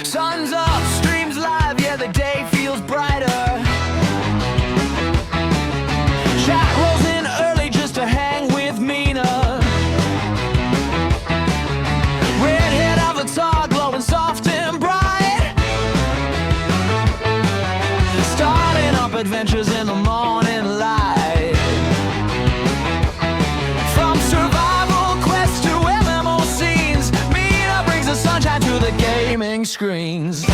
Sun's up, streams live, yeah, the day feels brighter. Chat rolls in early just to hang with Mina. Redhead avatar glowing soft and bright. Starting up adventures in the morning light. From survival quests to MMO scenes, Mina brings the sunshine to the gaming screens.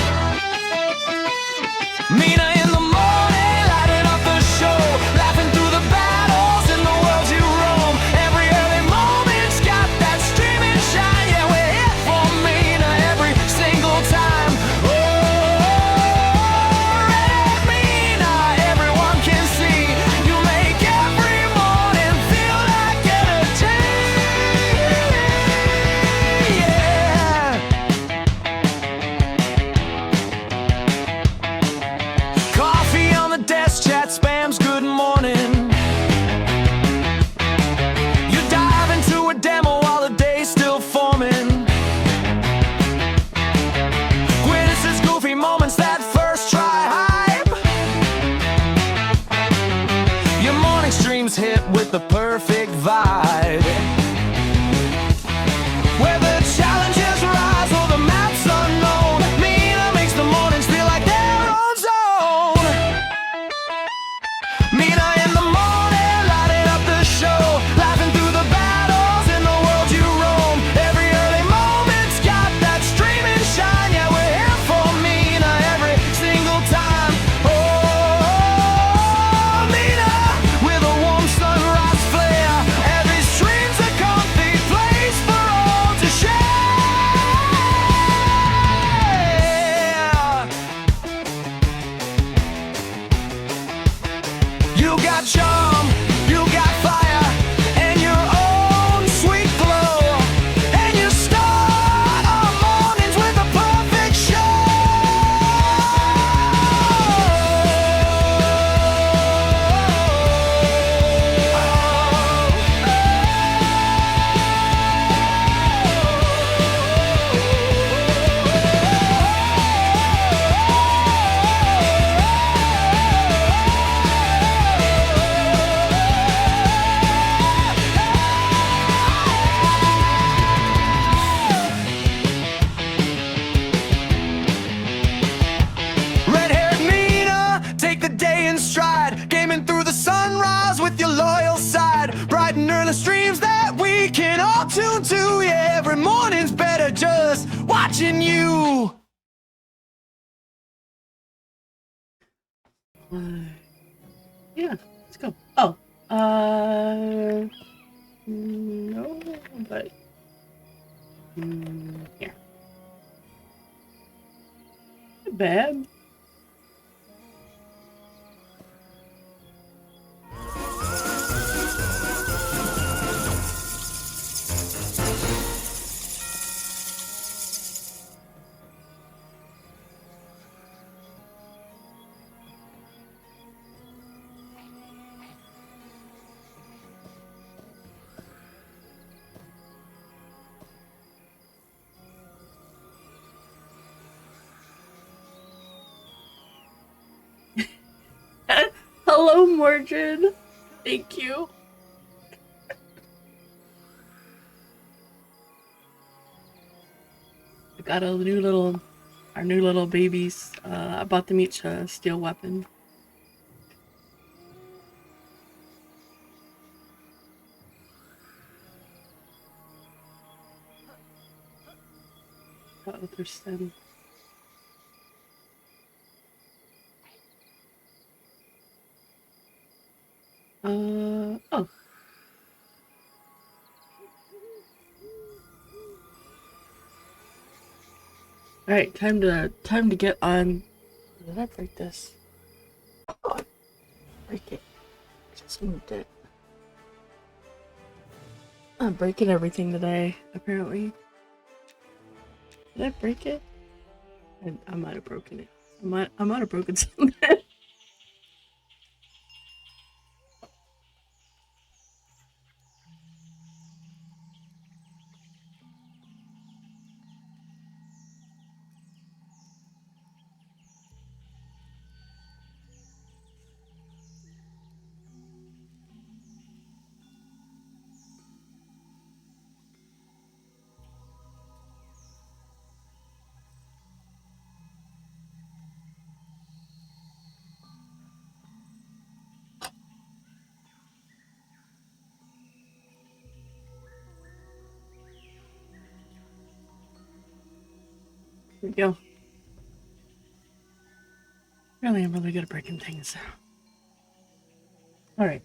Mina in the morning, lighting up the show, laughing through the battles in the world you roam. Every early moment's got that streaming shine. Yeah, we're here for Mina every single time. Oh, Red Mina, everyone can see. You make every morning feel like entertainment. Yeah. Coffee on the desk, chat spams, good morning. You dive into a demo while the day's still forming. Witnesses goofy moments, that first try hype. Your morning streams hit with the perfect vibe. Where the challenges rise or the map's unknown, Mina makes the mornings feel like their own zone. Mina in the morning, lighting up the show, laughing through the battles in the world you roam. Every early moment's got that streaming shine. Yeah, we're here for Mina every single time. Oh, Mina, with a warm sunrise flare. Every stream's a comfy place for all to share. You got charm, you got fire, and your own sweet glow. And you start our mornings with a perfect show. Red-haired Mina, take the day in stride, gaming through the sunrise with your loyal side. Bright and early streams that we can all tune to. Yeah, every morning's better just watching you. Yeah, let's go. Oh, no, but here. Not bad. Hello, Mordred. Thank you. We got our new little babies. I bought them each a steel weapon. Oh, they're steady. Oh. Alright, time to get on. Did I break this? Oh, break it. Just moved it. I'm breaking everything today, apparently. Did I break it? I might have broken it. I might have broken something. There we go. Really, I'm really good at breaking things. Alright,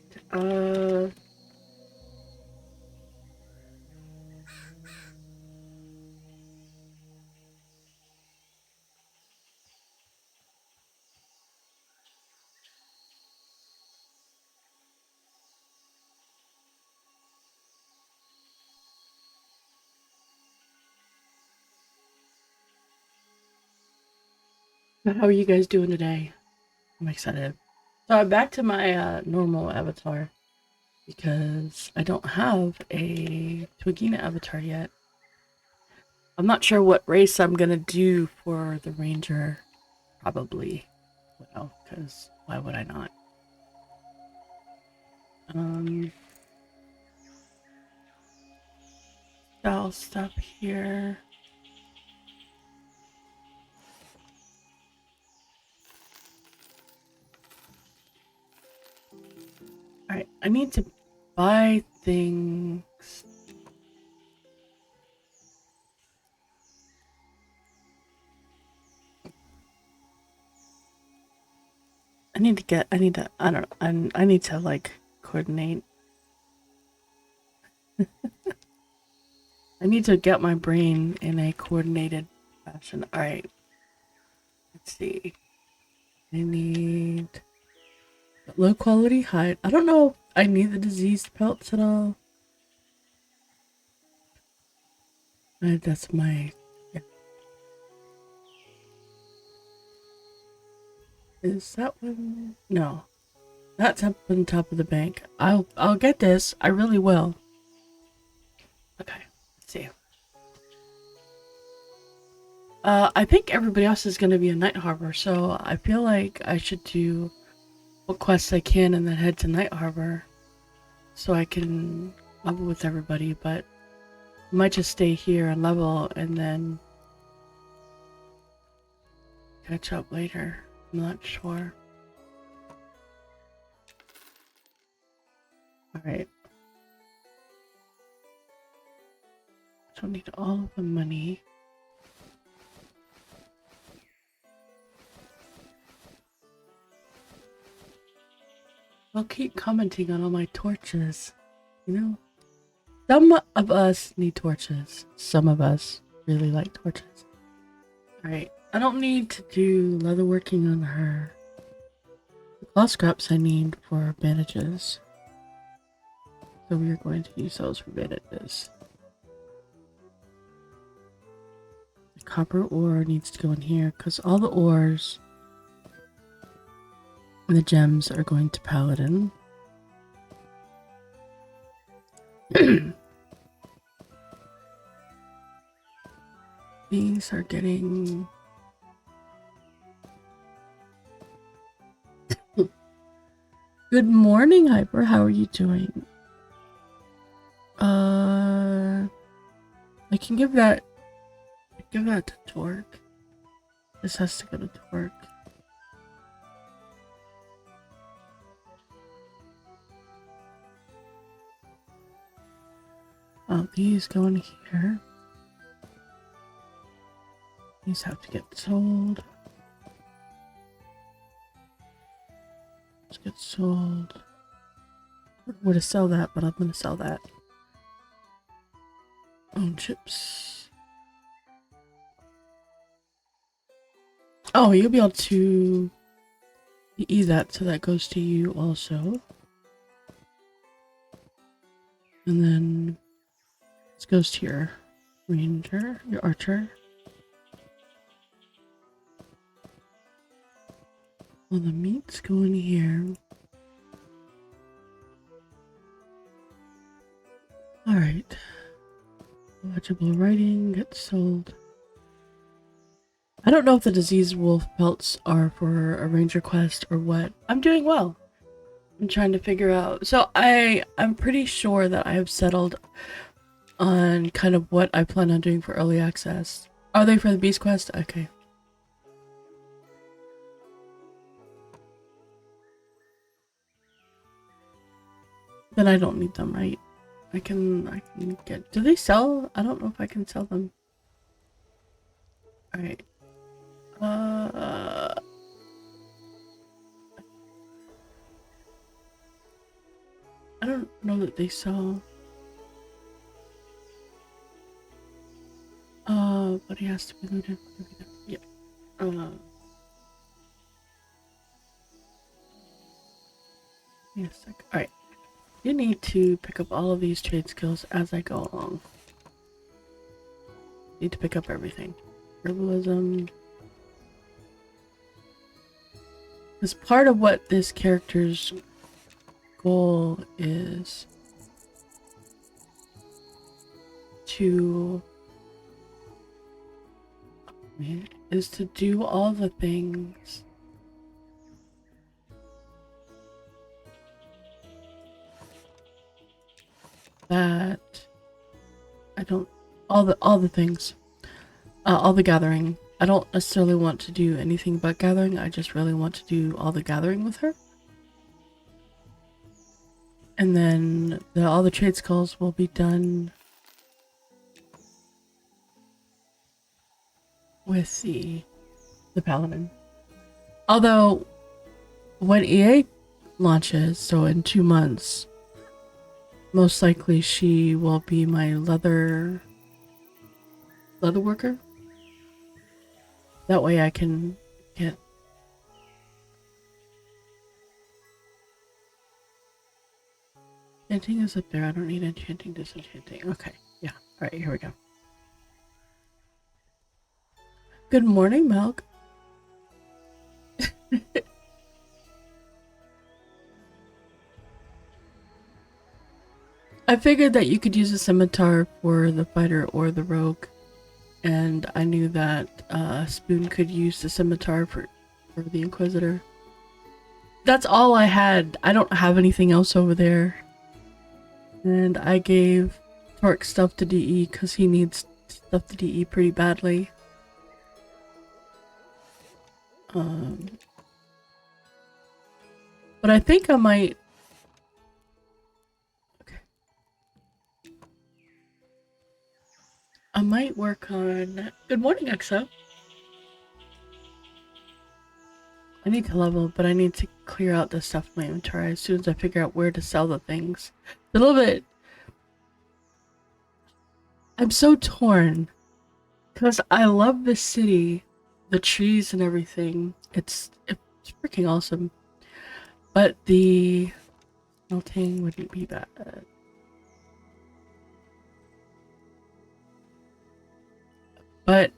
how are you guys doing today? I'm excited. So I'm back to my normal avatar because I don't have a Twigina avatar yet. I'm not sure what race I'm gonna do for the ranger. Probably, well, because why would I not? I'll stop here. Alright, I need to buy things. I don't know, I need to like coordinate. I need to get my brain in a coordinated fashion. Alright, let's see. I need low quality hide. I don't know if I need the diseased pelts at all. That's my... Yeah. Is that one? No. That's up on top of the bank. I'll get this. I really will. Okay, let's see. I think everybody else is gonna be in Night Harbor, so I feel like I should do what quests I can and then head to Night Harbor so I can level with everybody, but I might just stay here and level and then catch up later. I'm not sure. Alright. Don't need all of the money. I'll keep commenting on all my torches. You know? Some of us need torches. Some of us really like torches. Alright. I don't need to do leatherworking on her. The claw scraps I need for bandages. So we are going to use those for bandages. The copper ore needs to go in here because all the ores and the gems are going to Paladin. These are getting... Good morning, Hyper. How are you doing? I can give that to Torque. This has to go to Torque. Oh, these go in here. These have to get sold. Let's get sold. I don't know where to sell that, but I'm gonna sell that. Own chips. Oh, you'll be able to eat that, so that goes to you also. And then this goes to your ranger, your archer. Well, the meat's going here. Alright. Legible writing gets sold. I don't know if the diseased wolf pelts are for a ranger quest or what. I'm doing well. I'm trying to figure out. So I'm pretty sure that I have settled on kind of what I plan on doing for early access. Are they for the beast quest? Okay. Then I don't need them, right? I can get... Do they sell? I don't know if I can sell them. Alright. I don't know that they sell. But he has to be looted. Yeah. Yes. Alright. You need to pick up all of these trade skills as I go along. Need to pick up everything. Herbalism. Because part of what this character's goal is to do all the things that I don't, all the things, all the gathering. I don't necessarily want to do anything but gathering. I just really want to do all the gathering with her. And then all the trade skills will be done with the paladin. Although when EA launches, so in 2 months, most likely she will be my leather worker. That way I can get enchanting is up there. I don't need enchanting, disenchanting. Okay, yeah. Alright, here we go. Good morning, Milk. I figured that you could use a scimitar for the fighter or the rogue, and I knew that Spoon could use the scimitar for the Inquisitor. That's all I had. I don't have anything else over there. And I gave Torque stuff to DE because he needs stuff to DE pretty badly. But I think I might... Okay. I might work on... Good morning, Exo. I need to level, but I need to clear out the stuff in my inventory as soon as I figure out where to sell the things. A little bit... I'm so torn. Because I love this city. The trees and everything. It's freaking awesome. But the melting wouldn't be bad. But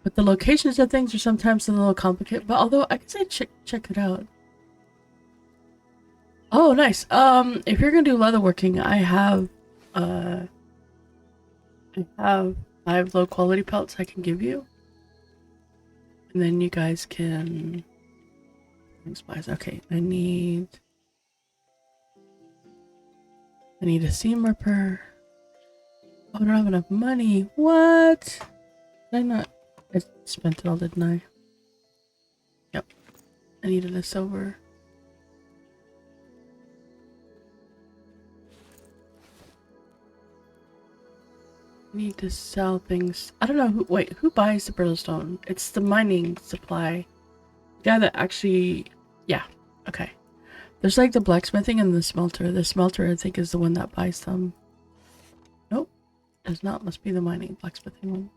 but the locations of things are sometimes a little complicated. But although I can say check it out. Oh, nice. If you're gonna do leatherworking, I have 5 low quality pelts I can give you. And then you guys can... Supplies. Okay, I need a seam ripper. Oh, I don't have enough money. What? Did I not? I spent it all, didn't I? Yep. I needed a silver. Need to sell things. I don't know who. Wait, who buys the brittlestone? It's the mining supply guy that actually. Yeah. Okay. There's like the blacksmithing and the smelter. The smelter, I think, is the one that buys them. Nope, does not. Must be the mining blacksmithing one.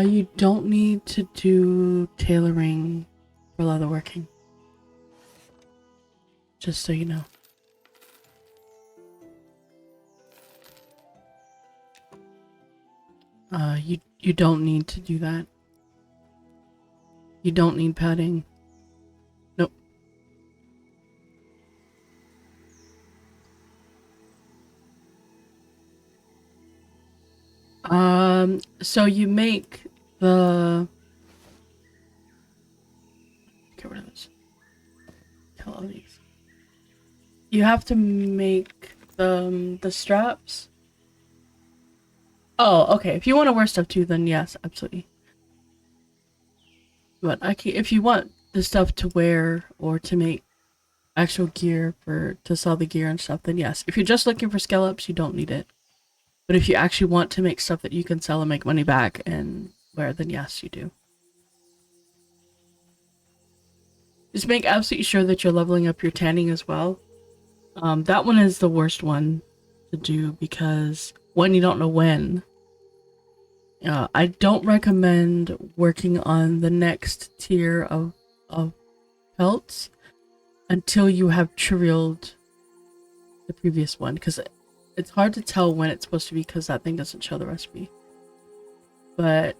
You don't need to do tailoring for leatherworking. Just so you know. You don't need to do that. You don't need padding. Nope. So you make the... Get rid of this. Kill all these. You have to make the straps. Oh, okay. If you want to wear stuff too, then yes, absolutely. But if you want the stuff to wear or to make actual gear to sell the gear and stuff, then yes. If you're just looking for skill ups, you don't need it. But if you actually want to make stuff that you can sell and make money back and wear, then yes, you do. Just make absolutely sure that you're leveling up your tanning as well. That one is the worst one to do because one, you don't know when. I don't recommend working on the next tier of pelts until you have trivialed the previous one, because it's hard to tell when it's supposed to be because that thing doesn't show the recipe. But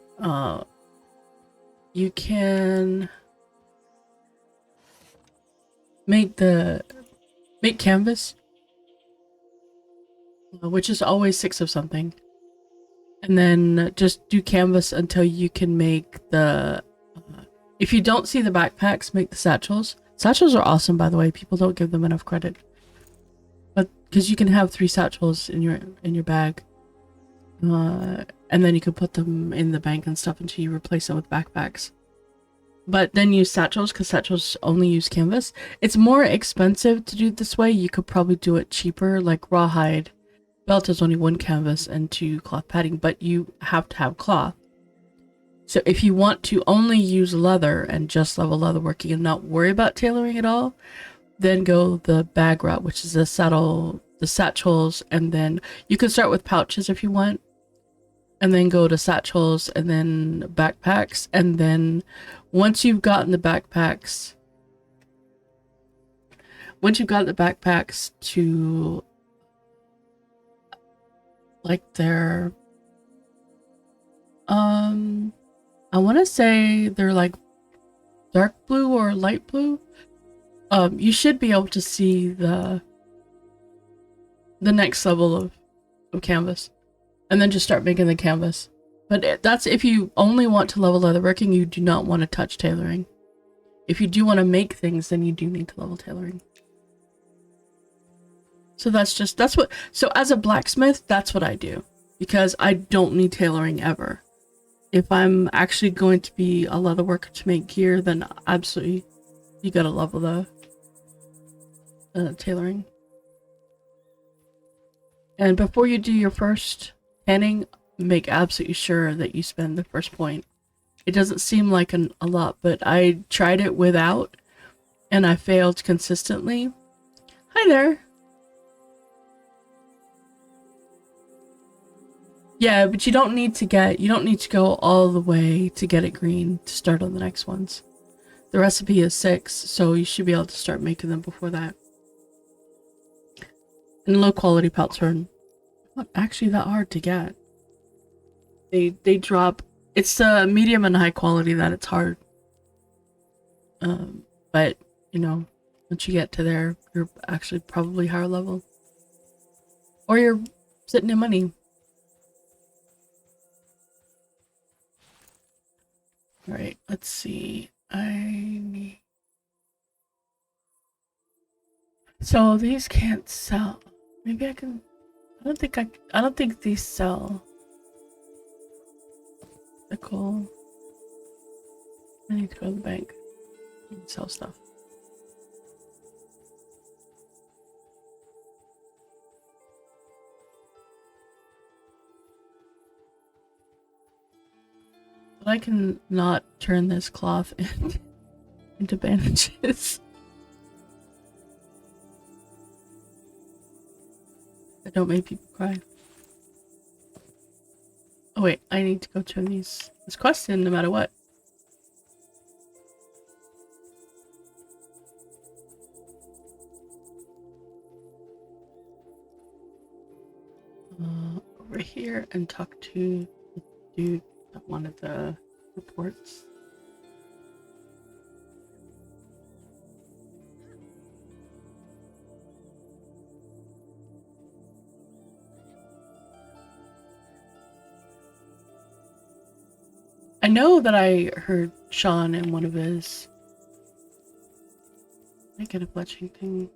you can make canvas, which is always 6 of something, and then just do canvas until you can make the if you don't see the backpacks, make the satchels. Satchels are awesome, by the way. People don't give them enough credit, but because you can have 3 satchels in your bag, and then you can put them in the bank and stuff until you replace them with backpacks. But then use satchels because satchels only use canvas. It's more expensive to do it this way. You could probably do it cheaper, like rawhide belt is only 1 canvas and 2 cloth padding, but you have to have cloth. So if you want to only use leather and just level leather working and not worry about tailoring at all, then go the bag route, which is the satchels, and then you can start with pouches if you want, and then go to satchels and then backpacks, and then once you've gotten the backpacks to like their I want to say they're like dark blue or light blue, you should be able to see the next level of canvas, and then just start making the canvas. But that's if you only want to level leatherworking. You do not want to touch tailoring. If you do want to make things, then you do need to level tailoring. So so as a blacksmith, that's what I do, because I don't need tailoring ever. If I'm actually going to be a leather worker to make gear, then absolutely you gotta level the tailoring. And before you do your first tanning, make absolutely sure that you spend the first point. It doesn't seem like a lot, but I tried it without, and I failed consistently. Hi there. Yeah, but you don't need to go all the way to get it green to start on the next ones. The recipe is 6, so you should be able to start making them before that. And low quality pelts are not actually that hard to get. They drop. It's the medium and high quality that it's hard. But you know, once you get to there, you're actually probably higher level, or you're sitting in money. All right, let's see. So these can't sell. Maybe I can. I don't think these sell. They're cool. I need to go to the bank and sell stuff. But I can not turn this cloth into bandages. That don't make people cry. Oh wait, I need to go turn this quest in no matter what. Over here and talk to the dude that wanted the reports. I know that I heard Sean in one of his. Did I get a fletching thing?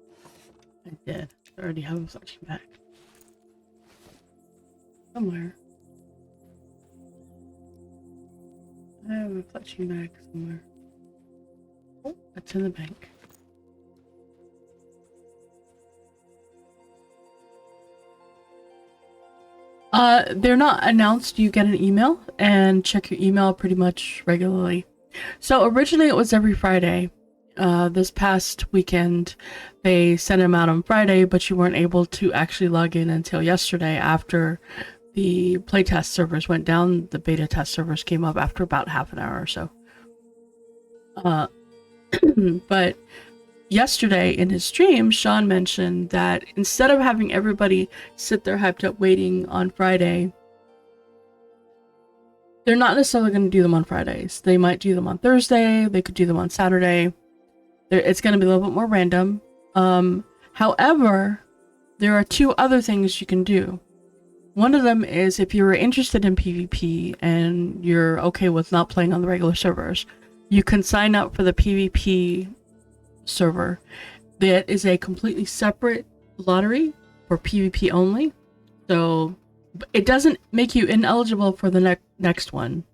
I did. I already have a fletching bag. Somewhere. I have a fletching bag somewhere. Oh, it's in the bank. They're not announced. You get an email and check your email pretty much regularly. So originally it was every Friday. This past weekend, they sent them out on Friday, but you weren't able to actually log in until yesterday after the playtest servers went down. The beta test servers came up after about half an hour or so. But yesterday in his stream, Sean mentioned that instead of having everybody sit there hyped up waiting on Friday, they're not necessarily going to do them on Fridays. They might do them on Thursday. They could do them on Saturday. It's going to be a little bit more random. However, there are two other things you can do. One of them is if you're interested in PvP and you're okay with not playing on the regular servers, you can sign up for the PvP server. That is a completely separate lottery for PvP only. So it doesn't make you ineligible for the next one,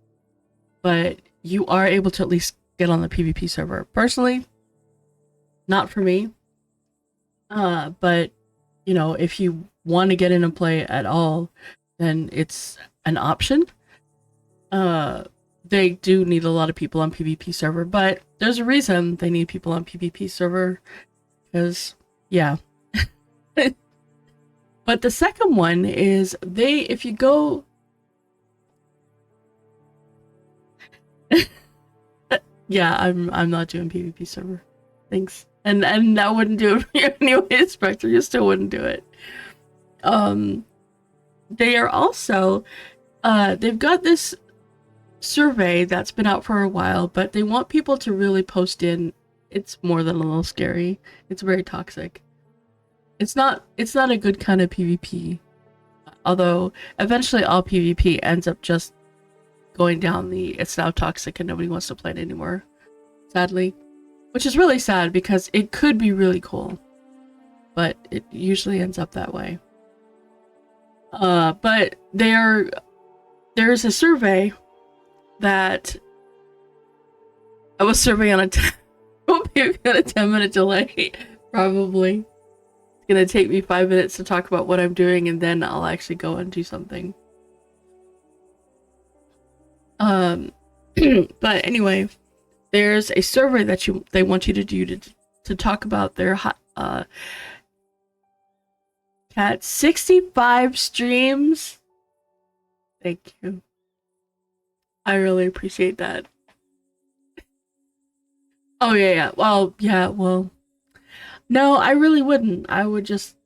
but you are able to at least get on the PvP server. Personally, not for me. But you know, if you want to get in and play at all, then it's an option. They do need a lot of people on PvP server, but there's a reason they need people on PvP server, because yeah. But the second one is if you go yeah, I'm not doing PvP server. Thanks. And I wouldn't do it for you anyway, Spectre. You still wouldn't do it. They are also they've got this survey that's been out for a while, but they want people to really post in. It's more than a little scary. It's very toxic. It's not a good kind of PvP. Although eventually all PvP ends up just going down it's now toxic and nobody wants to play it anymore. Sadly. Which is really sad because it could be really cool. But it usually ends up that way. But there's a survey that I was surveying on a 10-minute delay, probably. It's gonna take me 5 minutes to talk about what I'm doing, and then I'll actually go and do something. But anyway, there's a survey that they want you to do to talk about their cat 65 streams. Thank you. I really appreciate that. Oh yeah. Well, no, I really wouldn't. I would just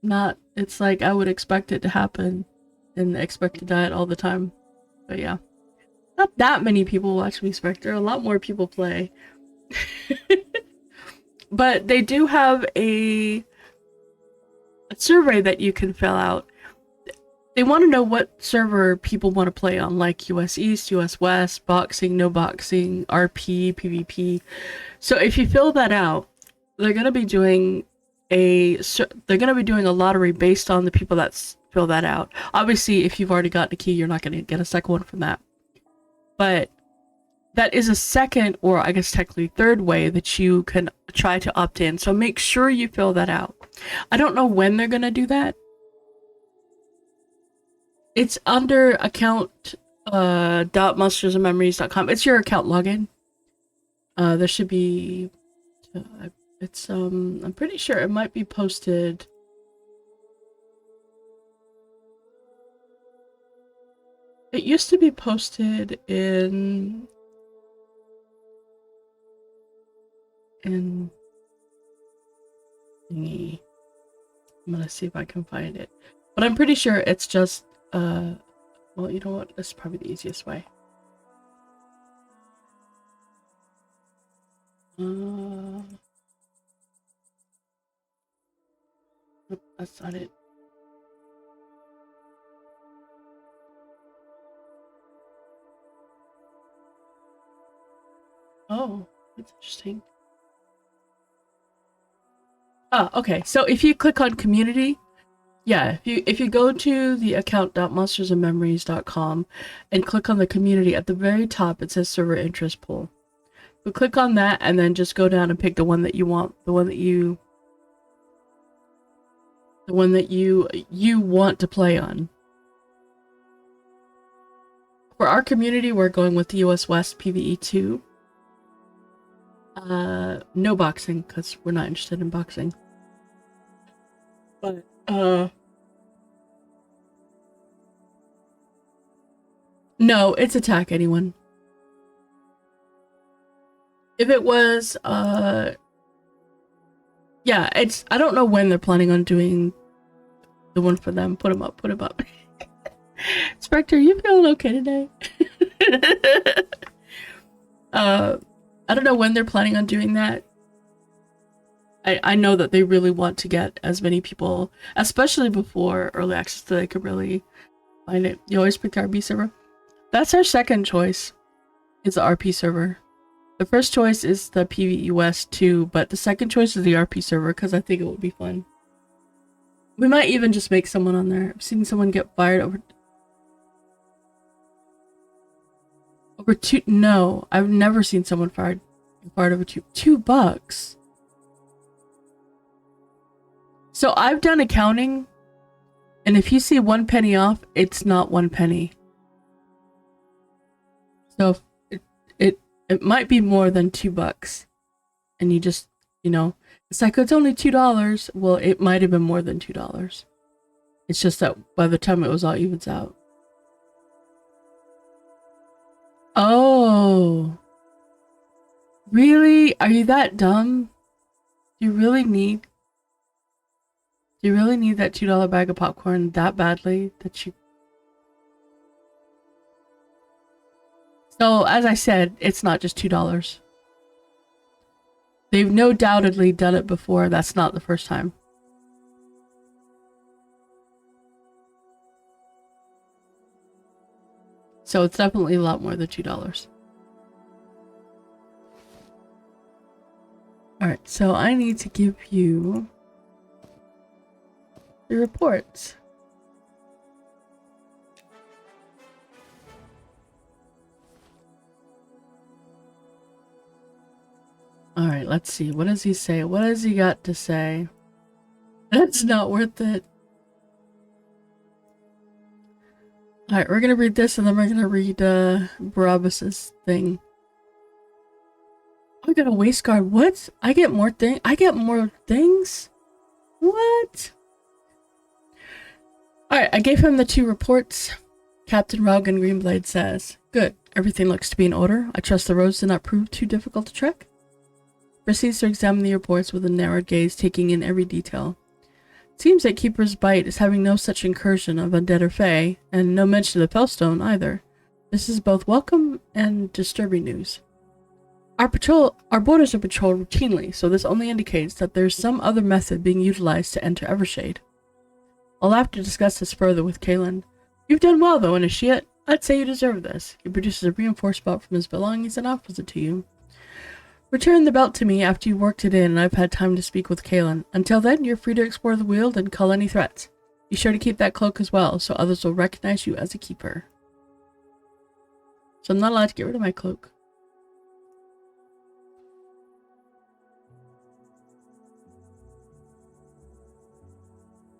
not. It's like I would expect it to happen and expect to die all the time. But yeah. Not that many people watch me, Spectre. A lot more people play. But they do have a survey that you can fill out. They want to know what server people want to play on, like US East, US West, boxing, no boxing, RP, PvP. So if you fill that out, they're going to be doing a lottery based on the people that fill that out. Obviously, if you've already gotten a key, you're not going to get a second one from that. But that is a second, or I guess technically third way that you can try to opt in. So make sure you fill that out. I don't know when they're going to do that. It's under account .monstersandmemories.com. It's your account login. There should be it's I'm pretty sure it might be posted. It used to be posted in thingy. I'm gonna see if I can find it. But I'm pretty sure it's just well, you know what? This is probably the easiest way. Nope, that's not it. Oh, that's interesting. Oh, okay. So if you click on community, yeah, if you go to the account.monstersandmemories.com and click on the community, at the very top it says server interest pool. But click on that and then just go down and pick the one that you want, the one that you want to play on. For our community, we're going with the US West PvE 2. No boxing, because we're not interested in boxing. But, no, it's attack anyone. If it was, yeah, it's, I don't know when they're planning on doing the one for them. Put them up, put them up. Spectre, you feeling okay today? I don't know when they're planning on doing that. I know that they really want to get as many people, especially before early access, that they could really find it. You always pick the RP server. That's our second choice, is the RP server. The first choice is the PvE West 2, but the second choice is the RP server because I think it would be fun. We might even just make someone on there. I've seen someone get fired over two. No, I've never seen someone fired over $2. So I've done accounting, and if you see 1 penny off, it's not 1 penny. So it might be more than $2, and you just, you know, it's like, it's only $2. Well, it might have been more than $2. It's just that by the time it was all evens out. Oh, really? Are you that dumb? Do you really need that $2 bag of popcorn that badly that you? So, as I said, it's not just $2. They've no doubtedly done it before. That's not the first time. So it's definitely a lot more than $2. Alright, so I need to give you the reports. Alright, let's see. What does he say? What has he got to say? That's not worth it. Alright, we're gonna read this and then we're gonna read Barabbas's thing. Oh, I got a waist guard. What? I get more things? What? Alright, I gave him the 2 reports. Captain Roggan Greenblade says, "Good. Everything looks to be in order. I trust the roads did not prove too difficult to trek." Proceeds to examine the reports with a narrowed gaze, taking in every detail. Seems that Keeper's Bite is having no such incursion of undead or fey, and no mention of the Fellstone either. This is both welcome and disturbing news. Our borders are patrolled routinely, so this only indicates that there's some other method being utilized to enter Evershade. I'll have to discuss this further with Kalen. You've done well, though, Initiate. I'd say you deserve this. He produces a reinforced belt from his belongings and offers it to you. Return the belt to me after you've worked it in and I've had time to speak with Kalen. Until then, you're free to explore the Weald and cull any threats. Be sure to keep that cloak as well, so others will recognize you as a keeper. So I'm not allowed to get rid of my cloak.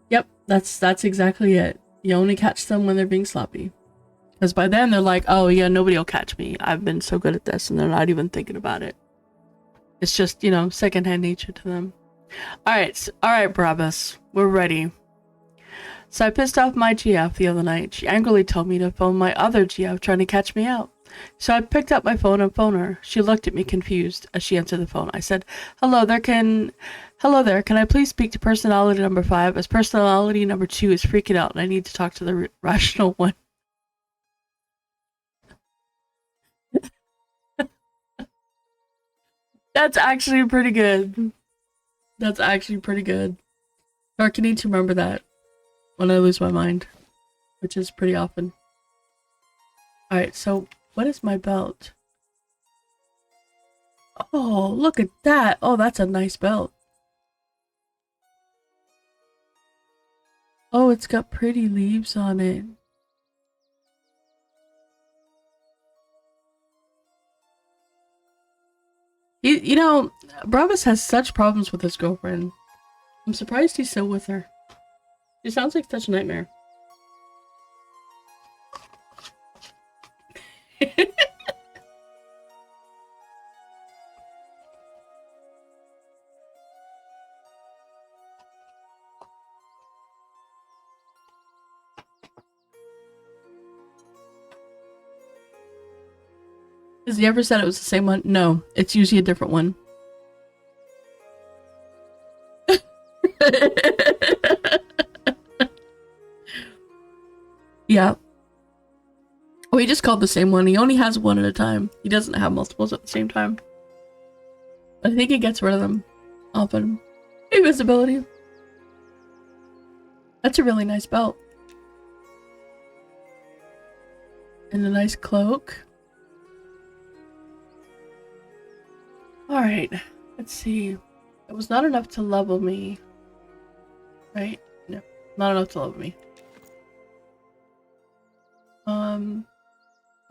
Yep, that's exactly it. You only catch them when they're being sloppy. Because by then they're like, oh yeah, nobody will catch me. I've been so good at this, and they're not even thinking about it. It's just, you know, secondhand nature to them. Alright, Barabbas. We're ready. So I pissed off my GF the other night. She angrily told me to phone my other GF trying to catch me out. So I picked up my phone and phoned her. She looked at me confused as she answered the phone. I said, Hello there, can I please speak to personality number 5, as personality number 2 is freaking out and I need to talk to the rational one. That's actually pretty good. That's actually pretty good. I need to remember that when I lose my mind, which is pretty often. Alright, so what is my belt? Oh, look at that. Oh, that's a nice belt. Oh, it's got pretty leaves on it. You know, Bravis has such problems with his girlfriend. I'm surprised he's still with her. She sounds like such a nightmare. Has he ever said it was the same one? No, it's usually a different one. Yeah. Oh, he just called the same one. He only has one at a time. He doesn't have multiples at the same time. I think he gets rid of them often. Invisibility. That's a really nice belt. And a nice cloak. Alright, let's see. It was not enough to level me. Right? No, not enough to level me.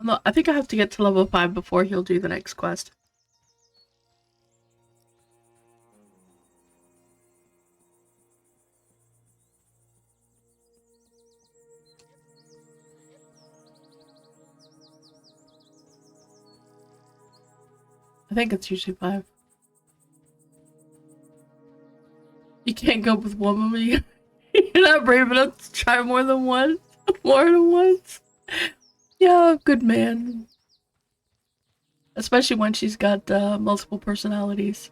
No, I think I have to get to level 5 before he'll do the next quest. I think it's usually 5. You can't go with one movie. You're not brave enough to try more than once. More than once. Yeah, good man. Especially when she's got multiple personalities.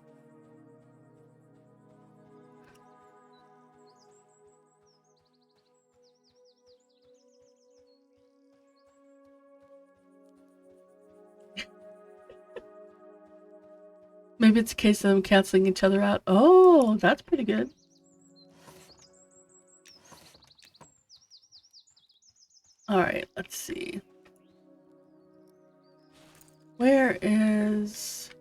Maybe it's a case of them canceling each other out. Oh, that's pretty good. Alright, let's see. Where is...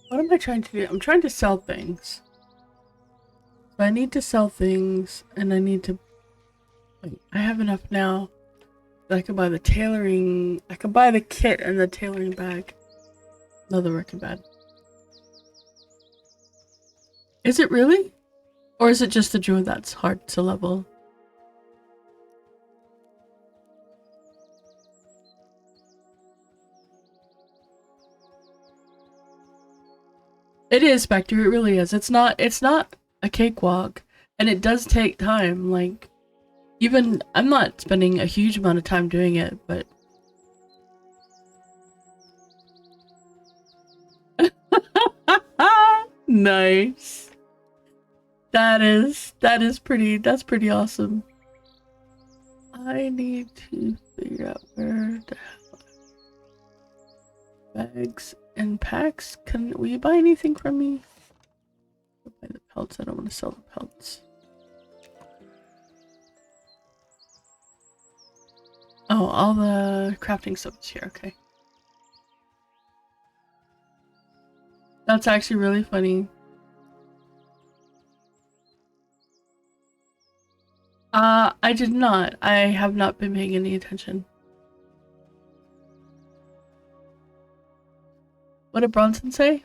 What am I trying to do? I'm trying to sell things. So I need to sell things, and I need to... Wait, I have enough now that I can buy the tailoring... I can buy the kit and the tailoring bag. Another working bed. Is it really? Or is it just the druid that's hard to level? It is, Spectre, it really is. It's not a cakewalk. And it does take time, like even I'm not spending a huge amount of time doing it, but nice. That's pretty awesome. I need to figure out where to have bags and packs. Will you buy anything from me? I'll buy the pelts. I don't want to sell the pelts. Oh, all the crafting stuff is here, okay. That's actually really funny. I did not. I have not been paying any attention. What did Bronson say?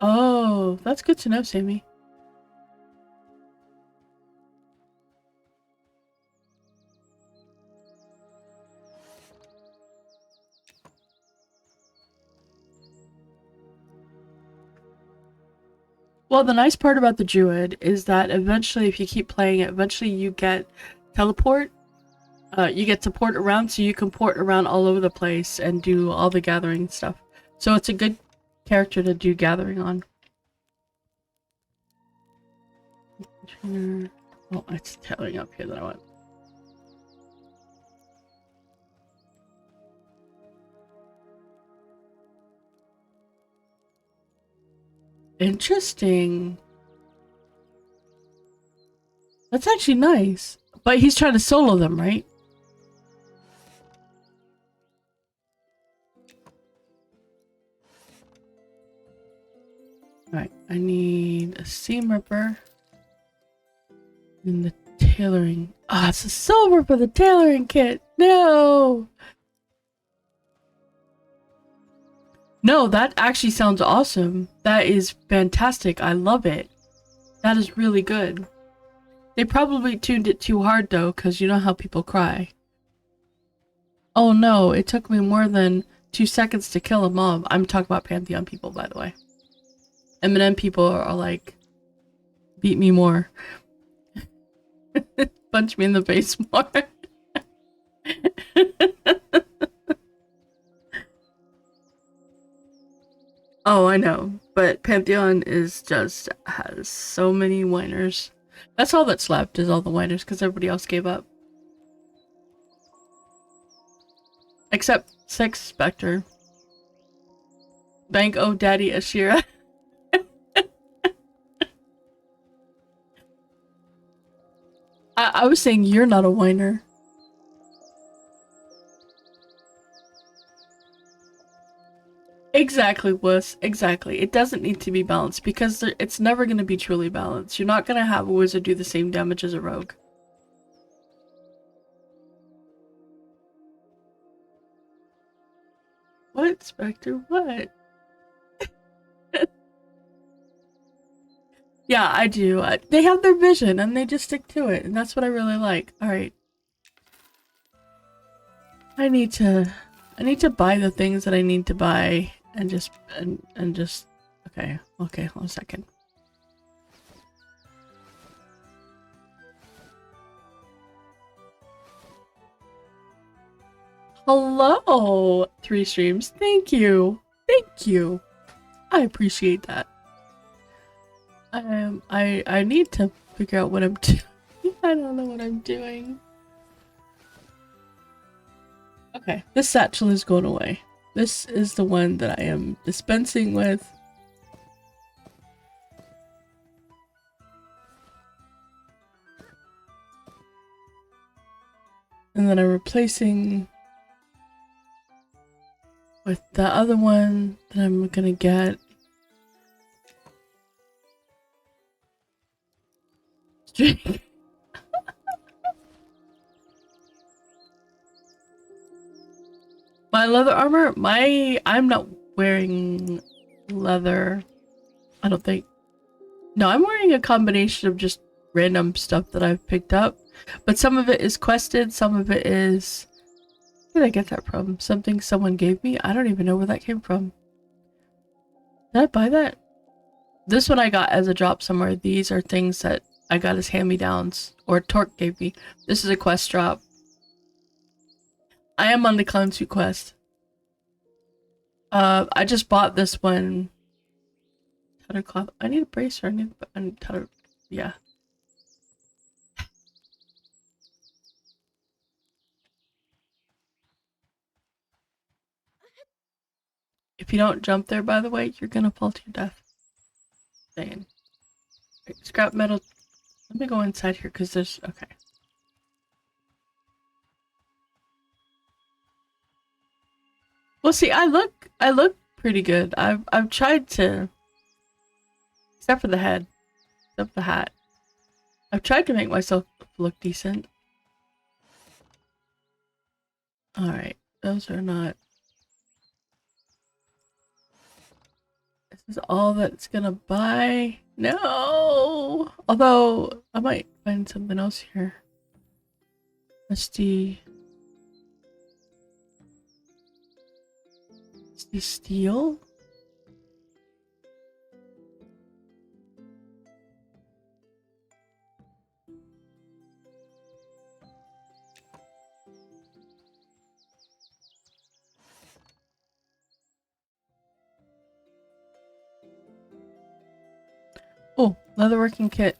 Oh, that's good to know, Sammy. Well, the nice part about the druid is that eventually, if you keep playing it, eventually you get teleport. You get to port around, so you can port around all over the place and do all the gathering stuff. So it's a good character to do gathering on. Oh, it's telling up here that I want. Interesting. That's actually nice. But he's trying to solo them, right? Alright, I need a seam ripper. And the tailoring. Ah, it's a silver for the tailoring kit. No. No, that actually sounds awesome. That is fantastic. I love it. That is really good. They probably tuned it too hard though, because you know how people cry. Oh no, it took me more than 2 seconds to kill a mob. I'm talking about Pantheon people, by the way. MnM people are like, beat me more. Punch me in the face more. Oh, I know, but Pantheon is just has so many whiners. That's all that's left is all the whiners because everybody else gave up. Except Sex Spectre. Bank O Daddy Ashira. I was saying you're not a whiner. Exactly, Wuss. Exactly. It doesn't need to be balanced because it's never going to be truly balanced. You're not going to have a wizard do the same damage as a rogue. What, Spectre? What? Yeah, I do. They have their vision and they just stick to it, and that's what I really like. All right. I need to buy the things that I need to buy and just okay. Okay, hold on a second. Hello, 3 streams. Thank you. Thank you. I appreciate that. I need to figure out what I'm doing. I don't know what I'm doing. Okay, this satchel is going away. This is the one that I am dispensing with. And then I'm replacing with the other one that I'm gonna get. My leather armor? I'm not wearing leather. I don't think. No, I'm wearing a combination of just random stuff that I've picked up. But some of it is quested, some of it is... Where did I get that from? Something someone gave me? I don't even know where that came from. Did I buy that? This one I got as a drop somewhere. These are things that I got as hand-me-downs. Or Torque gave me. This is a quest drop. I am on the clown suit quest. I just bought this one. Tattered cloth. I need a bracer. I need tattered. Yeah. If you don't jump there, by the way, you're gonna fall to your death. Saying. Right, scrap metal. Let me go inside here because there's okay. Well, see, I look pretty good. I've tried to, except for the head, except for the hat. I've tried to make myself look decent. All right, those are not. This is all that's gonna buy. No, although I might find something else here. Rusty steel. Oh, leatherworking kit.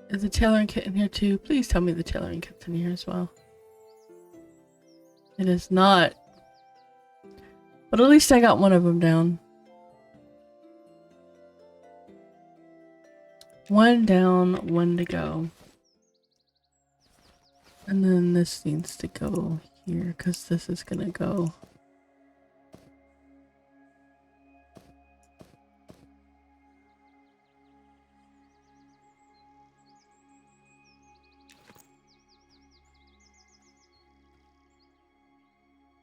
Is the tailoring kit in here too? Please tell me the tailoring kit's in here as well. It is not. But at least I got one of them down. One down, one to go. And then this needs to go here because this is gonna go.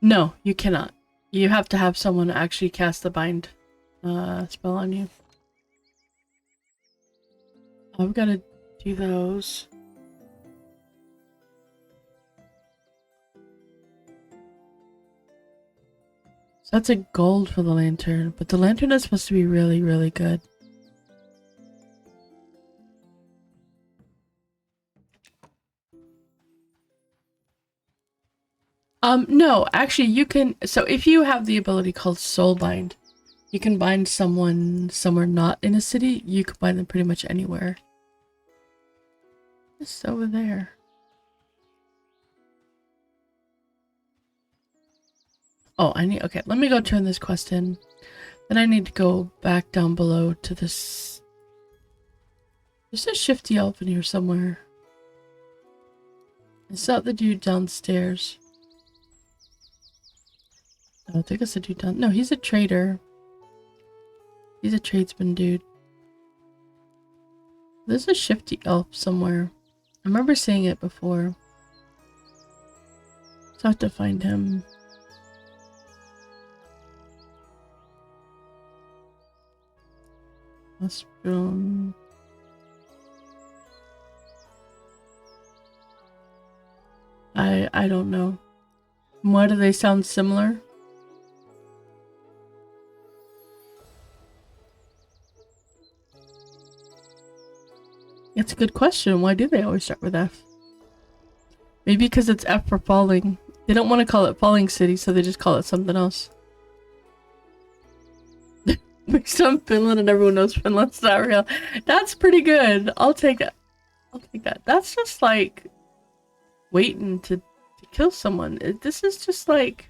No, you cannot. You have to have someone actually cast the bind spell on you. I've got to do those. So that's a gold for the lantern, but the lantern is supposed to be really, really good. No, actually you can, so if you have the ability called soul bind, you can bind someone somewhere not in a city, you can bind them pretty much anywhere. Just over there. Oh, okay, let me go turn this quest in. Then I need to go back down below to this. There's a shifty elf in here somewhere. It's not the dude downstairs. I don't think it's the dude down. No, he's a trader. He's a tradesman dude. There's a shifty elf somewhere. I remember seeing it before. So I have to find him. Mushroom. I don't know. Why do they sound similar? It's a good question. Why do they always start with F? Maybe because it's F for falling. They don't want to call it Falling City, so they just call it something else. Based on Finland, and everyone knows Finland's not real. That's pretty good. I'll take that. I'll take that. That's just like waiting to kill someone. This is just like...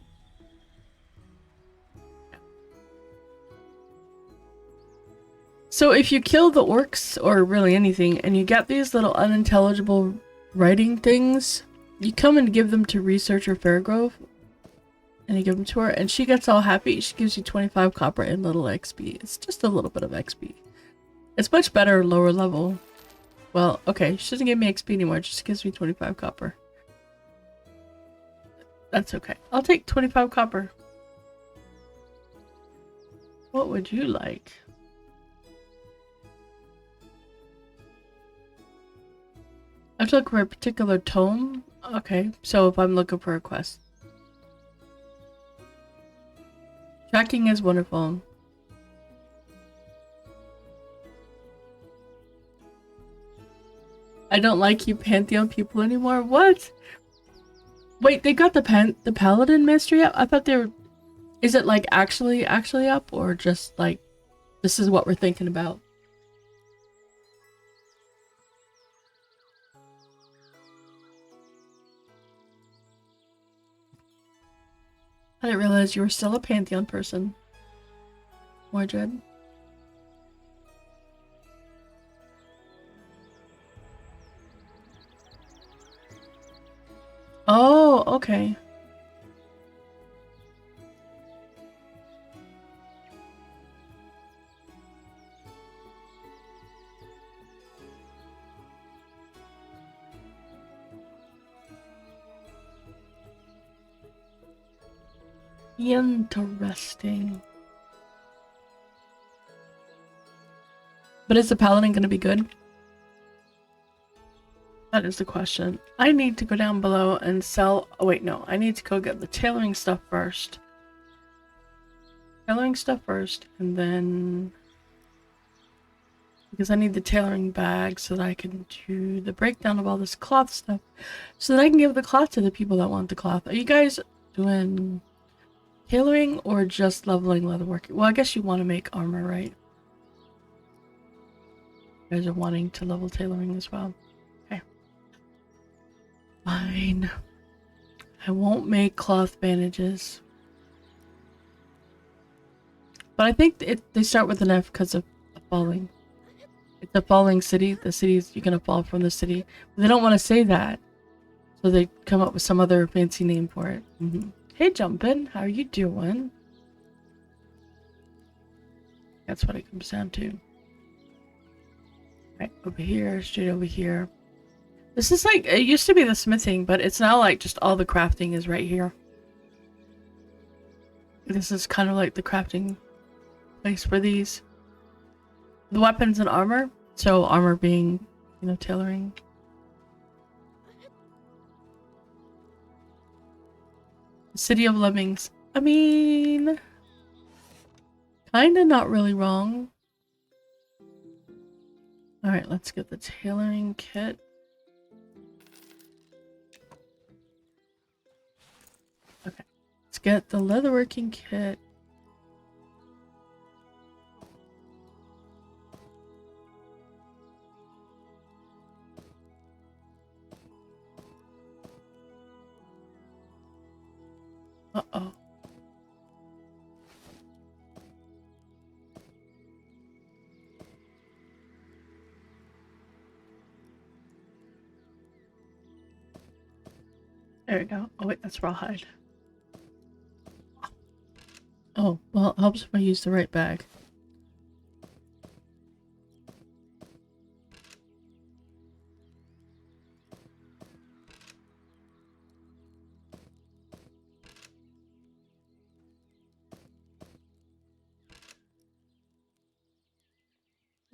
So if you kill the orcs, or really anything, and you get these little unintelligible writing things, you come and give them to Researcher Fairgrove, and you give them to her, and she gets all happy. She gives you 25 copper and little XP. It's just a little bit of XP. It's much better lower level. Well, okay, she doesn't give me XP anymore, it just gives me 25 copper. That's okay. I'll take 25 copper. What would you like? I have to look for a particular tome? Okay, so if I'm looking for a quest. Tracking is wonderful. I don't like you Pantheon people anymore. What? Wait, they got the Paladin Mastery up? I thought they were... Is it like actually up, or just like this is what we're thinking about? I didn't realize you were still a Pantheon person. Mordred. Oh, okay. Interesting. But is the Paladin gonna be good? That is the question. I need to go down below and sell... Oh wait, no. I need to go get the tailoring stuff first. Tailoring stuff first, and then... Because I need the tailoring bag so that I can do the breakdown of all this cloth stuff. So that I can give the cloth to the people that want the cloth. Are you guys doing tailoring or just leveling leatherworking? Well, I guess you want to make armor, right? You guys are wanting to level tailoring as well. Okay. Fine. I won't make cloth bandages. But I think they start with an F because of falling. It's a falling city. The city's, you're gonna fall from the city. But they don't want to say that. So they come up with some other fancy name for it. Hey Jumpin', how are you doing? That's what it comes down to. Right, over here, straight over here. This is like, it used to be the smithing, but it's now like just all the crafting is right here. This is kind of like the crafting place for these. The weapons and armor. So armor being, you know, tailoring. City of Lemmings. I mean, kinda not really wrong. Alright, let's get the tailoring kit. Okay, let's get the leatherworking kit. Uh-oh. There we go. Oh wait, that's rawhide. Oh, well, it helps if I use the right bag.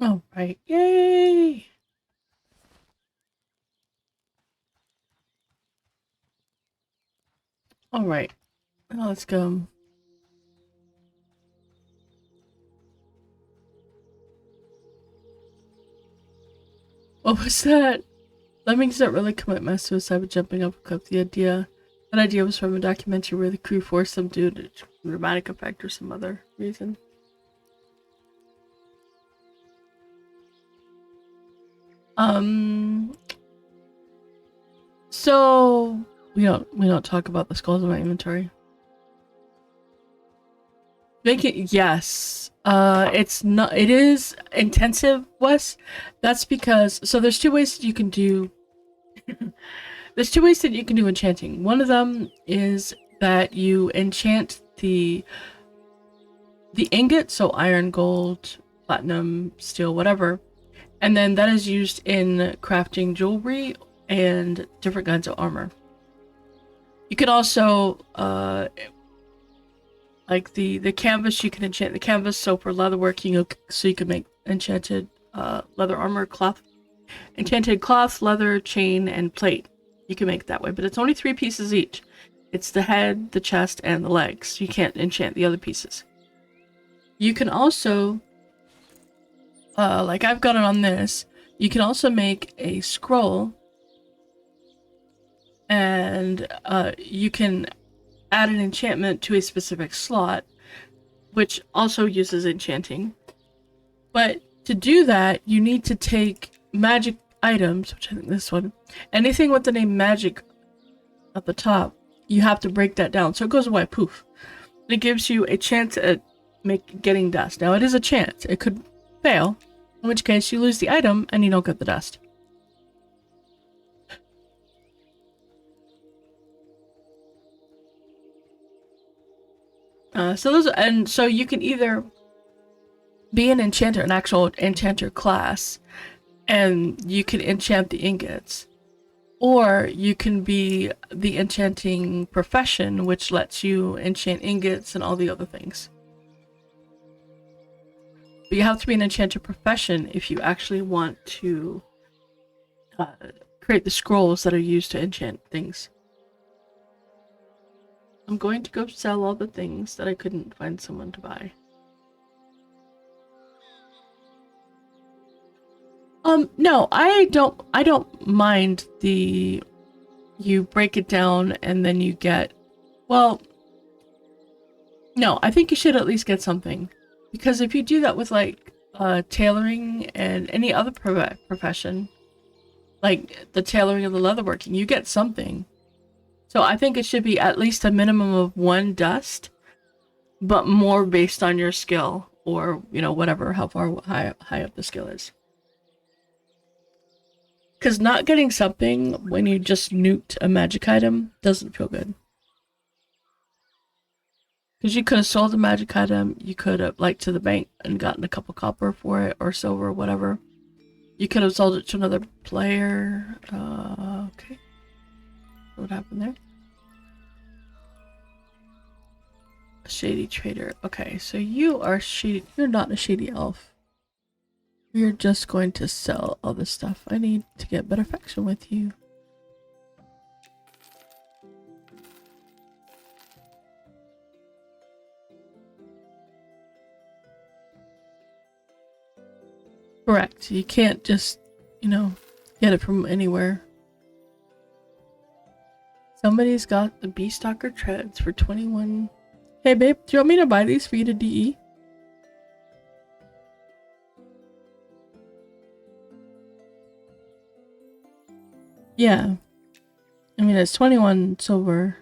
Oh, right. Yay! Alright. Now let's go. What was that? Lemmings don't really commit mass suicide with jumping up a cliff. That idea was from a documentary where the crew forced them due to dramatic effect or some other reason. So we don't talk about the skulls in my inventory. Make it, yes. It is intensive, Wes. That's because, so there's two ways that you can do there's two ways that you can do enchanting. One of them is that you enchant the ingot, so iron, gold, platinum, steel, whatever, and then that is used in crafting jewelry and different kinds of armor. You can also like the canvas, you can enchant the canvas, so for leatherworking, so you can make enchanted leather armor, cloth, enchanted cloth, leather, chain, and plate. You can make it that way, but it's only 3 pieces each. It's the head, the chest, and the legs. You can't enchant the other pieces. You can also, like I've got it on this, you can also make a scroll, and you can add an enchantment to a specific slot, which also uses enchanting. But to do that, you need to take magic items, which I think this one, anything with the name magic at the top, you have to break that down. So it goes away, poof. It gives you a chance at getting dust. Now it is a chance. It could fail, in which case you lose the item and you don't get the dust. So you can either be an enchanter, an actual enchanter class, and you can enchant the ingots, or you can be the enchanting profession, which lets you enchant ingots and all the other things. But you have to be an enchanter profession if you actually want to create the scrolls that are used to enchant things. I'm going to go sell all the things that I couldn't find someone to buy. No, I don't mind you break it down and then you get, well, no, I think you should at least get something. Because if you do that with like tailoring and any other profession, like the tailoring of the leatherworking, you get something. So I think it should be at least a minimum of 1 dust, but more based on your skill, or, you know, whatever, how far high up the skill is. Because not getting something when you just nuked a magic item doesn't feel good. Because you could have sold a magic item, you could have, like, to the bank and gotten a couple copper for it, or silver, or whatever. You could have sold it to another player. Okay. What happened there? Shady trader. Okay, so you are shady. You're not a shady elf. You're just going to sell all this stuff. I need to get better faction with you. Correct. You can't just, you know, get it from anywhere. Somebody's got the Beastalker treads for 21. Hey babe, do you want me to buy these for you to DE? Yeah. I mean, it's 21 silver.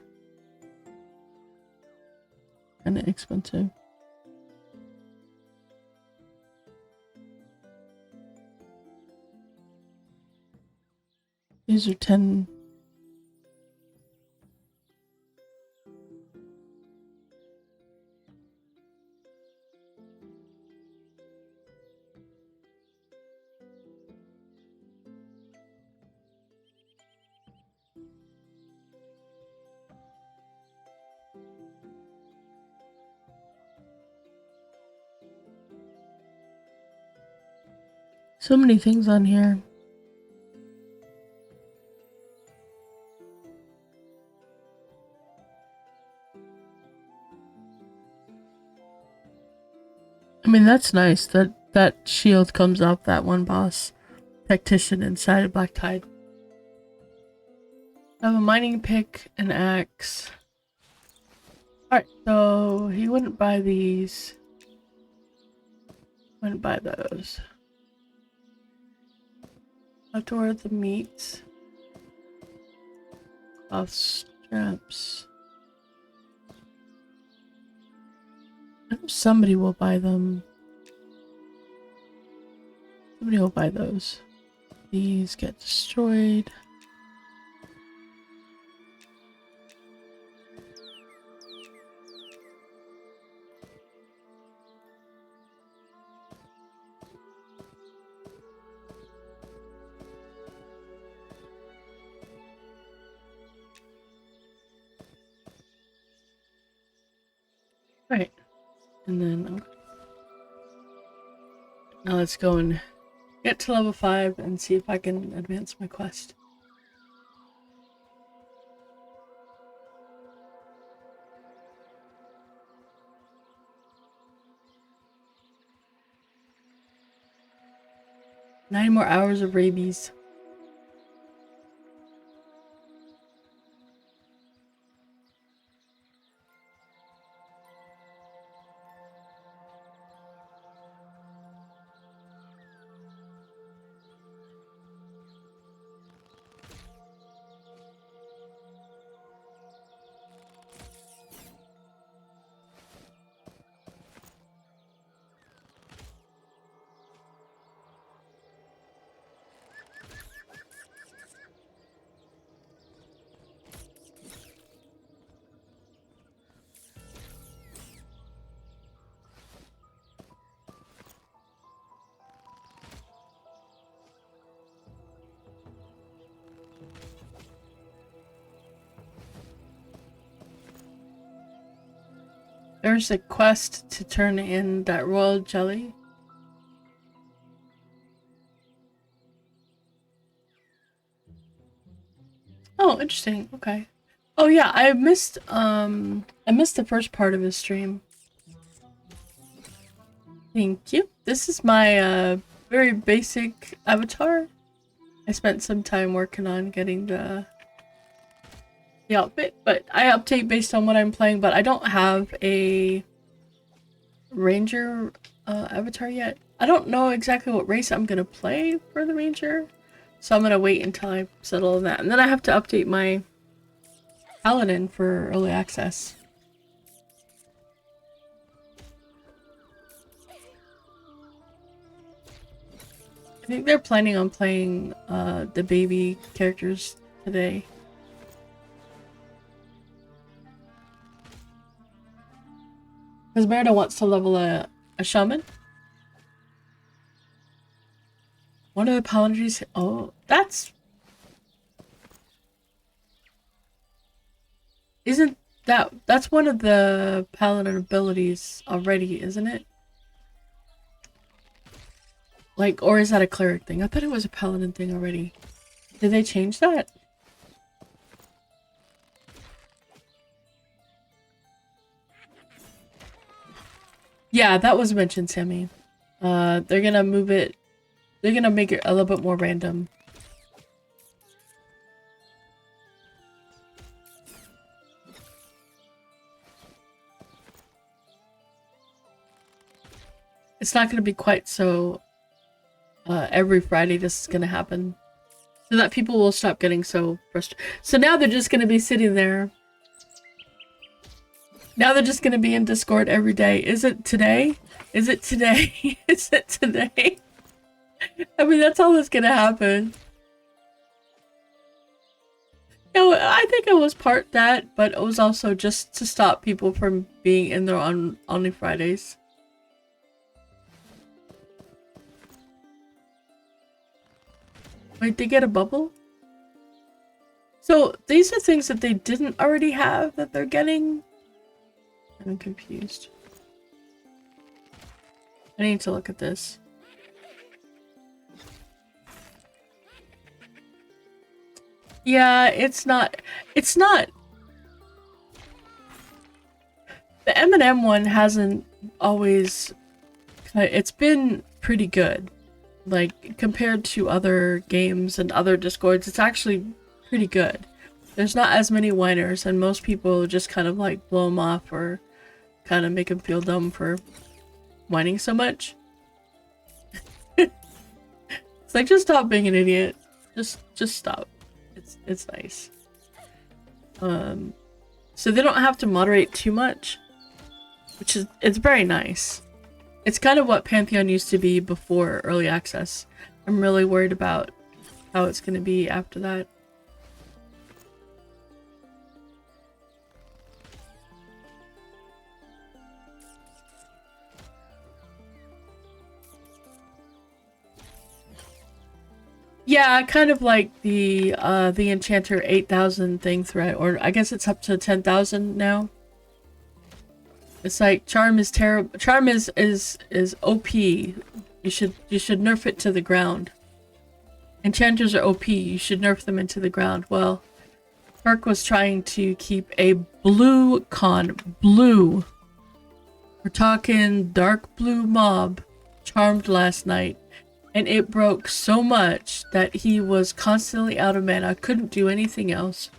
Kinda expensive. These are 10. So many things on here. I mean, that's nice that that shield comes off that one boss tactician inside of Black Tide. I have a mining pick, an axe. Alright, so he wouldn't buy these. Wouldn't buy those. Outdoor the meat. Cloth straps. I know somebody will buy them. Somebody will buy those. These get destroyed. Right. And then now let's go and get to level 5 and see if I can advance my quest. Nine more hours of rabies. There's a quest to turn in that royal jelly. Oh, interesting. Okay. Oh yeah, I missed the first part of his stream. Thank you. This is my very basic avatar. I spent some time working on getting the outfit, but I update based on what I'm playing, but I don't have a ranger avatar yet. I don't know exactly what race I'm gonna play for the ranger, so I'm gonna wait until I settle on that. And then I have to update my paladin for early access. I think they're planning on playing the baby characters today. Because Merida wants to level a shaman. One of the paladins. Oh, that's. Isn't that's one of the paladin abilities already, isn't it? Like, or is that a cleric thing? I thought it was a paladin thing already. Did they change that? Yeah, that was mentioned, Sammy. They're gonna move it. They're gonna make it a little bit more random. It's not gonna be quite so every Friday this is gonna happen. So that people will stop getting so frustrated. So now they're just gonna be sitting there. Now they're just gonna be in Discord every day. Is it today? Is it today? Is it today? I mean, that's all that's gonna happen. You know, I think it was part that, but it was also just to stop people from being in there on only Fridays. Wait, they get a bubble? So these are things that they didn't already have that they're getting? I'm confused. I need to look at this. Yeah, it's not. The MnM one hasn't always. It's been pretty good. Like, compared to other games and other Discords, it's actually pretty good. There's not as many whiners, and most people just kind of like blow them off or kind of make them feel dumb for whining so much. It's like, just stop being an idiot. Just stop. It's nice. So they don't have to moderate too much, which is, it's very nice. It's kind of what Pantheon used to be before early access. I'm really worried about how it's going to be after that. Yeah, kind of like the Enchanter 8,000 thing threat, or I guess it's up to 10,000 now. It's like Charm is terrible. Charm is OP. You should nerf it to the ground. Enchanters are OP. You should nerf them into the ground. Well, Perk was trying to keep a blue blue. We're talking dark blue mob charmed last night. And it broke so much that he was constantly out of mana, couldn't do anything else.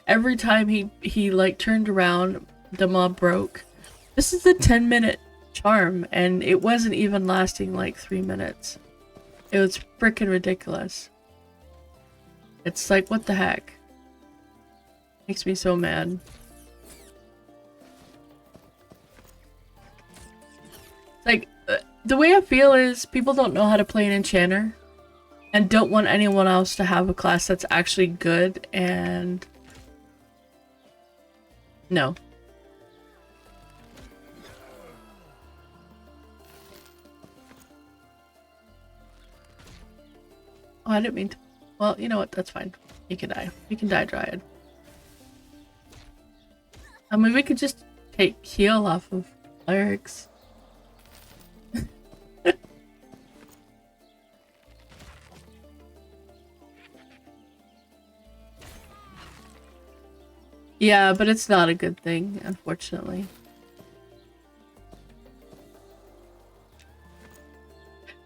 Every time he like turned around, the mob broke. This is a 10-minute charm, and it wasn't even lasting like 3 minutes. It was freaking ridiculous. It's like, what the heck? Makes me so mad. Like, the way I feel is people don't know how to play an enchanter and don't want anyone else to have a class that's actually good, and no. Oh, I didn't mean to. Well, you know what? That's fine. You can die. You can die, Dryad. I mean, we could just take heal off of clerics. Yeah, but it's not a good thing, unfortunately.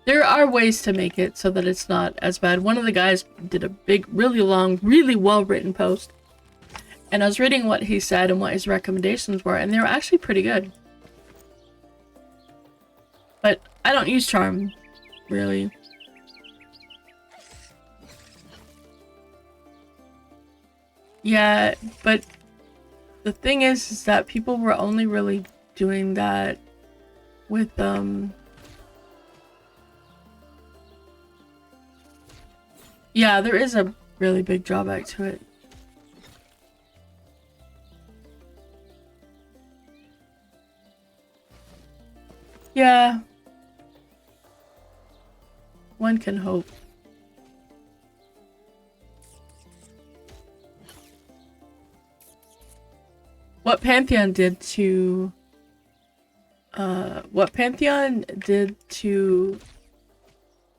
There are ways to make it so that it's not as bad. One of the guys did a big, really long, really well-written post. And I was reading what he said and what his recommendations were, and they were actually pretty good. But I don't use Charm, really. Yeah, but the thing is that people were only really doing that with, yeah, there is a really big drawback to it. Yeah. One can hope. what Pantheon did to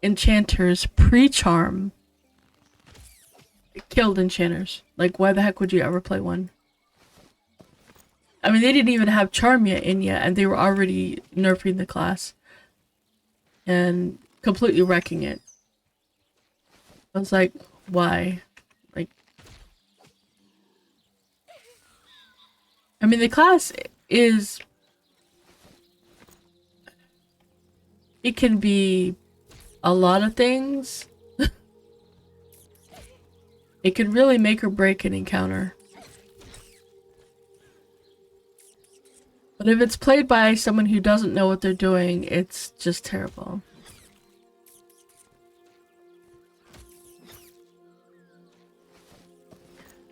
enchanters pre-charm killed enchanters. Like, why the heck would you ever play one? I mean, they didn't even have charm yet, and they were already nerfing the class and completely wrecking it. I was like, why? Like, I mean, the class is, it can be a lot of things. It can really make or break an encounter. But if it's played by someone who doesn't know what they're doing, it's just terrible.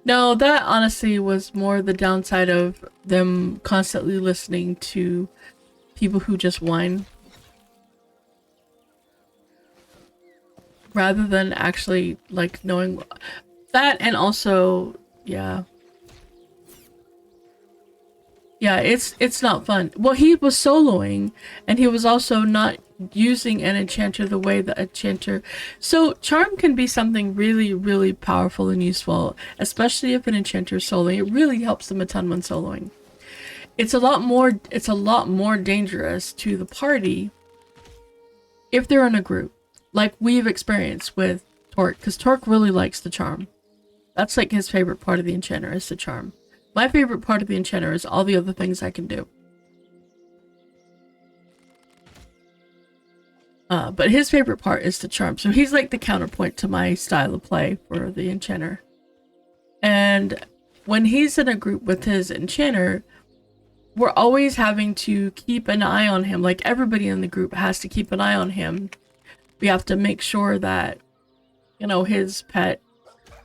No, that honestly was more the downside of them constantly listening to people who just whine. Rather than actually, like, knowing that, and also, yeah. Yeah, it's not fun. Well, he was soloing, and he was also not using an enchanter the way that enchanter... So, charm can be something really, really powerful and useful, especially if an enchanter is soloing. It really helps them a ton when soloing. It's a lot more dangerous to the party if they're in a group, like we've experienced with Torque, because Torque really likes the charm. That's like his favorite part of the enchanter, is the charm. My favorite part of the enchanter is all the other things I can do. But his favorite part is the charm. So he's like the counterpoint to my style of play for the enchanter. And when he's in a group with his enchanter, we're always having to keep an eye on him. Like, everybody in the group has to keep an eye on him. We have to make sure that, you know, his pet...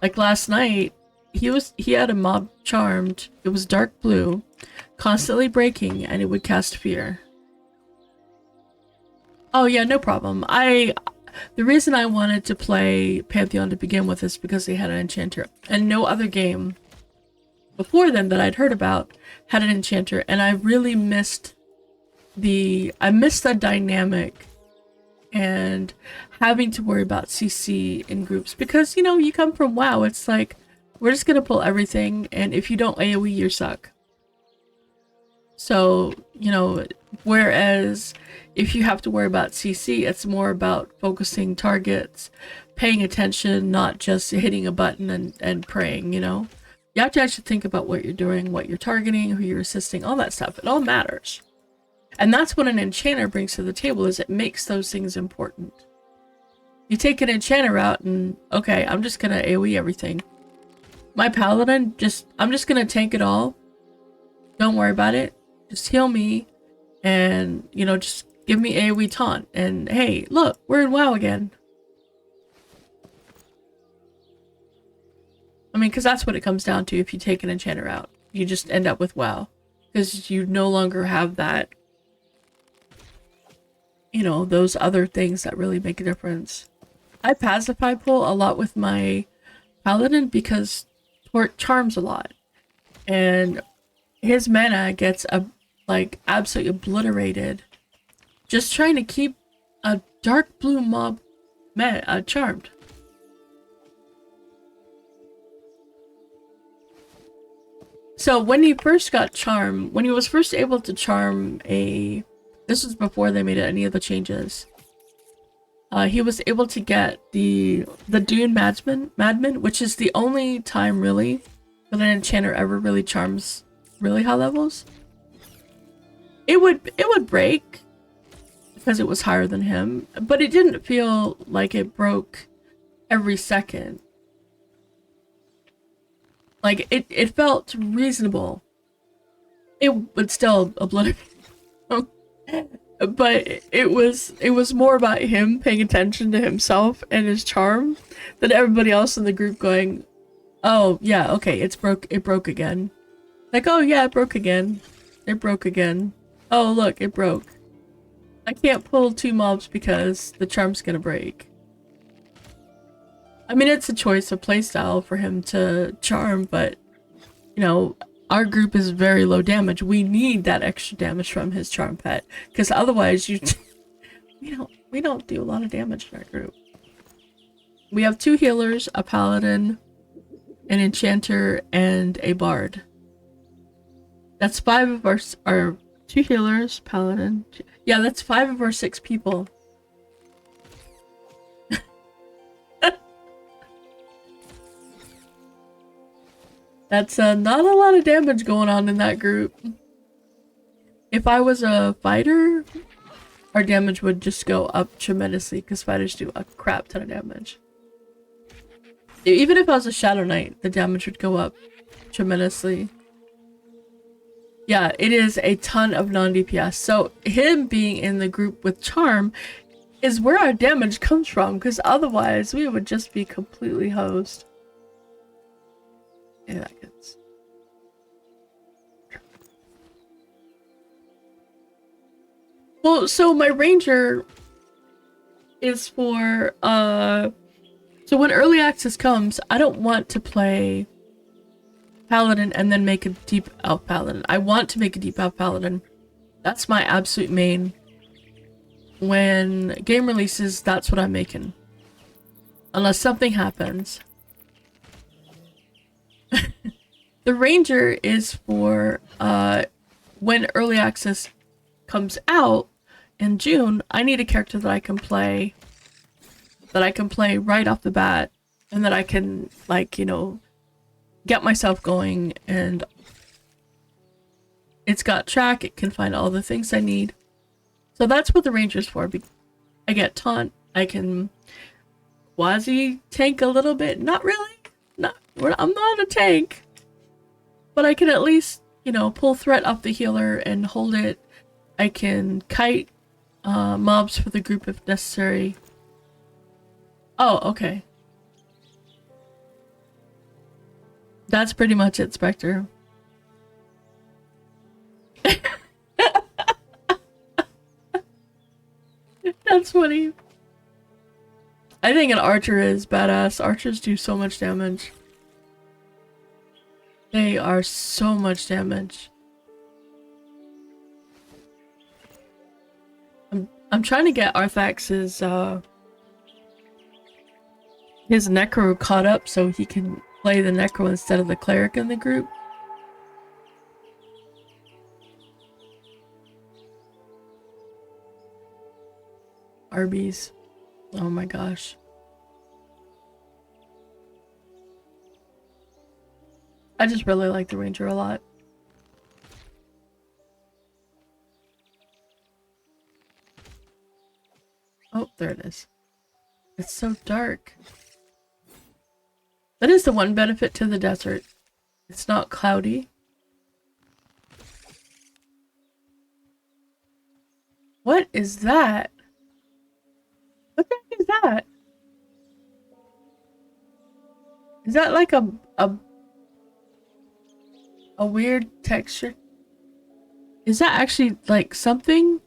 Like last night, he had a mob charmed. It was dark blue, constantly breaking, and it would cast fear. Oh yeah, no problem. The reason I wanted to play Pantheon to begin with is because they had an enchanter, and no other game before then that I'd heard about had an enchanter, and I really missed the dynamic and having to worry about CC in groups, because, you know, you come from WoW, it's like, we're just gonna pull everything, and if you don't AoE, you suck. So, you know, whereas if you have to worry about CC, it's more about focusing targets, paying attention, not just hitting a button and praying, you know? You have to actually think about what you're doing, what you're targeting, who you're assisting, all that stuff. It all matters. And that's what an enchanter brings to the table, is it makes those things important. You take an enchanter out and, okay, I'm just gonna AoE everything. My paladin, I'm just gonna tank it all. Don't worry about it. Just heal me, and, you know, just give me AoE taunt. And hey, look, we're in WoW again. I mean, because that's what it comes down to if you take an enchanter out. You just end up with WoW. Because you no longer have that, you know, those other things that really make a difference. I pacify pull a lot with my paladin because Torque charms a lot. And his mana gets like absolutely obliterated just trying to keep a dark blue mob charmed. So when he first got charm, when he was first able to charm this was before they made any of the changes. He was able to get the Dune Madman, which is the only time really that an enchanter ever really charms really high levels. It would break because it was higher than him, but it didn't feel like it broke every second. Like, it felt reasonable. It would still obliterate him. But it was more about him paying attention to himself and his charm than everybody else in the group going, oh yeah, okay, it broke again. Like, oh yeah, it broke again. It broke again. Oh look, it broke. I can't pull 2 mobs because the charm's gonna break. I mean, it's a choice of playstyle for him to charm, but, you know, our group is very low damage. We need that extra damage from his charm pet, because otherwise we don't do a lot of damage in our group. We have 2 healers, a paladin, an enchanter, and a bard. That's 5 of our 2 healers, paladin. Yeah, that's 5 of our 6 people. That's not a lot of damage going on in that group. If I was a fighter, our damage would just go up tremendously because fighters do a crap ton of damage. Even if I was a Shadow Knight, the damage would go up tremendously. Yeah, it is a ton of non-DPS. So him being in the group with Charm is where our damage comes from, because otherwise we would just be completely hosed. Yeah, that gets... Well, so my ranger is for, so when early access comes, I don't want to play paladin and then make a deep elf paladin. I want to make a deep elf paladin. That's my absolute main. When game releases, that's what I'm making. Unless something happens. The ranger is for, when early access comes out in June, I need a character that I can play right off the bat, and that I can, like, you know, get myself going, and it's got track, it can find all the things I need. So that's what the ranger's for. I get taunt, I can quasi tank a little bit, not really, I'm not a tank, but I can at least, you know, pull threat off the healer and hold it. I can kite mobs for the group if necessary. Oh, okay. That's pretty much it, Spectre. That's funny. I think an archer is badass. Archers do so much damage. They are so much damage. I'm trying to get Arthax's his Necro caught up so he can play the Necro instead of the Cleric in the group. Arby's. Oh my gosh. I just really like the Ranger a lot. Oh, there it is. It's so dark. That is the one benefit to the desert. It's not cloudy. What is that? What the heck is that? Is that like a weird texture? Is that actually like something?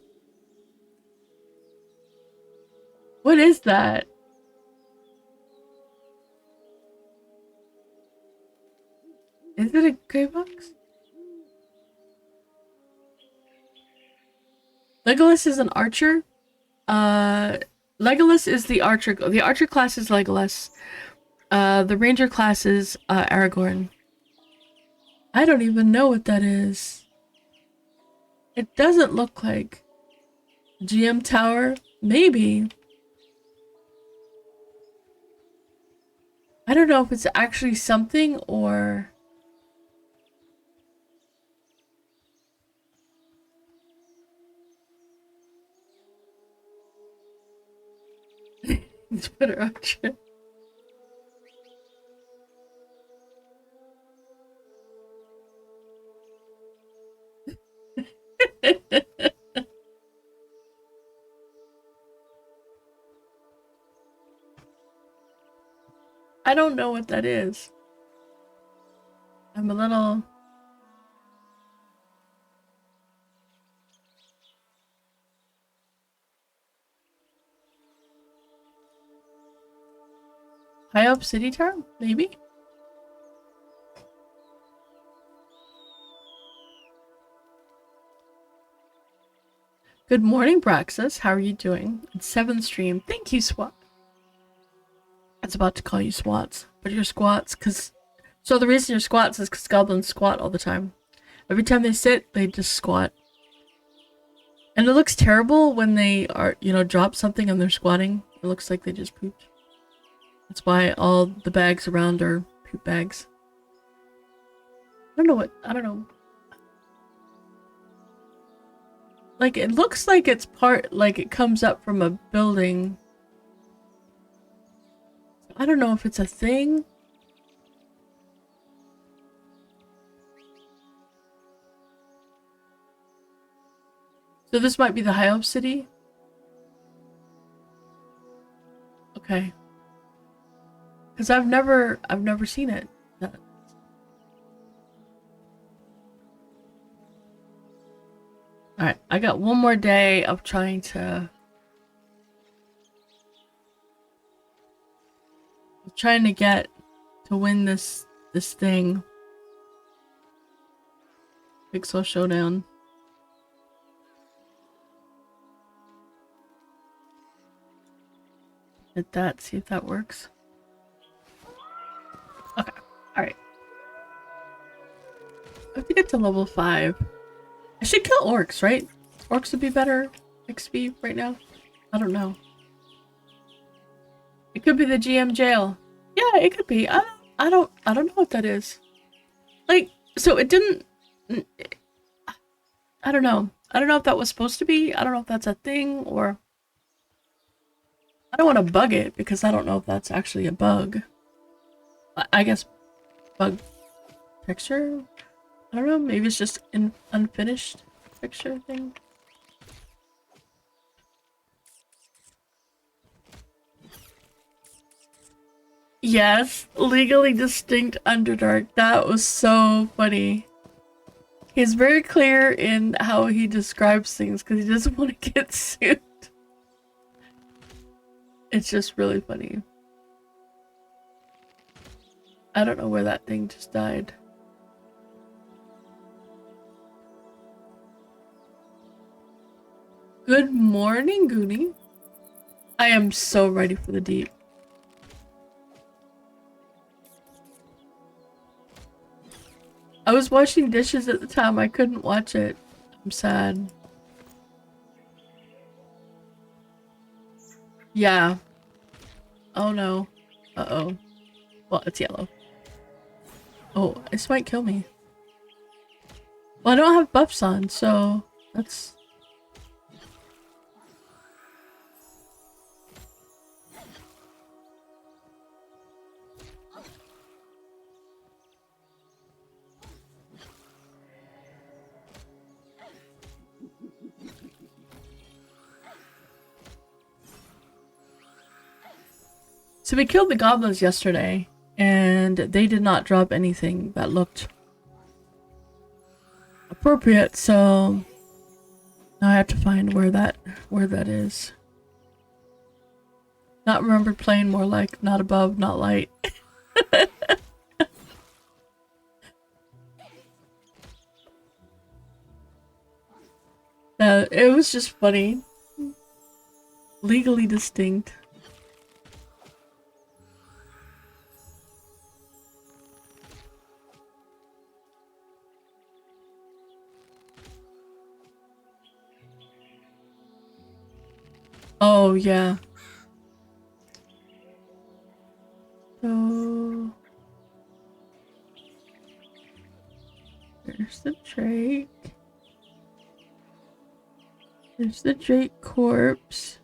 What is that? Is it a gray box? Legolas is an archer. Legolas is the archer. The archer class is Legolas. The ranger class is Aragorn. I don't even know what that is. It doesn't look like GM Tower. Maybe. I don't know if it's actually something or... It's better archer. I don't know what that is. I'm a little... High up city term? Maybe? Good morning, Braxis. How are you doing? It's 7th stream. Thank you, SWAT. I was about to call you SWATs, but you're squats, cause... So the reason you're squats is because goblins squat all the time. Every time they sit, they just squat. And it looks terrible when they are, you know, drop something and they're squatting. It looks like they just pooped. That's why all the bags around are poop bags. I don't know. Like, it looks like it's like it comes up from a building. I don't know if it's a thing. So this might be the High Elf City? Okay. Because I've never seen it. Alright, I got one more day of trying to get to win this thing. Pixel Showdown. Hit that, see if that works. Okay, alright. I have to get to level 5. I should kill orcs, right? Orcs would be better XP right now. I don't know. It could be the GM jail. Yeah, it could be. I don't know what that is. Like, so it didn't... I don't know. I don't know if that was supposed to be. I don't know if that's a thing or... I don't want to bug it because I don't know if that's actually a bug. I guess bug texture? I don't know. Maybe it's just an unfinished texture thing. Yes, legally distinct Underdark. That was so funny. He's very clear in how he describes things because he doesn't want to get sued. It's just really funny. I don't know where that thing just died. Good morning, Goonie. I am so ready for the deep. I was washing dishes at the time. I couldn't watch it. I'm sad. Yeah. Oh no. Uh-oh. Well, it's yellow. Oh, this might kill me. Well, I don't have buffs on, so that's... So we killed the goblins yesterday, and they did not drop anything that looked appropriate, so now I have to find where that is. Not remembered playing, more like not above, not light. It was just funny. Legally distinct. Oh, yeah. So... there's the Drake. There's the Drake corpse.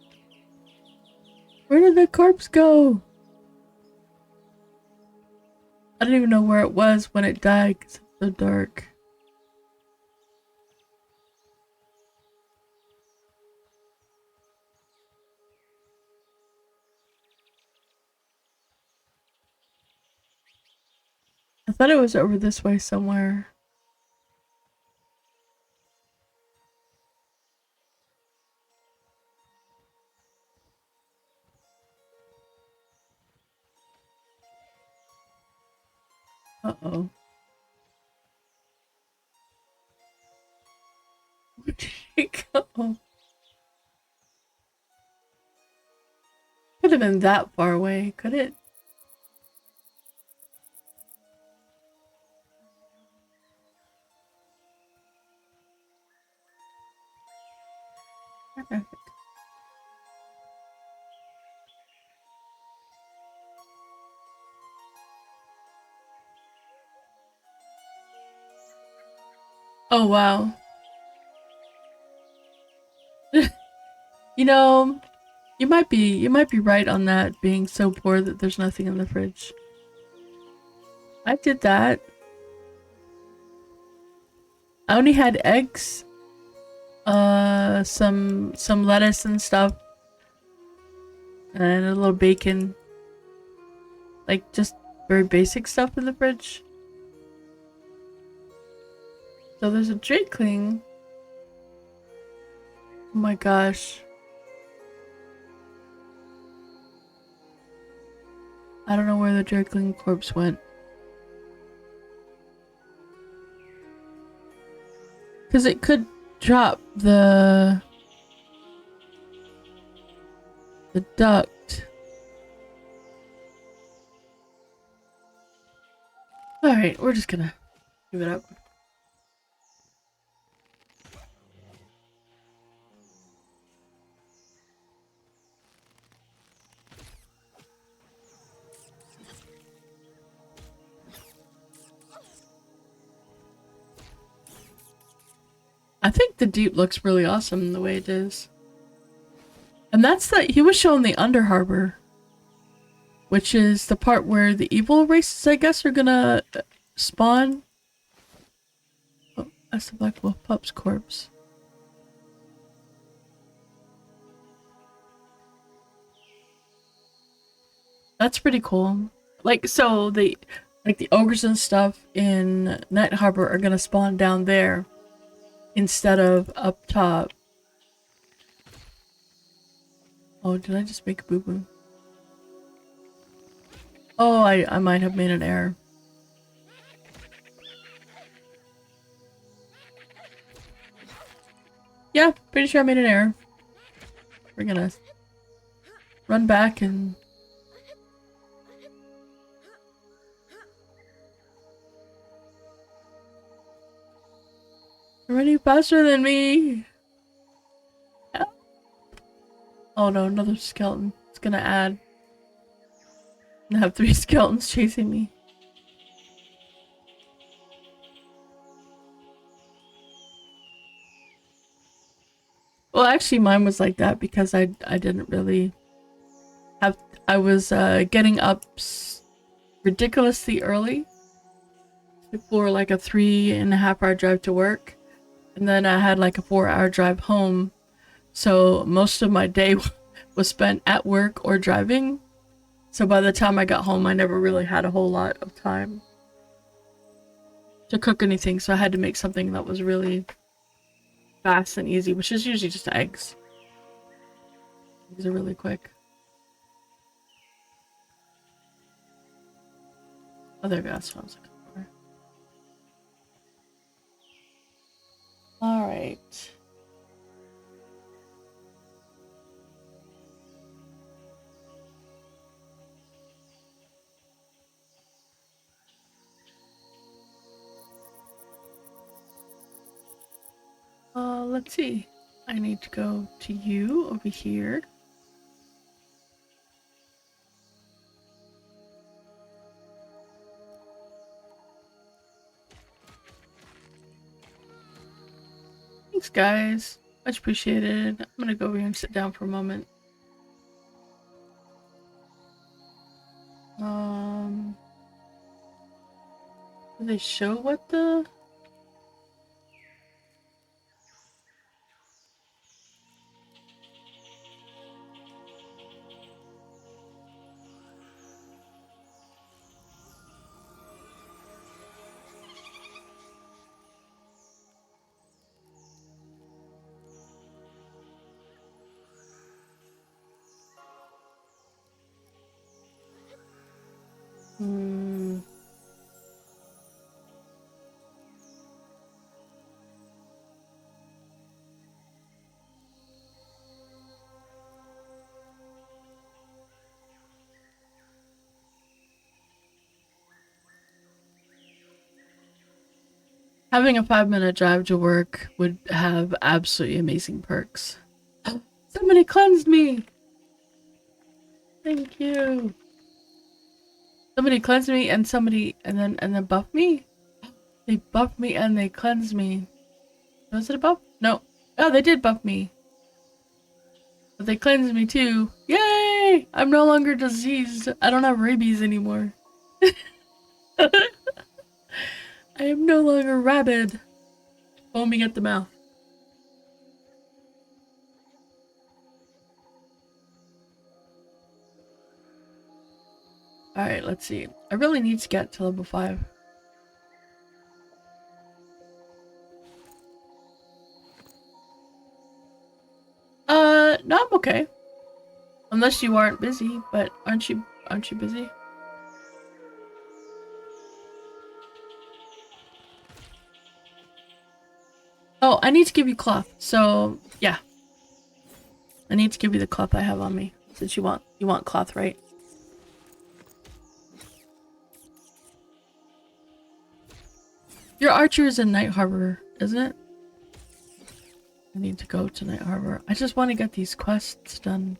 Where did the corpse go? I don't even know where it was when it died because it's so dark. I thought it was over this way somewhere. Uh-oh. Where did it go? have been that far away, could it? Oh wow. You know, you might be right on that, being so poor that there's nothing in the fridge. I did that. I only had eggs, some lettuce and stuff, and a little bacon. Like just very basic stuff in the fridge. So there's a Drakeling. Oh my gosh. I don't know where the Drakeling corpse went. Because it could drop the duct. Alright, we're just gonna give it up. I think the deep looks really awesome the way it is. And that's he was showing the Under Harbor, which is the part where the evil races, I guess, are gonna spawn. Oh, that's the Black Wolf Pup's corpse. That's pretty cool. Like, so the ogres and stuff in Night Harbor are gonna spawn down there instead of up top. Oh, did I just make a boo-boo? Oh, I might have made an error. Yeah, pretty sure I made an error. We're gonna run back and... You're running faster than me! Oh no, another skeleton. It's gonna add. I have 3 skeletons chasing me. Well, actually mine was like that because I didn't really have... I was getting up ridiculously early for like a 3.5-hour drive to work. And then I had like a 4-hour drive home. So most of my day was spent at work or driving. So by the time I got home, I never really had a whole lot of time to cook anything. So I had to make something that was really fast and easy, which is usually just eggs. These are really quick. Oh, there we go. That's what I was looking for. All right. Let's see. I need to go to you over here. Thanks, guys. Much appreciated. I'm gonna go over here and sit down for a moment. Do they show what the... Having a 5-minute drive to work would have absolutely amazing perks. Somebody cleansed me! Thank you. Somebody cleansed me and then buffed me? They buffed me and they cleansed me. Was it a buff? No. Oh, they did buff me. But they cleansed me too. Yay! I'm no longer diseased. I don't have rabies anymore. I am no longer rabid. Foaming at the mouth. Alright, let's see. I really need to get to level 5. No, I'm okay. Unless you aren't busy, but aren't you busy? Oh, I need to give you cloth. So, yeah. I need to give you the cloth I have on me. Since you want cloth, right? Your archer is in Night Harbor, isn't it? I need to go to Night Harbor. I just want to get these quests done.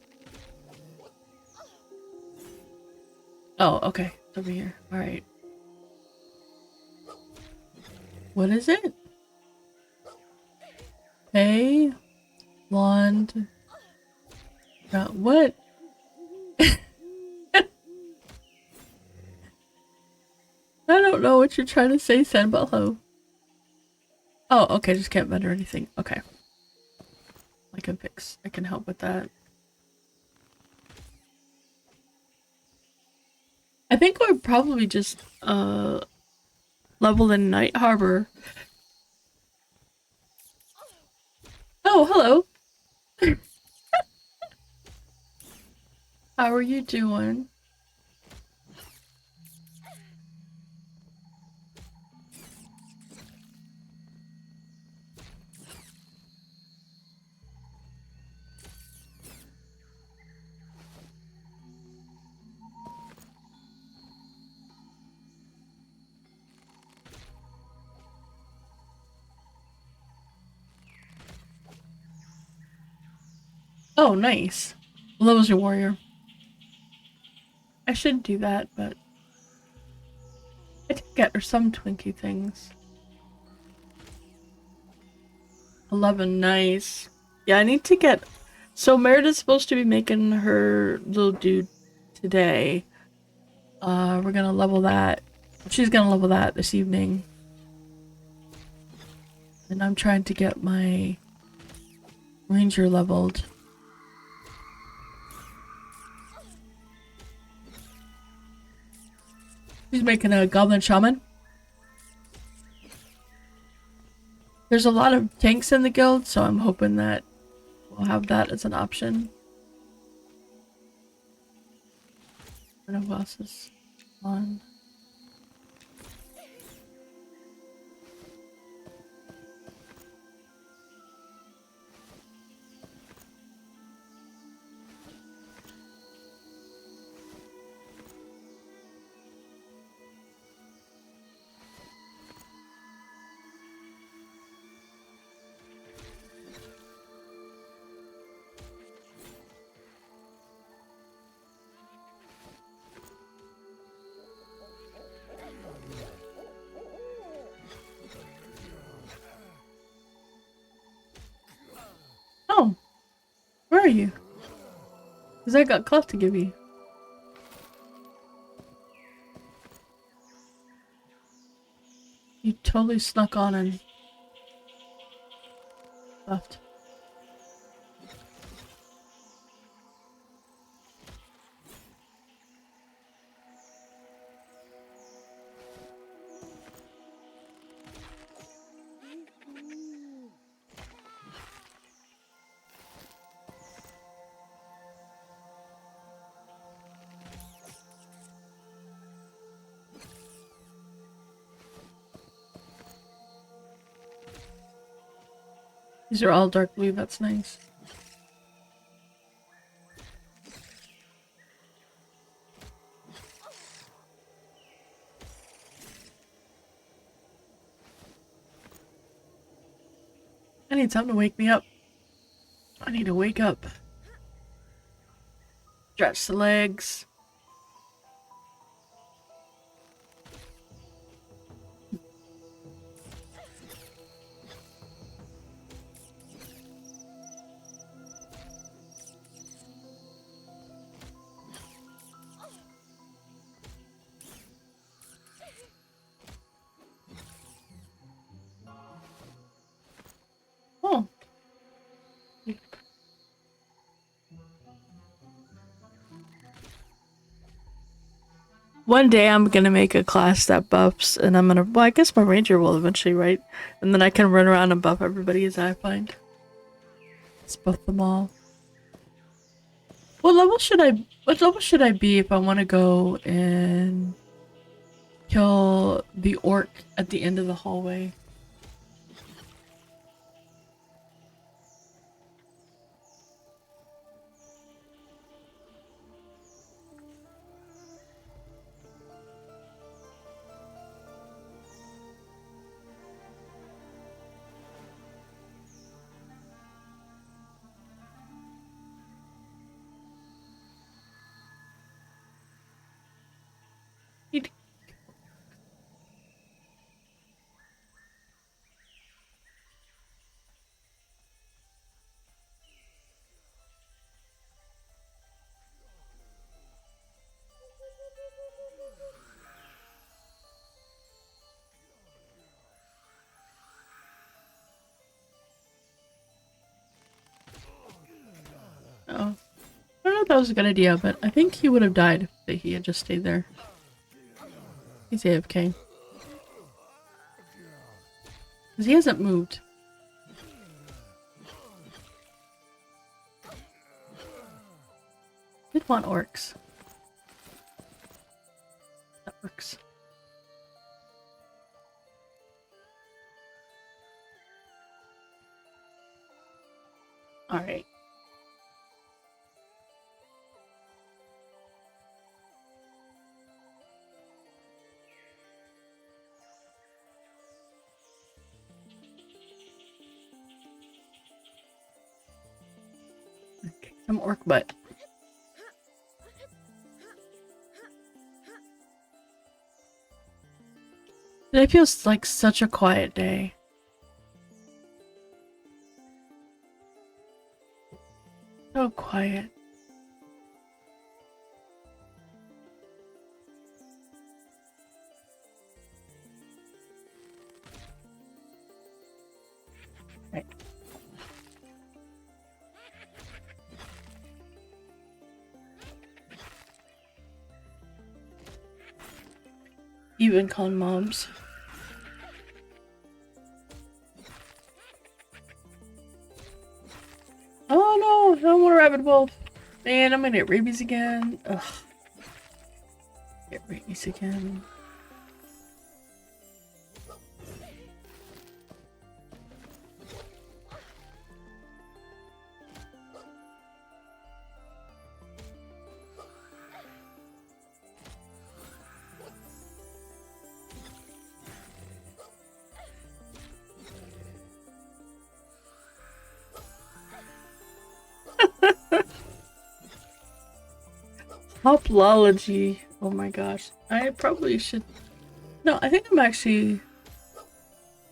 Oh, okay. It's over here. Alright. What is it? Hey, blonde. What? I don't know what you're trying to say, Sanbello. Oh, okay, just can't vent or anything. Okay. I can help with that. I think we're probably just, level in Night Harbor. Oh, hello. How are you doing? Oh, nice. Well, that was your warrior. I should do that, but I did get her some Twinkie things. 11, nice. Yeah, I need to get... So Merida's supposed to be making her little dude today. We're gonna level that. She's gonna level that this evening. And I'm trying to get my ranger leveled. She's making a goblin shaman. There's a lot of tanks in the guild, so I'm hoping that we'll have that as an option. I don't know who else is on. Oh, where are you? Because I got cloth to give you. You totally snuck on and left. These are all dark blue, that's nice. I need something to wake me up. I need to wake up. Stretch the legs. Oh. One day I'm gonna make a class that buffs, and I'm gonna. Well, I guess my ranger will eventually, right? And then I can run around and buff everybody as I find. Let's buff them all. What level should I? What level should I be if I want to go and kill the orc at the end of the hallway? Oh. I don't know if that was a good idea, but I think he would have died if he had just stayed there. He's AFK. Because he hasn't moved. Did want orcs. That works. Alright. Some orc butt. Today feels like such a quiet day. So quiet. Right. Even calling mobs. Oh no, no more rabbit wolf. Man, I'm gonna get rabies again. Ugh. Get rabies again. Hoplology. Oh my gosh. I probably should. No, I think I'm actually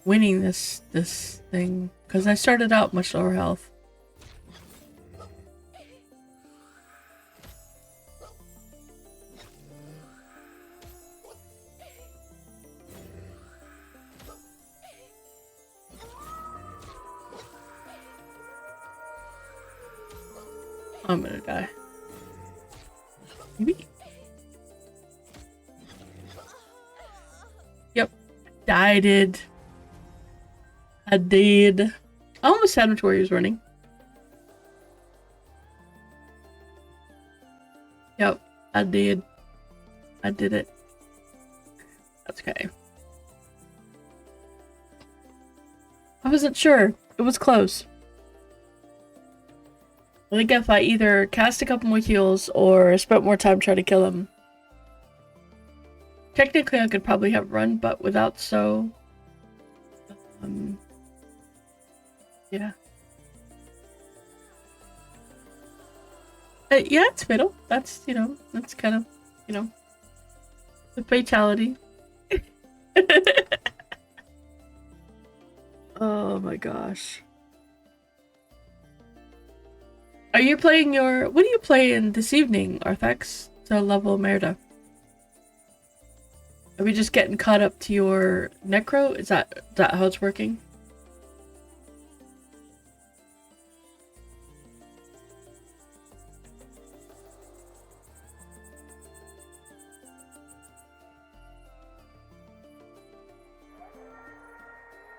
winning this thing because I started out much lower health. I'm gonna die. Maybe? Yep. I did. I did. I almost had him to where he was running. Yep. I did. I did it. That's okay. I wasn't sure. It was close. I think if I either cast a couple more heals or spent more time trying to kill him. Technically, I could probably have run, but without so... Yeah. Yeah, it's fatal. That's, that's kind of, you know, the fatality. Oh my gosh. Are you playing what are you playing this evening, Arthex, to level Merida? Are we just getting caught up to your Necro? Is that how it's working?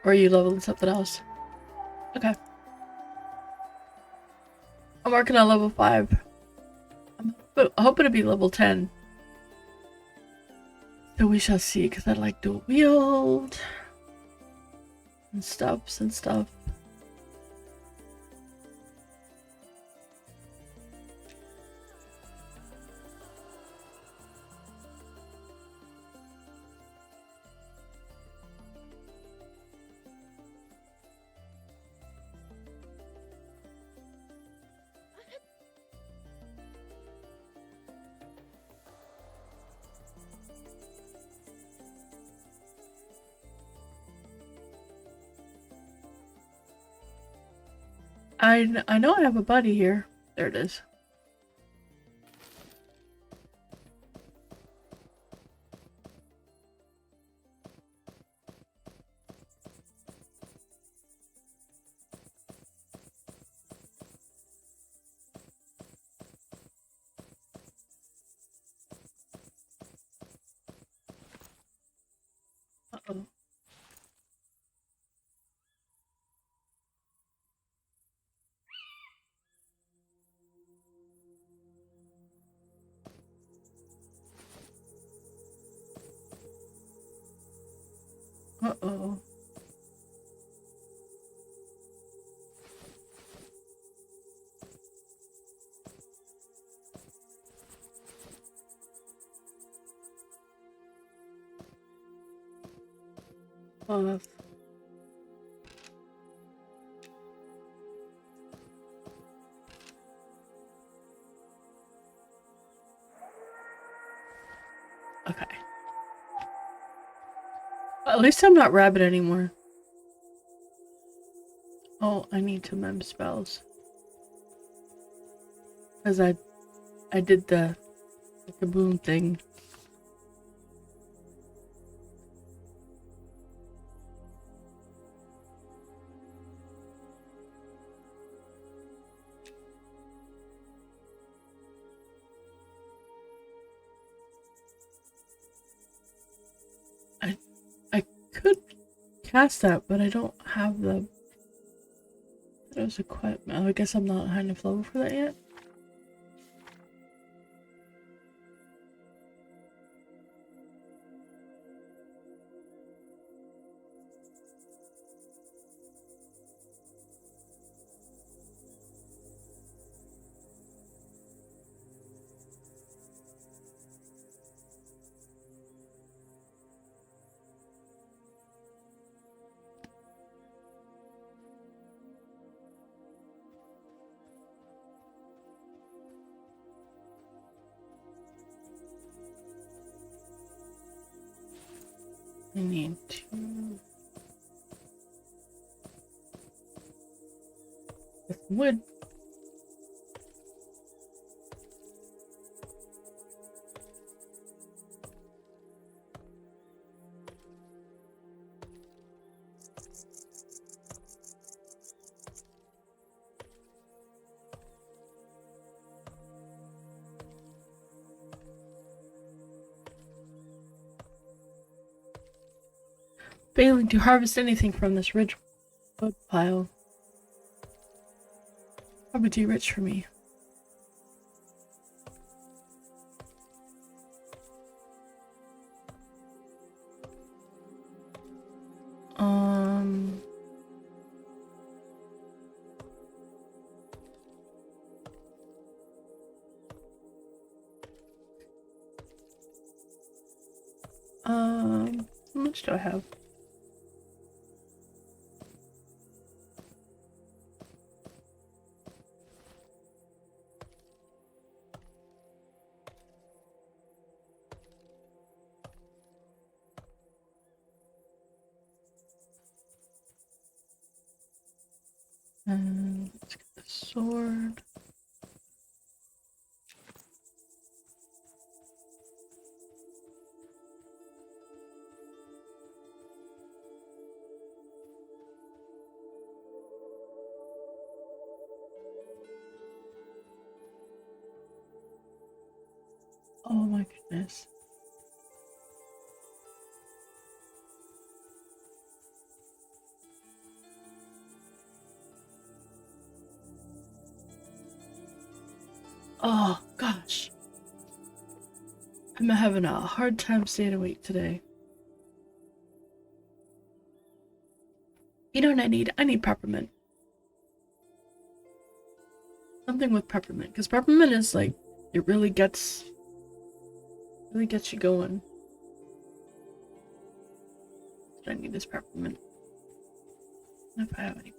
Or are you leveling something else? Okay. I'm working on level 5. I'm hoping to be level 10. So we shall see, because I like dual wield and stuff. I know I have a buddy here. There it is. Uh-oh. Uh-oh. Oh, okay. Well, at least I'm not rabbit anymore. Oh, I need to mem spells. Because I did the kaboom thing. I could cast that, but I don't have those equipment. I guess I'm not high enough level for that yet. I need to get some wood. Failing to harvest anything from this rich wood pile. Probably too rich for me. Um. How much do I have? And let's get the sword. Oh my goodness. Oh gosh. I'm having a hard time staying awake today. You know what I need? I need peppermint. Something with peppermint, because peppermint is like, it really gets you going. I need this peppermint. If I have any.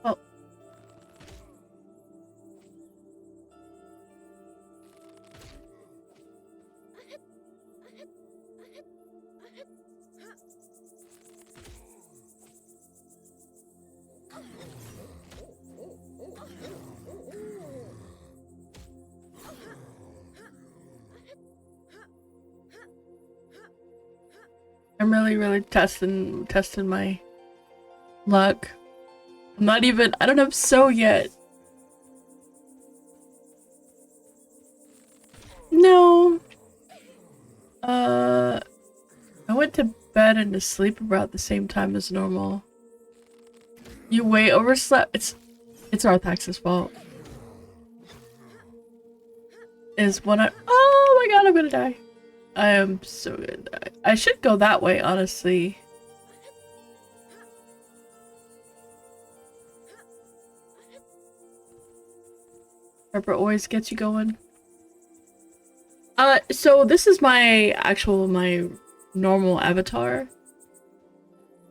Oh. I'm really testing my luck. I'm not even, I don't have so yet. No. I went to bed and to sleep about the same time as normal. You way overslept. It's Arthax's fault. Is when oh my god, I'm gonna die. I am so good. I should go that way, honestly. Pepper always gets you going. So this is my normal avatar.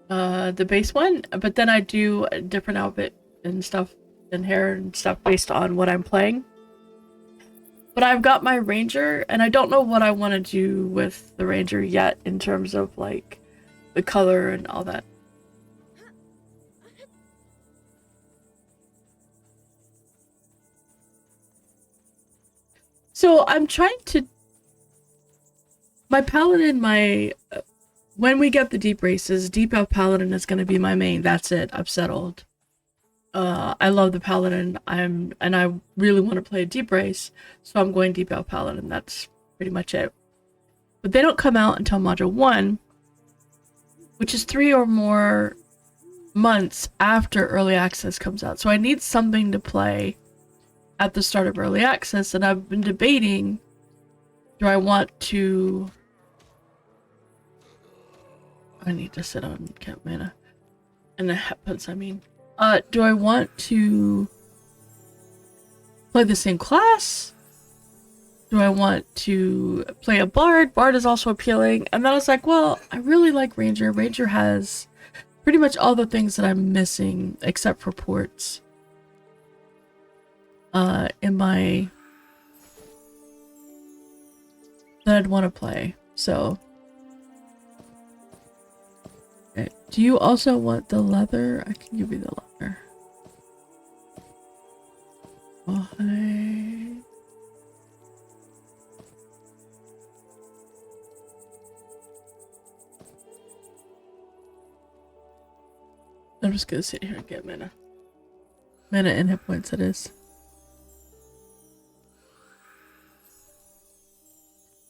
The base one, but then I do a different outfit and stuff and hair and stuff based on what I'm playing. But I've got my ranger, and I don't know what I want to do with the ranger yet in terms of like the color and all that. So I'm trying to my paladin, when we get the deep races, deep elf paladin is going to be my main. That's it. I've settled. I love the paladin. And I really want to play a deep race, so I'm going deep elf paladin. That's pretty much it. But they don't come out until module 1, which is 3 or more months after early access comes out. So I need something to play at the start of early access, and I've been debating, do I want to... I need to sit on camp mana. And the headphones, I mean. Do I want to play the same class? Do I want to play a bard? Bard is also appealing. And then I was like, well, I really like ranger. Ranger has pretty much all the things that I'm missing, except for ports. In my... that I'd want to play. So... okay. Do you also want the leather? I can give you the leather. Why? I'm just gonna sit here and get mana. Mana and hit points, it is.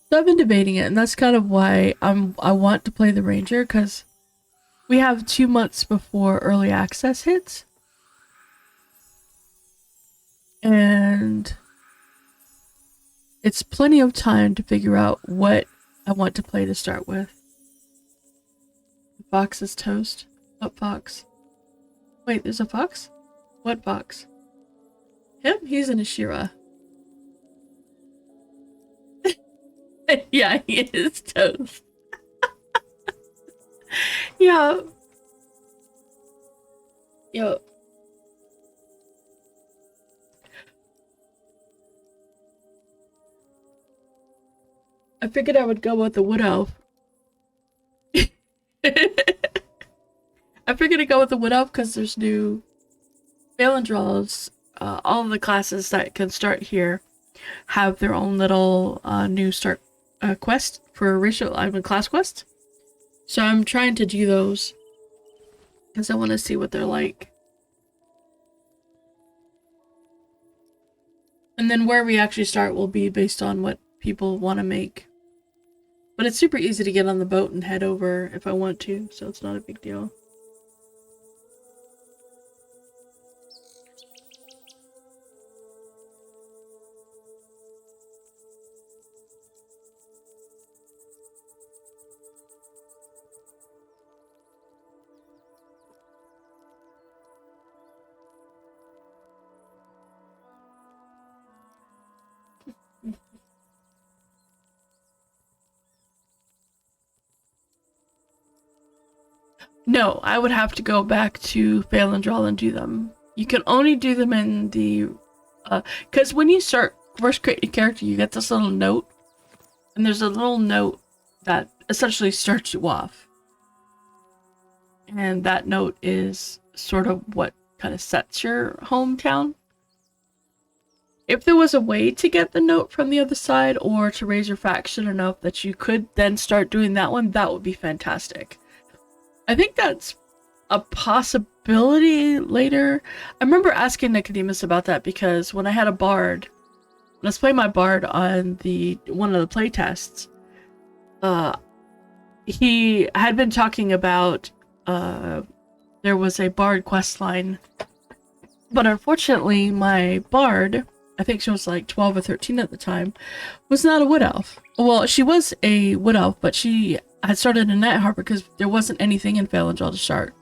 So I've been debating it, and that's kind of why I want to play the ranger, because we have 2 months before early access hits. And it's plenty of time to figure out what I want to play to start with. The fox is toast. What fox? Wait, there's a fox? What fox? Him? He's an Ashira. Yeah, he is toast. Yeah. Yo. I figured I would go with the Wood Elf. I figured I'd go with the Wood Elf because there's new Phelan draws. All of the classes that can start here have their own little new start quest for class quest. So I'm trying to do those because I want to see what they're like. And then where we actually start will be based on what people want to make. But it's super easy to get on the boat and head over if I want to, so it's not a big deal. No, I would have to go back to Phalandrall and do them. You can only do them in the... because when you start first create your character, you get this little note. And there's a little note that essentially starts you off. And that note is sort of what kind of sets your hometown. If there was a way to get the note from the other side or to raise your faction enough that you could then start doing that one, that would be fantastic. I think that's a possibility later. I remember asking Nicodemus about that because when I had a bard, when I was playing my bard on one of the playtests, he had been talking about there was a bard quest line, but unfortunately my bard, I think she was like 12 or 13 at the time, was not a wood elf. Well, she was a wood elf, but she had started in Night Harbor because there wasn't anything in Phalandrall to start.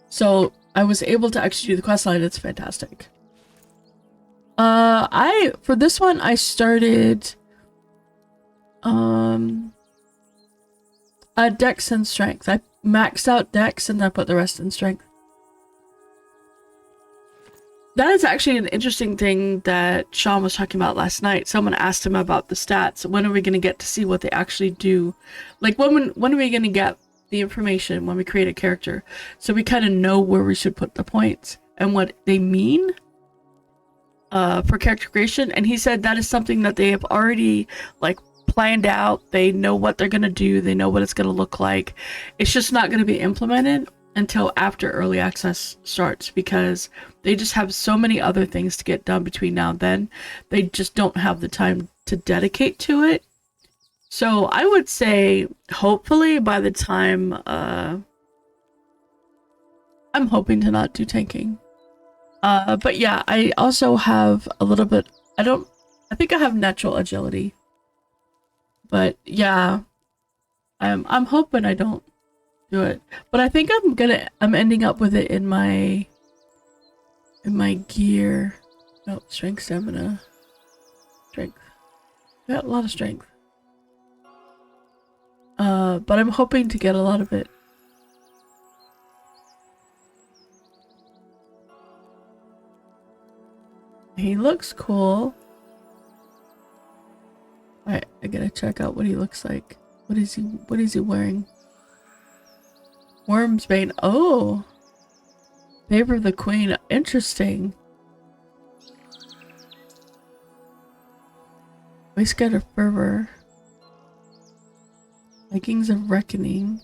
So I was able to actually do the quest line. It's fantastic. For this one I started Dex and Strength. I maxed out Dex and I put the rest in Strength. That is actually an interesting thing that Sean was talking about last night. Someone asked him about the stats. When are we going to get to see what they actually do? Like, when are we going to get the information when we create a character? So we kind of know where we should put the points and what they mean for character creation. And he said that is something that they have already, like, planned out. They know what they're going to do. They know what it's going to look like. It's just not going to be implemented until after early access starts because they just have so many other things to get done between now and then. They just don't have the time to dedicate to it. So I would say hopefully by the time I'm hoping to not do tanking. But yeah, I also have a little bit, I think I have natural agility. But yeah, I'm hoping I don't do it, but I think I'm ending up with it in my gear. No, strength, stamina, strength. Got a lot of strength. But I'm hoping to get a lot of it. He looks cool. Alright, I gotta check out what he looks like. What is he wearing? Wormsbane. Oh! Favor of the Queen. Interesting. Waistcoat of Fervor. Leggings of Reckoning.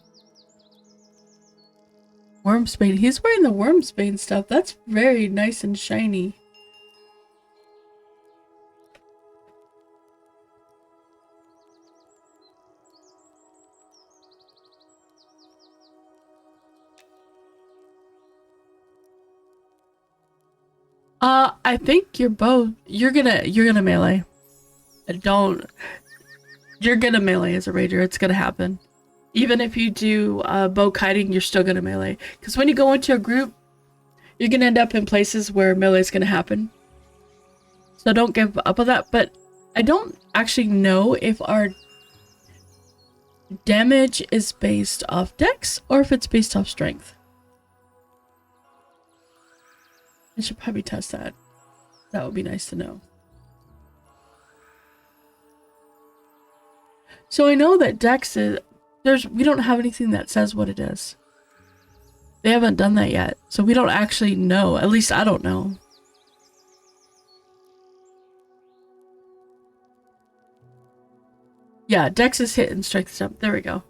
Wormsbane. He's wearing the Wormsbane stuff. That's very nice and shiny. I think you're gonna melee. You're gonna melee as a ranger. It's gonna happen. Even if you do bow kiting, you're still gonna melee. Because when you go into a group, you're gonna end up in places where melee is gonna happen. So don't give up on that. But I don't actually know if our damage is based off dex or if it's based off strength. I should probably test that. That would be nice to know. So I know that Dex is we don't have anything that says what it is. They haven't done that yet, so we don't actually know. At least I don't know. Yeah, Dex is hit and strength step. There we go.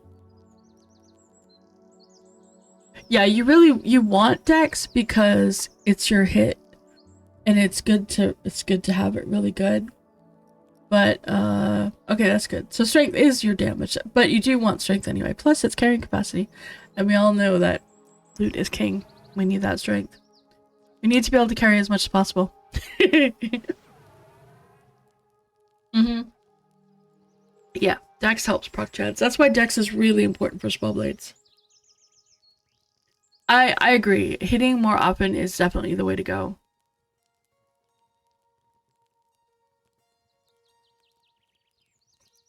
Yeah, you want Dex because it's your hit, and it's good to have it really good. But okay, that's good. So strength is your damage, but you do want strength anyway. Plus, it's carrying capacity, and we all know that loot is king. We need that strength. We need to be able to carry as much as possible. Yeah, Dex helps proc chance. That's why Dex is really important for spellblades. I agree. Hitting more often is definitely the way to go.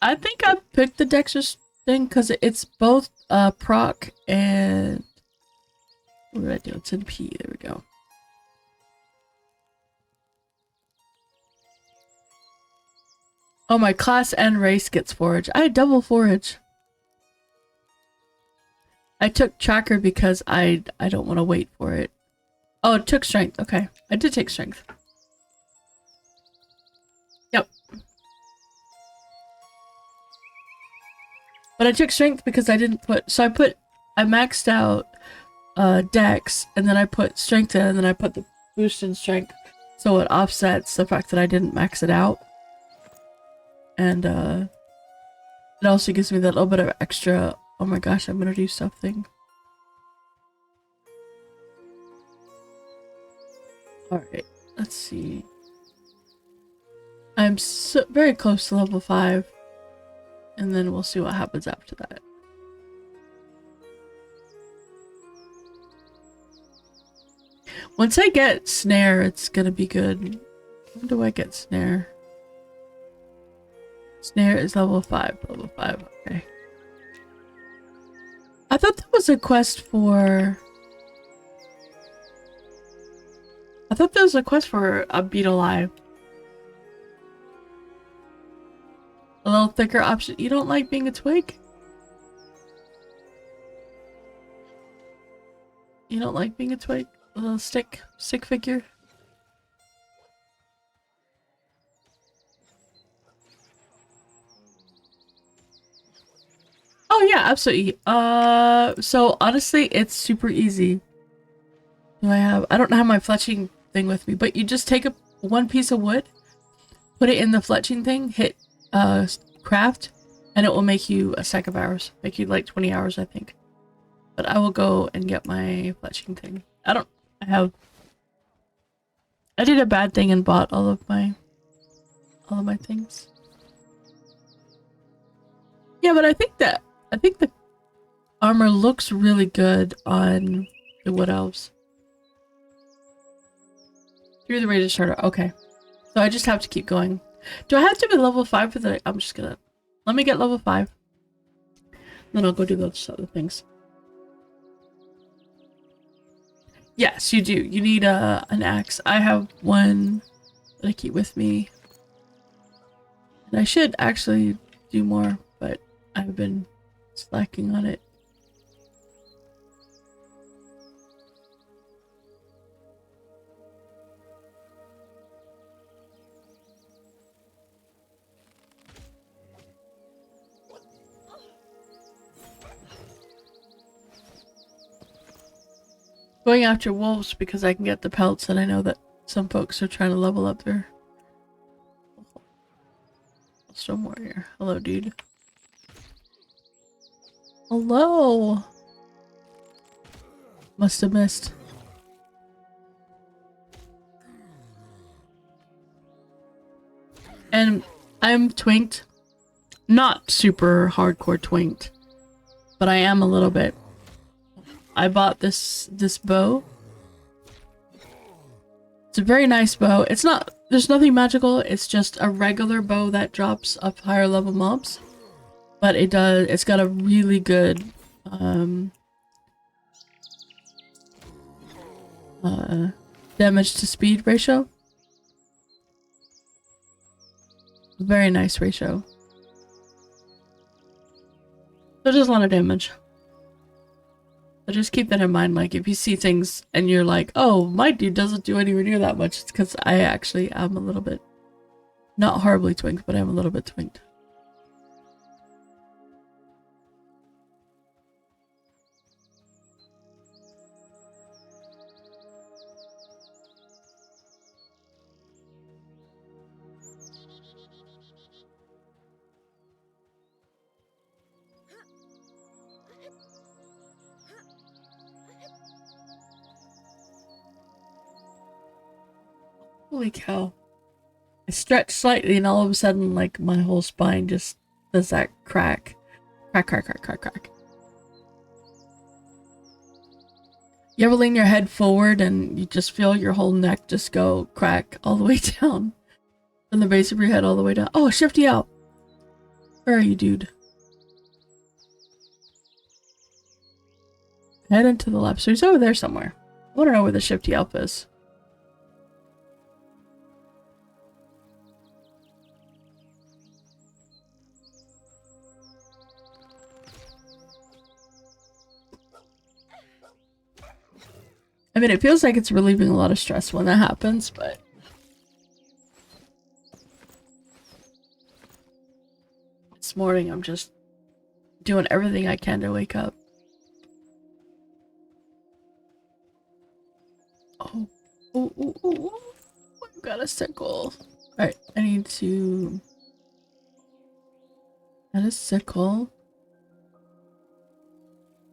I think I picked the Dexter's thing because it's both proc and what did I do? It's in P. There we go. Oh, my class and race gets forage. I had double forage. I took tracker because I don't want to wait for it. Oh, it took strength. Okay, I did take strength. Yep. But I took strength because I didn't put. So I maxed out Dex, and then I put strength in, and then I put the boost in strength, so it offsets the fact that I didn't max it out. And it also gives me that little bit of extra, oh my gosh, I'm gonna do something. Alright, let's see. I'm very close to level 5. And then we'll see what happens after that. Once I get snare, it's gonna be good. When do I get snare? Snare is level 5. Level 5, okay. I thought that was a quest for... I thought there was a quest for a beetle eye. A little thicker option. You don't like being a twig? You don't like being a twig? A little stick figure? Oh yeah, absolutely. So honestly, it's super easy. I don't have my fletching thing with me, but you just take one piece of wood, put it in the fletching thing, hit craft, and it will make you a stack of hours. Make you like 20 hours, I think. But I will go and get my fletching thing. I did a bad thing and bought all of my things. Yeah, but I think the armor looks really good on the wood elves. Through the rated starter. Okay. So I just have to keep going. Do I have to be level 5 for the... I'm just gonna... Let me get level 5. Then I'll go do those other things. Yes, you do. You need an axe. I have one that I keep with me. And I should actually do more, but I've been slacking on it. Going after wolves because I can get the pelts, and I know that some folks are trying to level up their Storm Warrior. Hello, dude. Hello. Must have missed. And I'm twinked. Not super hardcore twinked, but I am a little bit. I bought this bow. It's a very nice bow. It's not, there's nothing magical. It's just a regular bow that drops up higher level mobs. But it's got a really good damage to speed ratio. Very nice ratio. So just a lot of damage. So just keep that in mind, like if you see things and you're like, oh, my dude doesn't do anywhere near that much, it's because I actually am a little bit, not horribly twinked, but I'm a little bit twinked. Holy cow. I stretch slightly and all of a sudden, like, my whole spine just does that crack. Crack, crack, crack, crack, crack. You ever lean your head forward and you just feel your whole neck just go crack all the way down? From the base of your head all the way down. Oh, Shifty out. Where are you, dude? Head into the left. So he's over there somewhere. I want to know where the Shifty Elf is. I mean, it feels like it's relieving a lot of stress when that happens, but... This morning, I'm just doing everything I can to wake up. Oh. Oh, oh, oh, oh. I've got a sickle. Alright, I need to... Add a sickle.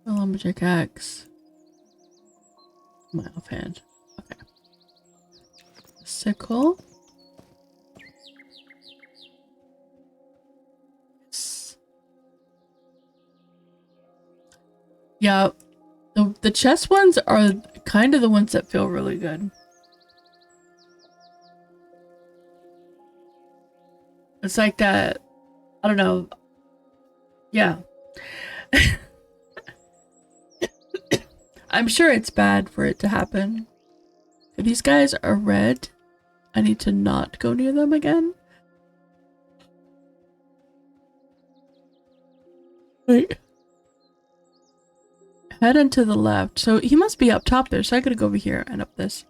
A lumberjack axe. My offhand. Okay. Sickle. Yes. Yeah, the chest ones are kind of the ones that feel really good. It's like that, I don't know. Yeah. I'm sure it's bad for it to happen. If these guys are red, I need to not go near them again. Wait. Head into the left. So he must be up top there, so I gotta go over here and up this.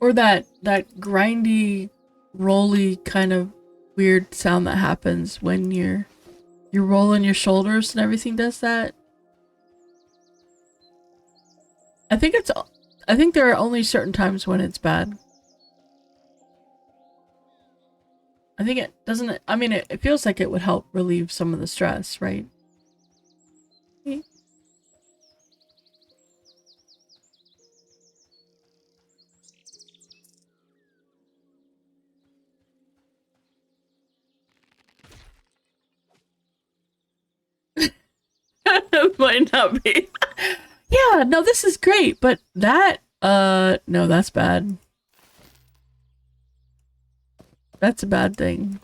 Or that grindy, rolly kind of weird sound that happens when you're rolling your shoulders and everything does that. I think there are only certain times when it's bad. I think it doesn't, I mean, it feels like it would help relieve some of the stress, right? It might not be. Yeah, no, this is great, but that, no, that's bad. That's a bad thing.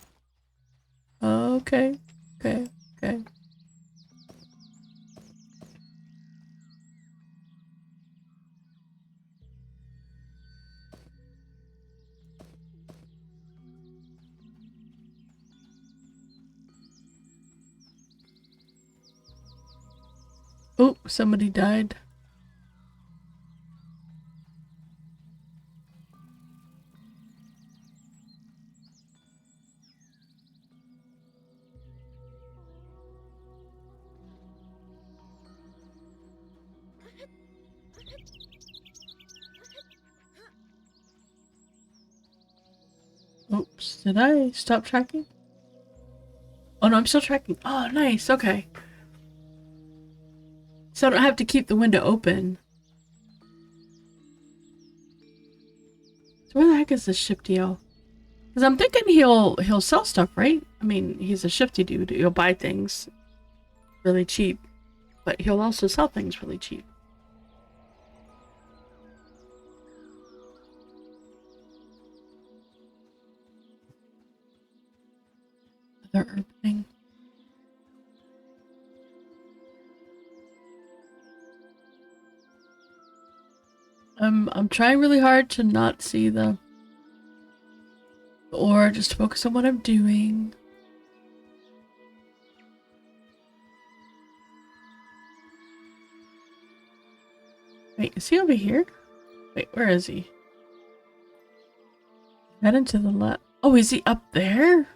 Okay, okay, okay. Oh, somebody died. Oops, did I stop tracking? Oh no, I'm still tracking. Oh, nice, okay. So I don't have to keep the window open. So where the heck is this Shifty Elf? Because I'm thinking he'll sell stuff, right? I mean, he's a shifty dude. He'll buy things really cheap, but he'll also sell things really cheap. Other opening. I'm trying really hard to not see the or just focus on what I'm doing. Wait, is he over here? Wait, where is he? Head into the left. Oh, is he up there?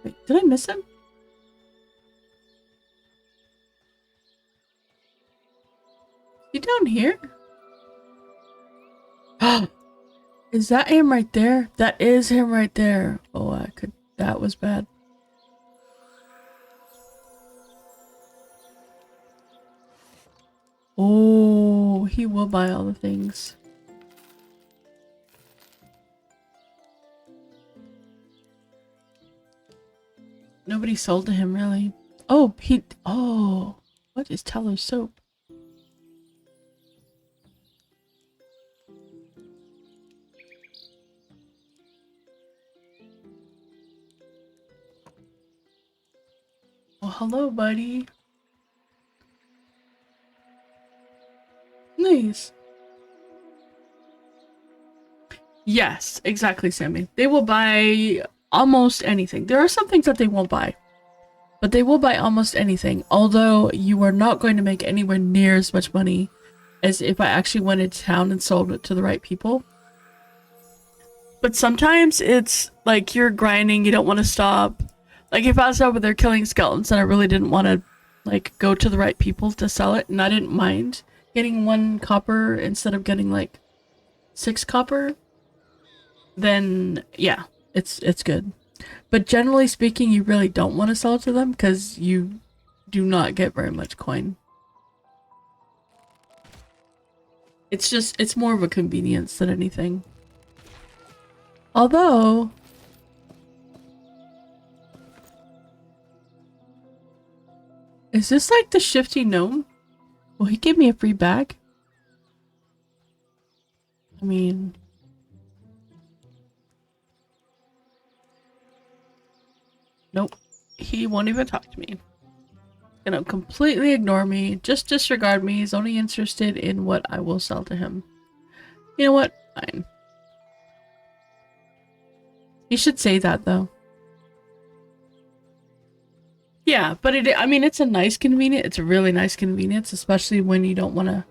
Wait, did I miss him? Is he down here? Is that him right there? That is him right there. Oh, that was bad. Oh, he will buy all the things. Nobody sold to him, really. Oh, what is Teller's soap? Oh, hello, buddy. Nice. Yes, exactly, Sammy. They will buy almost anything. There are some things that they won't buy, but they will buy almost anything, although you are not going to make anywhere near as much money as if I actually went into town and sold it to the right people. But sometimes it's like you're grinding, you don't want to stop. Like if I was over there killing skeletons and I really didn't want to like go to the right people to sell it, and I didn't mind getting 1 copper instead of getting like 6 copper, then yeah, it's good. But generally speaking, you really don't want to sell it to them because you do not get very much coin. It's more of a convenience than anything. Although, is this like the shifty gnome? Will he give me a free bag? I mean, nope. He won't even talk to me. Gonna completely ignore me, just disregard me. He's only interested in what I will sell to him. You know what? Fine. He should say that though. Yeah, but I mean, it's a nice convenience. It's a really nice convenience, especially when you don't want to,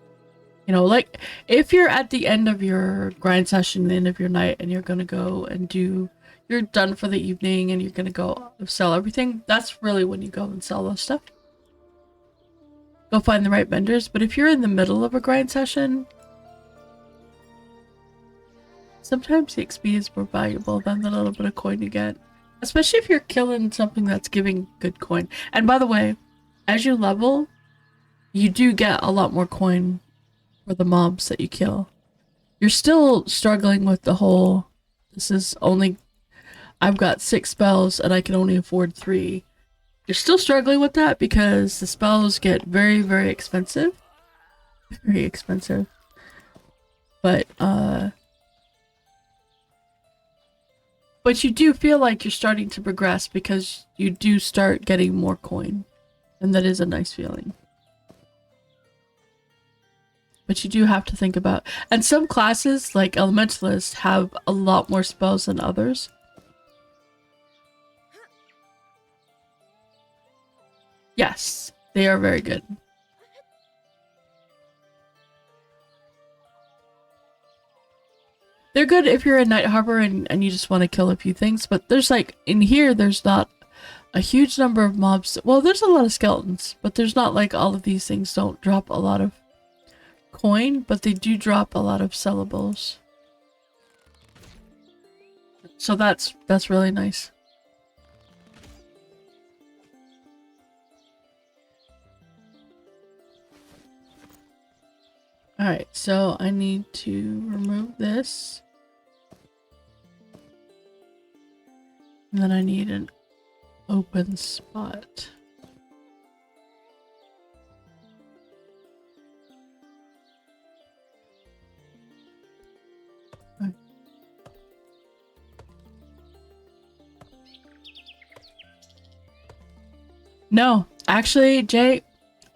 you know, like if you're at the end of your grind session, the end of your night, and you're going to go and you're done for the evening and you're going to go sell everything. That's really when you go and sell those stuff. Go find the right vendors. But if you're in the middle of a grind session, sometimes the XP is more valuable than the little bit of coin you get. Especially if you're killing something that's giving good coin. And by the way, as you level, you do get a lot more coin for the mobs that you kill. You're still struggling with the whole, I've got 6 spells and I can only afford 3. You're still struggling with that because the spells get very, very expensive. Very expensive. But you do feel like you're starting to progress because you do start getting more coin. And that is a nice feeling. But you do have to think about... And some classes, like Elementalists, have a lot more spells than others. Yes, they are very good. They're good if you're in Night Harbor and you just want to kill a few things, but there's like, in here, there's not a huge number of mobs. Well, there's a lot of skeletons, but there's not like all of these things don't drop a lot of coin, but they do drop a lot of sellables. So that's really nice. Alright, so I need to remove this. And then I need an open spot. Okay. No, actually, Jay,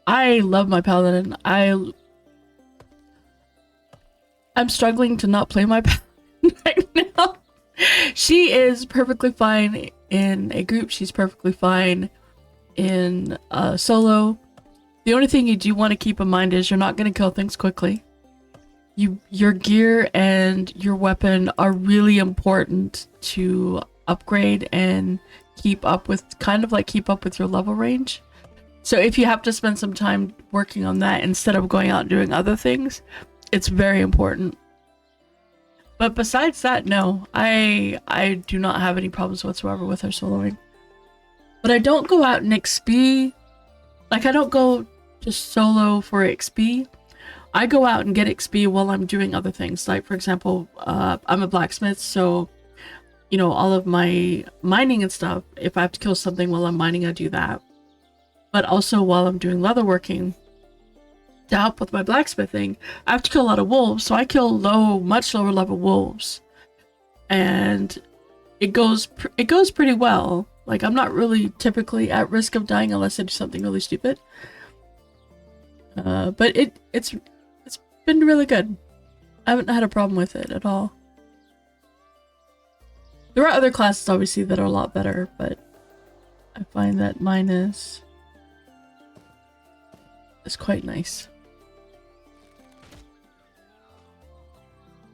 I love my paladin. I'm struggling to not play my paladin right now. She is perfectly fine in a group. She's perfectly fine in solo. The only thing you do want to keep in mind is you're not going to kill things quickly. Your gear and your weapon are really important to upgrade and keep up with, kind of like keep up with your level range. So if you have to spend some time working on that instead of going out and doing other things, it's very important. But besides that, no, I do not have any problems whatsoever with her soloing. But I don't go out and XP. Like, I don't go just solo for XP. I go out and get XP while I'm doing other things. Like, for example, I'm a blacksmith, so, you know, all of my mining and stuff, if I have to kill something while I'm mining, I do that. But also while I'm doing leatherworking, to help with my blacksmithing, I have to kill a lot of wolves, so I kill much lower level wolves. And it goes pretty well. Like, I'm not really typically at risk of dying unless I do something really stupid. But it's been really good. I haven't had a problem with it at all. There are other classes, obviously, that are a lot better, but I find that mine is quite nice.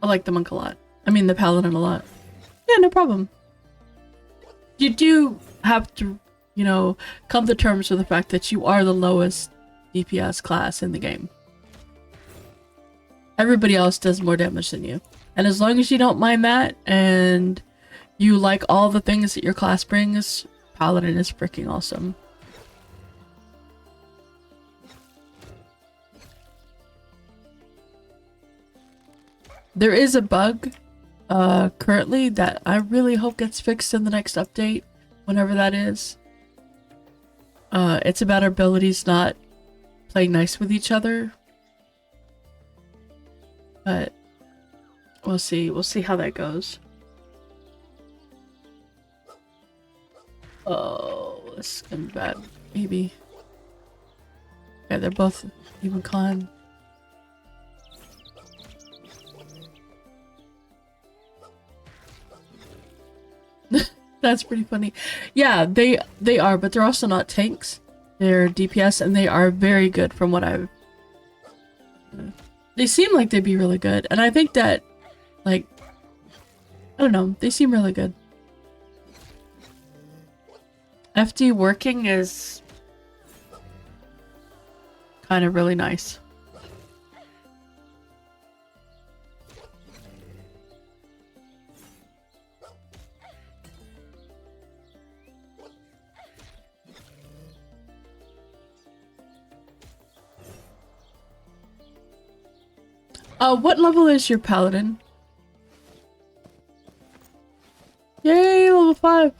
I like the monk a lot. I mean, the paladin a lot. Yeah, no problem. You do have to, you know, come to terms with the fact that you are the lowest DPS class in the game. Everybody else does more damage than you. And as long as you don't mind that, and you like all the things that your class brings, Paladin is freaking awesome. There is a bug currently that I really hope gets fixed in the next update, whenever that is. It's about our abilities not playing nice with each other. But we'll see. We'll see how that goes. Oh, this is gonna be bad. Maybe. Okay, they're both even con. That's pretty funny. Yeah, they are, but they're also not tanks. They're DPS, and they are very good from what I've... They seem like they'd be really good, and I think that, like, I don't know, they seem really good. FD working is kind of really nice. What level is your paladin? Yay, level 5!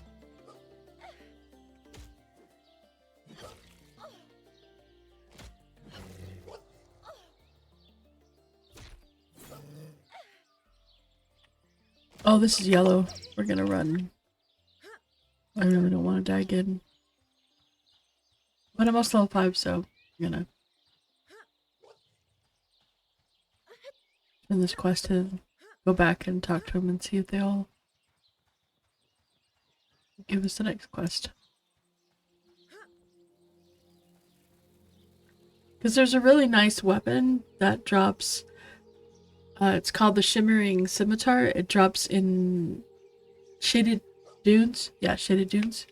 Oh, this is yellow. We're gonna run. I really don't want to die again. But I'm also level 5, so I'm gonna in this quest to go back and talk to them and see if they all give us the next quest. Because there's a really nice weapon that drops, it's called the Shimmering Scimitar. It drops in Shaded Dunes. Yeah, Shaded Dunes.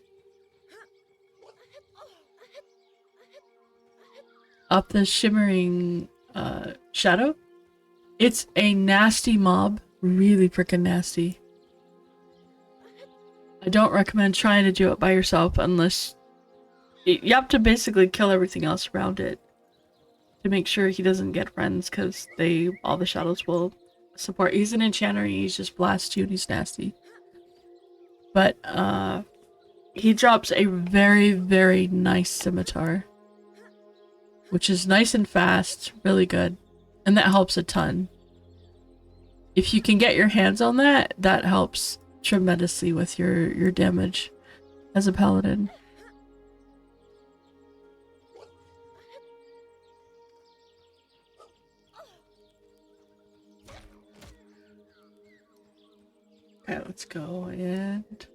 Up the Shimmering Shadow. It's a nasty mob. Really freaking nasty. I don't recommend trying to do it by yourself unless... You have to basically kill everything else around it to make sure he doesn't get friends, because all the shadows will support. He's an enchanter, and he just blasts you and he's nasty. But he drops a very, very nice scimitar, which is nice and fast, really good. And that helps a ton. If you can get your hands on that, that helps tremendously with your damage as a paladin. Okay, let's go and...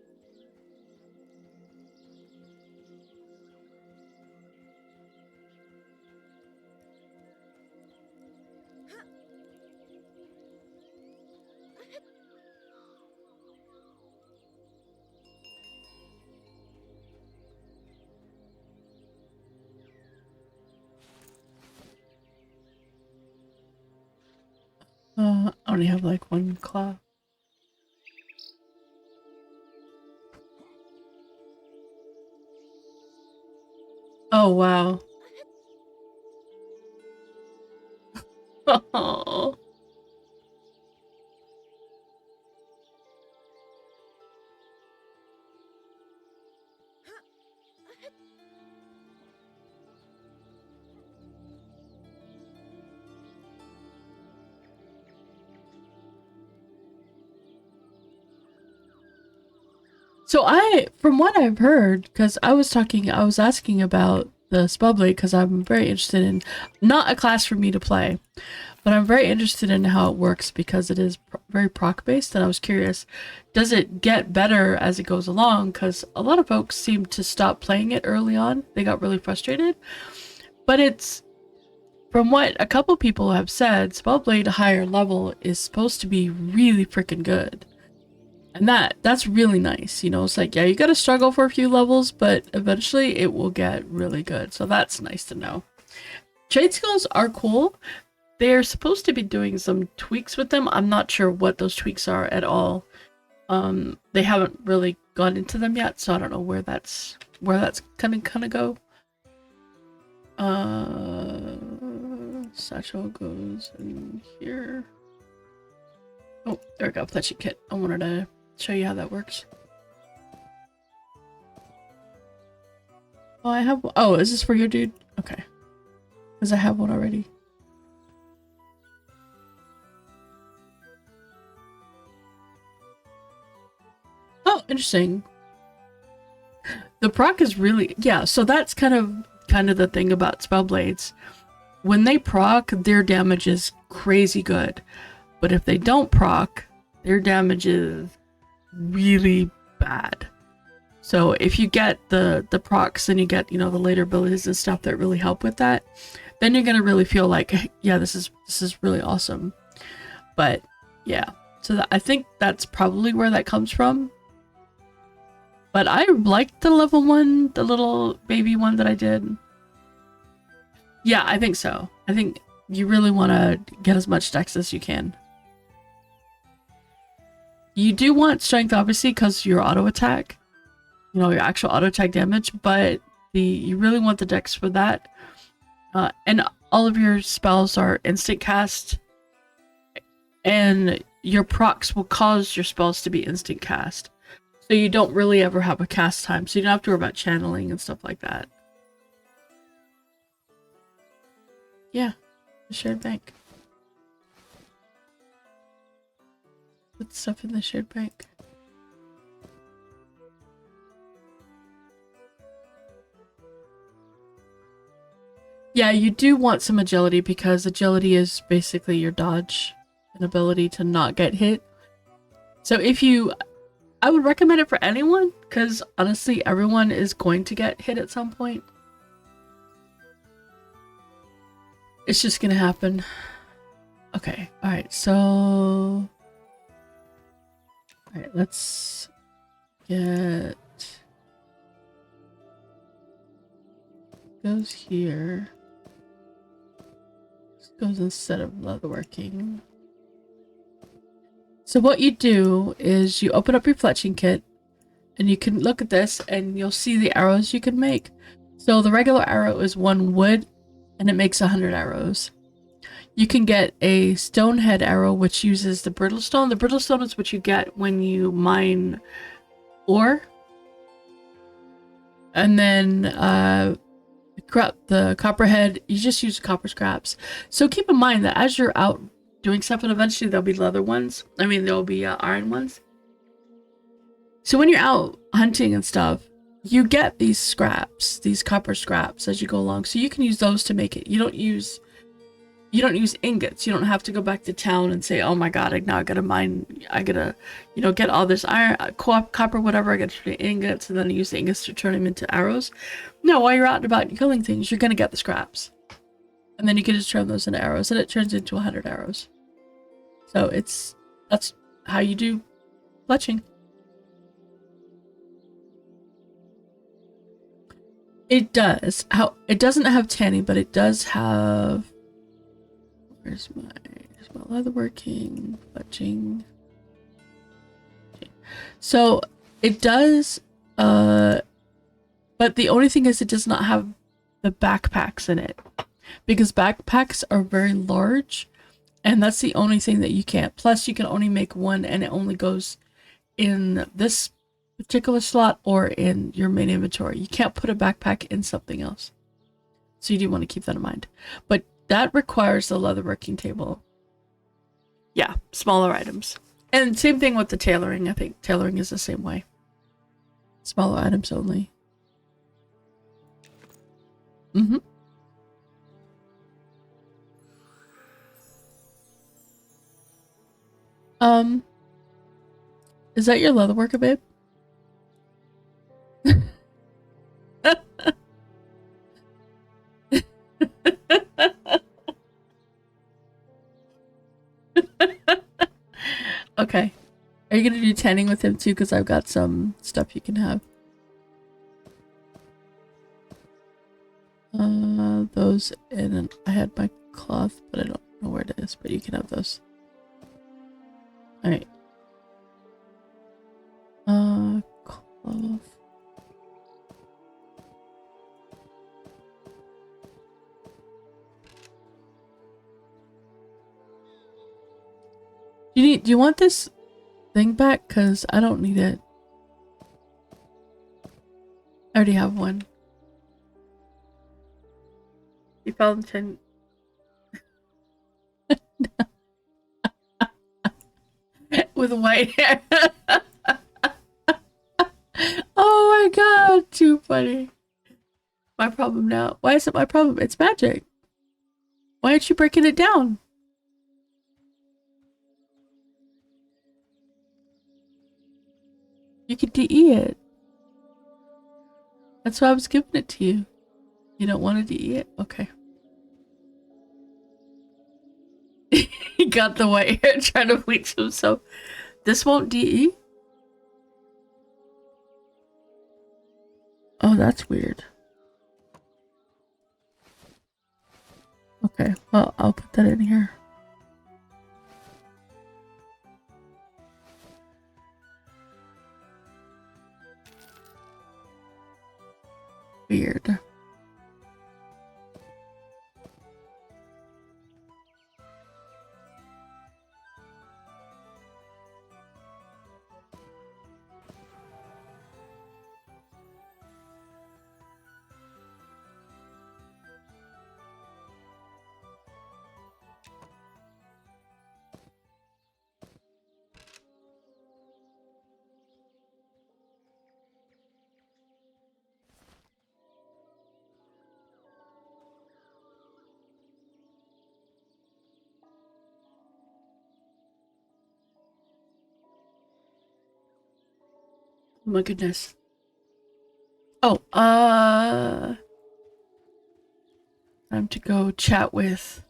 I only have like one claw. Oh, wow. Oh. So from what I've heard, because I was asking about the Spellblade because I'm very interested in, not a class for me to play, but I'm very interested in how it works because it is very proc based, and I was curious, does it get better as it goes along? Because a lot of folks seem to stop playing it early on. They got really frustrated, but it's, from what a couple people have said, Spellblade higher level is supposed to be really freaking good. And that's really nice, you know. It's like, yeah, you gotta struggle for a few levels, but eventually it will get really good. So that's nice to know. Trade skills are cool. They're supposed to be doing some tweaks with them. I'm not sure what those tweaks are at all. They haven't really gone into them yet, so I don't know where that's gonna go. Satchel goes in here. Oh, there we go, Pletchy Kit. I wanted to show you how that works. Oh, I have. Oh, is this for your dude? Okay, because I have one already. Oh, interesting. The proc is really, yeah. So that's kind of the thing about Spellblades. When they proc, their damage is crazy good, but if they don't proc, their damage is really bad. So if you get the procs and you get, you know, the later abilities and stuff that really help with that, then you're gonna really feel like, yeah, this is really awesome. But yeah, so I think that's probably where that comes from. But I liked the level 1, the little baby one that I did. Yeah, I think so. I think you really want to get as much dex as you can. You do want strength, obviously, because your auto attack, you know, your actual auto attack damage, but you really want the dex for that. And all of your spells are instant cast, and your procs will cause your spells to be instant cast. So you don't really ever have a cast time, so you don't have to worry about channeling and stuff like that. Yeah, the shared bank. Put stuff in the shared bank. Yeah, you do want some agility because agility is basically your dodge and ability to not get hit. So I would recommend it for anyone because honestly, everyone is going to get hit at some point. It's just gonna happen. Okay, alright, so... Alright, let's get... Goes here. This goes instead of leatherworking. So what you do is you open up your fletching kit and you can look at this and you'll see the arrows you can make. So the regular arrow is 1 wood and it makes 100 arrows. You can get a stonehead arrow which uses the brittle stone. The brittle stone is what you get when you mine ore. And then the copperhead, you just use copper scraps. So keep in mind that as you're out doing stuff, and eventually there'll be leather ones. I mean, there'll be iron ones. So when you're out hunting and stuff, you get these scraps, these copper scraps as you go along. So you can use those to make it. You don't use you don't use ingots. You don't have to go back to town and say, oh my god, now I gotta mine, I gotta, you know, get all this iron, copper, whatever, I gotta turn into ingots, and then use the ingots to turn them into arrows. No, while you're out and about and killing things, you're gonna get the scraps. And then you can just turn those into arrows, and it turns into 100 arrows. So that's how you do fletching. It does. It doesn't have tanning, but it does have... Where's my leatherworking, fletching? Okay. So it does, but the only thing is it does not have the backpacks in it, because backpacks are very large, and that's the only thing that you can't. Plus, you can only make one, and it only goes in this particular slot or in your main inventory. You can't put a backpack in something else. So you do want to keep that in mind. But that requires the leatherworking table. Yeah, smaller items. And same thing with the tailoring. I think tailoring is the same way. Smaller items only. Mm-hmm. Is that your leatherworker, babe? Okay. Are you gonna do tanning with him too? Because I've got some stuff you can have. Those in I had my cloth, but I don't know where it is, but you can have those. Alright. Cloth. Do you want this thing back? Cause I don't need it. I already have one. You found 10. With white hair. Oh my god, too funny. My problem now. Why is it my problem? It's magic. Why aren't you breaking it down? You could DE it. That's why I was giving it to you. You don't want to DE it? Okay. He got the white hair trying to bleach himself. This won't DE? Oh, that's weird. Okay, well, I'll put that in here. Weird. Oh my goodness. Oh, time to go chat with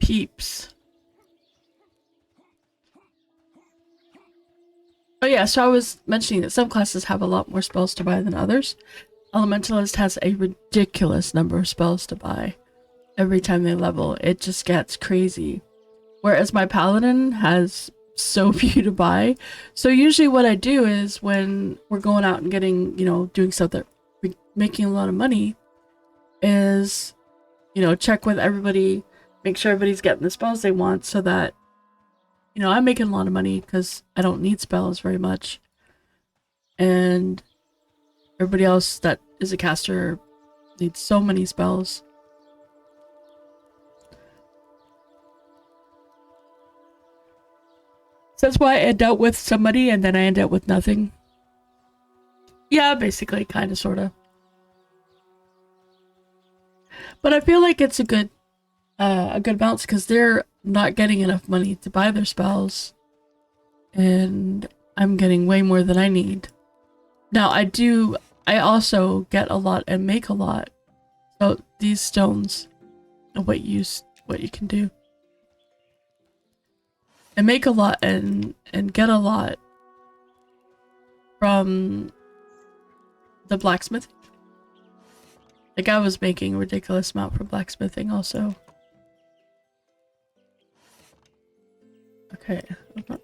peeps. Oh yeah, so I was mentioning that some classes have a lot more spells to buy than others. Elementalist has a ridiculous number of spells to buy every time they level. It just gets crazy. Whereas my paladin has so few to buy. So usually what I do is when we're going out and getting, you know, doing stuff that we're making a lot of money is, you know, check with everybody, make sure everybody's getting the spells they want so that, you know, I'm making a lot of money because I don't need spells very much. And everybody else that is a caster needs so many spells. So that's why I end up with somebody and then I end up with nothing. Yeah, basically, kind of, sort of. But I feel like it's a good a good balance because they're not getting enough money to buy their spells, and I'm getting way more than I need. Now I also get a lot and make a lot. So these stones are what you can do. And make a lot and get a lot from the blacksmithing. Like I was making a ridiculous amount for blacksmithing also. Okay, I'm not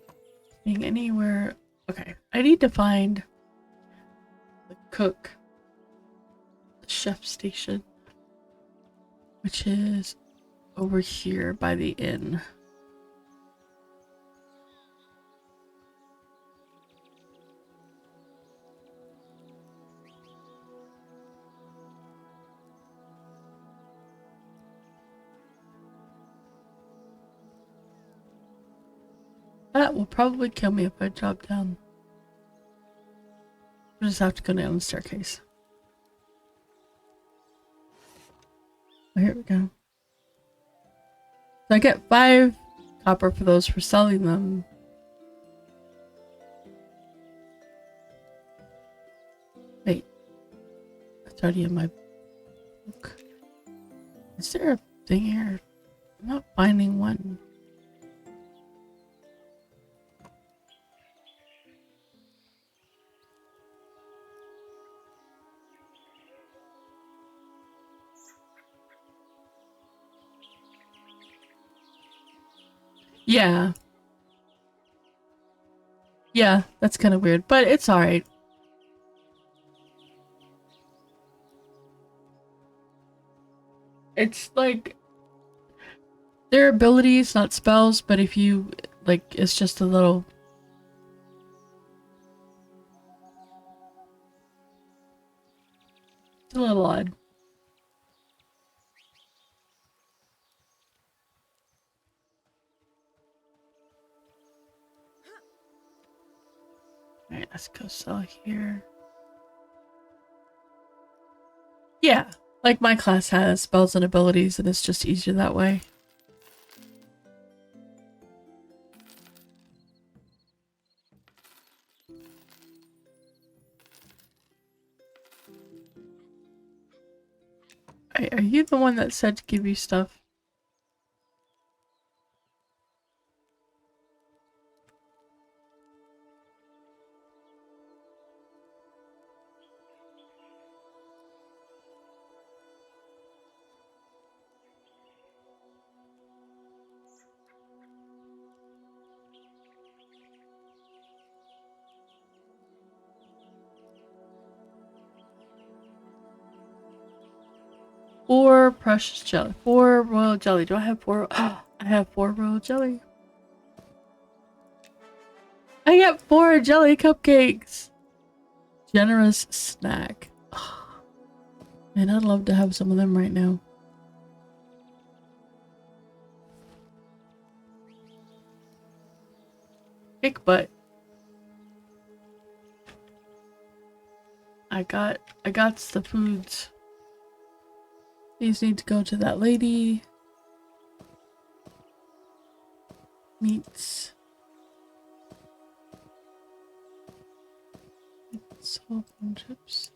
seeing anywhere. Okay, I need to find the cook, the chef station, which is over here by the inn. That will probably kill me if I drop down. I just have to go down the staircase. Oh, here we go. So I get 5 copper for those for selling them. Wait. That's already in my book. Is there a thing here? I'm not finding one. Yeah. Yeah, that's kind of weird, but it's alright. It's like their abilities, not spells, but if you like, it's just a little. It's a little odd. Alright, let's go sell here. Yeah, like my class has spells and abilities, and it's just easier that way. Are you the one that said to give you stuff? Four precious jelly. 4 royal jelly. Do I have 4? I have 4 royal jelly. I get 4 jelly cupcakes. Generous snack. Man, I'd love to have some of them right now. Kick butt. I got the foods. These need to go to that lady. Meats. Salt and chips.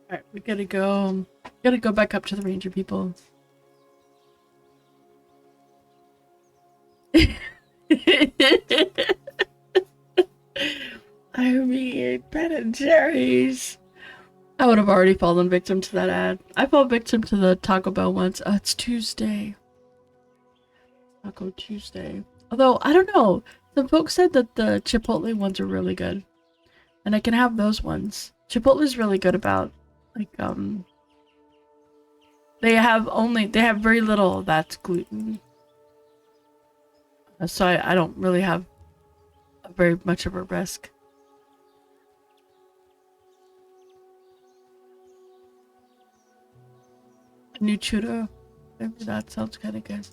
Alright, we gotta go. Gotta go back up to the ranger people. I mean, Ben and Jerry's. I would have already fallen victim to that ad. I fell victim to the Taco Bell once. It's Tuesday. Taco Tuesday. Although, I don't know. Some folks said that the Chipotle ones are really good. And I can have those ones. Chipotle's really good about, like, they have very little that's gluten. So I don't really have very much of a risk. New churro. Maybe that sounds kind of good.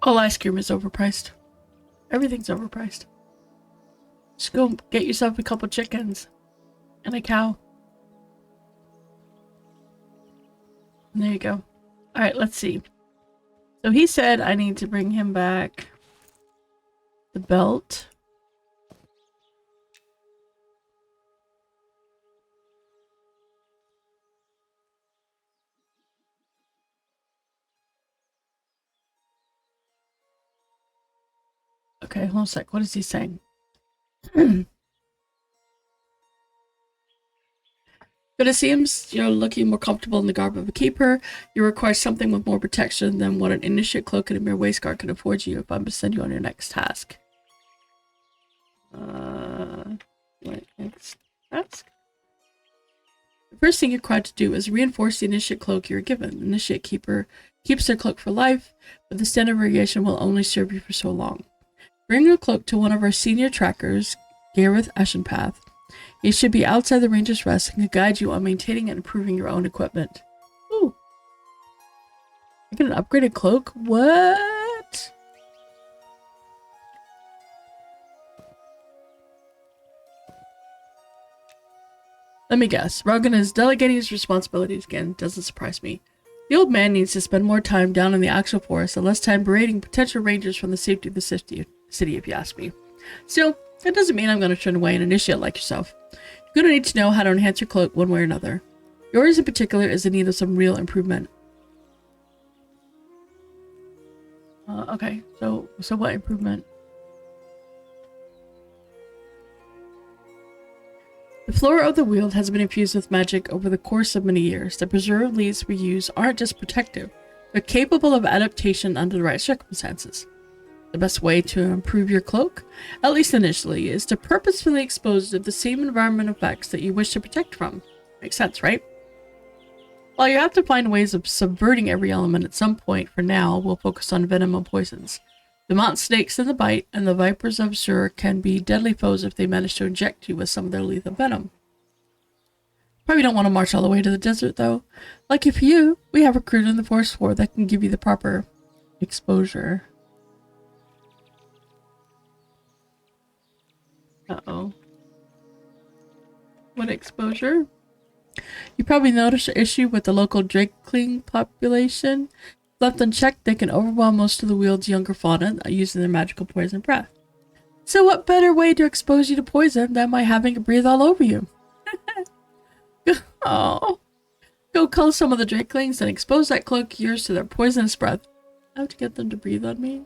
All ice cream is overpriced. Everything's overpriced. Just go get yourself a couple chickens and a cow. And there you go. Alright, let's see. So he said I need to bring him back the belt. Okay, hold on a sec. What is he saying? But it seems you're looking more comfortable in the garb of a keeper. You require something with more protection than what an initiate cloak and a mere waistguard can afford you if I'm to send you on your next task. What next task? The first thing you're required to do is reinforce the initiate cloak you're given. The initiate keeper keeps their cloak for life, but the standard variation will only serve you for so long. Bring your cloak to one of our senior trackers, Gareth Ashenpath. He should be outside the ranger's rest and can guide you on maintaining and improving your own equipment. Ooh. I get an upgraded cloak? What? Let me guess. Rogan is delegating his responsibilities again. Doesn't surprise me. The old man needs to spend more time down in the actual forest and less time berating potential rangers from the safety of the city, if you ask me. Still, that doesn't mean I'm going to turn away an initiate like yourself. You're going to need to know how to enhance your cloak one way or another. Yours in particular is in need of some real improvement. Okay, so what improvement? The flora of the Weald has been infused with magic over the course of many years. The preserved leaves we use aren't just protective, they're capable of adaptation under the right circumstances. The best way to improve your cloak, at least initially, is to purposefully expose it to the same environment effects that you wish to protect from. Makes sense, right? While you have to find ways of subverting every element at some point, for now, we'll focus on venom and poisons. The mountain snakes in the bite and the vipers of Zur can be deadly foes if they manage to inject you with some of their lethal venom. Probably don't want to march all the way to the desert, though. Lucky for you, we have a recruit in the Forest War that can give you the proper exposure. Uh-oh. What exposure? You probably noticed an issue with the local Drakeling population. Left unchecked, they can overwhelm most of the Weald's younger fauna using their magical poison breath. So what better way to expose you to poison than by having it breathe all over you? Oh. Go cull some of the Drakelings and expose that cloak of yours to their poisonous breath. I have to get them to breathe on me.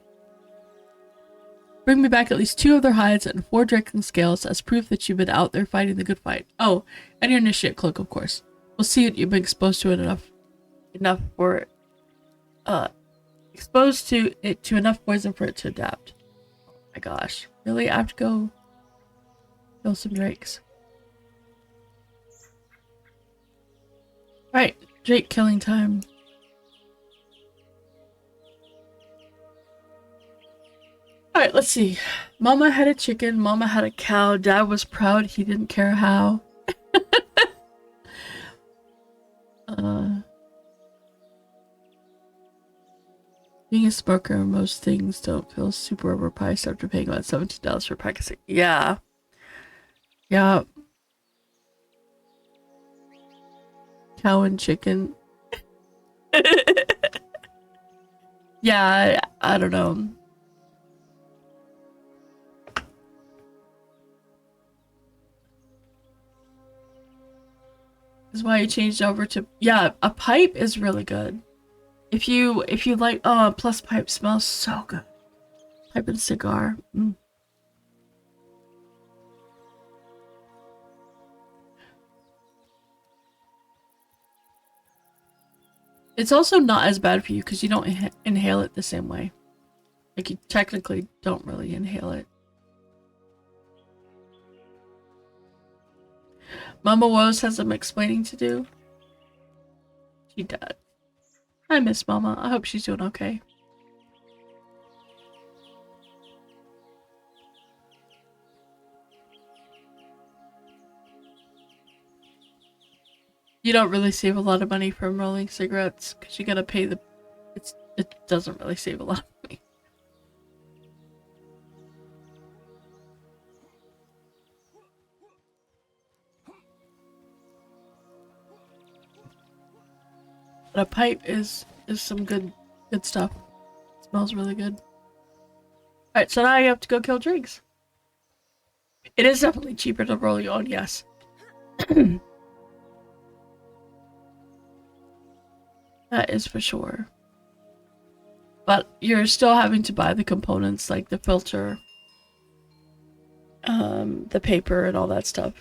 Bring me back at least 2 of their hides and 4 Drakeling scales as proof that you've been out there fighting the good fight. Oh, and your initiate cloak, of course. We'll see that you've been exposed to it enough for it. Exposed to it to enough poison for it to adapt. Oh my gosh. Really? I have to go kill some drakes. Alright, drake killing time. Alright, let's see. Mama had a chicken, Mama had a cow, Dad was proud, he didn't care how. Being a smoker, most things don't feel super overpriced after paying about $17 for a pack of cigarettes. Yeah. Yeah. Cow and chicken. Yeah, I don't know. That's why I changed over to, yeah, a pipe is really good. If you like, oh, plus pipe smells so good. Pipe and cigar. Mm. It's also not as bad for you because you don't inhale it the same way. Like, you technically don't really inhale it. Mama Woes has some explaining to do. She does. I miss Mama. I hope she's doing okay. You don't really save a lot of money from rolling cigarettes because you gotta pay the... It doesn't really save a lot of money. But a pipe is some good stuff. It smells really good. Alright, so now you have to go kill drakes. It is definitely cheaper to roll your own, yes. That is for sure. But you're still having to buy the components like the filter, the paper, and all that stuff.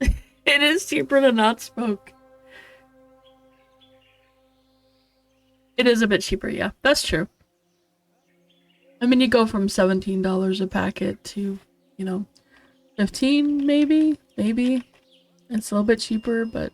It is cheaper to not smoke. It is a bit cheaper, yeah. That's true. I mean, you go from $17 a packet to, you know, 15 maybe? Maybe. It's a little bit cheaper, but...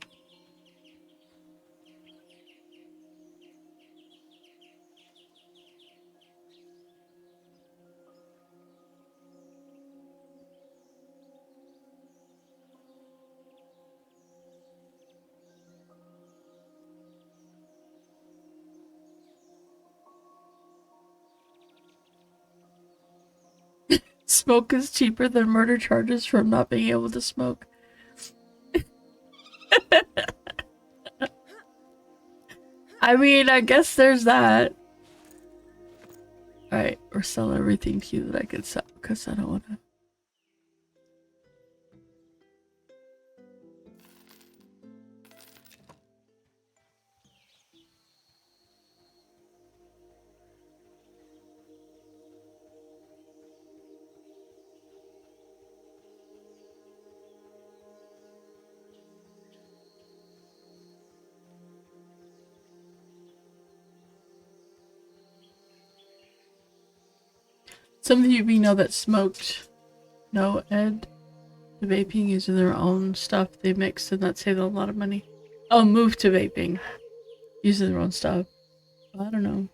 Smoke is cheaper than murder charges from not being able to smoke. I mean, I guess there's that. Alright, we're selling everything to you that I could sell, because I don't want to... Some of you we know that smoked no ed to vaping using their own stuff they mixed, and that saved them a lot of money. Oh, move to vaping using their own stuff. I don't know.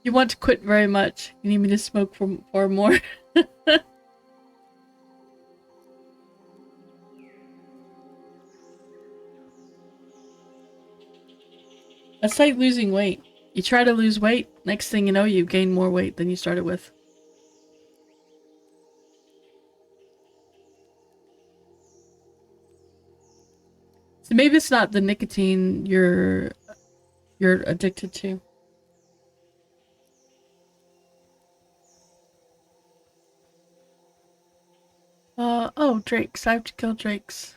You want to quit very much. You need me to smoke for more. That's like losing weight. You try to lose weight, next thing you know, you gain more weight than you started with. So maybe it's not the nicotine you're addicted to. Oh, drakes. I have to kill drakes.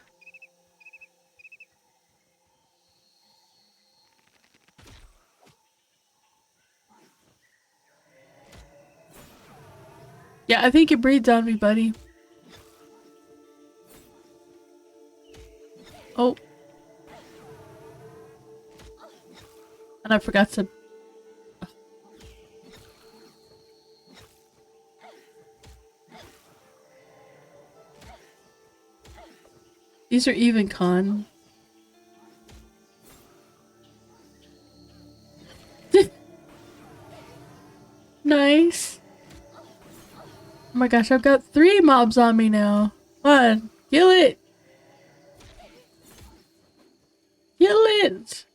Yeah, I think you breathed on me, buddy. Oh. And I forgot to... These are even con. Nice. Oh my gosh, I've got 3 mobs on me now. Come on, kill it. Kill it.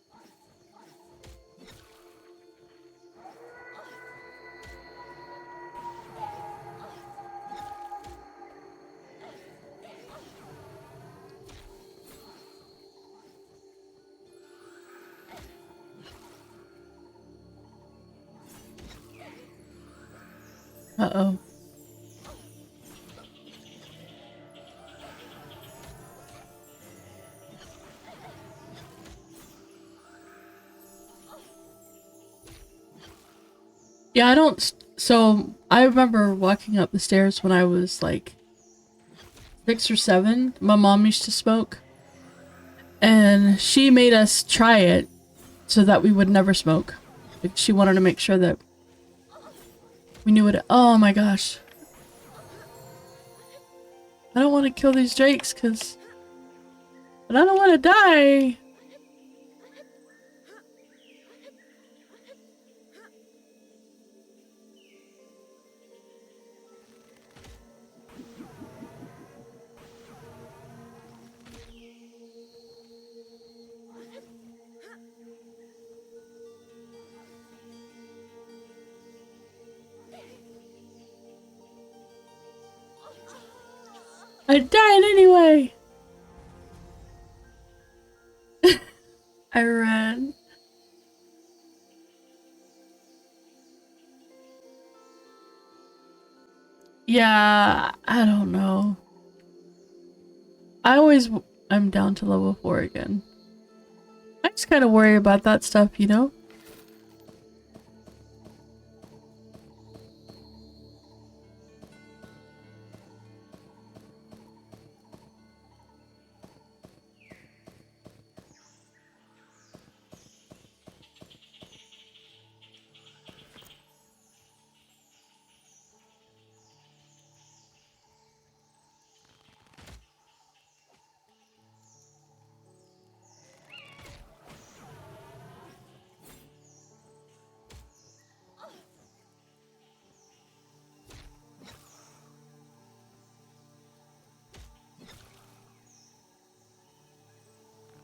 Uh-oh. Yeah, I don't... So, I remember walking up the stairs when I was like 6 or 7. My mom used to smoke. And she made us try it so that we would never smoke. Like, she wanted to make sure that we knew what it... Oh my gosh. I don't want to kill these drakes because... But I don't want to die. I died anyway! I ran. Yeah, I don't know. I'm down to level 4 again. I just kind of worry about that stuff, you know?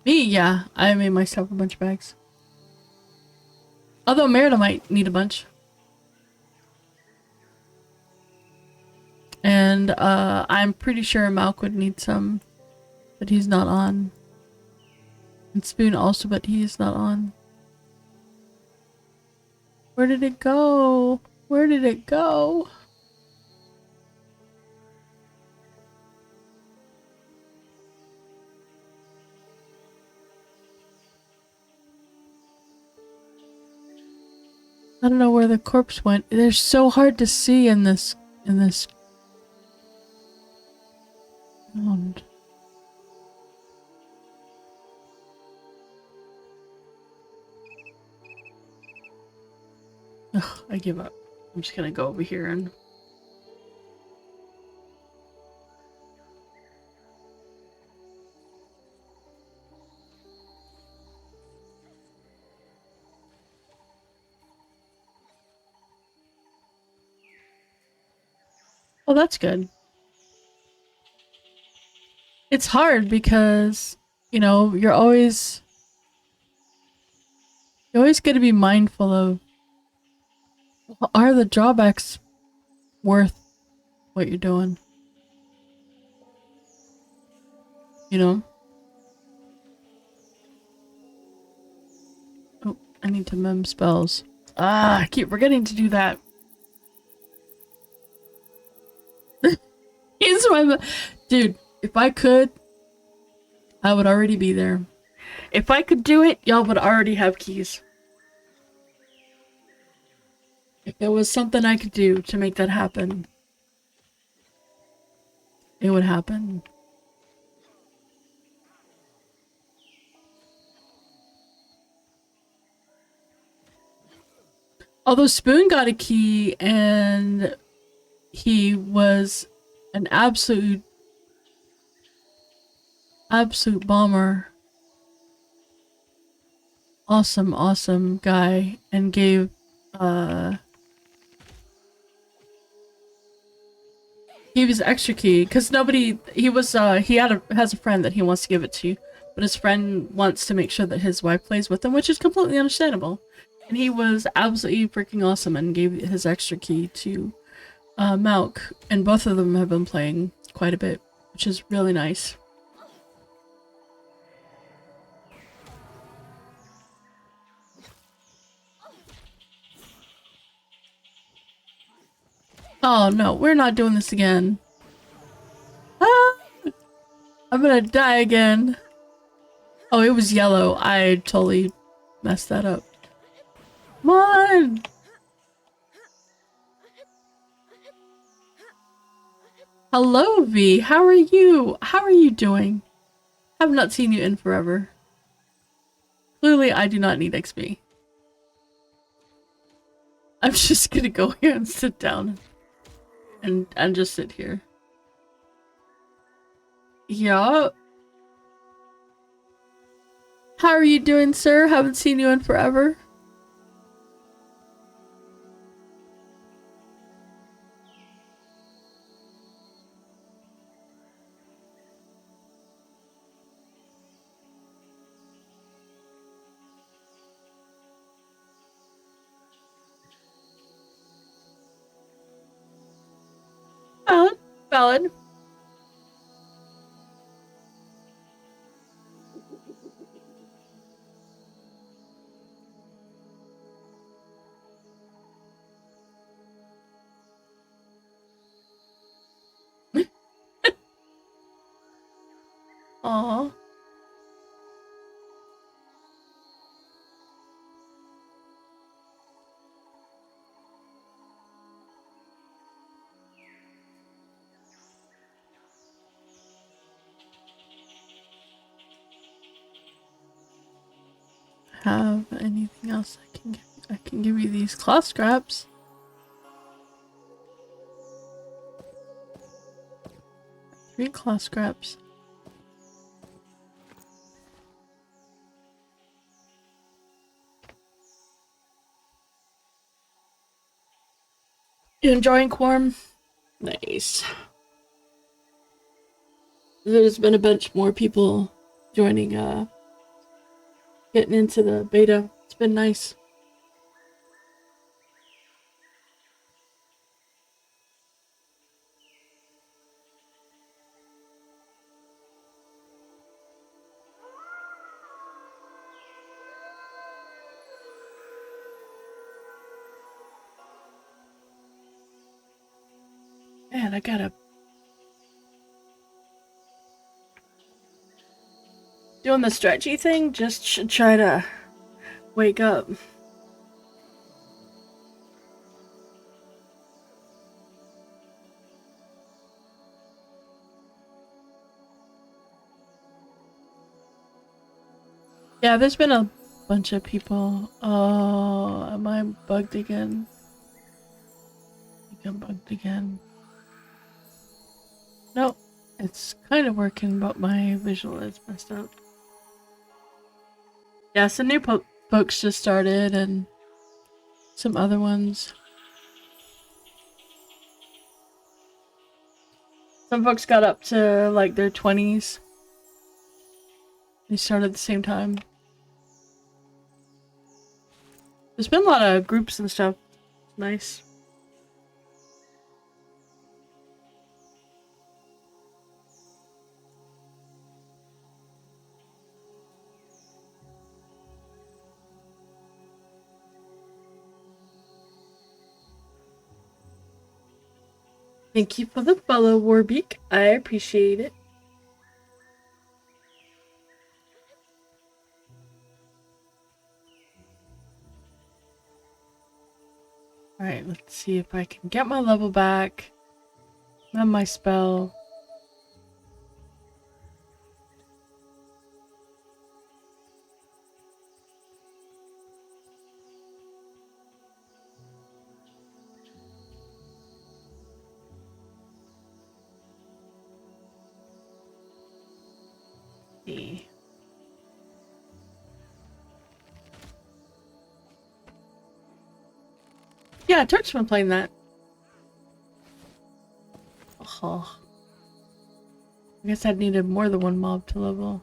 Me, yeah. I made myself a bunch of bags. Although Merida might need a bunch. And I'm pretty sure Malk would need some, but he's not on. And Spoon also, but he's not on. Where did it go? Where did it go? I don't know where the corpse went. They're so hard to see in this ground. Ugh, I give up. I'm just gonna go over here and... Oh, that's good. It's hard because, you know, you're always gotta be mindful of, are the drawbacks worth what you're doing? You know? Oh, I need to mem spells. Ah, I keep forgetting to do that. He's my... Dude, if I could, I would already be there. If I could do it, y'all would already have keys. If there was something I could do to make that happen, it would happen. Although Spoon got a key and he was an absolute bomber. Awesome guy, and gave his extra key because nobody, has a friend that he wants to give it to, but his friend wants to make sure that his wife plays with him, which is completely understandable. And he was absolutely freaking awesome and gave his extra key to Malk, and both of them have been playing quite a bit, which is really nice. Oh no, we're not doing this again. Ah! I'm gonna die again. Oh, it was yellow. I totally messed that up. Come on! Hello, V. How are you? How are you doing? I've not seen you in forever. Clearly, I do not need XP. I'm just gonna go here and sit down. And just sit here. Yeah. How are you doing, sir? Haven't seen you in forever. Valid. Valid. Aw. Have anything else I can give you? I can give you these cloth scraps. Three cloth scraps. You enjoying Quorum? Nice. There's been a bunch more people joining, getting into the beta. It's been nice. Man, I gotta... Doing the stretchy thing just should try to wake up. Yeah, there's been a bunch of people. Oh, am I bugged again? I think I'm bugged again. Nope. It's kind of working, but my visual is messed up. Yeah, some new folks just started, and some other ones. Some folks got up to, like, their 20s. They started at the same time. There's been a lot of groups and stuff. Nice. Thank you for the follow, Warbeak. I appreciate it. Alright, let's see if I can get my level back. And my spell. See. Yeah, Turk's been playing that. Oh. I guess I'd needed more than one mob to level.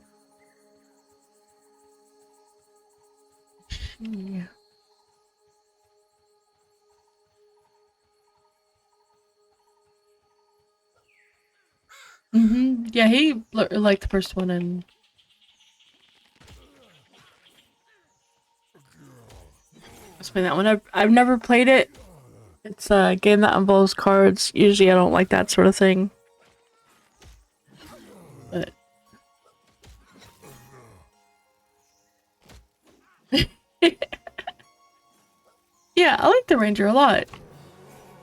Yeah. Yeah, he liked the first one and... Let's play that one. I've never played it. It's a game that involves cards. Usually I don't like that sort of thing. But... yeah, I like the ranger a lot.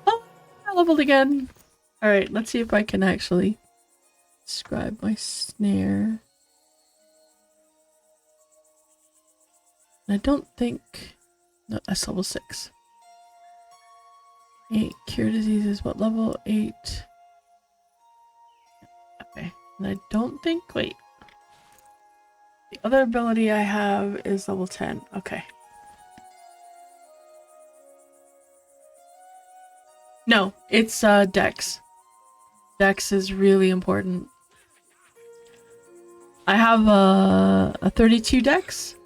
Oh, I leveled again. Alright, let's see if I can actually describe my snare. I don't think... No, that's level 6. 8. Cure diseases. What level? 8. Okay. And I don't think... Wait. The other ability I have is level 10. Okay. No, it's Dex. Dex is really important. I have a 32 Dex.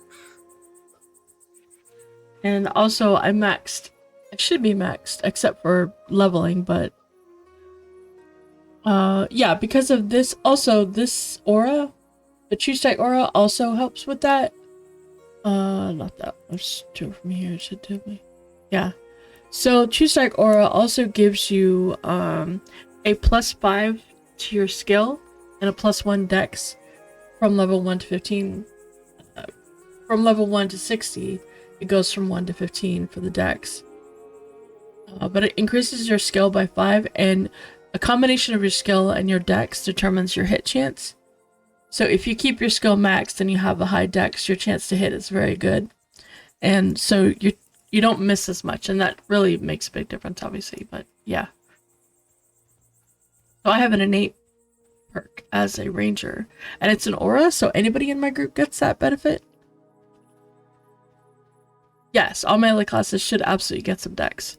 And also I'm maxed. I should be maxed except for leveling, but yeah, because of this, also this aura, the True Sight aura also helps with that. Not that. Let's do it from here. It should do me. Yeah. So True Sight aura also gives you a +5 to your skill and a +1 dex. from level 1 to 15. From level 1 to 60, it goes from 1 to 15 for the dex. But it increases your skill by 5, and a combination of your skill and your dex determines your hit chance. So if you keep your skill maxed and you have a high dex, your chance to hit is very good. And so you don't miss as much, and that really makes a big difference, obviously, but yeah. So I have an innate perk as a ranger, and it's an aura, so anybody in my group gets that benefit. Yes, all melee classes should absolutely get some dex.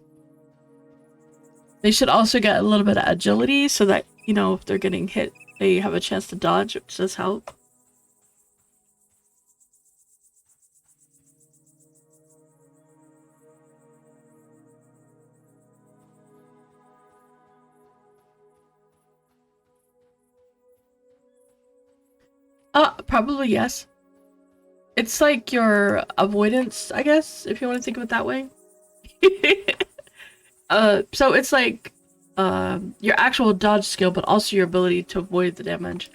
They should also get a little bit of agility so that, you know, if they're getting hit, they have a chance to dodge, which does help. Probably yes. It's like your avoidance, I guess, if you want to think of it that way. So it's like your actual dodge skill, but also your ability to avoid the damage.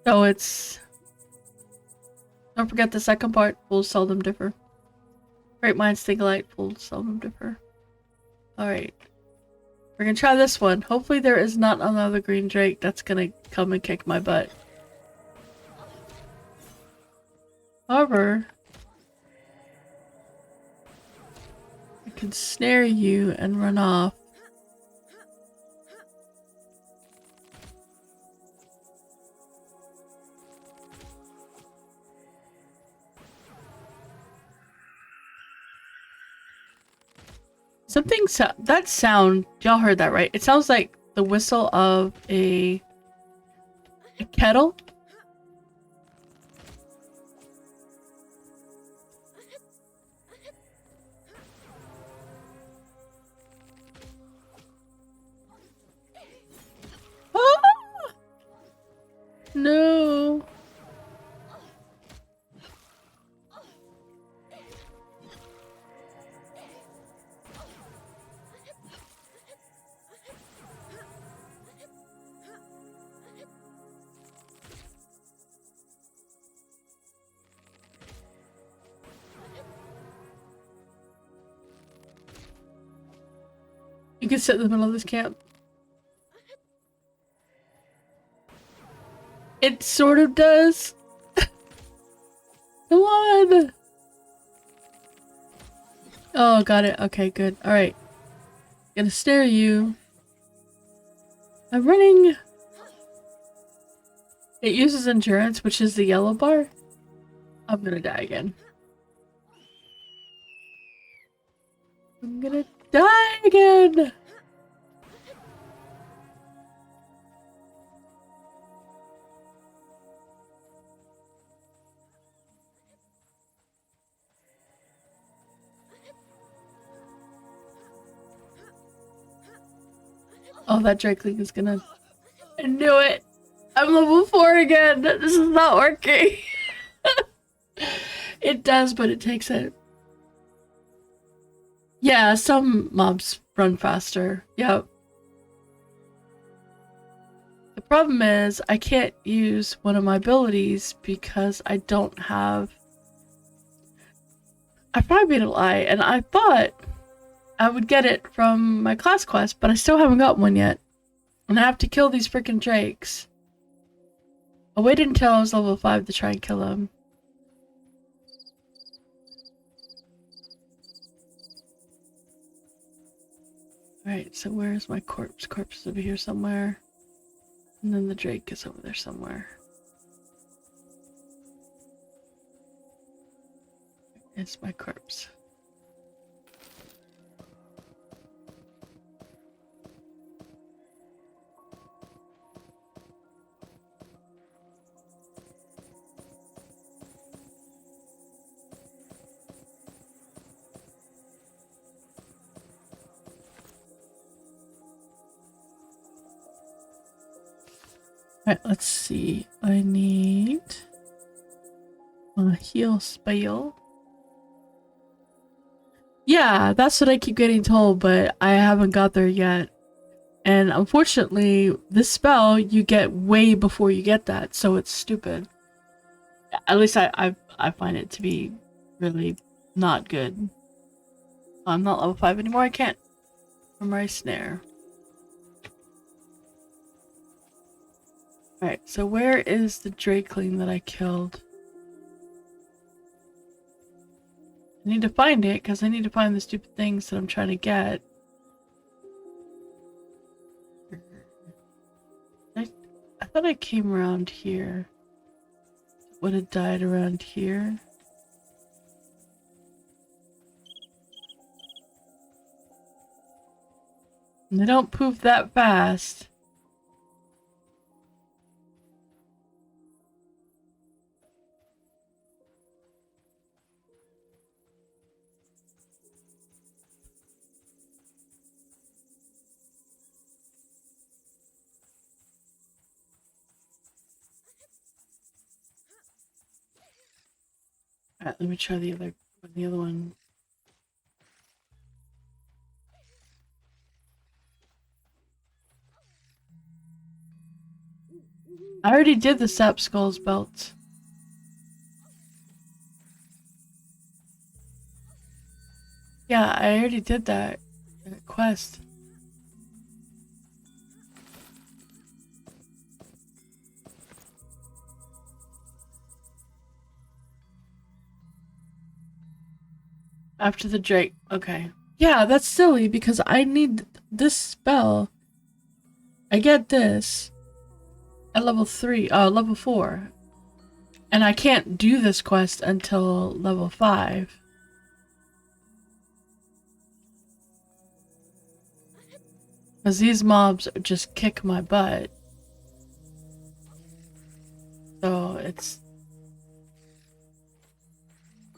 So it's... Don't forget the second part, fools seldom differ. Great minds think alike, fools seldom differ. Alright. We're gonna try this one. Hopefully there is not another green drake that's gonna come and kick my butt. However, I can snare you and run off. Something that sound, y'all heard that right? It sounds like the whistle of a kettle. Ah! No. You can sit in the middle of this camp. It sort of does. Come on. Oh, got it. Okay, good. Alright. Gonna stare at you. I'm running. It uses endurance, which is the yellow bar. I'm gonna die again. I'm gonna die again! Oh, that Drakeling is gonna... I knew it! I'm level 4 again! This is not working! It does, but it takes it. Yeah, some mobs run faster. Yep. The problem is, I can't use one of my abilities because I don't have... I probably made a lie, and I thought I would get it from my class quest, but I still haven't got one yet. And I have to kill these freaking drakes. I waited until I was level 5 to try and kill them. Alright, so where's my corpse? Corpse is over here somewhere. And then the drake is over there somewhere. It's my corpse. Alright, let's see. I need a heal spell. Yeah, that's what I keep getting told, but I haven't got there yet. And unfortunately, this spell you get way before you get that, so it's stupid. At least I find it to be really not good. I'm not level 5 anymore, I can't memorize snare. Alright, so where is the Drakeling that I killed? I need to find it, because I need to find the stupid things that I'm trying to get. I thought I came around here. Would have died around here. And they don't poof that fast. Alright, let me try the other one. I already did the Sap Skulls belt. Yeah, I already did that quest. After the Drake. Okay. Yeah, that's silly because I need this spell. I get this at level 4. And I can't do this quest until level 5. Because these mobs just kick my butt. So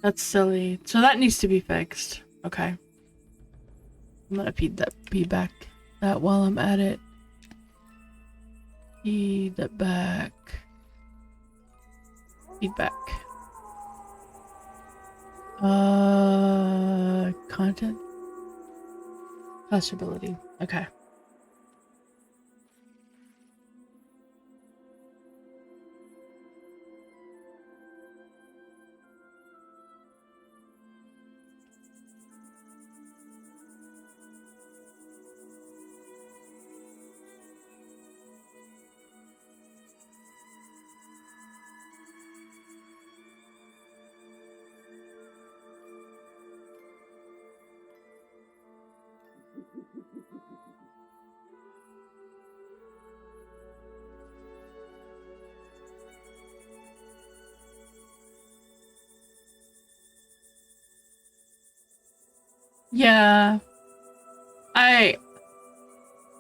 that's silly. So that needs to be fixed. Okay. I'm gonna feedback that while I'm at it. Feedback. Content. Possibility. Okay. Yeah.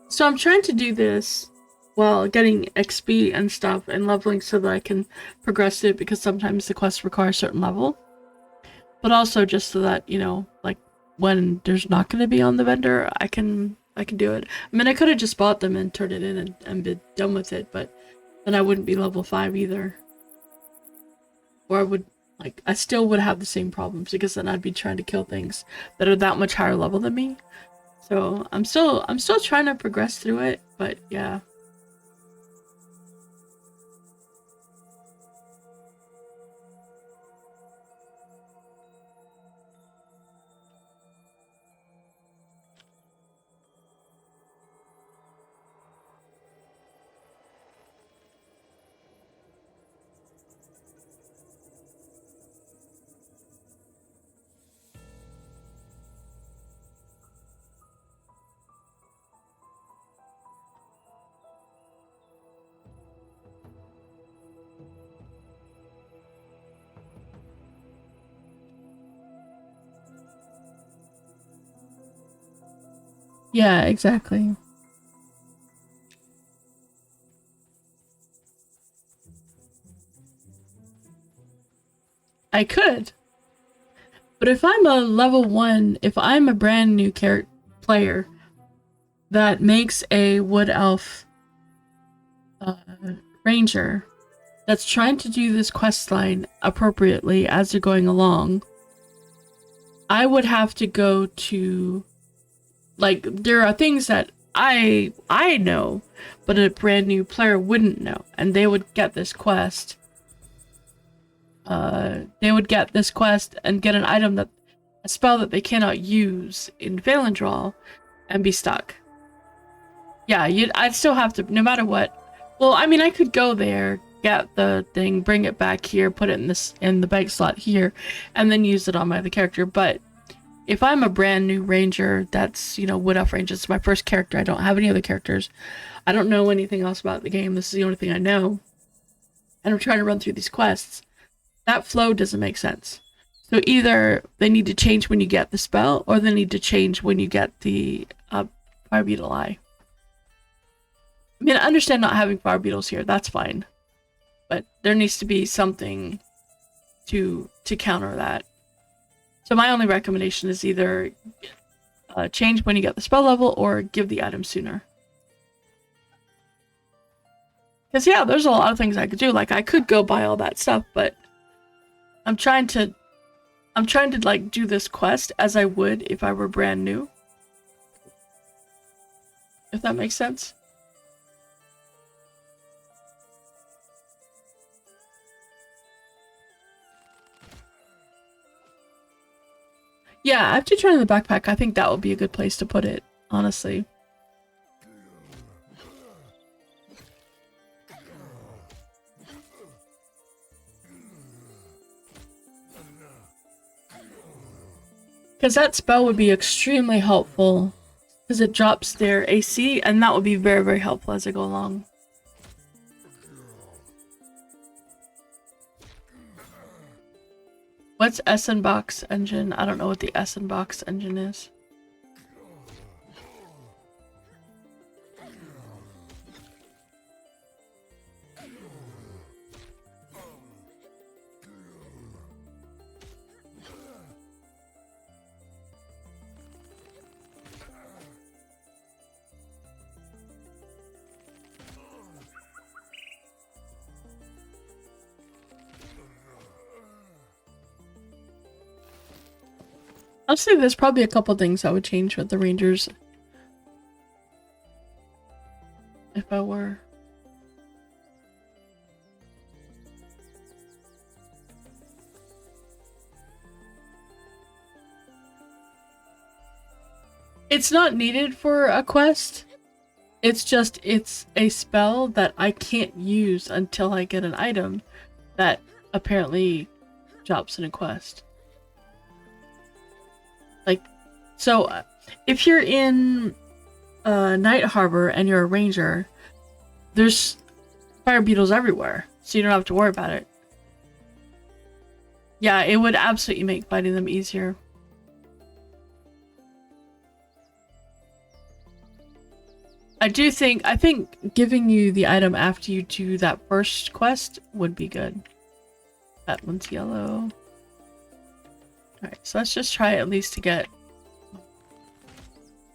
So I'm trying to do this while getting XP and stuff and leveling so that I can progress it because sometimes the quests require a certain level. But also just so that, you know, like when there's not going to be on the vendor, I can do it. I mean, I could have just bought them and turned it in and been done with it, but then I wouldn't be level 5 either. Or I would, like, I still would have the same problems because then I'd be trying to kill things that are that much higher level than me. So I'm still trying to progress through it, but yeah. Yeah, exactly. I could. But if I'm a level 1, if I'm a brand new player that makes a wood elf ranger that's trying to do this quest line appropriately as they're going along, I would have to go to, like, there are things that I know, but a brand new player wouldn't know, and they would get this quest. They would get this quest and get an item that a spell that they cannot use in Valendrall and be stuck. Yeah, I'd still have to, no matter what. Well, I mean, I could go there, get the thing, bring it back here, put it in the bank slot here, and then use it on my other character. But if I'm a brand new ranger, that's, you know, Wood Elf Ranger, it's my first character. I don't have any other characters. I don't know anything else about the game. This is the only thing I know. And I'm trying to run through these quests. That flow doesn't make sense. So either they need to change when you get the spell, or they need to change when you get the Fire Beetle Eye. I mean, I understand not having Fire Beetles here. That's fine. But there needs to be something to counter that. So my only recommendation is either change when you get the spell level, or give the item sooner. Because yeah, there's a lot of things I could do. Like, I could go buy all that stuff, but I'm trying to like do this quest as I would if I were brand new. If that makes sense. Yeah, after turning the backpack, I think that would be a good place to put it, honestly. Because that spell would be extremely helpful, because it drops their AC, and that would be very, very helpful as I go along. What's Box engine? I don't know what the Box engine is. Honestly, there's probably a couple things I would change with the Rangers. If I were. It's not needed for a quest. It's just, it's a spell that I can't use until I get an item that apparently drops in a quest. Like, so if you're in Night Harbor and you're a ranger, there's fire beetles everywhere, so you don't have to worry about it. Yeah, it would absolutely make fighting them easier. I think giving you the item after you do that first quest would be good. That one's yellow. Alright, so let's just try at least to get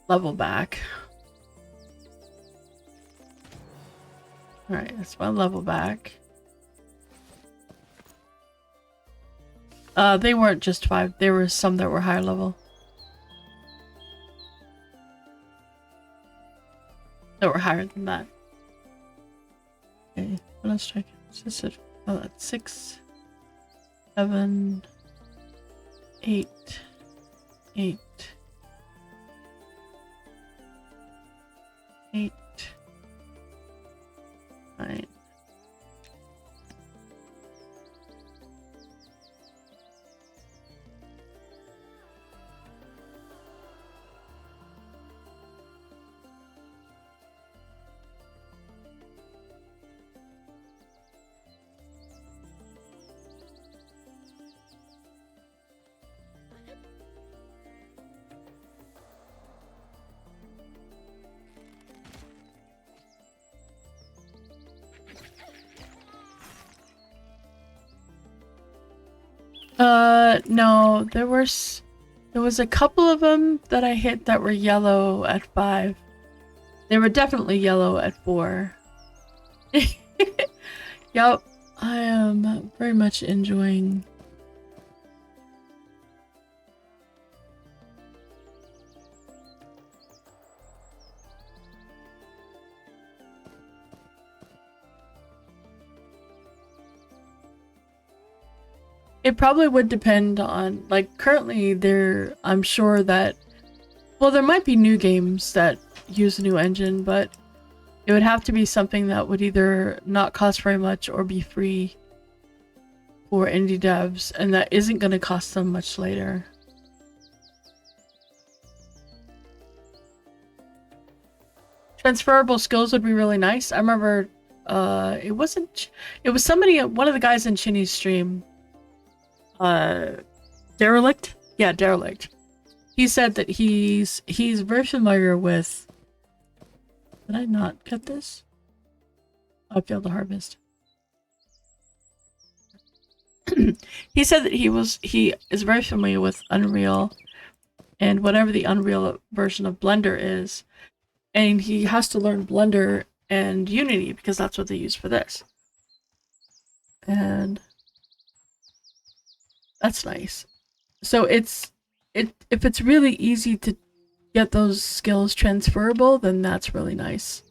level back. Alright, that's my level back. They weren't just 5, there were some that were higher level. That were higher than that. Okay, what else do I get? Oh, that's 6, 7, 8, 8, 8, 9. No, there was a couple of them that I hit that were yellow at 5. They were definitely yellow at 4. Yup, I am very much enjoying. It probably would depend on, like, currently I'm sure that, well, there might be new games that use a new engine, but it would have to be something that would either not cost very much or be free for indie devs, and that isn't going to cost them much later. Transferable skills would be really nice. I remember it was somebody, one of the guys in Chinny's stream, Derelict? Yeah, Derelict. He said that he's very familiar with... Did I not get this? I failed to harvest. He said that he is very familiar with Unreal and whatever the Unreal version of Blender is, and he has to learn Blender and Unity because that's what they use for this. And that's nice. So if it's really easy to get those skills transferable, then that's really nice.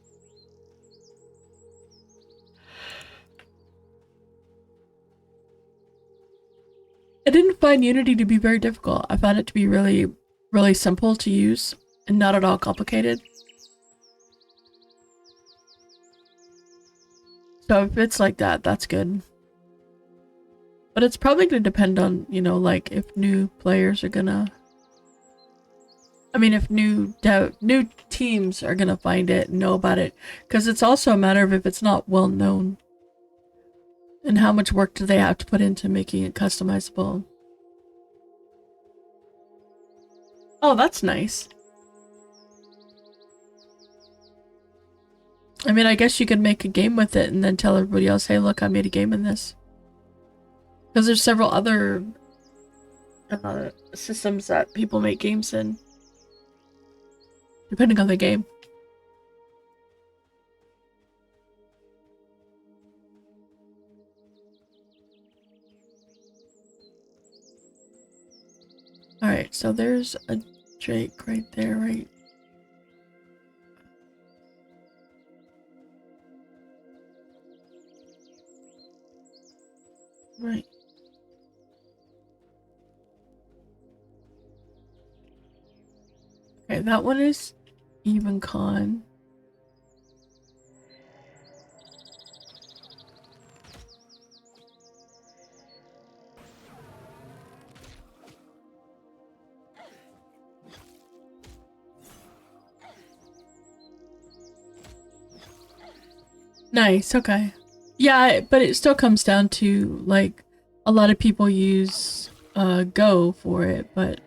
I didn't find Unity to be very difficult. I found it to be really, really simple to use and not at all complicated. So if it's like that, that's good. But it's probably going to depend on, you know, like if new players are gonna... I mean, if new teams are gonna find it and know about it. Because it's also a matter of if it's not well known. And how much work do they have to put into making it customizable? Oh, that's nice. I mean, I guess you could make a game with it and then tell everybody else, hey, look, I made a game in this. Because there's several other systems that people make games in. Depending on the game. Alright, so there's a Drake right there, right? Right. Okay, that one is even con. Nice, okay. Yeah, but it still comes down to, like, a lot of people use Go for it, but...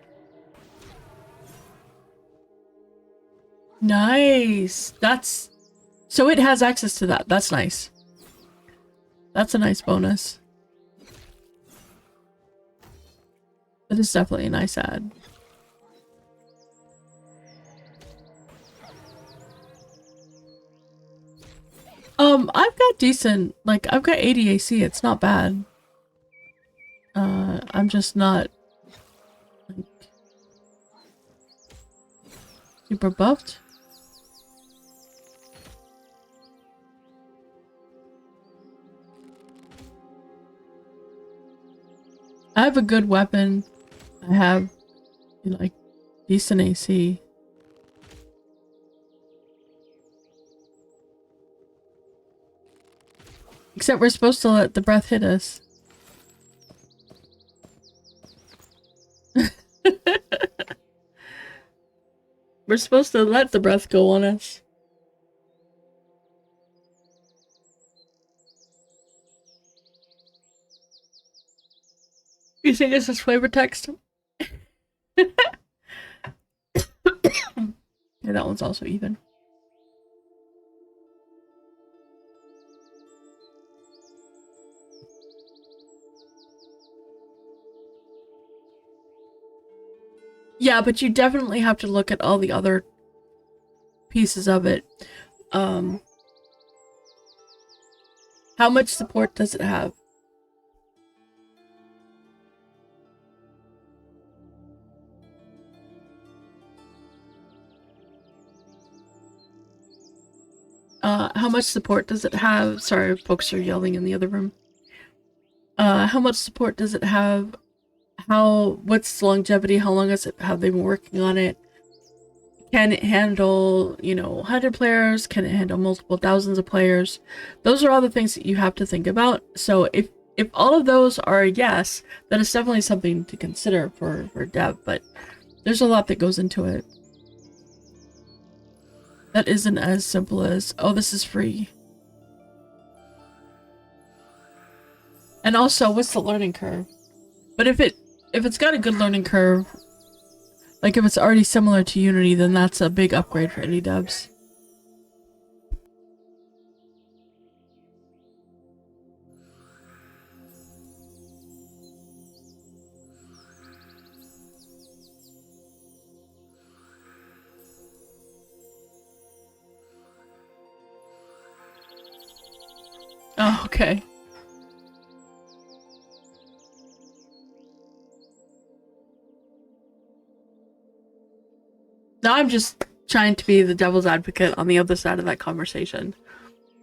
Nice! That's... So it has access to that. That's nice. That's a nice bonus. That is definitely a nice add. I've got decent, like, I've got 80 AC, it's not bad. I'm just not, like, super buffed. I have a good weapon. I have, like, decent AC. Except we're supposed to let the breath hit us. We're supposed to let the breath go on us. You think this is flavor text? Yeah, that one's also even. Yeah, but you definitely have to look at all the other pieces of it. How much support does it have? How much support does it have? Sorry, folks are yelling in the other room. How much support does it have? What's the longevity? How long have they been working on it? Can it handle, 100 players? Can it handle multiple thousands of players? Those are all the things that you have to think about. So if all of those are a yes, then it's definitely something to consider for dev, but there's a lot that goes into it. That isn't as simple as, oh, this is free. And also, what's the learning curve? But if it's got a good learning curve, like if it's already similar to Unity, then that's a big upgrade for any devs. Oh, okay. Now I'm just trying to be the devil's advocate on the other side of that conversation.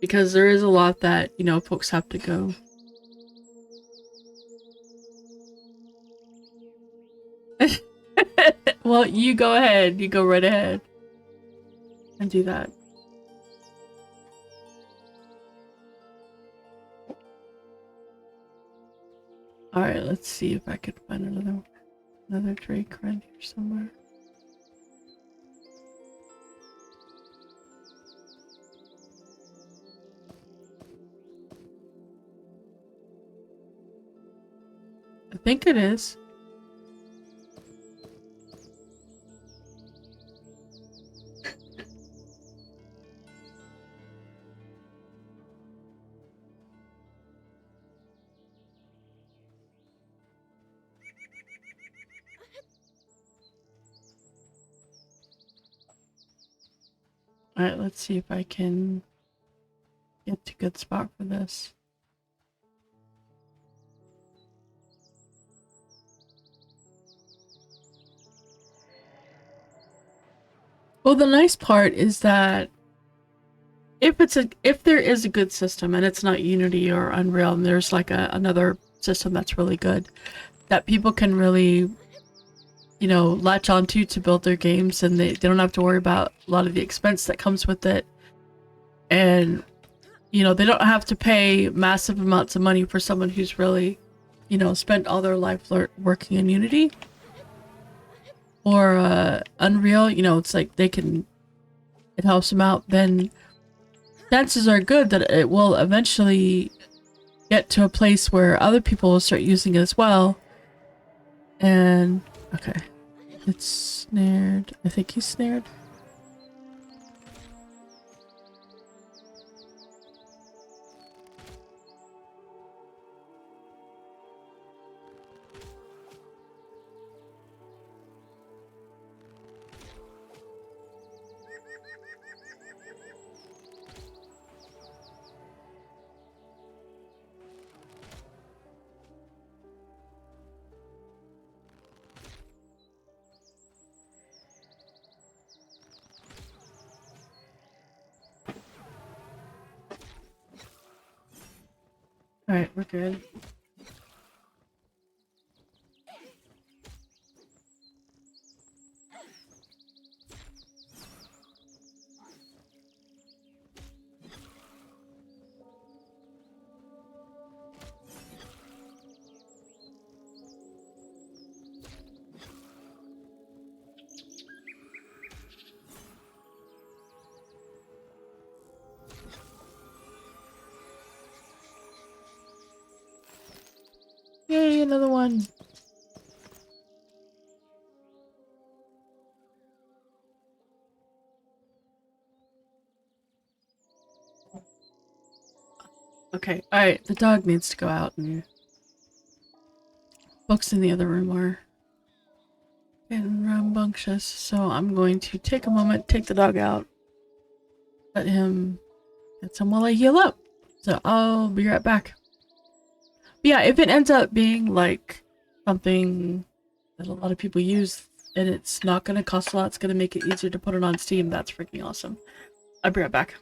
Because there is a lot that, folks have to go. Well, you go ahead. You go right ahead. And do that. Alright, let's see if I could find another Drake around here somewhere. I think it is. Alright, let's see if I can get to a good spot for this. Well, the nice part is that if there is a good system and it's not Unity or Unreal and there's like another system that's really good that people can really latch onto to build their games, and they don't have to worry about a lot of the expense that comes with it, and they don't have to pay massive amounts of money for someone who's really spent all their life working in Unity or Unreal. It's like it helps them out. Then chances are good that it will eventually get to a place where other people will start using it as well. And okay, it's snared. I think he's snared. Alright, we're good. Yay, another one. Okay, alright, the dog needs to go out, and books in the other room are getting rambunctious, so I'm going to take a moment, take the dog out, let him get some while I heal up. So I'll be right back. But yeah, if it ends up being like something that a lot of people use and it's not going to cost a lot, it's going to make it easier to put it on Steam, that's freaking awesome. I'll be right back.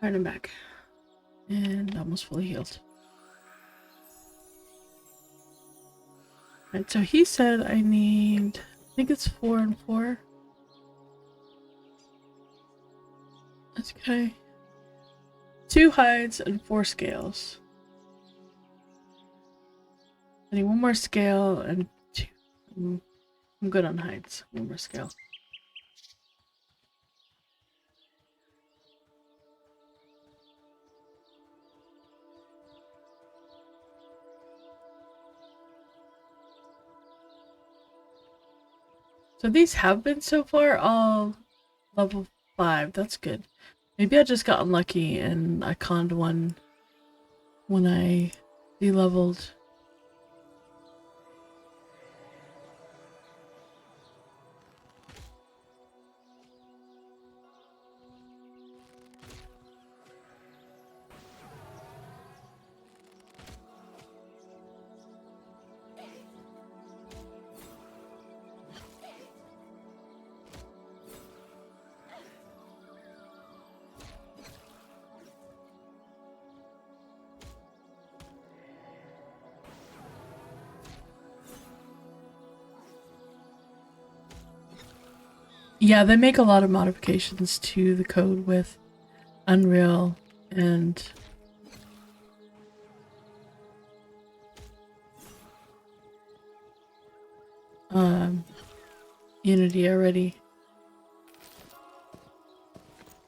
Alright, I'm back. And almost fully healed. Alright, so he said I need, I think it's 4 and 4. That's okay. 2 hides and 4 scales. I need 1 more scale and 2. I'm good on hides. 1 more scale. So these have been so far all level 5. That's good. Maybe I just got unlucky and I conned one when I de-leveled. Yeah, they make a lot of modifications to the code with Unreal and Unity already.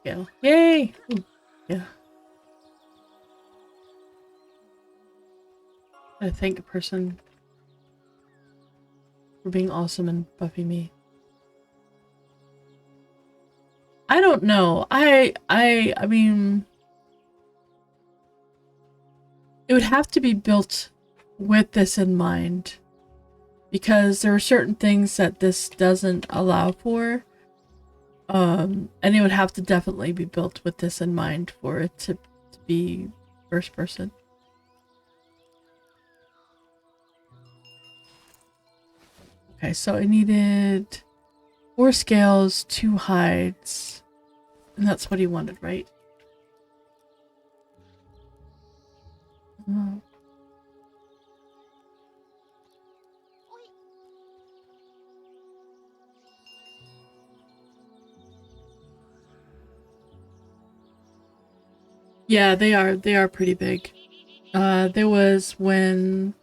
Yeah. Yay! Ooh, yeah. I thank a person for being awesome and buffing me. I don't know. I mean, it would have to be built with this in mind because there are certain things that this doesn't allow for. And it would have to definitely be built with this in mind for it to be first person. Okay, so I needed 4 scales, 2 hides, and that's what he wanted, right? Oh. Yeah, they are pretty big. There was when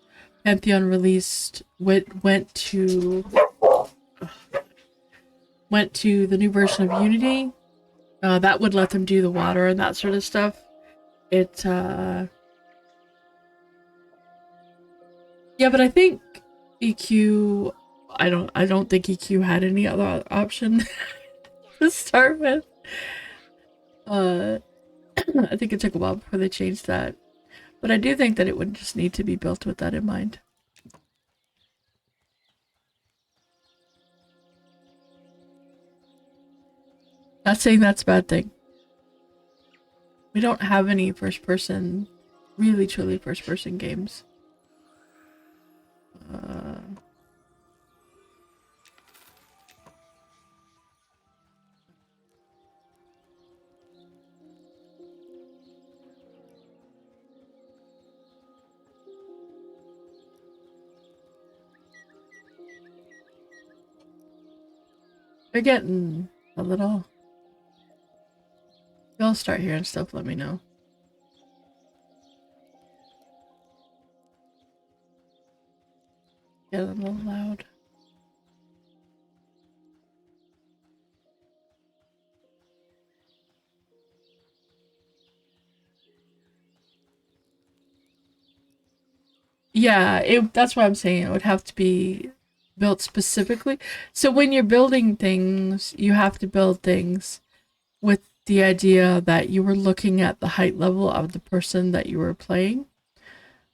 Pantheon released went to the new version of Unity. That would let them do the water and that sort of stuff. It yeah, but I think EQ I don't think EQ had any other option to start with. I think it took a while before they changed that. But I do think that it would just need to be built with that in mind. Not saying that's a bad thing. We don't have any first person, really truly first person games. They're getting a little... Y'all start hearing stuff, let me know. Get a little loud. Yeah, that's what I'm saying. It would have to be built specifically. So when you're building things, you have to build things with the idea that you were looking at the height level of the person that you were playing.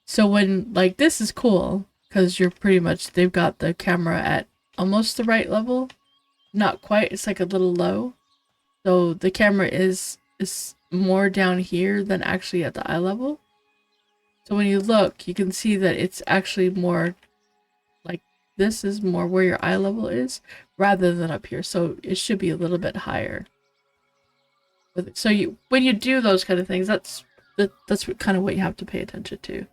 So when, like, this is cool because you're pretty much, they've got the camera at almost the right level. Not quite, it's like a little low. So the camera is more down here than actually at the eye level. So when you look, you can see that it's actually more like this is more where your eye level is rather than up here. So it should be a little bit higher. So you, when you do those kind of things, that's kind of what you have to pay attention to,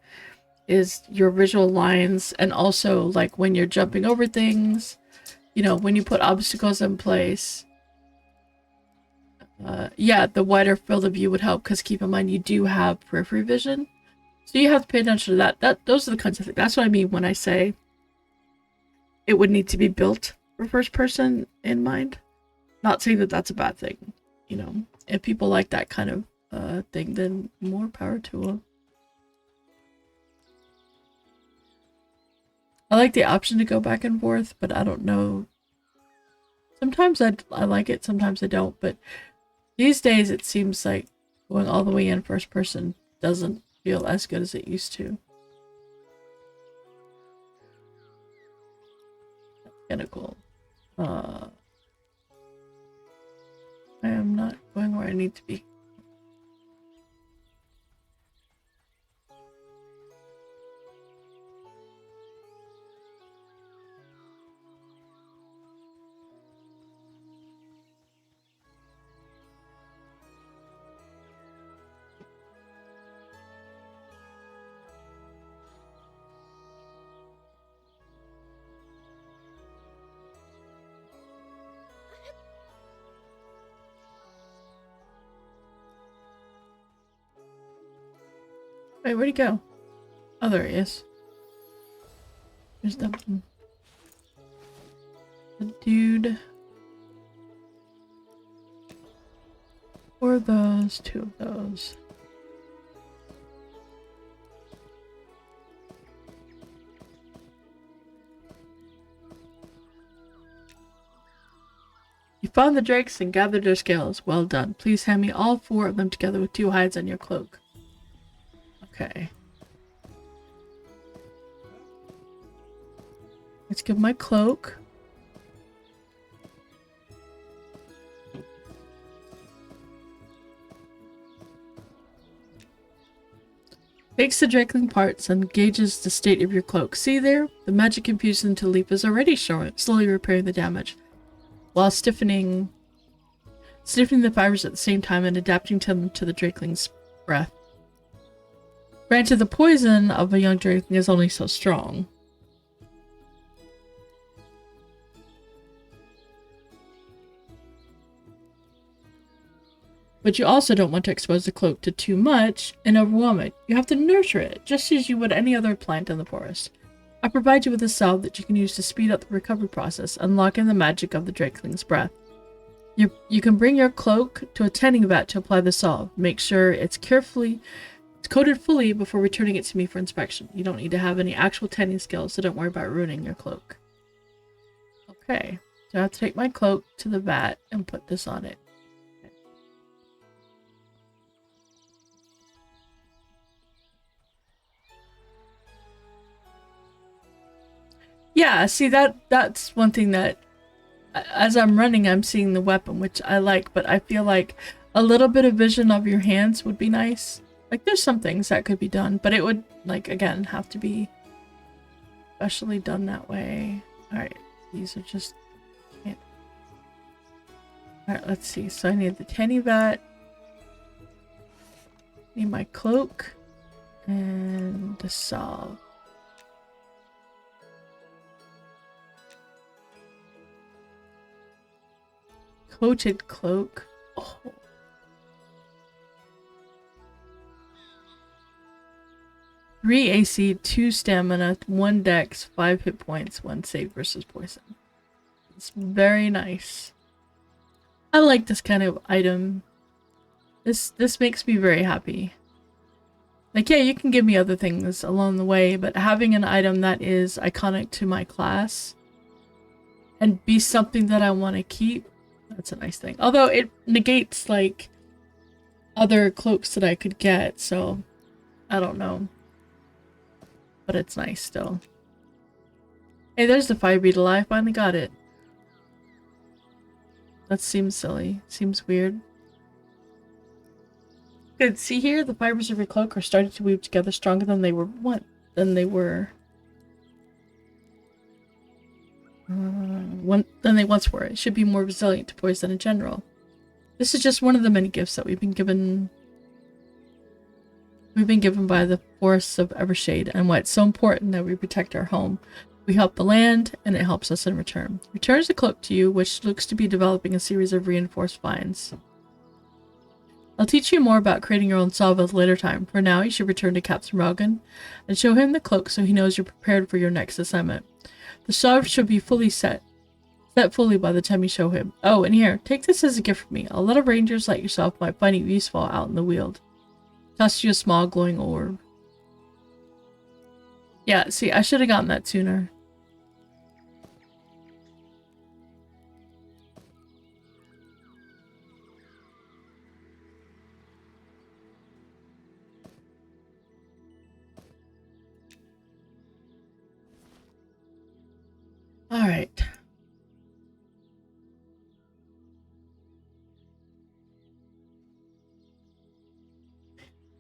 is your visual lines, and also like when you're jumping over things, you know, when you put obstacles in place. Yeah, the wider field of view would help, because keep in mind you do have periphery vision, so you have to pay attention to that. Those are the kinds of things. That's what I mean when I say it would need to be built for first person in mind. Not saying that that's a bad thing, you know. If people like that kind of thing, then more power to them. I like the option to go back and forth, but I don't know. Sometimes I like it, sometimes I don't, but these days it seems like going all the way in first person doesn't feel as good as it used to. That's kind of cool. I am not going where I need to be. Wait, where'd he go? Oh, there he is. There's the dude. Or those, two of those. You found the drakes and gathered their scales. Well done. Please hand me all 4 of them together with 2 hides on your cloak. Okay. Let's give my cloak. Takes the drakeling parts and gauges the state of your cloak. See there? The magic infused into the leaf is already showing, slowly repairing the damage, while stiffening the fibers at the same time and adapting them to the drakeling's breath. Granted, the poison of a young drakeling is only so strong. But you also don't want to expose the cloak to too much and overwhelm it. You have to nurture it, just as you would any other plant in the forest. I provide you with a salve that you can use to speed up the recovery process, unlocking the magic of the drakeling's breath. You can bring your cloak to a tanning vat to apply the salve. Make sure it's coated fully before returning it to me for inspection. You don't need to have any actual tanning skills, so don't worry about ruining your cloak. Okay, so I have to take my cloak to the vat and put this on it. Yeah, see, that's one thing that, as I'm running, I'm seeing the weapon, which I like, but I feel like a little bit of vision of your hands would be nice. Like, there's some things that could be done, but it would, like, again, have to be specially done that way. Alright, these are just... Alright, let's see. So I need the tanny vat. Need my cloak. And the salve. Coated cloak. Oh. Three AC, 2 stamina, 1 dex, 5 hit points, 1 save versus poison. It's very nice. I like this kind of item. This makes me very happy. Like, yeah, you can give me other things along the way, but having an item that is iconic to my class and be something that I want to keep, that's a nice thing. Although it negates, like, other cloaks that I could get, so I don't know. But it's nice still. Hey, there's the fire beetle. I finally got it. That seems silly. Seems weird. Good. See here? The fibers of your cloak are starting to weave together stronger than they were than they once were. It should be more resilient to poison in general. This is just one of the many gifts that we've been given. We've been given by the forests of Evershade, and why it's so important that we protect our home. We help the land, and it helps us in return. Returns the cloak to you, which looks to be developing a series of reinforced vines. I'll teach you more about creating your own salve at a later time. For now, you should return to Captain Rogan and show him the cloak so he knows you're prepared for your next assignment. The salve should be set fully by the time you show him. Oh, and here, take this as a gift from me. A lot of rangers like yourself might find it useful out in the wild. Toss you a small glowing orb. Yeah, see, I should have gotten that sooner. Alright.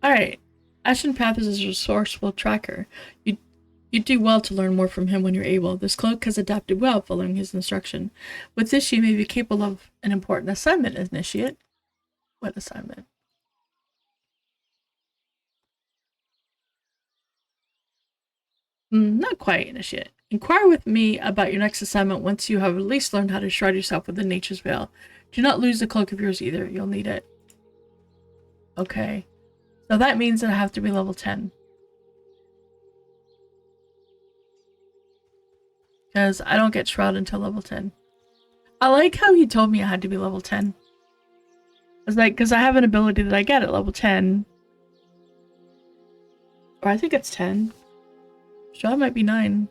Alright. Ashen Path is a resourceful tracker. You'd do well to learn more from him when you're able. This cloak has adapted well following his instruction. With this, you may be capable of an important assignment, Initiate. What assignment? Not quite, Initiate. Inquire with me about your next assignment once you have at least learned how to shroud yourself within nature's veil. Do not lose the cloak of yours either. You'll need it. Okay. So that means that I have to be level 10. Because I don't get shroud until level 10. I like how he told me I had to be level 10. It's like, because I have an ability that I get at level 10. Or I think it's 10. Shroud might be 9.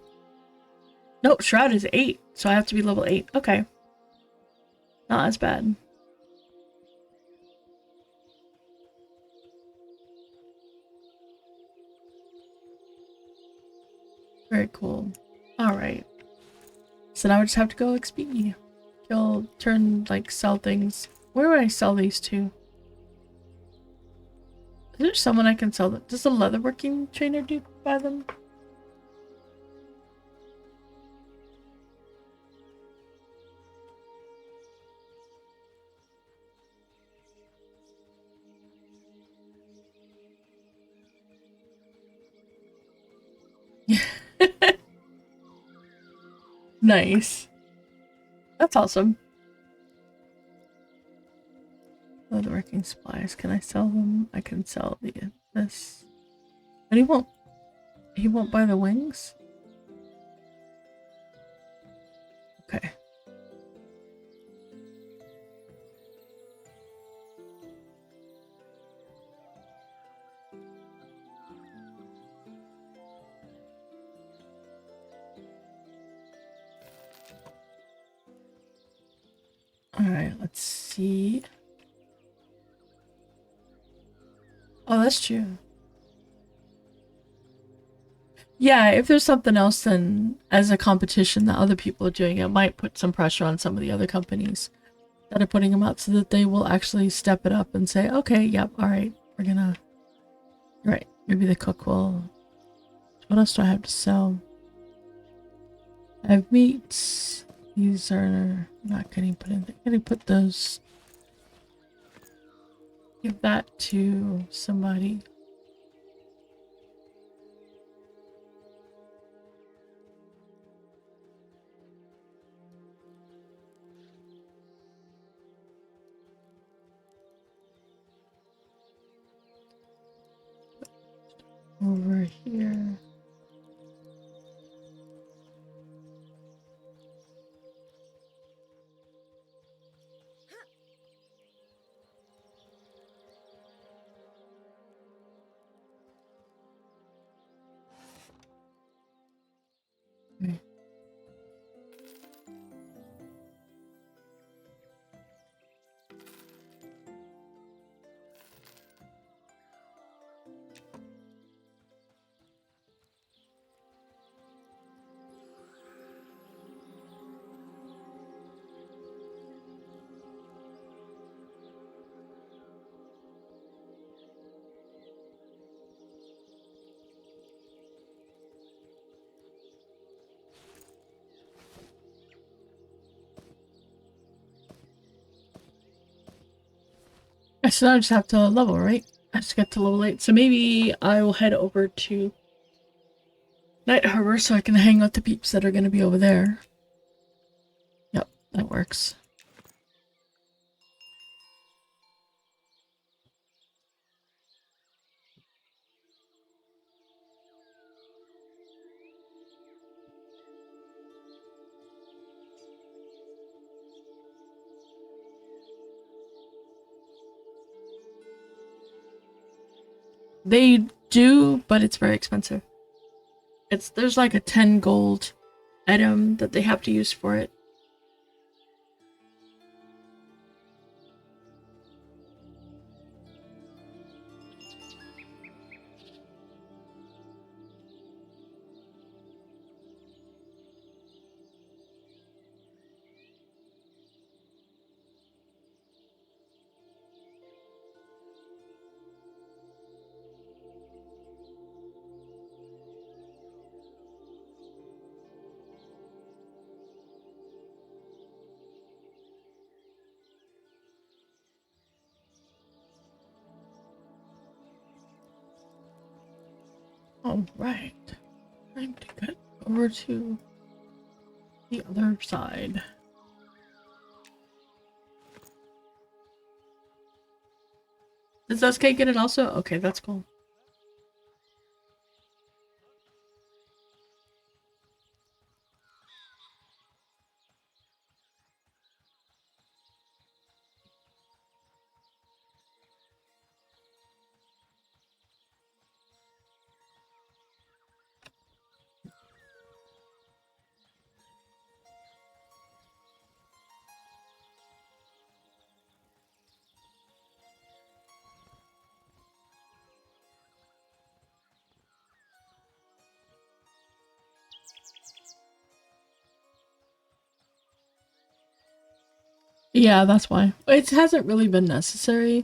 No, Shroud is 8. So I have to be level 8. Okay. Not as bad. Very cool. Alright. So now I just have to go XP. You'll turn, like, sell things. Where would I sell these to? Is there someone I can sell them? Does the leatherworking trainer buy them? Nice. That's awesome. Leatherworking supplies. Can I sell them? I can sell this. But he won't buy the wings? Okay. Alright, let's see. Oh, that's true. Yeah, if there's something else then as a competition that other people are doing, it might put some pressure on some of the other companies that are putting them out so that they will actually step it up and say, okay, yep, alright, we're gonna... Right, maybe the cook will... What else do I have to sell? I have meats. These are not getting put in. I'm gonna put those... Give that to somebody. Over here. Okay. I still just have to level, right? I just got to level 8. So maybe I will head over to Night Harbor so I can hang out the peeps that are going to be over there. Yep, that works. They do, but it's very expensive. There's like a 10 gold item that they have to use for it. Alright. Time to get over to the other side. Does SK get it also? Okay, that's cool. Yeah, that's why. It hasn't really been necessary.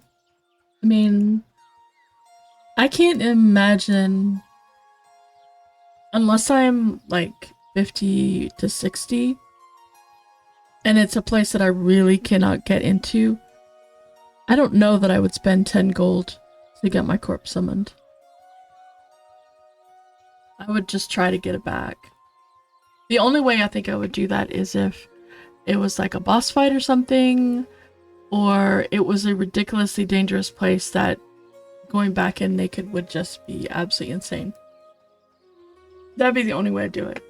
I mean, I can't imagine, unless I'm like 50 to 60, and it's a place that I really cannot get into, I don't know that I would spend 10 gold to get my corpse summoned. I would just try to get it back. The only way I think I would do that is if it was like a boss fight or something, or it was a ridiculously dangerous place that going back in naked would just be absolutely insane. That'd be the only way to do it.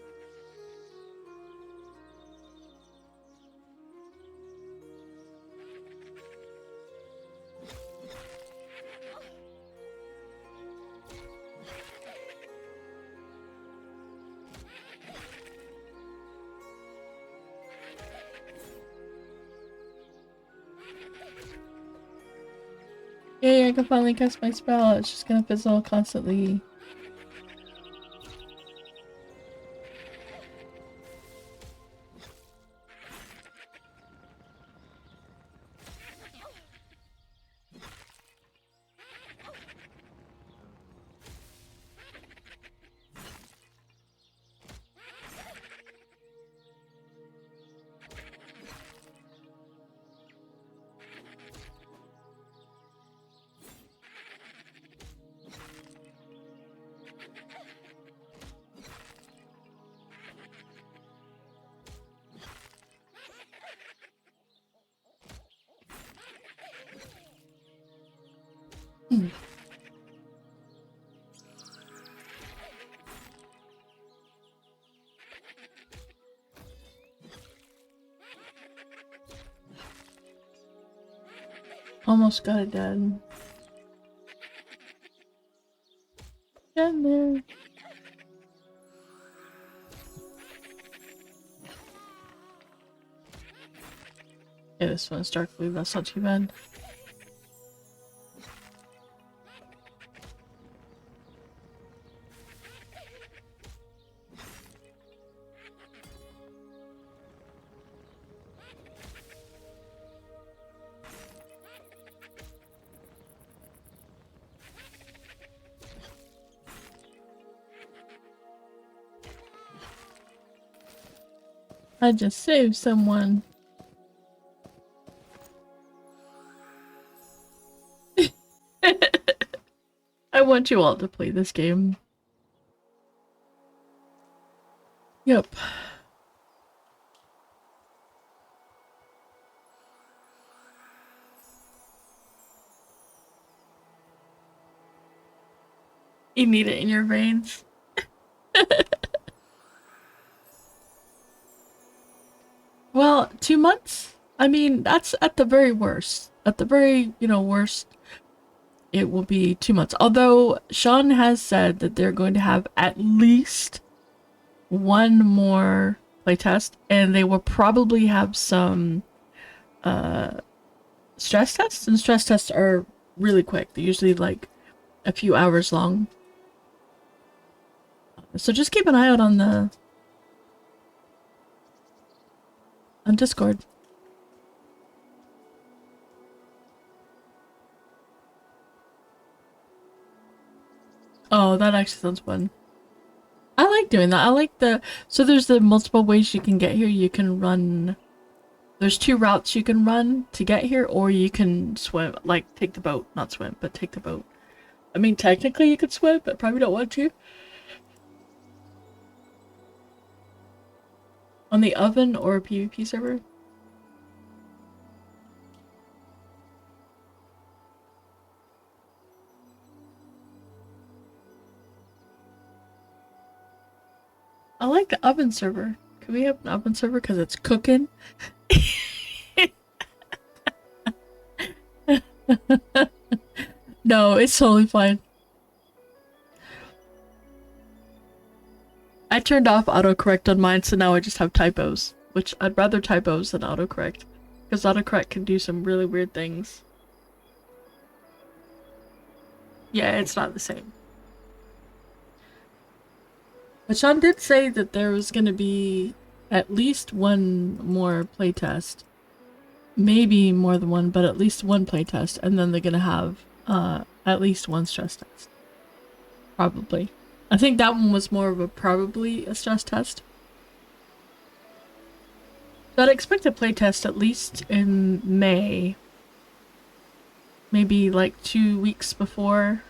Yay, I can finally cast my spell. It's just gonna fizzle constantly. Almost got it done. Get there. Yeah, this one's dark blue. That's not too bad. I just saved someone. want you all to play this game. Yep. You need it in your veins. Well, 2 months? I mean, that's at the very worst. At the very, worst, it will be 2 months. Although Sean has said that they're going to have at least one more playtest, and they will probably have some stress tests, and stress tests are really quick. They're usually like a few hours long. So just keep an eye out on Discord. Oh, that actually sounds fun. I like doing that. I like so there's the multiple ways you can get here. You can run, there's 2 routes you can run to get here, or you can swim, like take the boat, not swim, but take the boat. I mean, technically you could swim, but probably don't want to. On the oven or a PvP server? I like the oven server. Can we have an oven server because it's cooking? No, it's totally fine. I turned off autocorrect on mine, so now I just have typos, which I'd rather typos than autocorrect, because autocorrect can do some really weird things. Yeah, it's not the same. But Sean did say that there was going to be at least one more playtest. Maybe more than one, but at least one playtest, and then they're going to have at least one stress test. Probably. I think that one was more of a probably a stress test. So I'd expect a playtest at least in May. Maybe like 2 weeks before.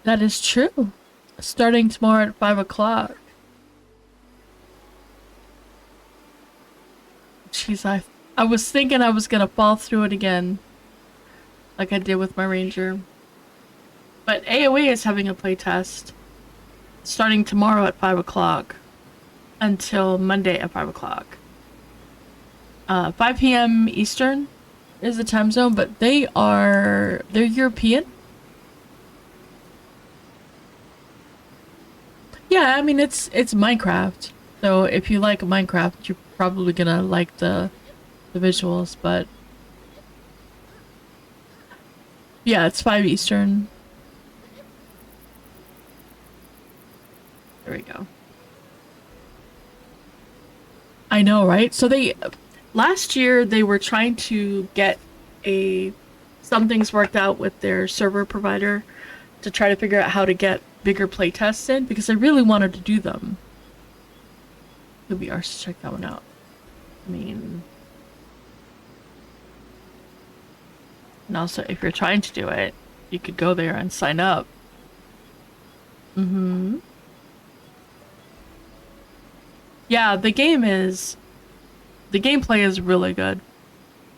That is true. Starting tomorrow at 5 o'clock. Jeez, I was thinking I was gonna fall through it again. Like I did with my ranger. But AoE is having a playtest. Starting tomorrow at 5 o'clock. Until Monday at 5 o'clock. 5 p.m. Eastern is the time zone, but they're European. Yeah, I mean it's Minecraft. So if you like Minecraft, you're probably gonna like the visuals, but yeah, it's 5 Eastern. There we go. I know, right? So last year they were trying to get some things worked out with their server provider to try to figure out how to get bigger playtests in, because they really wanted to do them. Could be ours to check that one out. I mean, and also if you're trying to do it, you could go there and sign up. Yeah, the gameplay is really good.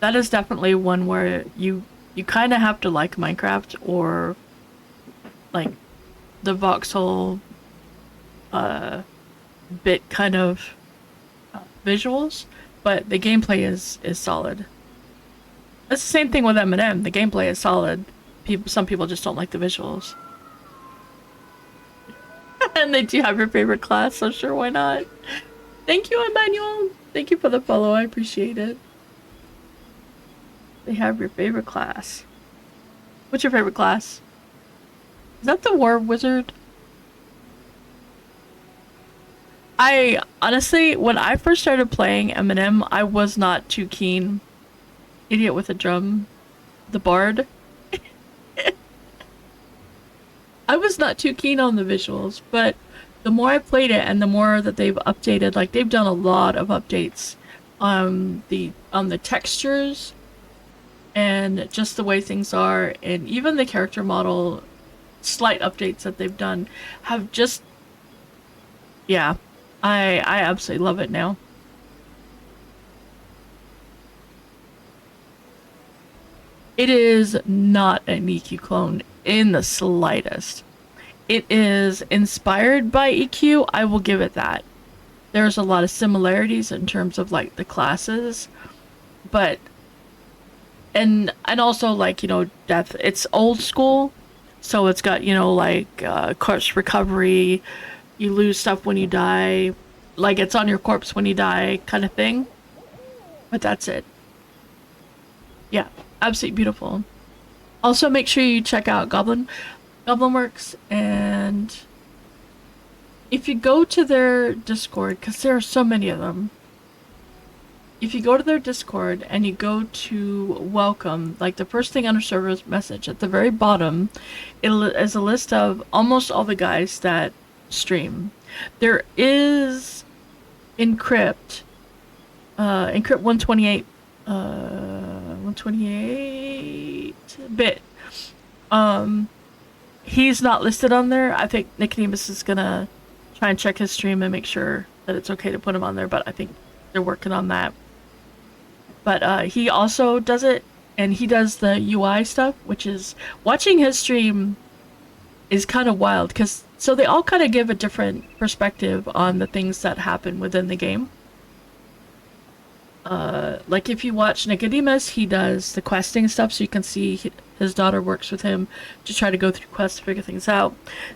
That is definitely one where you kind of have to like Minecraft or like the voxel bit kind of visuals, but the gameplay is solid. It's the same thing with MnM. The gameplay is solid. Some people just don't like the visuals. And they do have your favorite class, so sure, why not? Thank you, Emmanuel. Thank you for the follow. I appreciate it. They have your favorite class. What's your favorite class? Is that the War Wizard? I honestly, when I first started playing MnM, I was not too keen. Idiot with a drum. The Bard. I was not too keen on the visuals, but the more I played it and the more that they've updated, like they've done a lot of updates on the on the textures and just the way things are, and even the character model slight updates that they've done have just, yeah, I absolutely love it now. It is not an EQ clone in the slightest. It is inspired by EQ, I will give it that. There's a lot of similarities in terms of like the classes, but and also like, you know, death, it's old school, so it's got, you know, like corpse recovery, you lose stuff when you die, like it's on your corpse when you die kind of thing, but that's it. Yeah, absolutely beautiful. Also make sure you check out Goblin Works, and if you go to their Discord, because there are so many of them, if you go to their Discord and you go to welcome, like the first thing under server message at the very bottom, it is a list of almost all the guys that stream. There is Encrypt, Encrypt 128, 128 bit. He's not listed on there. I think Nicodemus is gonna try and check his stream and make sure that it's okay to put him on there, but I think they're working on that. But he also does it, and he does the UI stuff, which is, watching his stream is kind of wild, because so they all kind of give a different perspective on the things that happen within the game. Like if you watch Nicodemus, he does the questing stuff, so you can see his daughter works with him to try to go through quests to figure things out.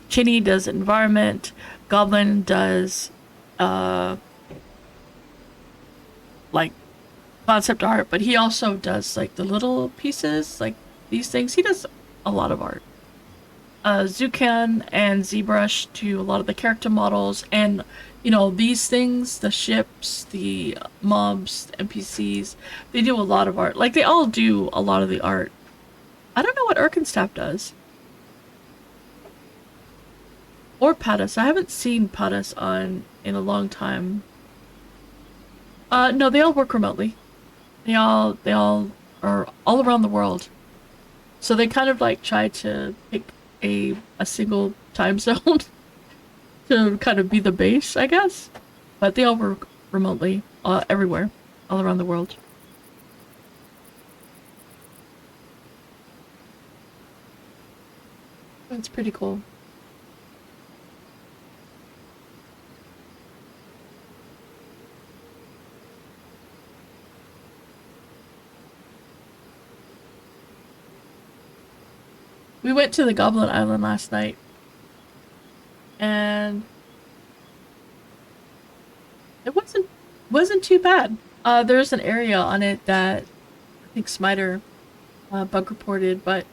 Chinny does environment. Goblin does like concept art, but he also does like the little pieces, like these things. He does a lot of art. Zucan and ZBrush do a lot of the character models, and you know, these things, the ships, the mobs, the NPCs, they do a lot of art. Like, they all do a lot of the art. I don't know what Erkenstaff does. Or Patus. I haven't seen Patus on in a long time. No, they all work remotely. They all are all around the world. So they kind of like try to pick a single time zone to kind of be the base, I guess. But they all work remotely, everywhere, all around the world. That's pretty cool. We went to the Goblin Island last night, and it wasn't too bad. There's an area on it that I think Smiter bug reported, but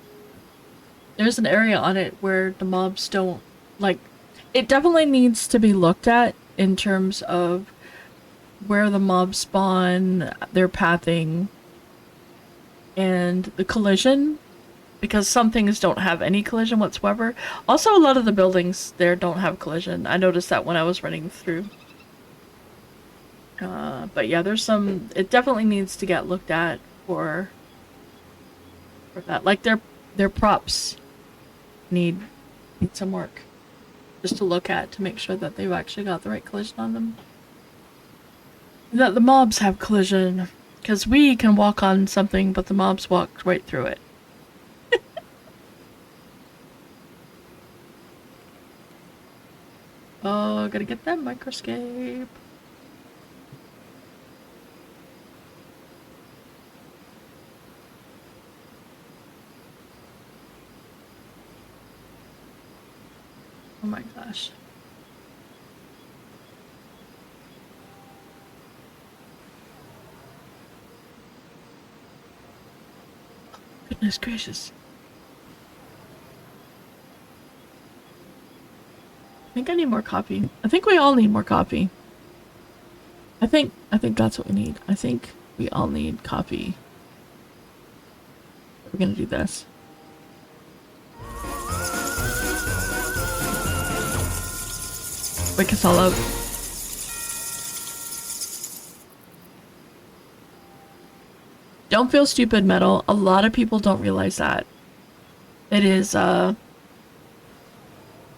there's an area on it where the mobs don't, like, it definitely needs to be looked at in terms of where the mobs spawn, their pathing, and the collision. Because some things don't have any collision whatsoever. Also, a lot of the buildings there don't have collision. I noticed that when I was running through. But yeah, there's some... It definitely needs to get looked at for that. Like, their props need some work. Just to look at, to make sure that they've actually got the right collision on them. And that the mobs have collision. Because we can walk on something, but the mobs walk right through it. Oh, gotta get that microscape. Oh my gosh. Goodness gracious. I think I need more coffee. I think we all need more coffee. I think that's what we need. I think we all need coffee. We're gonna do this. Wake us all up. Don't feel stupid, metal. A lot of people don't realize that. It is,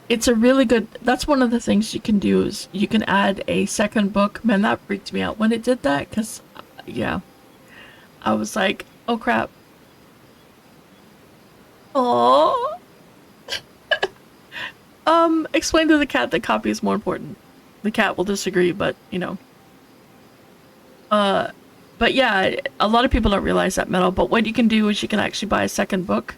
it's a really good, that's one of the things you can do is you can add a second book. Man, that freaked me out when it did that, because, yeah, I was like, oh crap. Oh. Explain to the cat that copy is more important. The cat will disagree, but, you know. But yeah, a lot of people don't realize that, metal, but what you can do is you can actually buy a second book,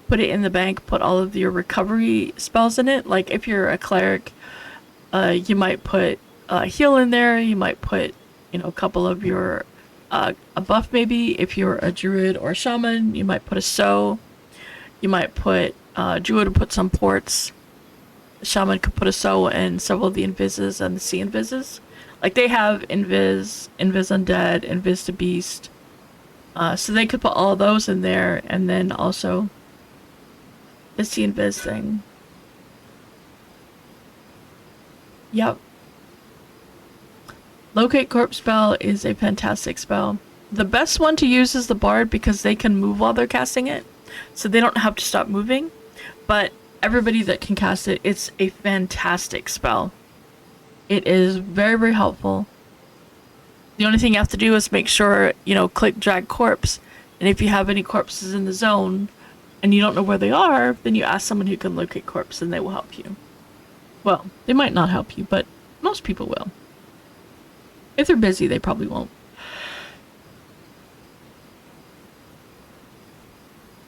put it in the bank, put all of your recovery spells in it. Like if you're a cleric, you might put heal in there. You might put, you know, a couple of your a buff maybe. If you're a druid or a shaman, you might put a sow. You might put druid would put some ports. The shaman could put a sow and several of the invises and the sea invises. Like they have invis, invis undead, invis to beast. So they could put all those in there, and then also the sea invis thing. Yep. Locate corpse spell is a fantastic spell. The best one to use is the bard because they can move while they're casting it, so they don't have to stop moving. But everybody that can cast it, it's a fantastic spell. It is very, very helpful. The only thing you have to do is make sure, you know, click drag corpse, and if you have any corpses in the zone and you don't know where they are, then you ask someone who can locate corpse and they will help you. Well, they might not help you, but most people will. If they're busy, they probably won't.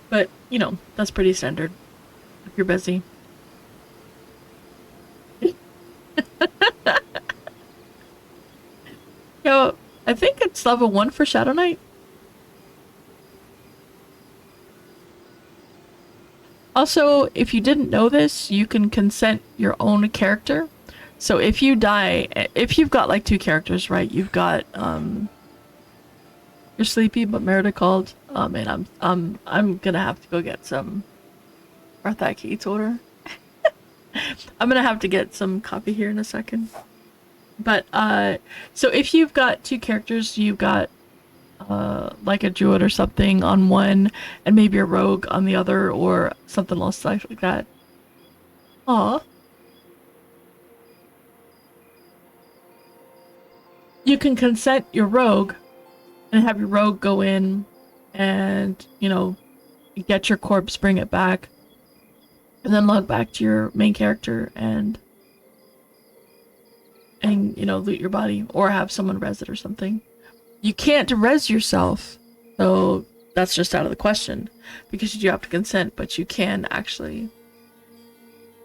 But, you know, that's pretty standard if you're busy. Yo, I think it's level 1 for Shadow Knight. Also, if you didn't know this, you can consent your own character. So if you die, if you've got like 2 characters, right? You've got you're sleepy, but Merida called. And I'm gonna have to go get some Arthak Eats order. I'm gonna have to get some coffee here in a second. But so if you've got 2 characters, you've got like a druid or something on one, and maybe a rogue on the other, or something else like that. Aw. You can consent your rogue and have your rogue go in and, you know, get your corpse, bring it back, and then log back to your main character and you know, loot your body, or have someone res it or something. You can't res yourself, so that's just out of the question because you do have to consent, but you can actually.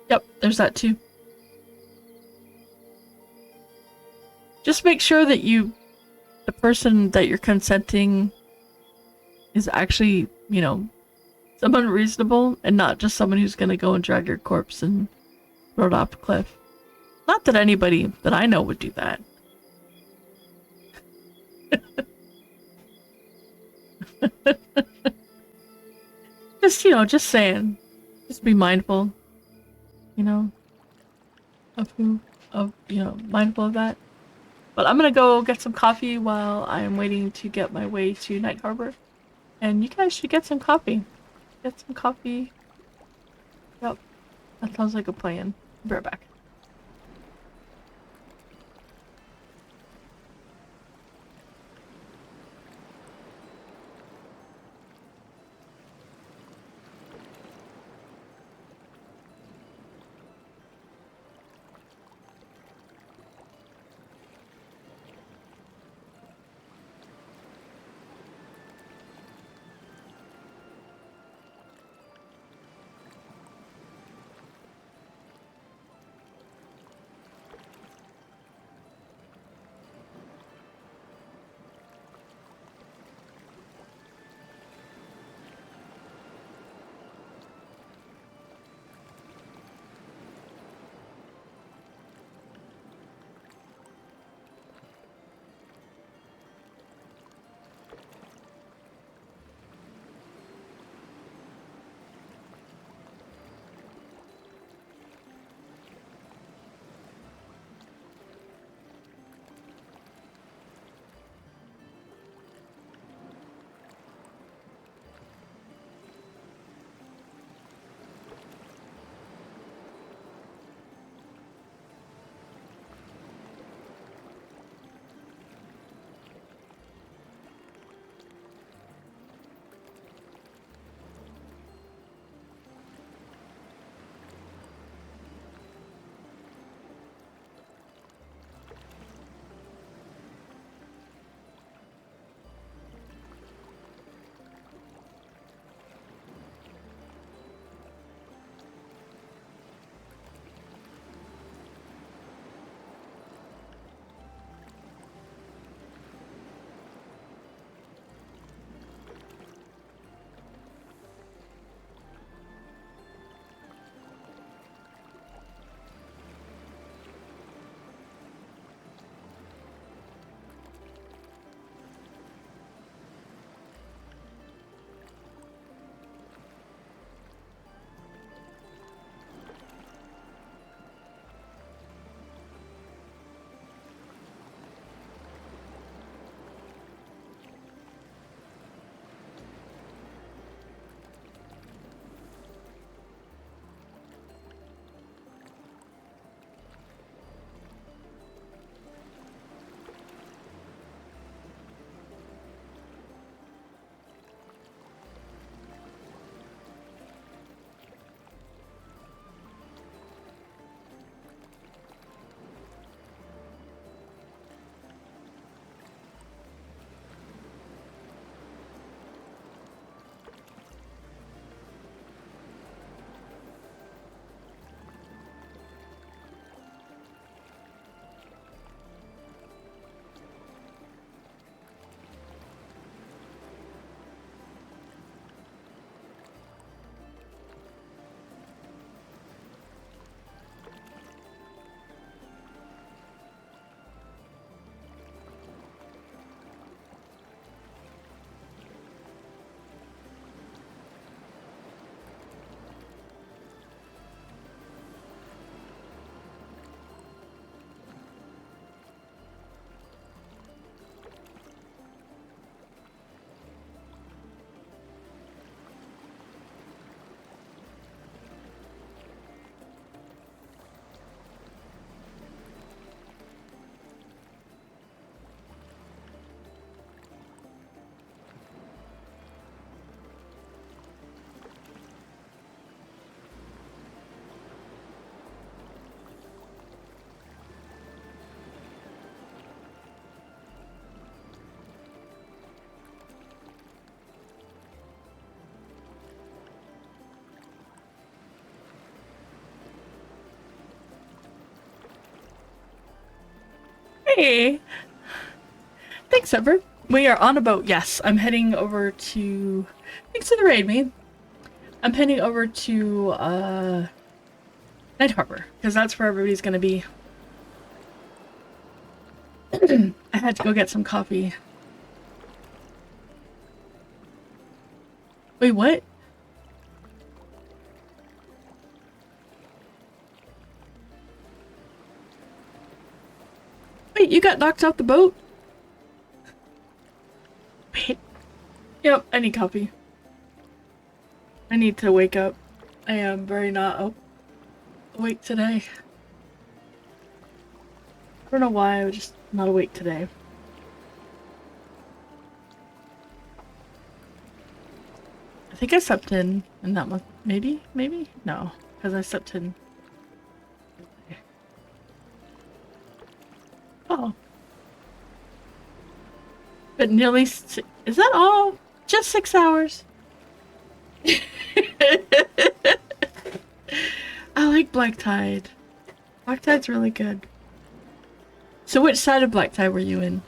Yep, there's that too. Just make sure that the person that you're consenting is actually, you know, someone reasonable and not just someone who's gonna go and drag your corpse and throw it off a cliff. Not that anybody that I know would do that. Just, you know, just saying. Just be mindful, you know, you know, mindful of that. But I'm gonna go get some coffee while I am waiting to get my way to Night Harbor. And you guys should get some coffee. Get some coffee. Yep. That sounds like a plan. Be right back. Hey! Thanks, Ever. We are on a boat. Yes, I'm heading over to... Thanks to the raid, me. I'm heading over to, Night Harbor, because that's where everybody's gonna be. I had to go get some coffee. Wait, what? Wait, you got knocked off the boat? Wait. Yep, I need coffee. I need to wake up. I am very not awake today. I don't know why, I'm just not awake today. I think I slept in that month. Maybe? Maybe? No, because I slept in. Oh. But nearly. Is that all? Just 6 hours? I like Black Tide. Black Tide's really good. So which side of Black Tide were you in?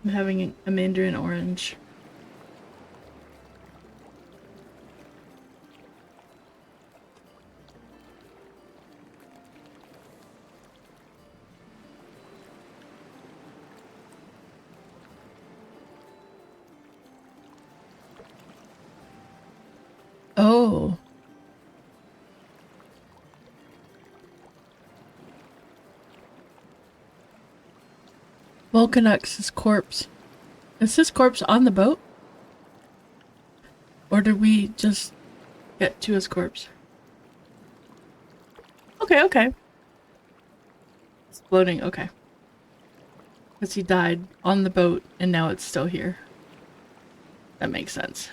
I'm having a mandarin orange. Oh. Volcanux's corpse. Is his corpse on the boat? Or did we just get to his corpse? Okay, okay. It's floating, okay. Because he died on the boat and now it's still here. That makes sense.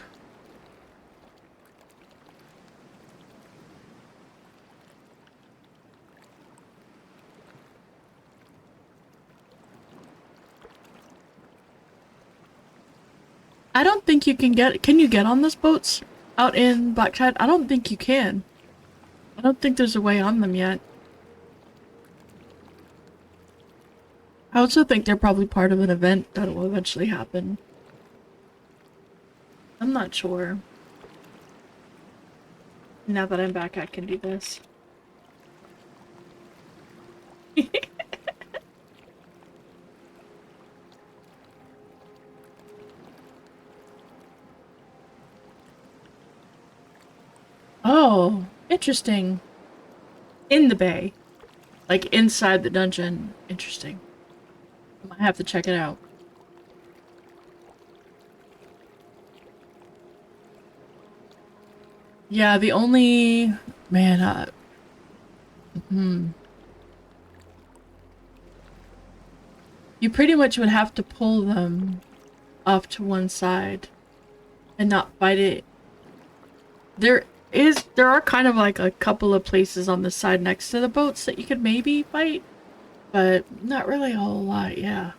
I don't think you can you get on those boats out in Black Tide? I don't think you can. I don't think there's a way on them yet. I also think they're probably part of an event that will eventually happen. I'm not sure. Now that I'm back, I can do this. Oh, interesting. In the bay. Like inside the dungeon. Interesting. I might have to check it out. Yeah, the only... Man, you pretty much would have to pull them off to one side and not fight it. There are kind of like a couple of places on the side next to the boats that you could maybe fight, but not really a whole lot, yeah.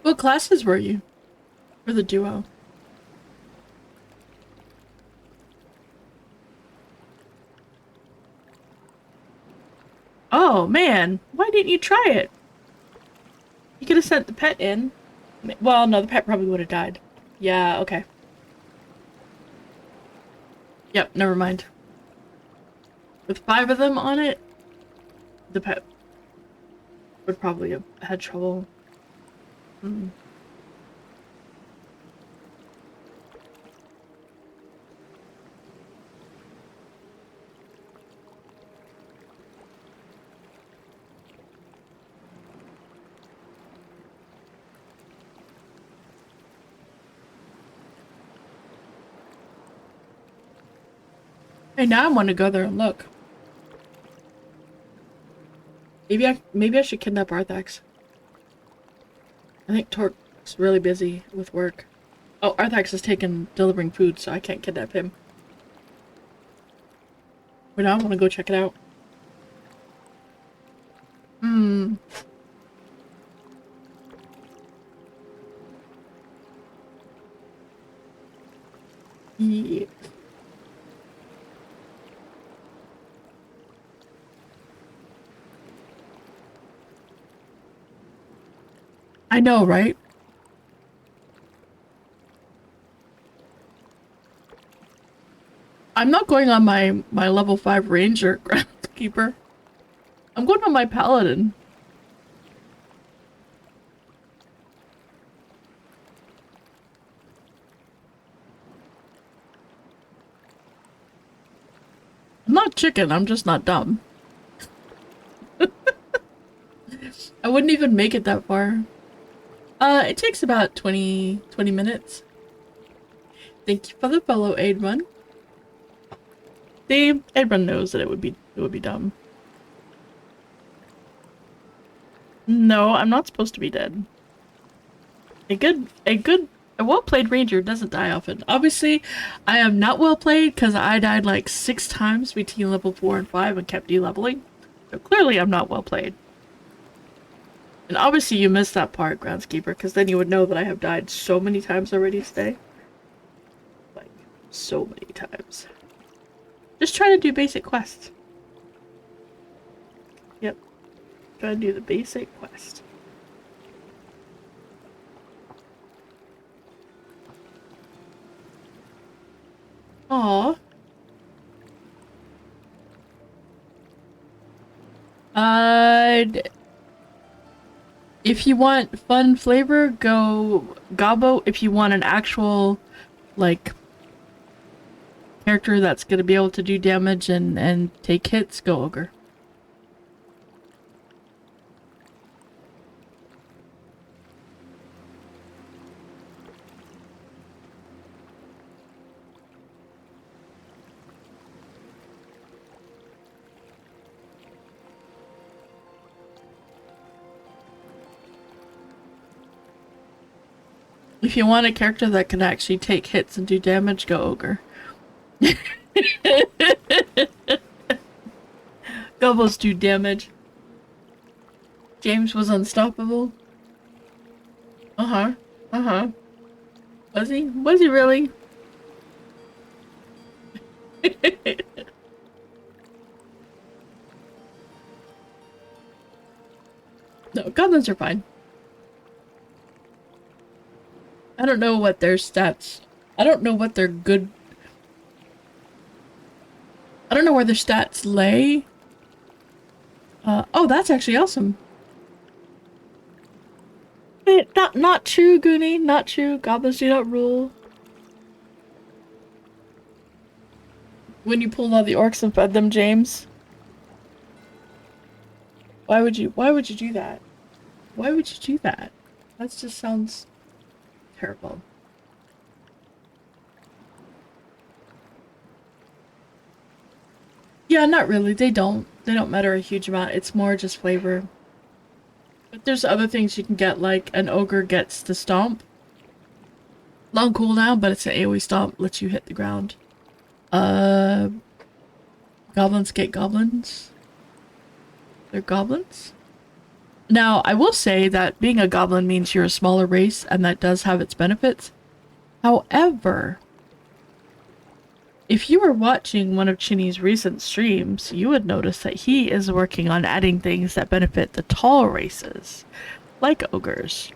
What classes were you for the duo? Oh man, why didn't you try it? You could have sent the pet in. Well, no, the pet probably would have died. Yeah, okay. Yep, never mind. With 5 of them on it, the pet would probably have had trouble. Hey, now I want to go there and look. Maybe I should kidnap Arthax. I think Torque's really busy with work. Oh, Arthax is delivering food, so I can't kidnap him. But now I want to go check it out. Yeah. I know, right? I'm not going on my level 5 ranger groundskeeper. I'm going on my paladin. I'm not chicken, I'm just not dumb. I wouldn't even make it that far. It takes about 20 minutes. Thank you for the follow, Aidrun. The Aidrun knows that it would be dumb. No, I'm not supposed to be dead. A well-played ranger doesn't die often. Obviously, I am not well-played because I died like 6 times between level 4 and 5 and kept de-leveling. So clearly I'm not well-played. And obviously you missed that part, Groundskeeper, because then you would know that I have died so many times already today. Like, so many times. Just try to do basic quests. Yep. Try to do the basic quest. Aww. If you want fun flavor, go Gobbo. If you want an actual, like, character that's gonna be able to do damage and take hits, go Ogre. If you want a character that can actually take hits and do damage, go Ogre. Gobbos do damage. James was unstoppable. Uh-huh. Uh-huh. Was he? Was he really? No, goblins are fine. I don't know what their stats... I don't know what their good... I don't know where their stats lay. Oh, that's actually awesome. Not true, Goonie. Not true. Goblins do not rule. When you pulled out the orcs and fed them, James. Why would you do that? Why would you do that? That just sounds terrible. Yeah, not really. They don't matter a huge amount. It's more just flavor. But there's other things you can get, like an ogre gets the stomp. Long cooldown, but it's an AoE stomp, lets you hit the ground. Goblins get goblins. They're goblins. Now, I will say that being a goblin means you're a smaller race, and that does have its benefits. However, if you were watching one of Chinny's recent streams, you would notice that he is working on adding things that benefit the tall races, like ogres,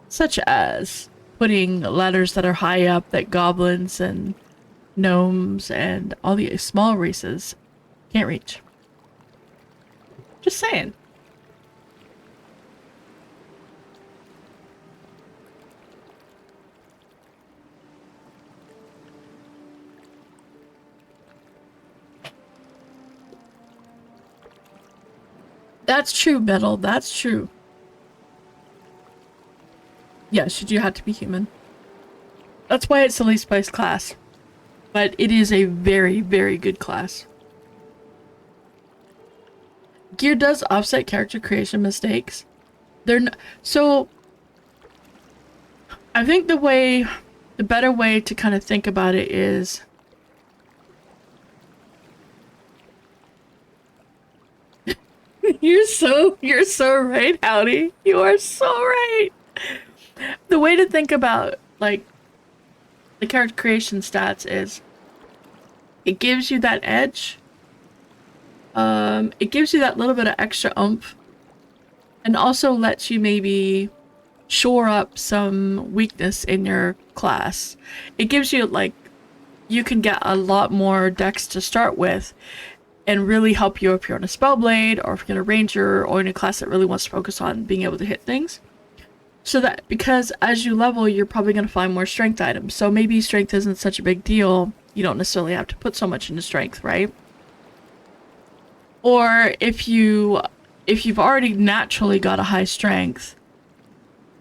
such as putting ladders that are high up that goblins and gnomes and all the small races can't reach. Just saying. That's true, Metal. That's true. Yes, you do have to be human. That's why it's the least priced class. But it is a very, very good class. Gear does offset character creation mistakes. So I think the better way to kind of think about it is you're so right, Howdy. You are so right. The way to think about, like, the character creation stats is it gives you that edge. It gives you that little bit of extra oomph, and also lets you maybe shore up some weakness in your class. It gives you, like, you can get a lot more dex to start with and really help you if you're on a spellblade or if you're a ranger or in a class that really wants to focus on being able to hit things. So that, because as you level, you're probably going to find more strength items. So maybe strength isn't such a big deal. You don't necessarily have to put so much into strength, right? Or if you've already naturally got a high strength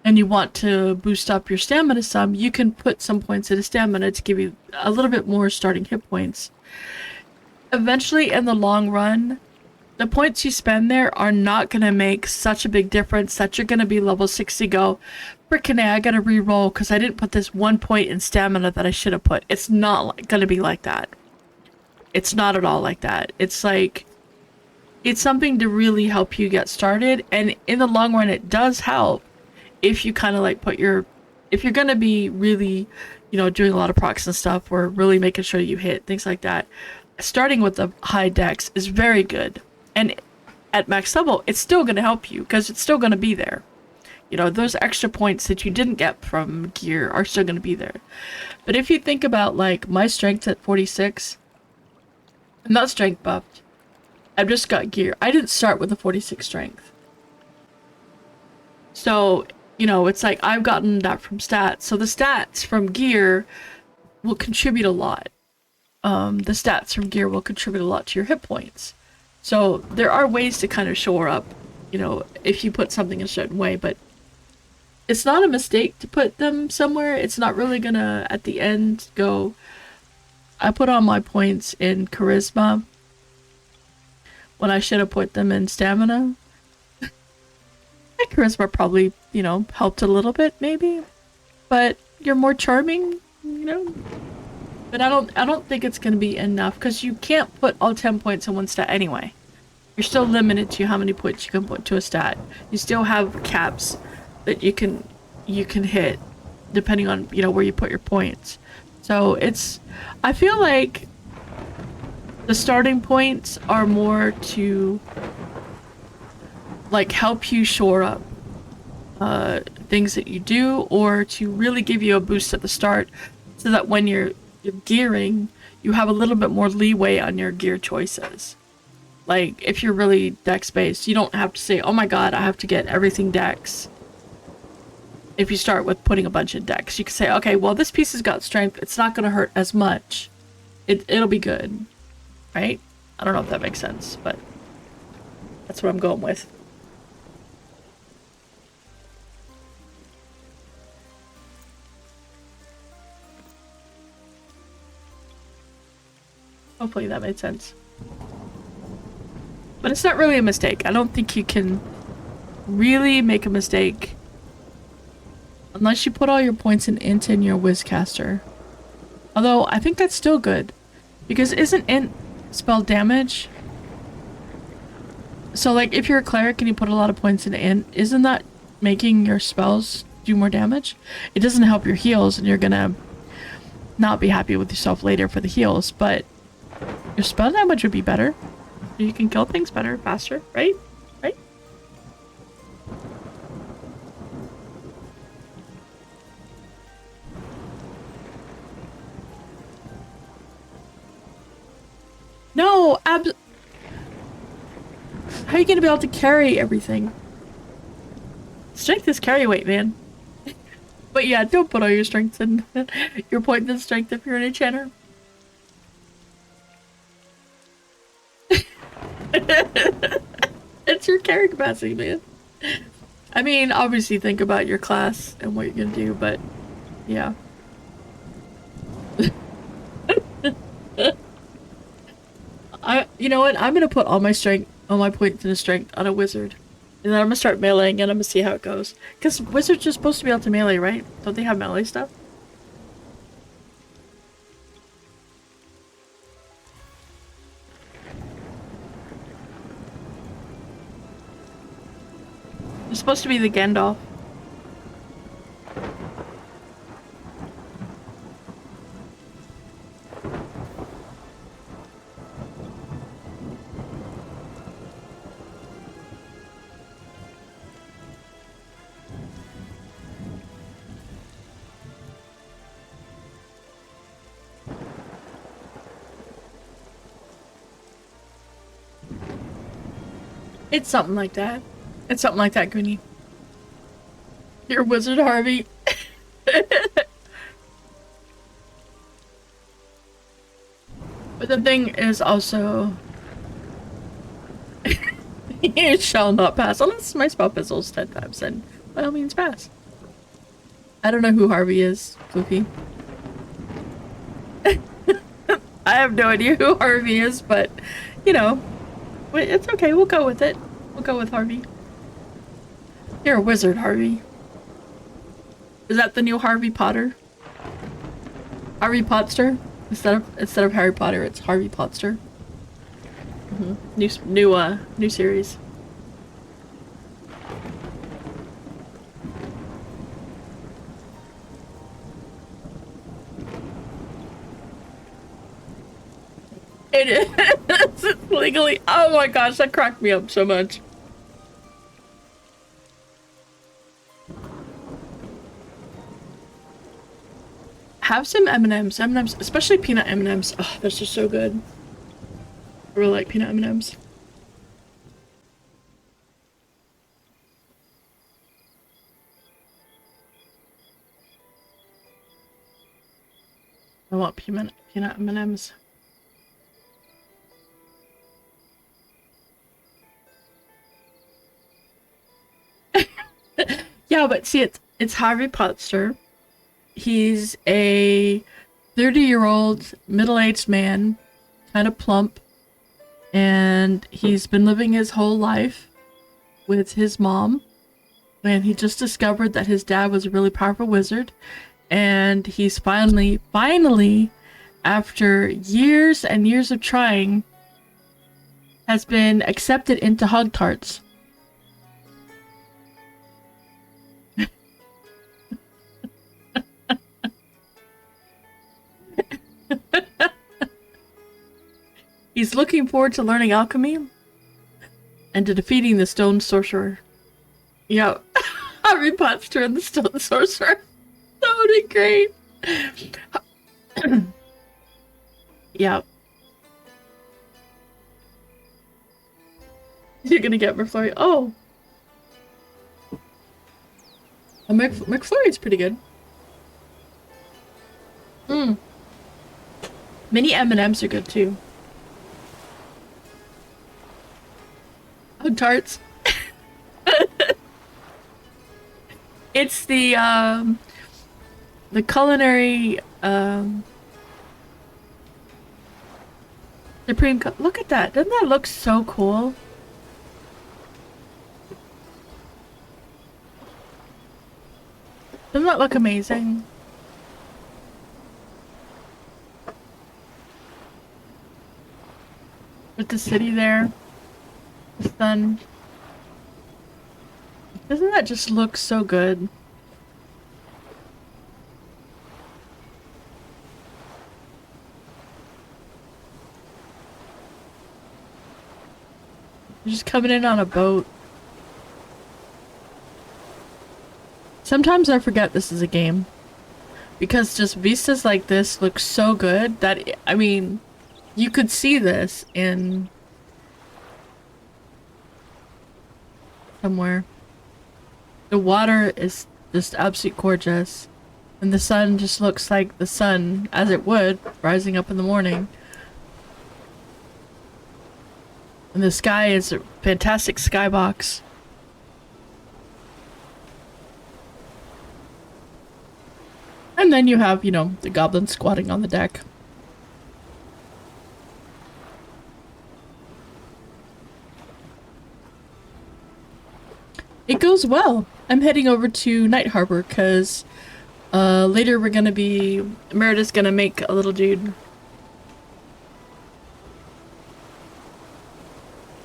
and you want to boost up your stamina some, you can put some points into stamina to give you a little bit more starting hit points. Eventually, in the long run, the points you spend there are not going to make such a big difference that you're going to be level 60 go, frickin' A, I gotta re-roll because I didn't put this 1 point in stamina that I should have put. It's not going to be like that. It's not at all like that. It's like, it's something to really help you get started, and in the long run it does help if you kind of like if you're going to be really, you know, doing a lot of procs and stuff or really making sure you hit things like that. Starting with the high dex is very good, and at max level it's still going to help you because it's still going to be there. You know, those extra points that you didn't get from gear are still going to be there. But if you think about, like, my strength at 46, I'm not strength buffed. I've just got gear. I didn't start with a 46 strength. So, you know, it's like I've gotten that from stats. So the stats from gear will contribute a lot. The stats from gear will contribute a lot to your hit points. So there are ways to kind of shore up, you know, if you put something a certain way, but it's not a mistake to put them somewhere. It's not really gonna, at the end, go, I put all my points in charisma when I should have put them in stamina. My charisma probably, you know, helped a little bit, maybe. But you're more charming, you know? But I don't think it's gonna be enough, because you can't put all 10 points in one stat anyway. You're still limited to how many points you can put to a stat. You still have caps that you can hit, depending on, you know, where you put your points. So it's, I feel like the starting points are more to, like, help you shore up things that you do, or to really give you a boost at the start, so that when you're gearing, you have a little bit more leeway on your gear choices. Like, if you're really dex based, you don't have to say, oh my god, I have to get everything dex. If you start with putting a bunch of dex, you can say, okay, well, this piece has got strength, it's not going to hurt as much. It'll be good. Right? I don't know if that makes sense, but that's what I'm going with. Hopefully that made sense. But it's not really a mistake. I don't think you can really make a mistake unless you put all your points in int in your Wizcaster. Although, I think that's still good. Because isn't int spell damage? So, like, if you're a cleric and you put a lot of points in int, isn't that making your spells do more damage? It doesn't help your heals, and you're gonna not be happy with yourself later for the heals, but your spell damage would be better. You can kill things better, faster, right? Right? No, how are you gonna be able to carry everything? Strength is carry weight, man. But yeah, don't put all your strengths in your point in strength if you're an enchanter. It's your carry capacity, man. I mean, obviously think about your class and what you're gonna do, but yeah. You know what? I'm gonna put all my points into strength on a wizard. And then I'm gonna start meleeing and I'm gonna see how it goes. Because wizards are supposed to be able to melee, right? Don't they have melee stuff? It's supposed to be the Gandalf. It's something like that. It's something like that, Goonie. You're Wizard Harvey. But the thing is also... You shall not pass. Unless my spell fizzles 10 times, then by all means pass. I don't know who Harvey is, Goofy. I have no idea who Harvey is, but, you know, it's okay. We'll go with it. We'll go with Harvey. You're a wizard, Harvey. Is that the new Harvey Potter? Harvey Potster? Instead of Harry Potter, it's Harvey Potster. New series. It is. It's legally. Oh my gosh, that cracked me up so much. Have some M&Ms. M&Ms, especially peanut M&Ms. Oh, they're just so good. I really like peanut M&Ms. I want peanut M&Ms. Yeah, but see, it's Harvey Potster. He's a 30-year-old middle-aged man, kind of plump, and he's been living his whole life with his mom. And he just discovered that his dad was a really powerful wizard, and he's finally, after years and years of trying, has been accepted into Hogtarts. He's looking forward to learning alchemy and to defeating the stone sorcerer. Yep. Harry Potter and the stone sorcerer. That would be great. Yep. You're gonna get McFlurry. Oh. A McFlurry's pretty good. Mini M&Ms are good too. Hug tarts. It's the culinary supreme. Look at that! Doesn't that look so cool? Doesn't that look amazing? With the city there, the sun. Doesn't that just look so good? You're just coming in on a boat. Sometimes I forget this is a game. Because just vistas like this look so good that, I mean, you could see this in somewhere. The water is just absolutely gorgeous. And the sun just looks like the sun, as it would, rising up in the morning. And the sky is a fantastic skybox. And then you have, you know, the goblins squatting on the deck. It goes well. I'm heading over to Night Harbor because later we're gonna be... Meredith's gonna make a little dude.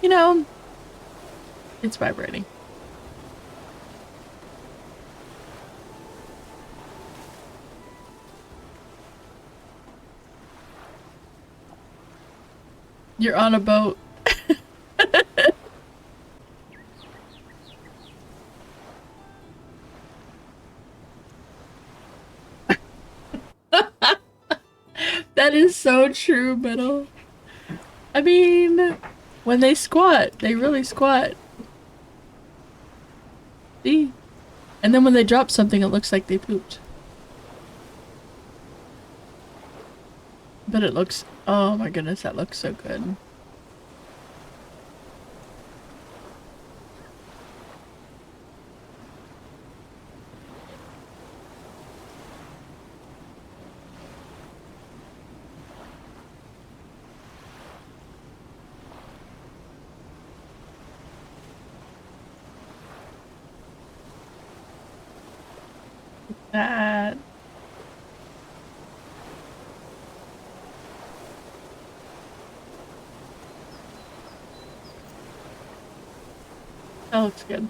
You know, it's vibrating. You're on a boat. That is so true, Metal. I mean, When they squat, they really squat. See? And then when they drop something, it looks like they pooped. But it looks... Oh my goodness, that looks so good. That... That looks good.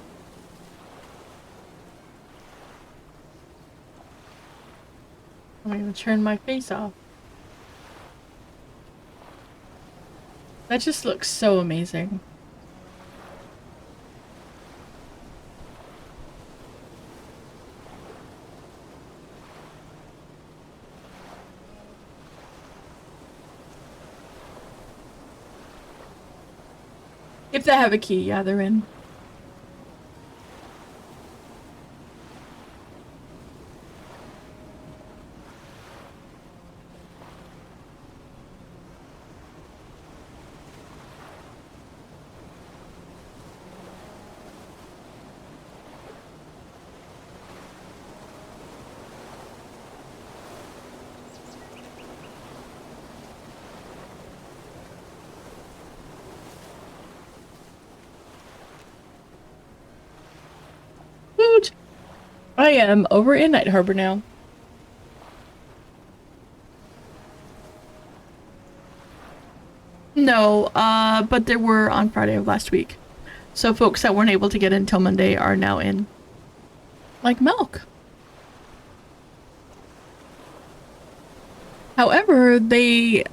I'm gonna turn my face off. That just looks so amazing. If they have a key, yeah, they're in. Woot! I am over in Night Harbor now. No, but there were on Friday of last week. So folks that weren't able to get in until Monday are now in. Like milk. However, they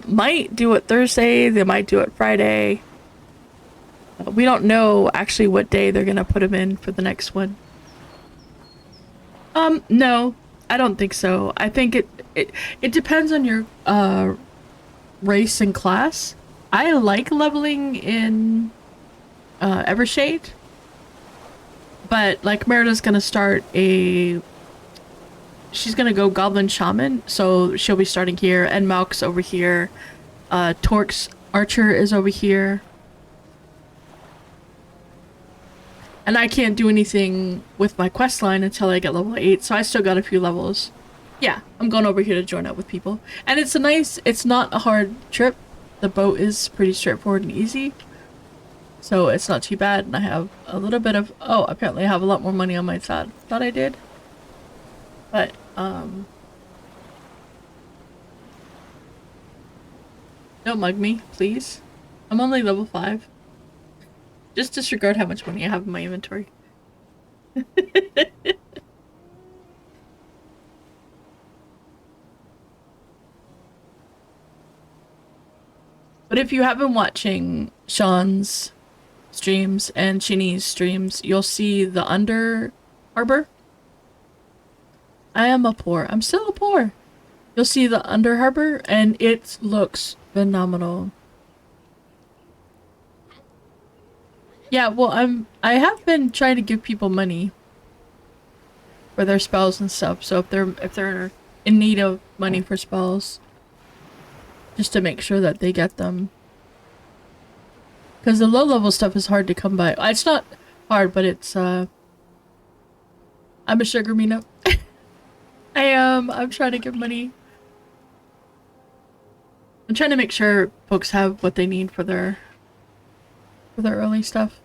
might do it Thursday, they might do it Friday. We don't know actually what day they're gonna put them in for the next one. No, I don't think so. I think it depends on your race and class. I like leveling in Evershade, but like Merida's gonna start a... She's gonna go Goblin Shaman, so she'll be starting here, and Malk's over here. Torque's Archer is over here. And I can't do anything with my quest line until I get level 8, so I still got a few levels. Yeah, I'm going over here to join up with people. And it's a nice, it's not a hard trip. The boat is pretty straightforward and easy. So it's not too bad, and I have a little bit of... Oh, apparently I have a lot more money on my side. Thought I did. But, don't mug me, please. I'm only level 5. Just disregard how much money I have in my inventory. But if you have been watching Sean's streams and Chinny's streams, you'll see the Under Harbor. I am a poor. I'm still a poor. You'll see the Under Harbor, and it looks phenomenal. Yeah, well, I have been trying to give people money for their spells and stuff. So if they're in need of money for spells, just to make sure that they get them. Because the low level stuff is hard to come by. It's not hard, but it's I'm a sugar mina. I am. I'm trying to give money. I'm trying to make sure folks have what they need for their early stuff.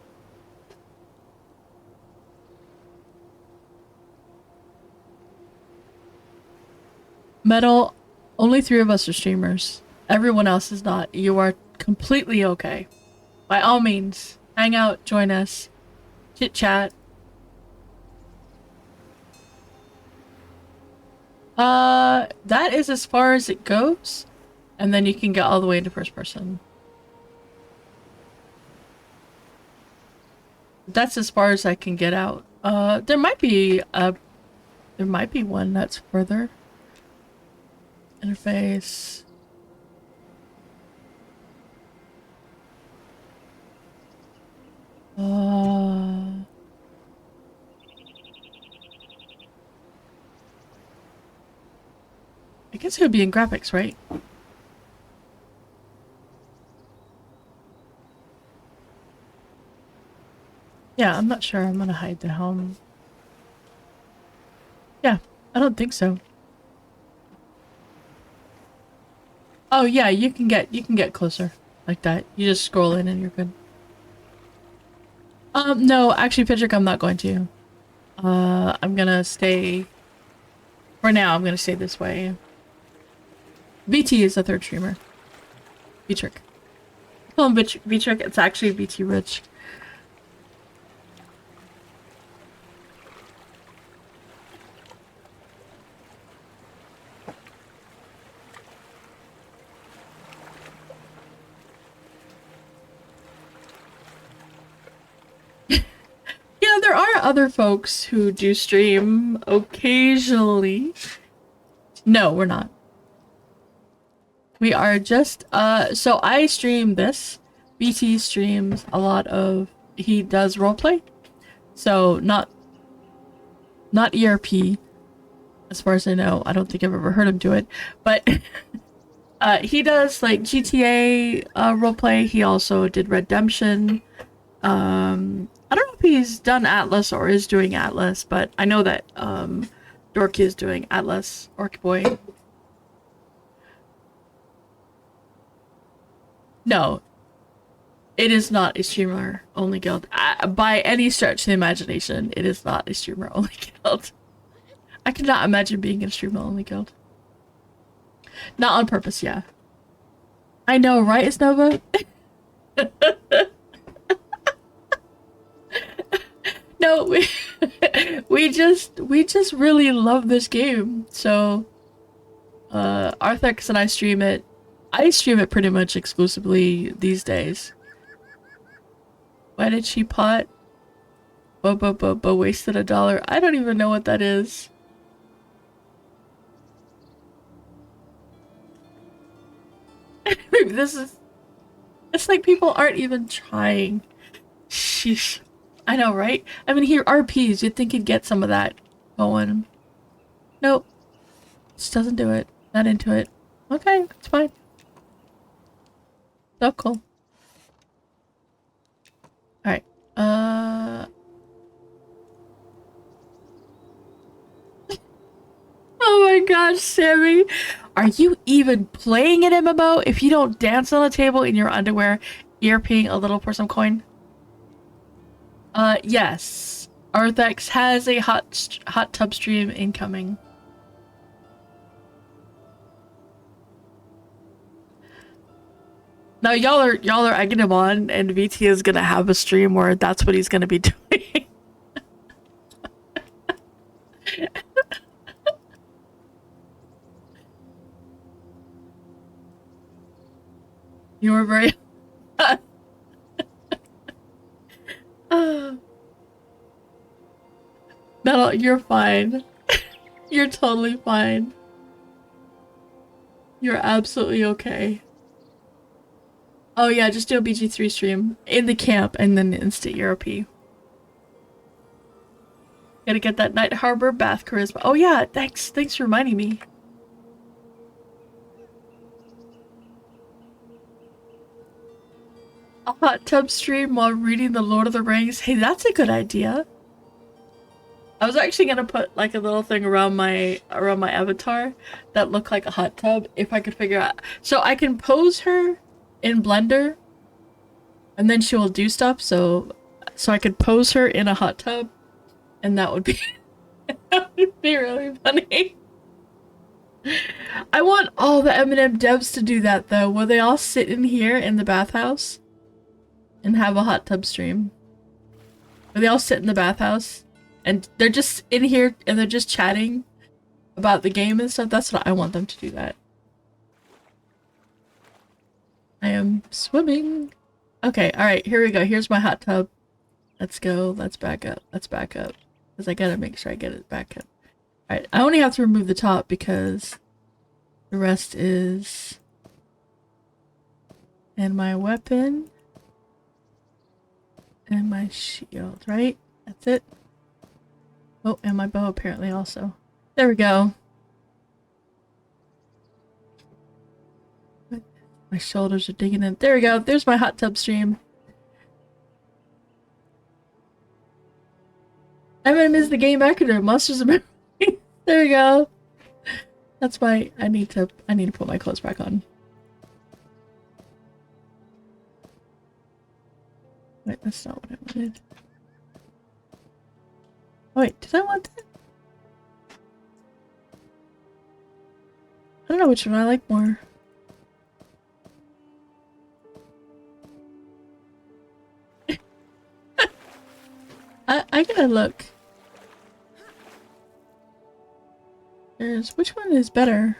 Metal, only 3 of us are streamers. Everyone else is not. You are completely okay. By all means, hang out, join us, chit chat. That is as far as it goes, and then you can get all the way into first person. That's as far as I can get out. There might be one that's further. Interface. guess it would be in graphics, right? Yeah, I'm not sure. I'm gonna hide the helm. Yeah, I don't think so. Oh yeah, you can get closer like that. You just scroll in and you're good. No, actually, Patrick, I'm not going to. I'm gonna stay. For now, I'm gonna stay this way. VT is the third streamer. V-Trick. Call him V-Trick. It's actually VT Rich. Yeah, there are other folks who do stream occasionally. No, we're not. We are just, so I stream this. BT streams a lot of, he does roleplay. So, not ERP, as far as I know. I don't think I've ever heard him do it. But, he does, like, GTA, roleplay. He also did Redemption. I don't know if he's done Atlas or is doing Atlas, but I know that, Dorky is doing Atlas, Orc Boy. No, it is not a streamer-only guild. By any stretch of the imagination, it is not a streamer-only guild. I cannot imagine being in a streamer-only guild. Not on purpose, yeah. I know, right, Isnova? No, we just really love this game. So, Arthex and I stream it. I stream it pretty much exclusively these days. Why did she pot? But wasted $1. I don't even know what that is. This is... It's like people aren't even trying. Sheesh. I know, right? I mean, here, RPs, you'd think you'd get some of that going. Nope. Just doesn't do it. Not into it. Okay, it's fine. So cool. Alright. Oh my gosh, Sammy. Are you even playing an MMO if you don't dance on the table in your underwear, ear-peeing a little for some coin? Yes. Arthex has a hot tub stream incoming. Now y'all are egging him on, and VT is gonna have a stream where that's what he's gonna be doing. You were very... No, you're fine. You're totally fine. You're absolutely okay. Oh yeah, just do a BG3 stream in the camp and then instant Europe. Gotta get that Night Harbor bath charisma. Oh yeah, thanks for reminding me. A hot tub stream while reading the Lord of the Rings. Hey, that's a good idea. I was actually gonna put like a little thing around my avatar that looked like a hot tub if I could figure out. So I can pose her in Blender, and then she will do stuff. So I could pose her in a hot tub, and that would be that would be really funny. I want all the MnM devs to do that though, where they all sit in here in the bathhouse and have a hot tub stream. Where they all sit in the bathhouse and they're just in here and they're just chatting about the game and stuff. That's what I want them to do that. I am swimming. Okay, alright, here we go. Here's my hot tub. Let's go. Let's back up. Let's back up. Because I gotta make sure I get it back up. Alright, I only have to remove the top because the rest is... And my weapon. And my shield, right? That's it. Oh, and my bow apparently also. There we go. My shoulders are digging in. There we go. There's my hot tub stream. MnM is the game acronym. Monsters of Memory. There we go. That's my. I need to put my clothes back on. Wait, that's not what I wanted. Oh, wait, did I want that? I don't know which one I like more. I gotta look. Which one is better?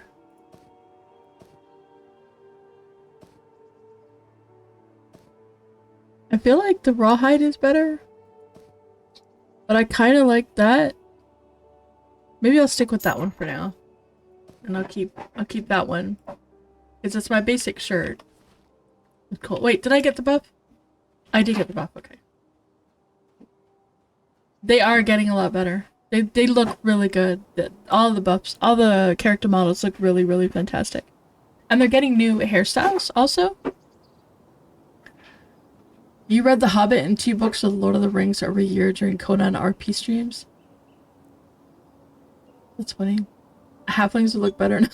I feel like the rawhide is better. But I kind of like that. Maybe I'll stick with that one for now. And I'll keep that one. Because it's my basic shirt. It's cool. Wait, did I get the buff? I did get the buff, okay. They are getting a lot better. They look really good. All the buffs, all the character models look really, really fantastic. And they're getting new hairstyles also. You read The Hobbit and 2 books of The Lord of the Rings every year during Conan RP streams? That's funny. Halflings would look better now.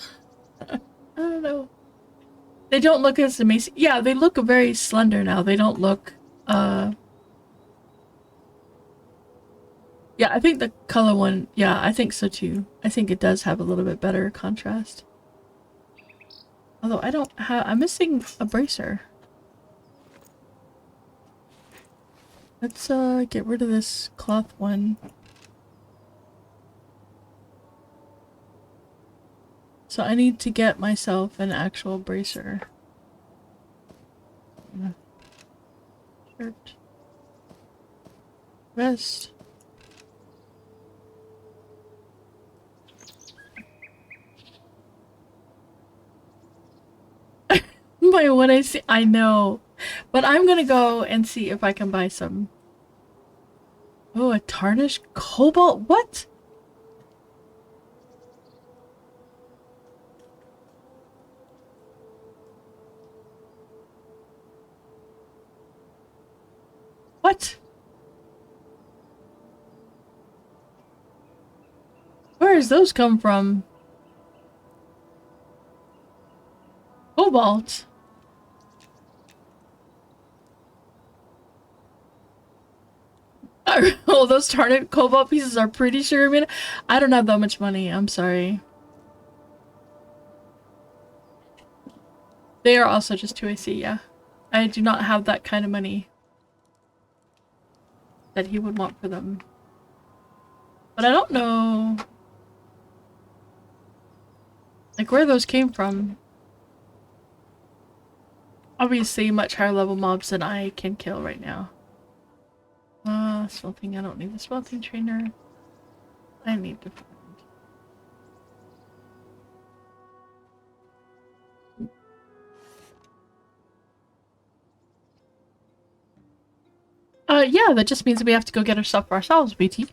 I don't know. They don't look as amazing. Yeah, they look very slender now. They don't look, Yeah, I think the color one, yeah, I think so too. I think it does have a little bit better contrast. Although I don't have, I'm missing a bracer. Let's get rid of this cloth one. So I need to get myself an actual bracer. Shirt. Vest. By what I see, I know. But I'm gonna go and see if I can buy some. Oh, a tarnished cobalt? What? What? Where does those come from? Cobalt? Oh, those tarnished cobalt pieces are pretty sure. I mean, I don't have that much money. I'm sorry. They are also just 2AC, yeah. I do not have that kind of money that he would want for them. But I don't know, like, where those came from. Obviously, much higher level mobs than I can kill right now. Smelting. I don't need the smelting trainer. I need to find. Yeah, that just means we have to go get our stuff for ourselves, BT.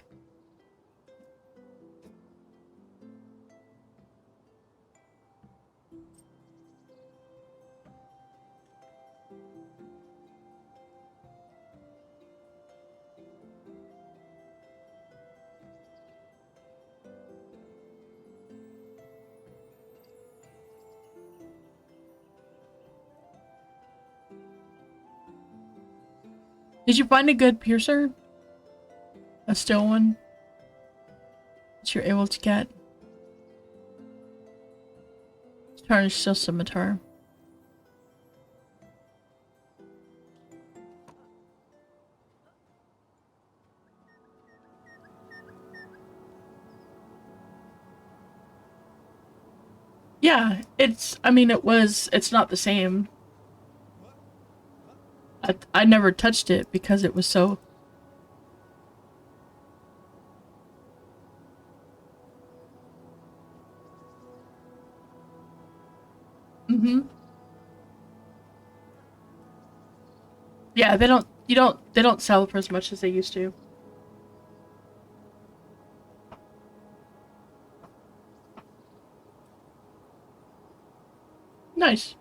Did you find a good piercer? A steel one? That you're able to get? Tarnish still scimitar. Yeah, I mean, it's not the same. I never touched it because it was so... Mm-hmm. Yeah, they don't sell for as much as they used to. Nice.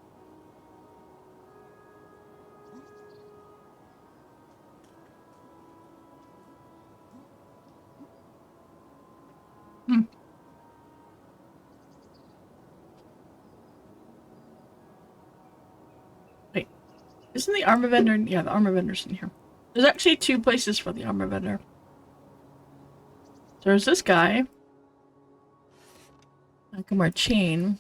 Isn't the armor vendor? Yeah, the armor vendor's in here. There's actually 2 places for the armor vendor. There's this guy. I can wear chain.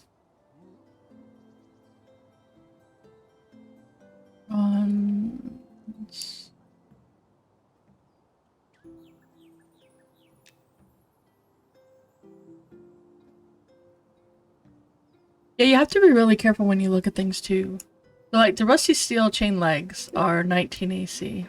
Yeah, you have to be really careful when you look at things too. So, like, the rusty steel chain legs are 19 AC.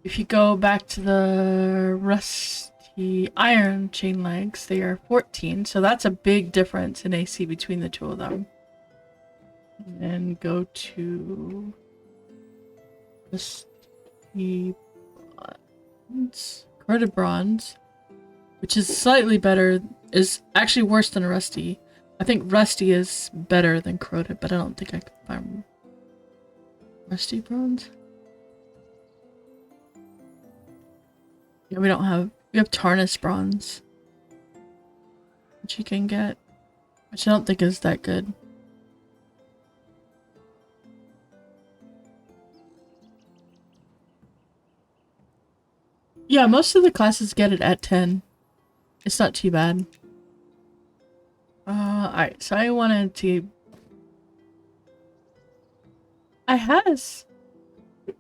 If you go back to the rusty iron chain legs, they are 14. So that's a big difference in AC between the 2 of them. And then go to rusty bronze, corroded bronze, which is slightly better. Is actually worse than rusty. I think rusty is better than corroded, but I don't think I can find rusty bronze. Yeah, we have tarnished bronze, which you can get, which I don't think is that good. Yeah, most of the classes get it at 10. It's not too bad. Alright, so I wanted to... I has...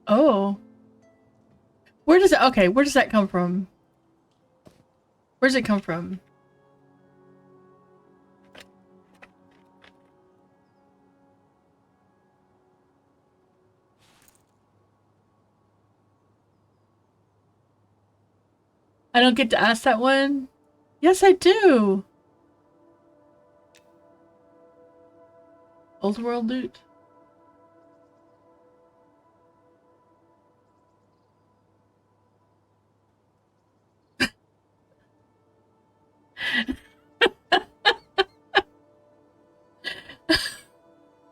Oh. Where does it... Okay, where does that come from? Where does it come from? I don't get to ask that one? Yes, I do! Old world loot.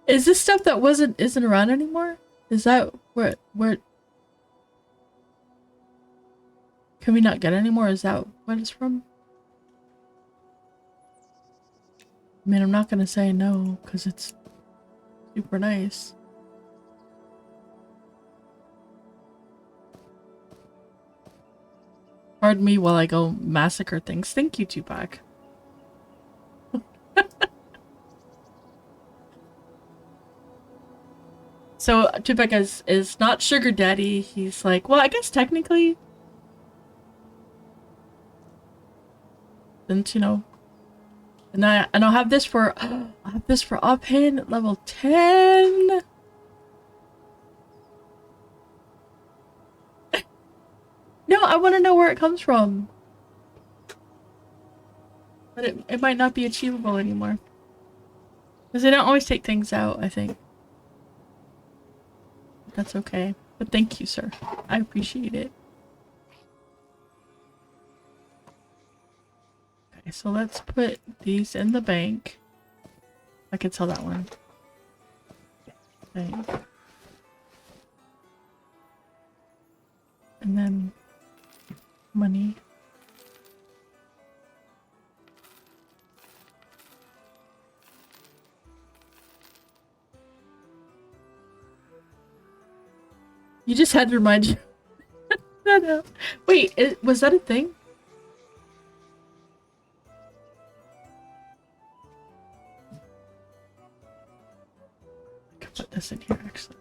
Is this stuff that isn't around anymore? Is that where can we not get anymore? Is that what it's from? I mean, I'm not gonna say no because it's super nice. Pardon me while I go massacre things. Thank you, Tupac. So Tupac is not sugar daddy. He's like, well, I guess technically, since you know, and I'll have this for I'll have this for offhand level 10. No, I want to know where it comes from. But it might not be achievable anymore. Because they don't always take things out, I think. That's okay. But thank you, sir. I appreciate it. Okay, so let's put these in the bank. I could sell that one. Bank. And then money. You just had to remind you. No. Wait, was that a thing? I could put this in here, actually.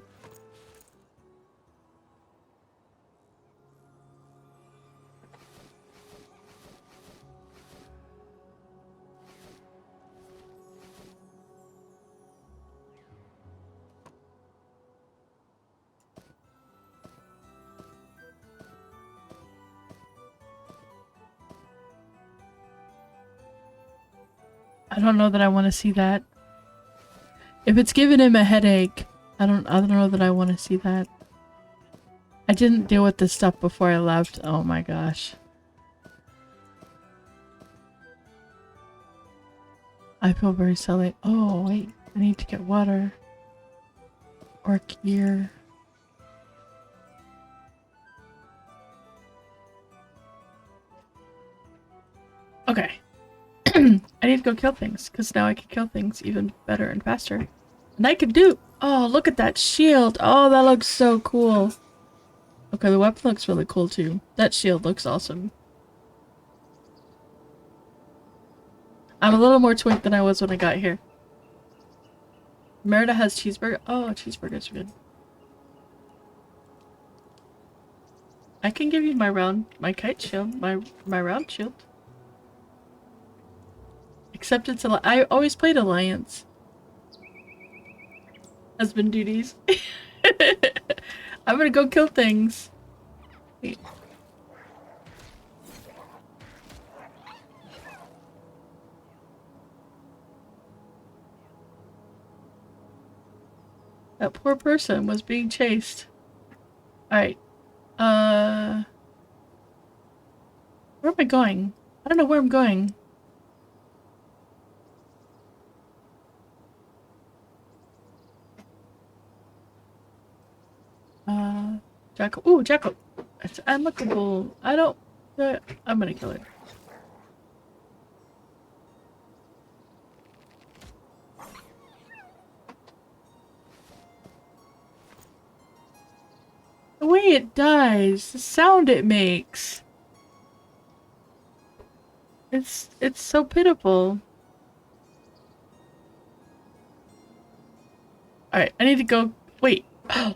I don't know that I want to see that. If it's giving him a headache, I don't know that I want to see that. I didn't deal with this stuff before I left. Oh my gosh. I feel very silly. Oh wait, I need to get water. Or gear. Okay. I need to go kill things, because now I can kill things even better and faster. And I can do... Oh, look at that shield. Oh, that looks so cool. Okay, the weapon looks really cool too. That shield looks awesome. I'm a little more twink than I was when I got here. Merida has cheeseburger. Oh, cheeseburgers are good. I can give you my kite shield, my round shield. Except it's I always played Alliance. Husband duties. I'm gonna go kill things. Wait. That poor person was being chased. Alright. Where am I going? I don't know where I'm going. Jackal. Ooh, Jackal. It's unlockable. I don't... I'm gonna kill it. The way it dies, the sound it makes. It's so pitiful. Alright, I need to go... Wait. I'm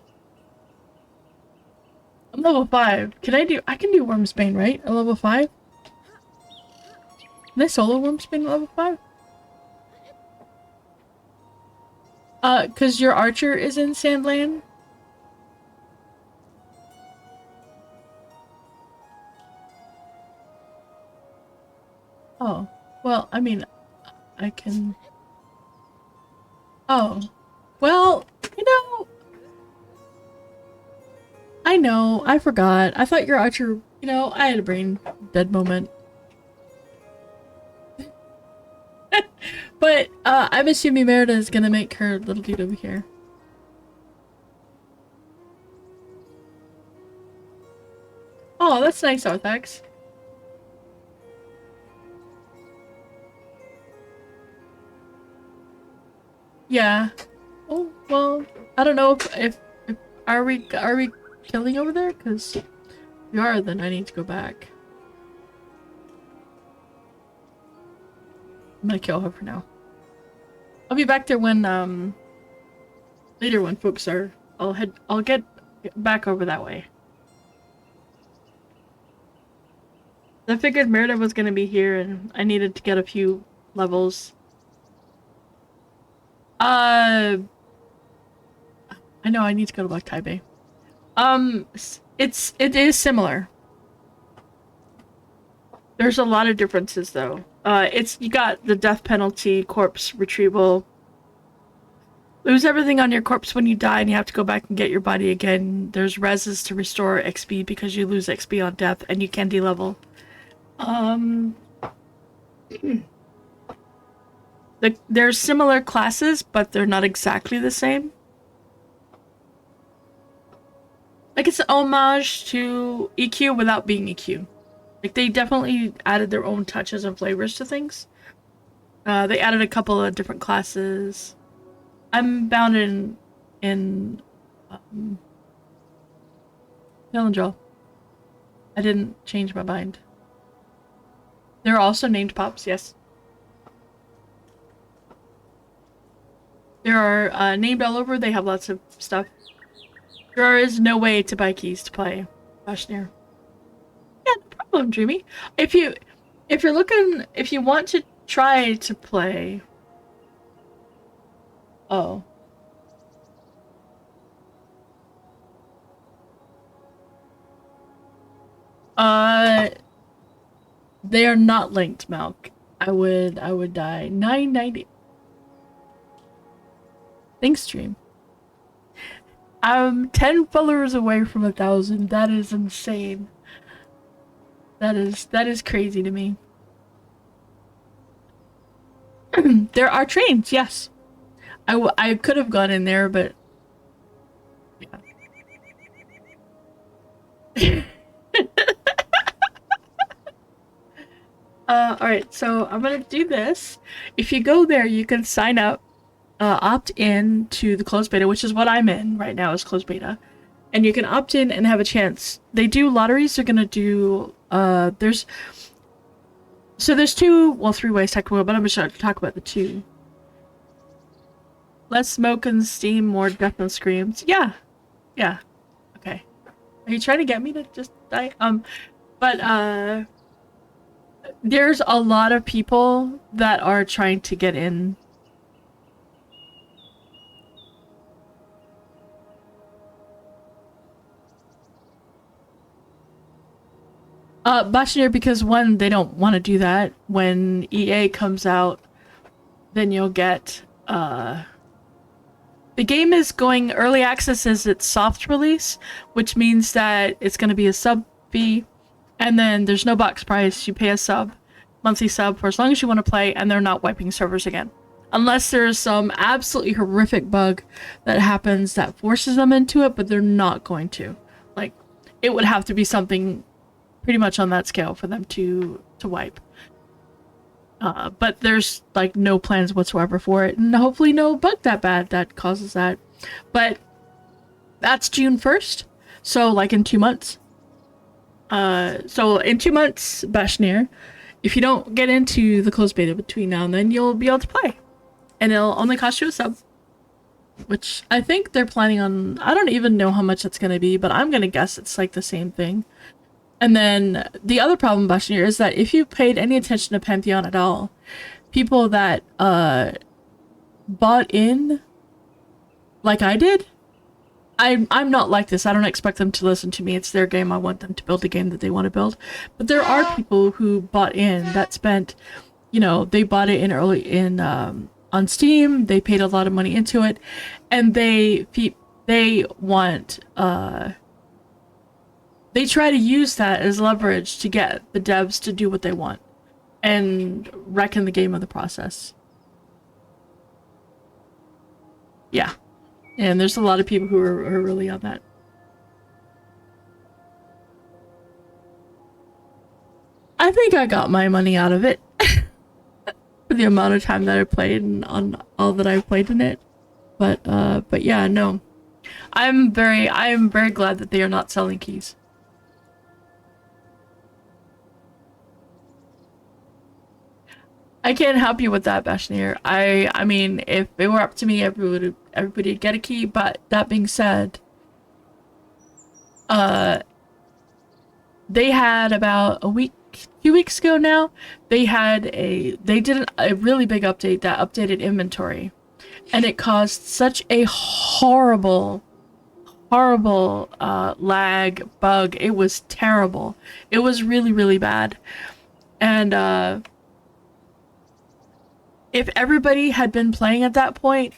level 5. I can do Wormsbane, right? At level 5? Can I solo Wormsbane at level 5? Cause your archer is in Sandland? Oh. Well, I mean, I can... Oh. Well, you know... I know, I forgot. I thought your archer... You know, I had a brain dead moment. But, I'm assuming Merida is gonna make her little dude over here. Oh, that's nice, Arthax. Yeah. Oh, well, I don't know if are we killing over there? Because if we are, then I need to go back. I'm gonna kill her for now. I'll be back there when later when folks are. I'll get back over that way. I figured Merida was gonna be here and I needed to get a few levels. I know I need to go to Black Taibei. It is similar. There's a lot of differences though. You got the death penalty, corpse retrieval. Lose everything on your corpse when you die and you have to go back and get your body again. There's reses to restore XP because you lose XP on death and you can de-level. There's similar classes, but they're not exactly the same. Like, it's an homage to EQ without being EQ. Like, they definitely added their own touches and flavors to things. They added a couple of different classes. I'm bound in Pilendrel. I didn't change my mind. They're also named Pops, yes. There are named all over. They have lots of stuff. There is no way to buy keys to play Bashir. Yeah, no problem, Dreamy. If you want to try to play. Oh. They are not linked, Malk. I would die. 990. Thanks, stream. I'm 10 followers away from 1,000. That is insane. That is crazy to me. There are trains, yes. I could have gone in there, but yeah. Alright, so I'm gonna do this. If you go there, you can sign up. opt in to the closed beta, which is what I'm in right now, is closed beta. And you can opt in and have a chance. They do lotteries. They're gonna do there's two, well, three ways technically, but I'm just gonna talk about the two. Less smoke and steam, more death and screams. Yeah. Yeah. Okay. Are you trying to get me to just die? But there's a lot of people that are trying to get in. Bashir, because one, they don't want to do that. When EA comes out, then you'll get, the game is going early access as its soft release, which means that it's going to be a sub fee, and then there's no box price. You pay a monthly sub for as long as you want to play, and they're not wiping servers again. Unless there's some absolutely horrific bug that happens that forces them into it, but they're not going to. Like, it would have to be something pretty much on that scale for them to wipe. But there's like no plans whatsoever for it, and hopefully no bug that bad that causes that. But that's June 1st, so like in 2 months. So in 2 months, Bashir, if you don't get into the closed beta between now and then, you'll be able to play, and it'll only cost you a sub, which I think they're planning on. I don't even know how much it's gonna be, but I'm gonna guess it's like the same thing. And then the other problem, Bashir, is that if you paid any attention to Pantheon at all, people that bought in, like I did, I'm not like this. I don't expect them to listen to me. It's their game. I want them to build a game that they want to build. But there are people who bought in that spent, they bought it in early on Steam. They paid a lot of money into it, and they want they try to use that as leverage to get the devs to do what they want and wrecking the game in the process. Yeah. And there's a lot of people who are really on that. I think I got my money out of it for the amount of time that I played and on all that I've played in it. But yeah, no. I am very glad that they are not selling keys. I can't help you with that, Bashir. I mean, if it were up to me, everybody would get a key. But that being said, they had about 2 weeks ago now. They did a really big update that updated inventory, and it caused such a horrible lag bug. It was terrible. It was really, really bad, and if everybody had been playing at that point,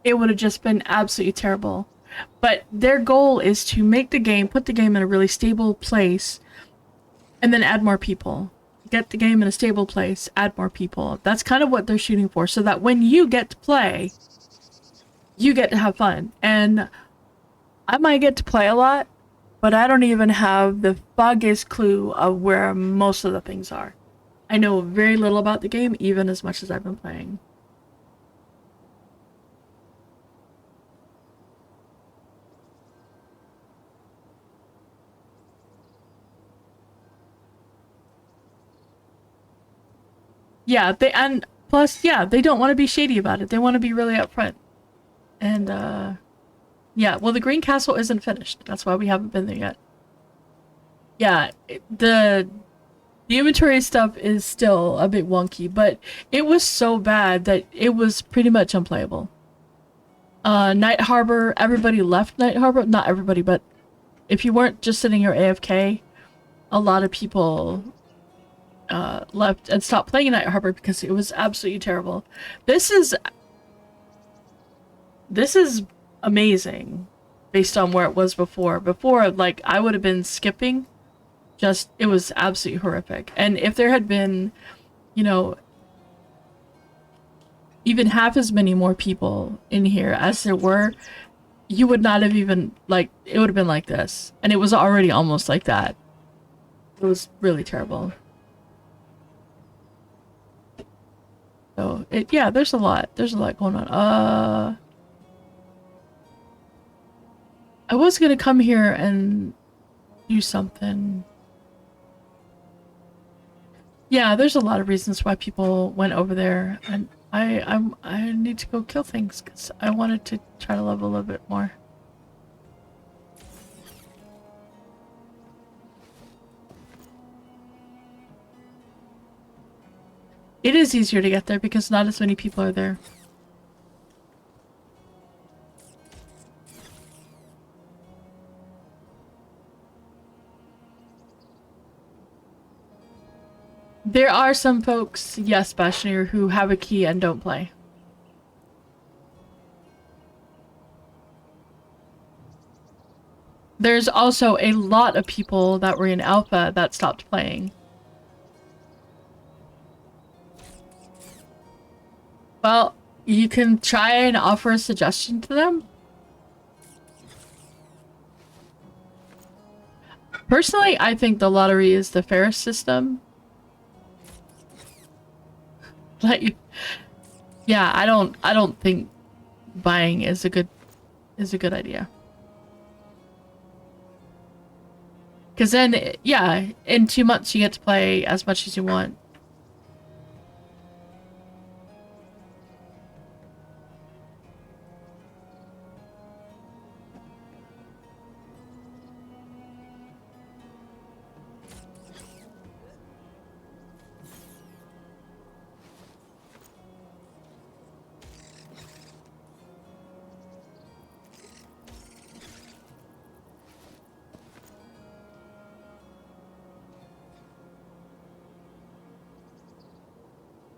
it would have just been absolutely terrible. But their goal is to make the game, put the game in a really stable place, and then add more people. Get the game in a stable place, add more people. That's kind of what they're shooting for, so that when you get to play, you get to have fun. And I might get to play a lot, but I don't even have the foggiest clue of where most of the things are. I know very little about the game, even as much as I've been playing. Yeah, and plus, yeah, they don't want to be shady about it. They want to be really upfront. And, yeah, well, the Green Castle isn't finished. That's why we haven't been there yet. Yeah, the inventory stuff is still a bit wonky, but it was so bad that it was pretty much unplayable. Night Harbor, everybody left Night Harbor. Not everybody, but if you weren't just sitting here AFK, a lot of people left and stopped playing Night Harbor because it was absolutely terrible. This is amazing based on where it was before. Before, like, I would have been skipping. Just, it was absolutely horrific. And if there had been, even half as many more people in here as there were, you would not have even, like, it would have been like this. And it was already almost like that. It was really terrible. So yeah, there's a lot. There's a lot going on. I was gonna come here and do something. Yeah, there's a lot of reasons why people went over there, and I need to go kill things because I wanted to try to level a little bit more. It is easier to get there because not as many people are there. There are some folks, yes, Bashir, who have a key and don't play. There's also a lot of people that were in alpha that stopped playing. Well, you can try and offer a suggestion to them. Personally, I think the lottery is the fairest system. Like, yeah, I don't think buying is a good idea. Because then, yeah, in 2 months you get to play as much as you want.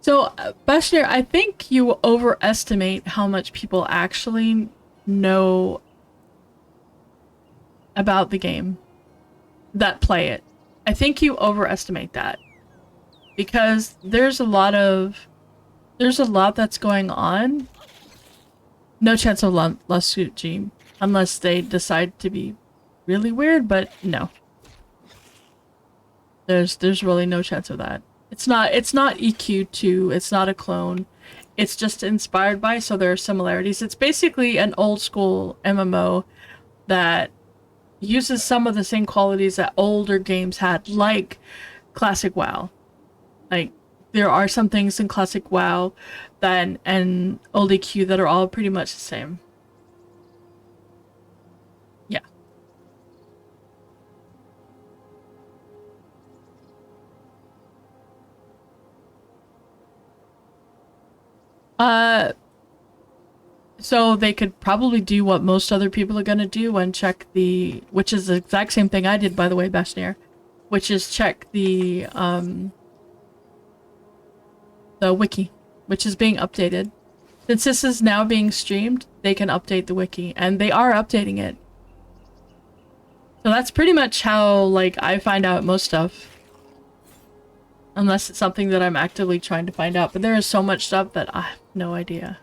So, Bashir, I think you overestimate how much people actually know about the game that play it. I think you overestimate that because there's a lot that's going on. No chance of lawsuit, Gene, unless they decide to be really weird, but no. There's really no chance of that. It's not EQ2, it's not a clone. It's just inspired by, so there are similarities. It's basically an old school MMO that uses some of the same qualities that older games had, like Classic WoW. Like, there are some things in Classic WoW and old EQ that are all pretty much the same. Yeah. So they could probably do what most other people are gonna do and check which is the exact same thing I did, by the way, Bashir, which is check the wiki, which is being updated. Since this is now being streamed, they can update the wiki, and they are updating it. So that's pretty much how, like, I find out most stuff. Unless it's something that I'm actively trying to find out. But there is so much stuff that I have no idea.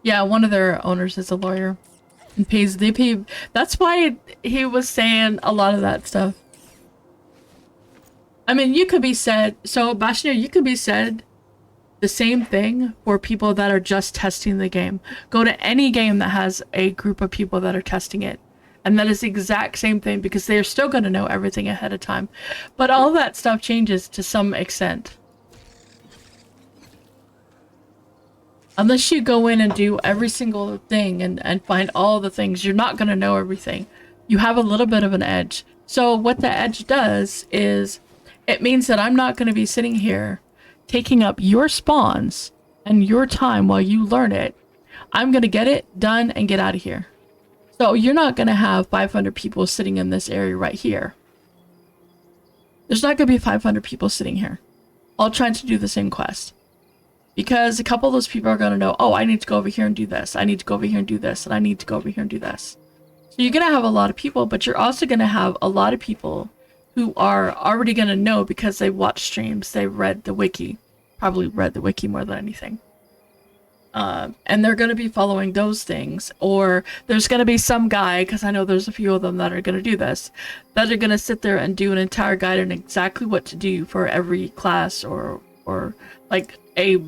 Yeah, one of their owners is a lawyer. And they pay. That's why he was saying a lot of that stuff. I mean, you could be said. So, Bashir, you could be said the same thing for people that are just testing the game. Go to any game that has a group of people that are testing it. And that is the exact same thing because they're still going to know everything ahead of time. But all that stuff changes to some extent. Unless you go in and do every single thing and find all the things, you're not going to know everything. You have a little bit of an edge. So what the edge does is it means that I'm not going to be sitting here taking up your spawns and your time while you learn it. I'm going to get it done and get out of here. So you're not going to have 500 people sitting in this area right here. There's not going to be 500 people sitting here all trying to do the same quest. Because a couple of those people are going to know, oh, I need to go over here and do this. I need to go over here and do this. And I need to go over here and do this. So you're going to have a lot of people, but you're also going to have a lot of people who are already going to know because they watched streams. They read the wiki. Probably read the wiki more than anything. And they're going to be following those things. Or there's going to be some guy, because I know there's a few of them that are going to do this, that are going to sit there and do an entire guide on exactly what to do for every class, or like a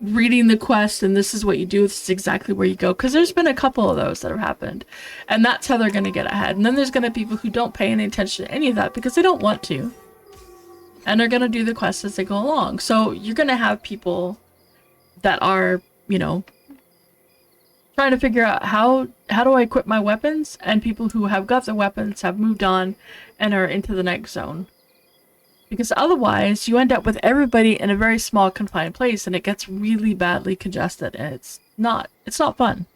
reading the quest and this is what you do, this is exactly where you go. Because there's been a couple of those that have happened. And that's how they're going to get ahead. And then there's going to be people who don't pay any attention to any of that because they don't want to. And they're going to do the quests as they go along. So you're going to have people that are, you know, trying to figure out how do I equip my weapons, and people who have got the weapons have moved on and are into the next zone. Because otherwise you end up with everybody in a very small confined place and it gets really badly congested, and it's not fun.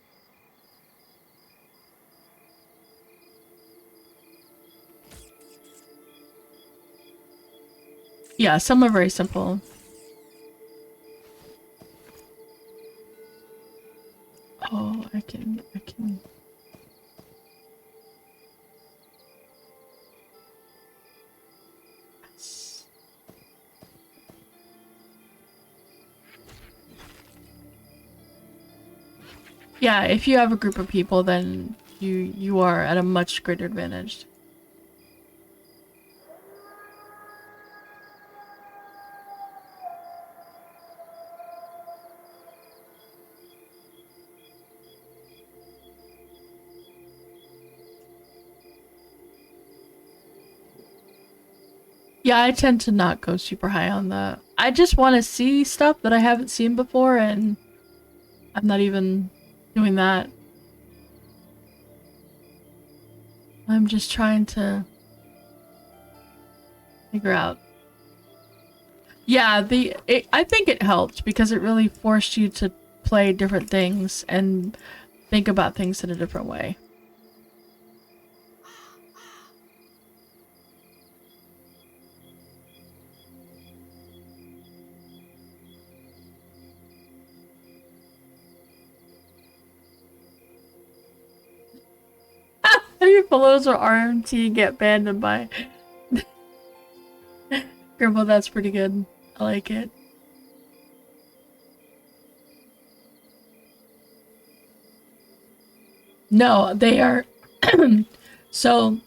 Yeah, some are very simple. Oh, I can. Yes. Yeah, if you have a group of people, then you are at a much greater advantage. Yeah, I tend to not go super high on the... I just want to see stuff that I haven't seen before, and I'm not even doing that. I'm just trying to figure out. Yeah, I think it helped because it really forced you to play different things and think about things in a different way. Maybe follows or RMT get banned by Grandpa. That's pretty good. I like it. No, they are. So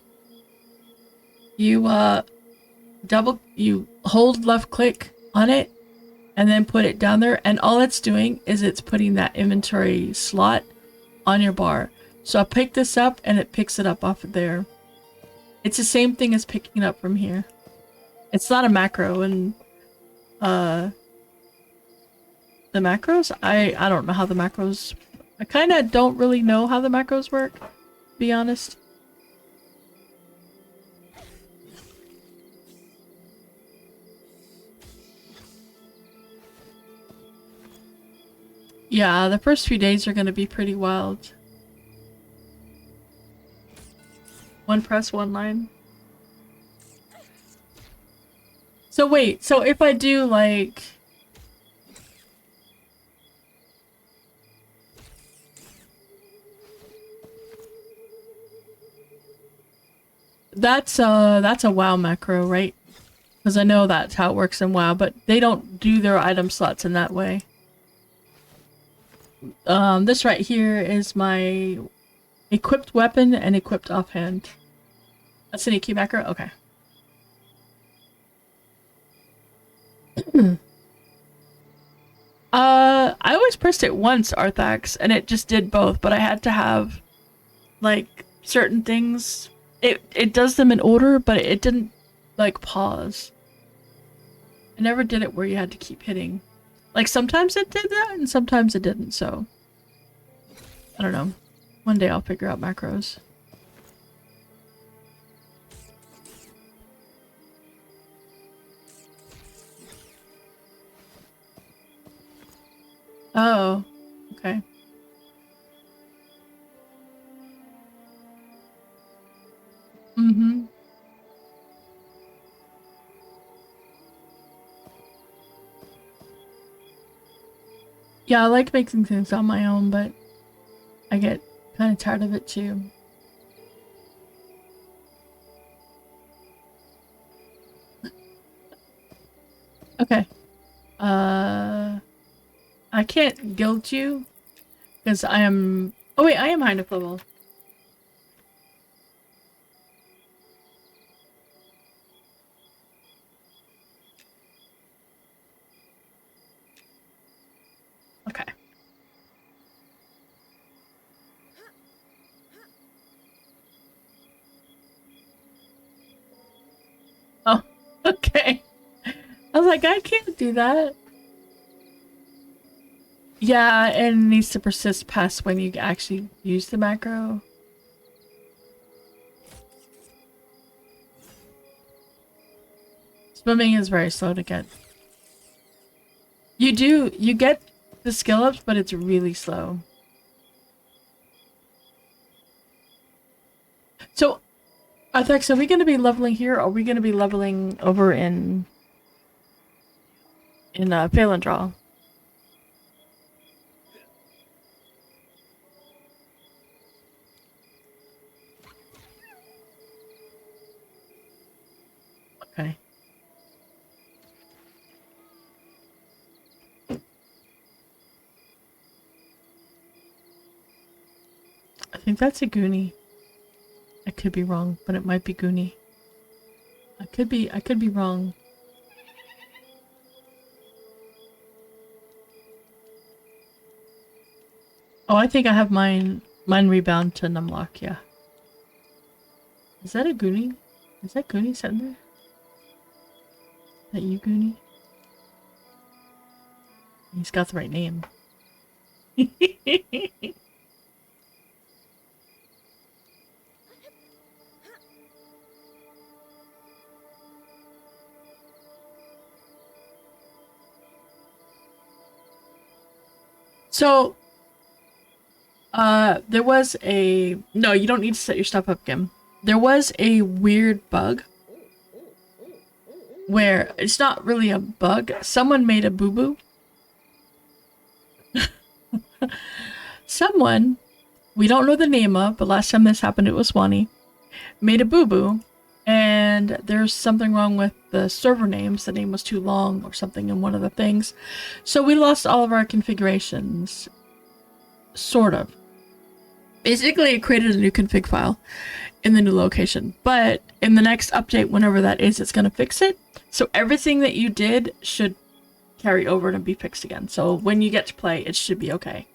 you you hold left click on it and then put it down there, and all it's doing is it's putting that inventory slot on your bar. So I pick this up and it picks it up off of there. It's the same thing as picking it up from here. It's not a macro, and the macros, I don't know how the macros, I kind of don't really know how the macros work, to be honest. Yeah, the first few days are gonna be pretty wild. One press, one line. So wait, so if I do like... That's a WoW macro, right? Because I know that's how it works in WoW, but they don't do their item slots in that way. This right here is my equipped weapon and equipped offhand. That's an EQ macro? Okay. I always pressed it once, Arthax, and it just did both, but I had to have, like, certain things. It does them in order, but it didn't, like, pause. I never did it where you had to keep hitting. Like, sometimes it did that, and sometimes it didn't, so... I don't know. One day I'll figure out macros. Oh, okay. Mm-hmm. Yeah, I like making things on my own, but I get kind of tired of it too. Okay. I can't guilt you because I am. Oh wait, I am high enough level. Okay. Oh, okay. I was like, I can't do that. Yeah, and it needs to persist past when you actually use the macro. Swimming is very slow to get. You get the skill ups, but it's really slow. So, Arthex, are we going to be leveling here, or are we going to be leveling over in Phalandraw? Okay. I think that's a Goonie. I could be wrong, but it might be Goonie. I could be wrong. Oh, I think I have mine rebound to Numlock, yeah. Is that a Goonie? Is that Goonie sitting there? Is that you, Goonie? He's got the right name. So, there was a... No, you don't need to set your stuff up, Gim. There was a weird bug where it's not really a bug. Someone made a boo-boo. Someone, we don't know the name of, but last time this happened it was Swanee, made a boo-boo, and there's something wrong with the server names. The name was too long or something in one of the things. So we lost all of our configurations. Sort of. Basically, it created a new config file in the new location. But in the next update, whenever that is, it's going to fix it. So everything that you did should carry over and be fixed again. So when you get to play, it should be okay.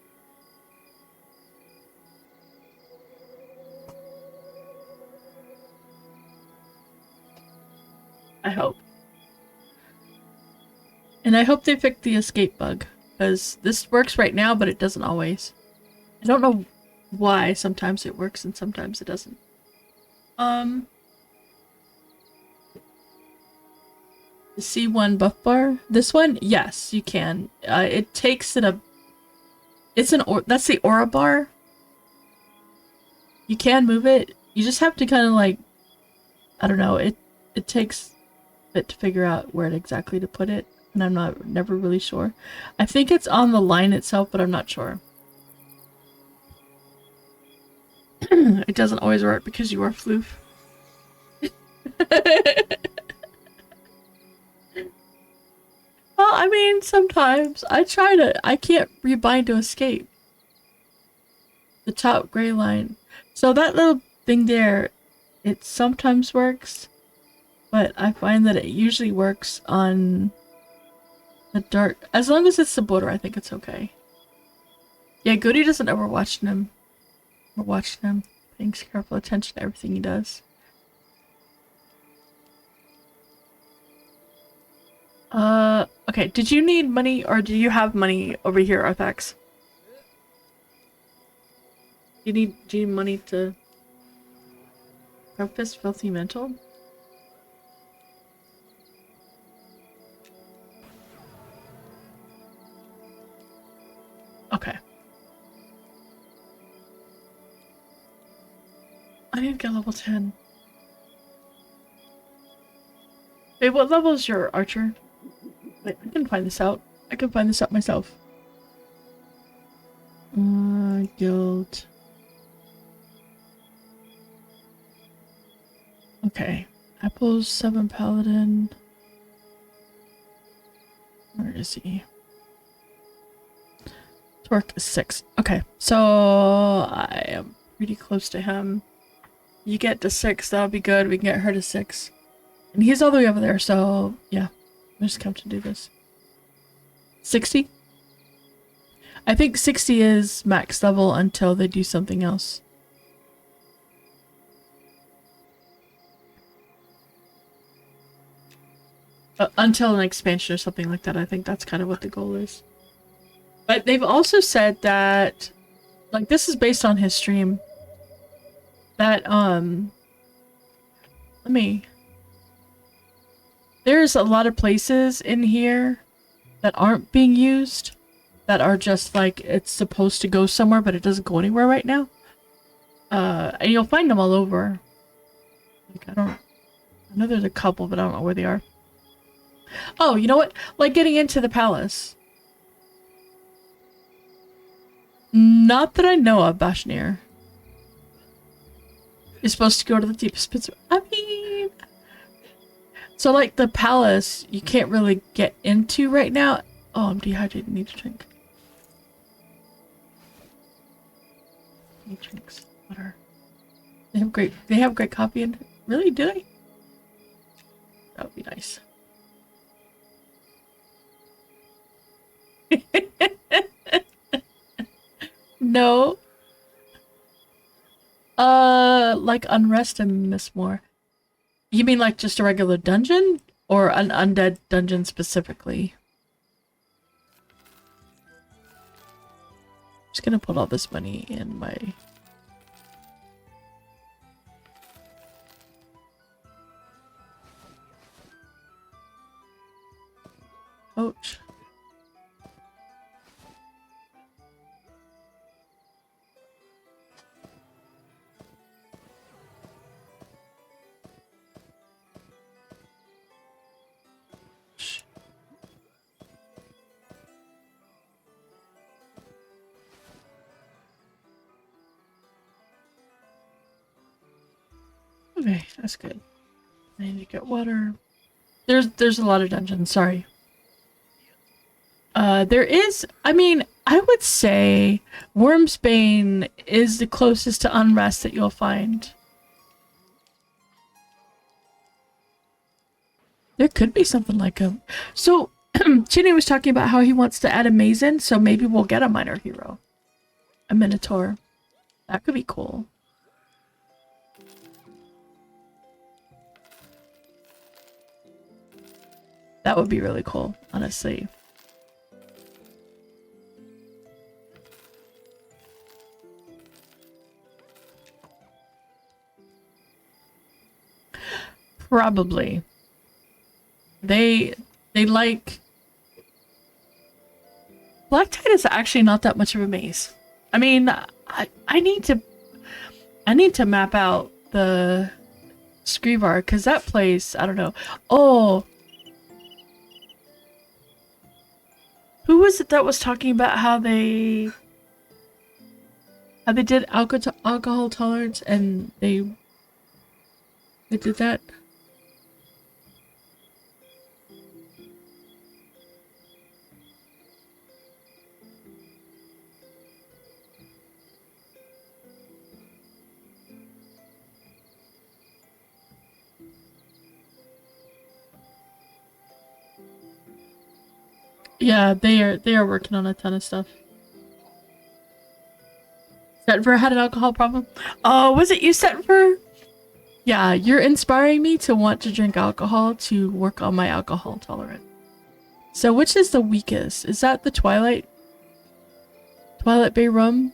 I hope. And I hope they fix the escape bug. Because this works right now, but it doesn't always. I don't know why sometimes it works and sometimes it doesn't. The C1 buff bar. This one, yes, you can. It takes it a. It's an that's the aura bar. You can move it. You just have to kind of like, I don't know. It takes a bit to figure out where exactly to put it, and I'm never really sure. I think it's on the line itself, but I'm not sure. It doesn't always work because you are floof. Well, I mean, sometimes I can't rebind to escape. The top gray line. So that little thing there, it sometimes works, but I find that it usually works on the dark. As long as it's the border, I think it's okay. Yeah, Goody doesn't ever watch him. Or watch him. Paying careful attention to everything he does. Okay, did you need money or do you have money over here, Arthax? Do you need money to preface filthy mental? Okay. I need to get level 10. Wait, what level is your archer? Wait, I can find this out. I can find this out myself. Guild. Okay. Apple's 7 paladin. Where is he? work is 6. Okay, so I am pretty close to him. You get to 6, that'll be good. We can get her to 6. And he's all the way over there, so yeah. I'm just come to do this. 60? I think 60 is max level until they do something else. Until an expansion or something like that. I think that's kind of what the goal is. But they've also said that, like, this is based on his stream, that, there's a lot of places in here that aren't being used, that are just like, it's supposed to go somewhere, but it doesn't go anywhere right now. And you'll find them all over. Like, I know there's a couple, but I don't know where they are. Oh, you know what? Like getting into the palace. Not that I know of, Bashnir. You're supposed to go to the deepest pits. I mean... So, like, the palace, you can't really get into right now. Oh, I'm dehydrated. Need to drink. Need drinks. Water. They have great coffee in... Really? Do they? That would be nice. No. Like Unrest and Miss Moore. You mean like just a regular dungeon? Or an undead dungeon specifically? Just gonna put all this money in my... Ouch. Okay, that's good. I need to get water. There's a lot of dungeons, sorry. There is, I mean, I would say Wormsbane is the closest to Unrest that you'll find. There could be something like a... So, Chinny was talking about how he wants to add a Mazen, so maybe we'll get a minor hero. A Minotaur. That could be cool. That would be really cool, honestly. Probably. They like... Black Tide is actually not that much of a maze. I mean, I need to map out the Screevar, because that place, I don't know. Oh! Who was it that was talking about how they did alcohol tolerance and they did that? Yeah, they are working on a ton of stuff. Setver had an alcohol problem? Oh, was it you, Setver? Yeah, you're inspiring me to want to drink alcohol to work on my alcohol tolerance. So which is the weakest? Is that the Twilight Bay rum?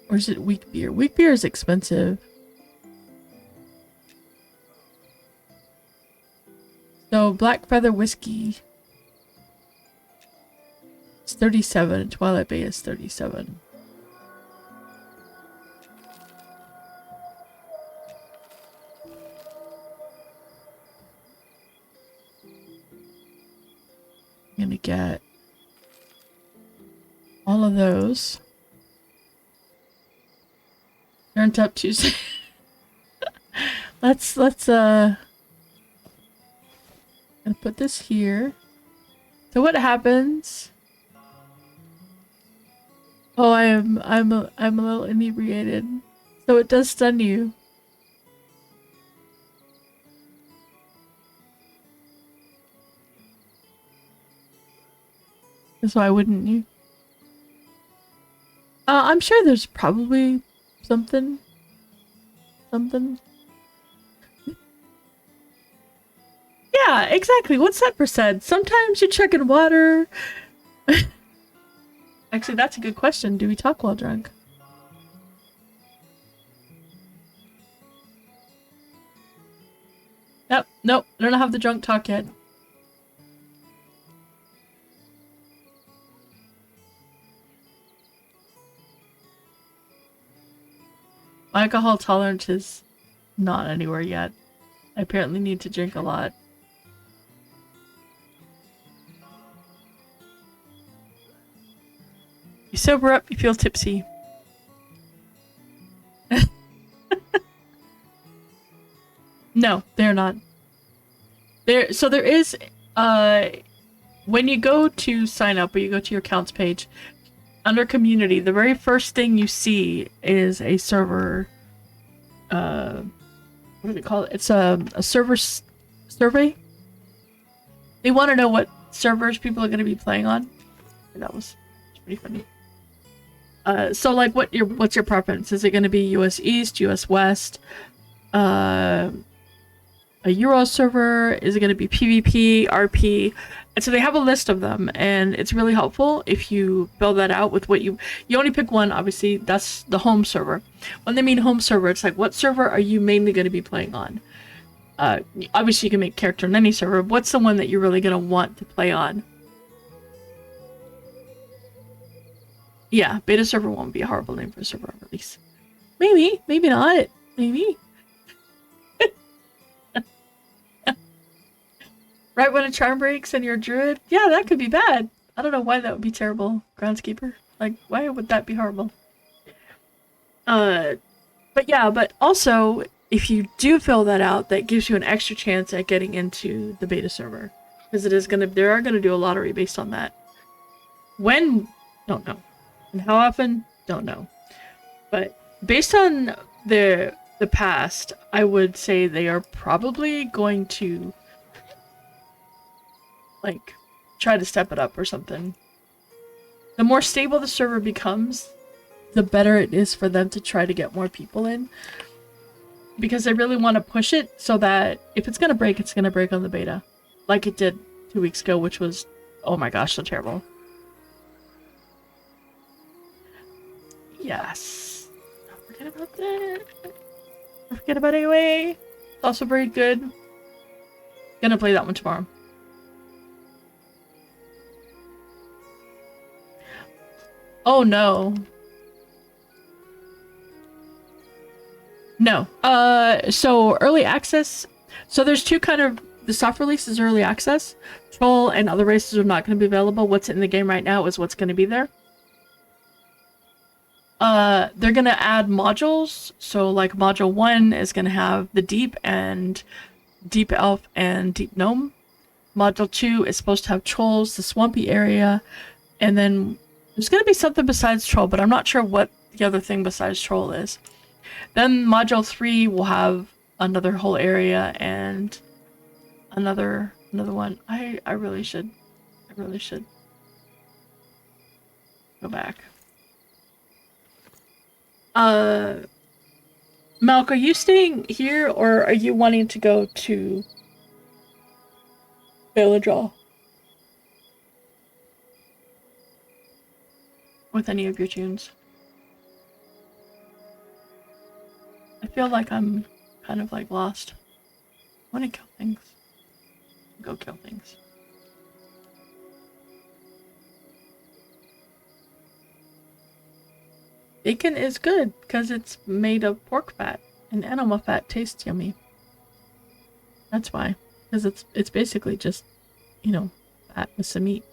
Or is it weak beer? Weak beer is expensive. So Black Feather Whiskey is 37 and Twilight Bay is 37. I'm gonna get all of those. Turned up Tuesday. let's gonna put this here. So what happens? Oh, I'm a little inebriated. So it does stun you. That's why wouldn't you? I'm sure there's probably something. Something. Yeah, exactly. What's that percent? Sometimes you're chugging water. Actually, that's a good question. Do we talk while drunk? Nope, nope. I don't have the drunk talk yet. My alcohol tolerance is not anywhere yet. I apparently need to drink a lot. You sober up, you feel tipsy. No, they're not. So there is when you go to sign up or you go to your accounts page, under community, the very first thing you see is a server what do they call it? It's a server survey. They want to know what servers people are going to be playing on. And that was pretty funny. So like what's your preference? Is it going to be US East, US West, a Euro server? Is it going to be PvP, RP? And so they have a list of them, and it's really helpful if you fill that out with what you only pick one. Obviously, that's the home server. When they mean home server, it's like, what server are you mainly going to be playing on? Obviously, you can make character on any server. What's the one that you're really going to want to play on? Yeah, beta server won't be a horrible name for a server release. Maybe, maybe not. Maybe. Right when a charm breaks and you're a druid? Yeah, that could be bad. I don't know why that would be terrible, Groundskeeper. Like, why would that be horrible? But yeah, but also, if you do fill that out, that gives you an extra chance at getting into the beta server. Because they are gonna do a lottery based on that. When? Don't know. And how often? Don't know. But based on the past, I would say they are probably going to like try to step it up or something. The more stable the server becomes, the better it is for them to try to get more people in. Because they really want to push it so that if it's gonna break, it's gonna break on the beta. Like it did 2 weeks ago, which was, oh my gosh, so terrible. Yes. Don't forget about that. Don't forget about AOA. It's also very good. Gonna play that one tomorrow. Oh no. No. So early access. So there's two kind of, the soft release is early access. Troll and other races are not going to be available. What's in the game right now is what's going to be there. They're going to add modules. So like module 1 is going to have the deep and deep elf and deep gnome. Module 2 is supposed to have trolls, the swampy area, and then there's going to be something besides troll, but I'm not sure what the other thing besides troll is. Then module 3 will have another whole area and another one. I really should go back. Malk, are you staying here or are you wanting to go to Villagehall with any of your tunes? I feel like I'm kind of like lost. I want to kill things. Go kill things. Bacon is good because it's made of pork fat, and animal fat tastes yummy. That's why, because it's basically just, you know, fat with some meat.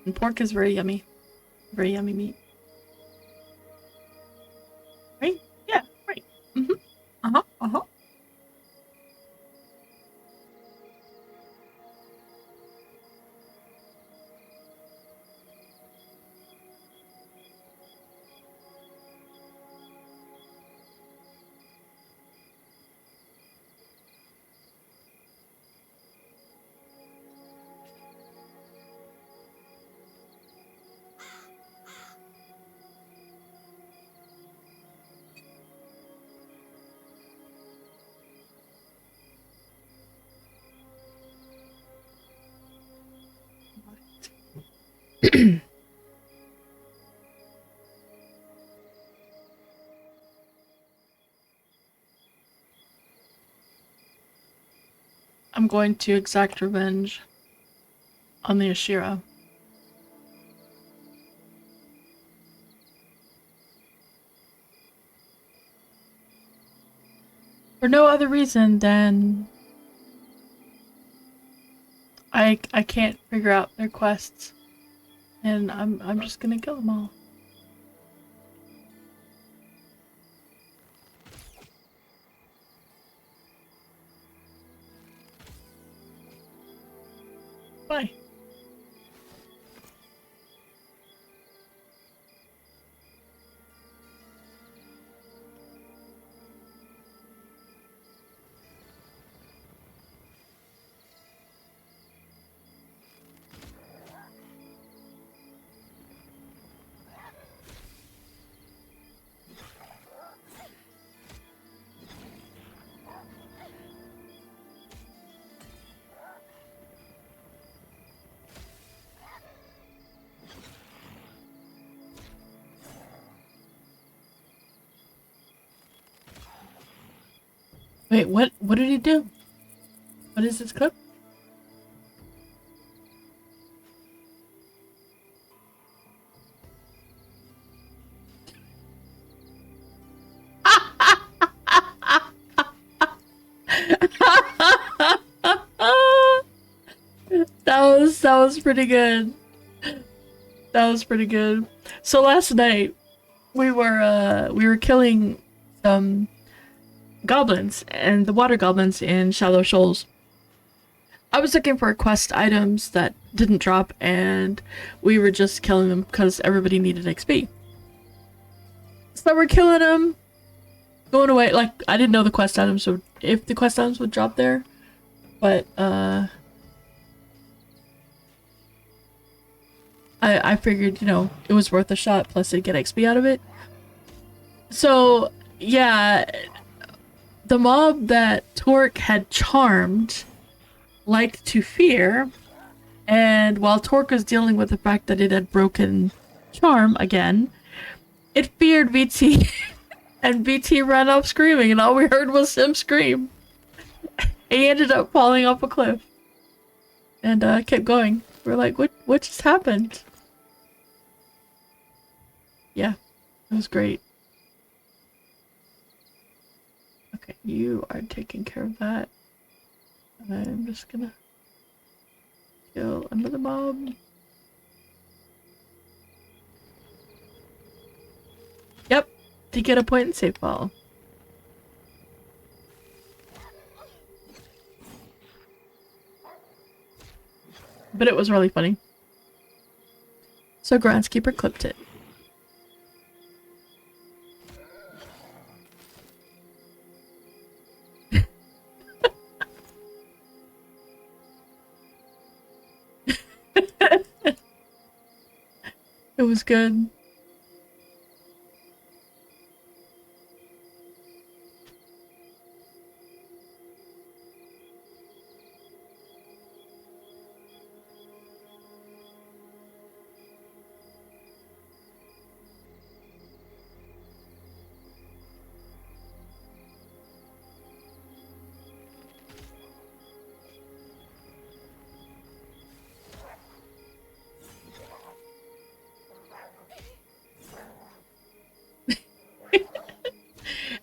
And pork is very yummy meat. Right? Yeah, right. Uh-huh. I'm going to exact revenge on the Ashira. For no other reason than I can't figure out their quests. And I'm just gonna kill them all. Bye. Wait, what did he do? What is this clip? That was pretty good. That was pretty good. So last night we were killing some goblins and the water goblins in Shallow Shoals. I was looking for quest items that didn't drop, and we were just killing them because everybody needed XP. So we're killing them, going away. Like, I didn't know the quest items would, if the quest items would drop there, but I figured, you know, it was worth a shot. Plus, I'd get XP out of it. So yeah, the mob that Torque had charmed liked to fear, and while Torque was dealing with the fact that it had broken charm again, it feared VT, and VT ran off screaming, and all we heard was him scream. He ended up falling off a cliff, and kept going. We're like, what just happened? Yeah, it was great. Okay, you are taking care of that. I'm just gonna kill another mob. Yep, to get a point in safe fall. But it was really funny. So Groundskeeper clipped it. It was good.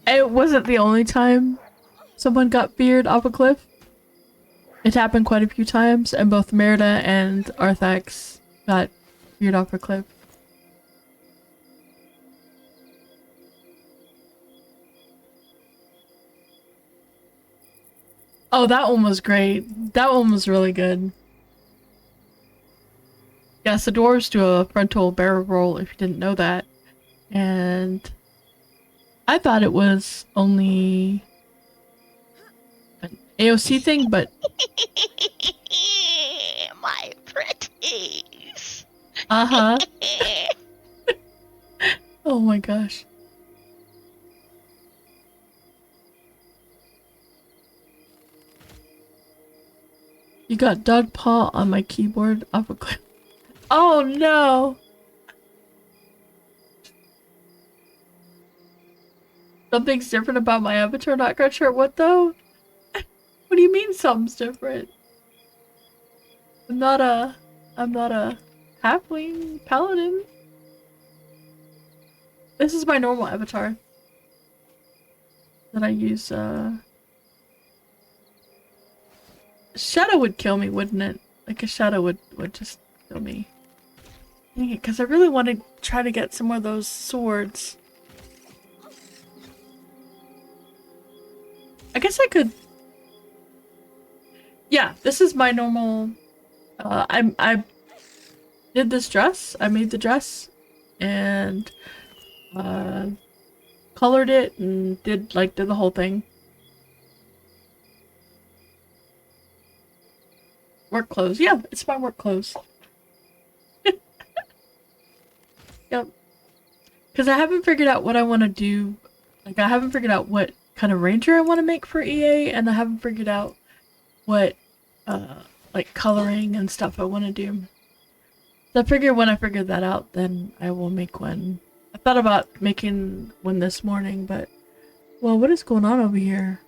It wasn't the only time someone got feared off a cliff. It happened quite a few times, and both Merida and Arthax got feared off a cliff. Oh, that one was great. That one was really good. Yes, the dwarves do a frontal barrel roll if you didn't know that. And I thought it was only an AOC thing, but my pretties. uh-huh. Oh my gosh. You got dog paw on my keyboard off a cliff. Oh no! Something's different about my avatar, not quite sure what though? What do you mean something's different? I'm not a halfling paladin. This is my normal avatar that I use. Shadow would kill me, wouldn't it? Like a shadow would just kill me. Dang it, because I really want to try to get some more of those swords. I guess I could. Yeah, this is my normal. I did this dress. I made the dress and colored it and did the whole thing. Work clothes. Yeah, it's my work clothes. Yep. Because I haven't figured out what I want to do. Like, I haven't figured out what kind of ranger I want to make for EA, and I haven't figured out what, like, coloring and stuff I want to do. So I figure when I figure that out, then I will make one. I thought about making one this morning, but... Well, what is going on over here?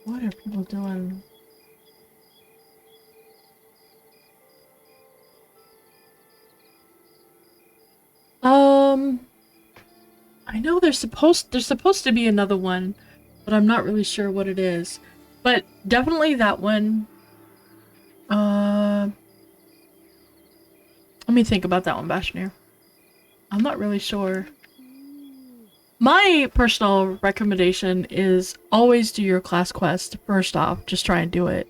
What are people doing? I know there's supposed to be another one, but I'm not really sure what it is. But definitely that one. Let me think about that one, Bashir. I'm not really sure. My personal recommendation is always do your class quest first off. Just try and do it.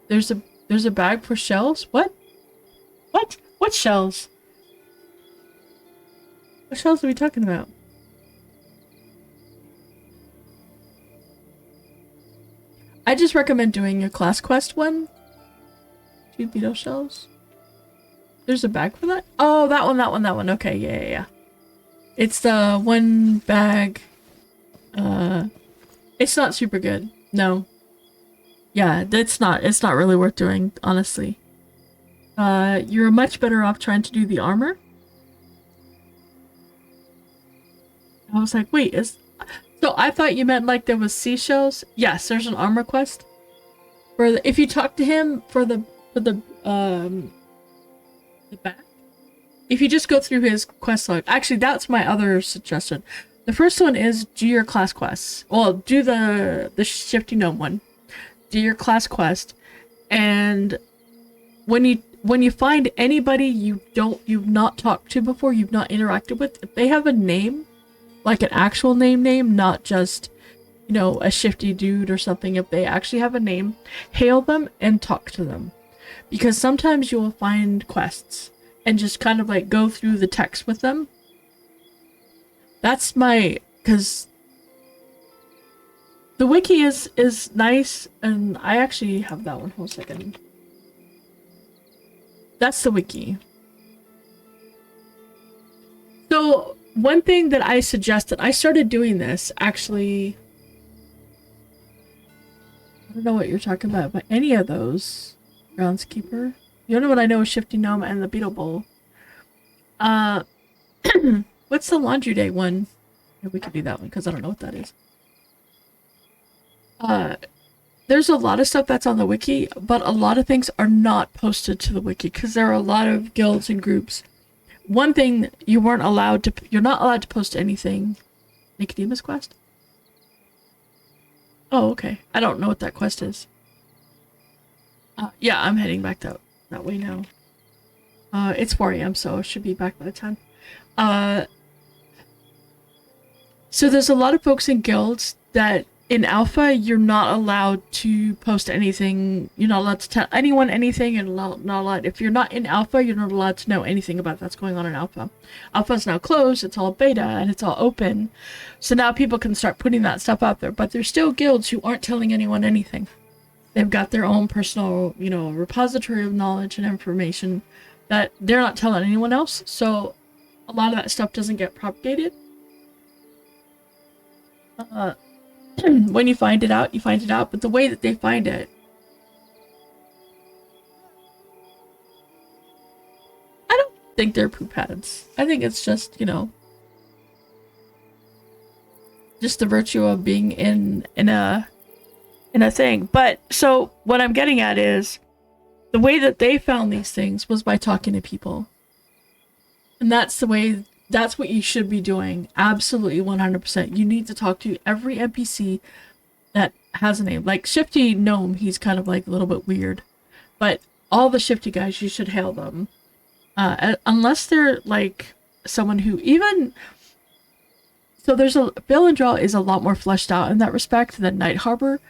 There's a bag for shells? What? What? What shells? What shells are we talking about? I just recommend doing your class quest one. 2 beetle shells. There's a bag for that? Oh, that one. Okay, yeah. It's the one bag. It's not super good. No. Yeah, it's not really worth doing, honestly. You're much better off trying to do the armor. I was like, wait, so I thought you meant like there was seashells? Yes, there's an armor quest. If you talk to him for the back. If you just go through his quest log. Actually, that's my other suggestion. The first one is do your class quests. Well, do the Shifty Gnome one. Do your class quest, and when you find anybody you've not talked to before, you've not interacted with, if they have a name, like an actual name, not just, you know, a shifty dude or something, if they actually have a name, hail them and talk to them. Because sometimes you will find quests and just kind of like go through the text with them. That's because the wiki is nice, and I actually have that one. Hold a second. That's the wiki. So one thing that I suggested, I started doing this actually. I don't know what you're talking about, but any of those, groundskeeper. The only one I know is Shifty Gnome and the Beetle Bowl. What's the laundry day one? Yeah, we could do that one because I don't know what that is. There's a lot of stuff that's on the wiki, but a lot of things are not posted to the wiki because there are a lot of guilds and groups. One thing you're not allowed to post anything. Nicodemus quest? Oh, okay. I don't know what that quest is. Yeah, I'm heading back that way now. It's 4 AM, so I should be back by the time. So there's a lot of folks in guilds that in alpha, you're not allowed to post anything. You're not allowed to tell anyone anything. You're not allowed. If you're not in alpha, you're not allowed to know anything about that's going on in alpha. Alpha is now closed. It's all beta and it's all open. So now people can start putting that stuff out there. But there's still guilds who aren't telling anyone anything. They've got their own personal, you know, repository of knowledge and information that they're not telling anyone else. So a lot of that stuff doesn't get propagated. When you find it out, you find it out. But the way that they find it, think they're poop heads. I think it's just, you know, just the virtue of being in a thing. But so what I'm getting at is the way that they found these things was by talking to people. And that's the way, that's what you should be doing. Absolutely 100%. You need to talk to every NPC that has a name. Like Shifty Gnome, he's kind of like a little bit weird. But all the Shifty guys, you should hail them. Unless they're like someone who even... So there's a... Villandraw is a lot more fleshed out in that respect than Night Harbor.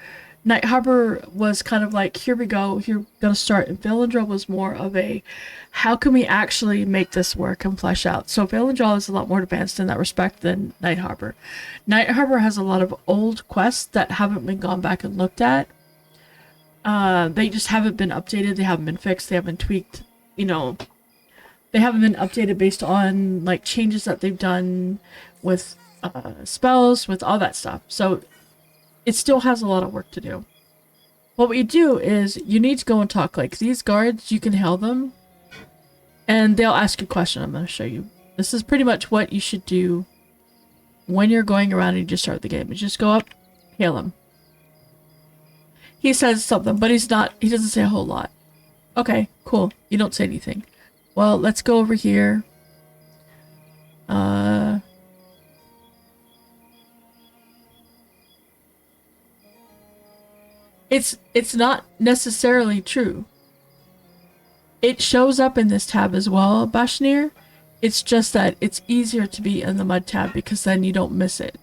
Night Harbor was kind of like, here we go, here gonna start. And Villandraw was more of a, how can we actually make this work and flesh out? So Villandraw is a lot more advanced in that respect than Night Harbor. Night Harbor has a lot of old quests that haven't been gone back and looked at. They just haven't been updated, they haven't been fixed, they haven't tweaked, you know. They haven't been updated based on like changes that they've done with spells, with all that stuff. So it still has a lot of work to do. What we do is you need to go and talk. Like these guards, you can hail them and they'll ask you a question. I'm going to show you. This is pretty much what you should do when you're going around and you just start the game. You just go up, hail him. He says something, but he doesn't say a whole lot. Okay, cool. You don't say anything. Well, let's go over here. It's not necessarily true. It shows up in this tab as well, Bashnir. It's just that it's easier to be in the mud tab because then you don't miss it.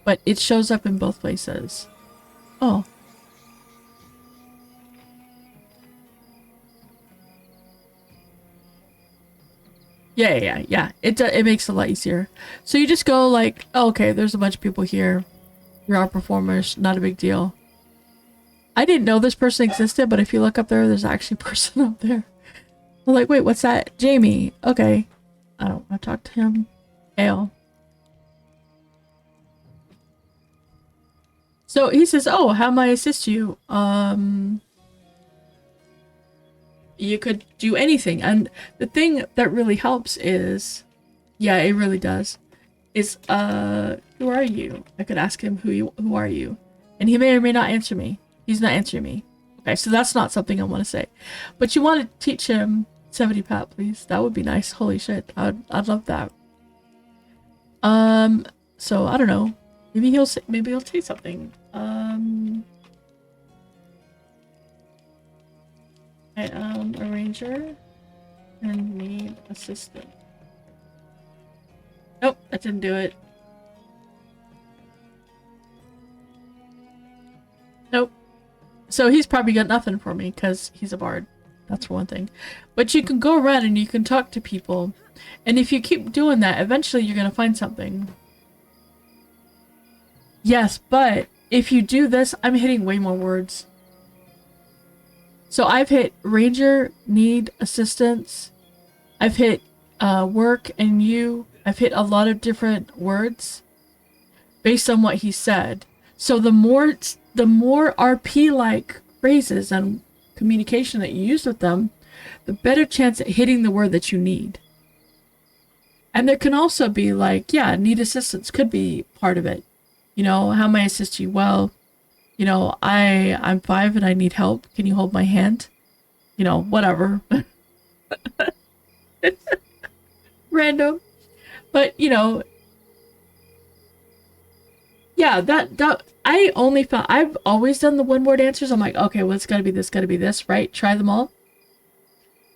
But it shows up in both places. Oh. Yeah. It makes it a lot easier. So you just go like, oh, okay, there's a bunch of people here. You're our performers, not a big deal. I didn't know this person existed, but if you look up there, there's actually a person up there. I'm like, wait, what's that? Jamie. Okay. I don't want to talk to him. Ale. So he says, oh, how may I assist you? You could do anything. And the thing that really helps is, yeah, it really does, is, who are you? I could ask him, who are you? And he may or may not answer me. He's not answering me. Okay, so that's not something I want to say. But you want to teach him 70 pat, please. That would be nice. Holy shit. I'd love that. So I don't know. Maybe he'll say something. I am a ranger and need assistance. Nope, that didn't do it. Nope. So he's probably got nothing for me because he's a bard. That's one thing. But you can go around and you can talk to people. And if you keep doing that, eventually you're going to find something. Yes, but if you do this, I'm hitting way more words. So I've hit ranger, need assistance. I've hit work and you. I've hit a lot of different words based on what he said. So the more RP-like phrases and communication that you use with them, the better chance at hitting the word that you need. And there can also be like, yeah, need assistance could be part of it. You know, how may I assist you? Well, you know, I'm 5 and I need help. Can you hold my hand? You know, whatever. Random. But, you know, yeah, that I only found, I've always done the one-word answers. I'm like, okay, well, it's gotta be this, right? Try them all.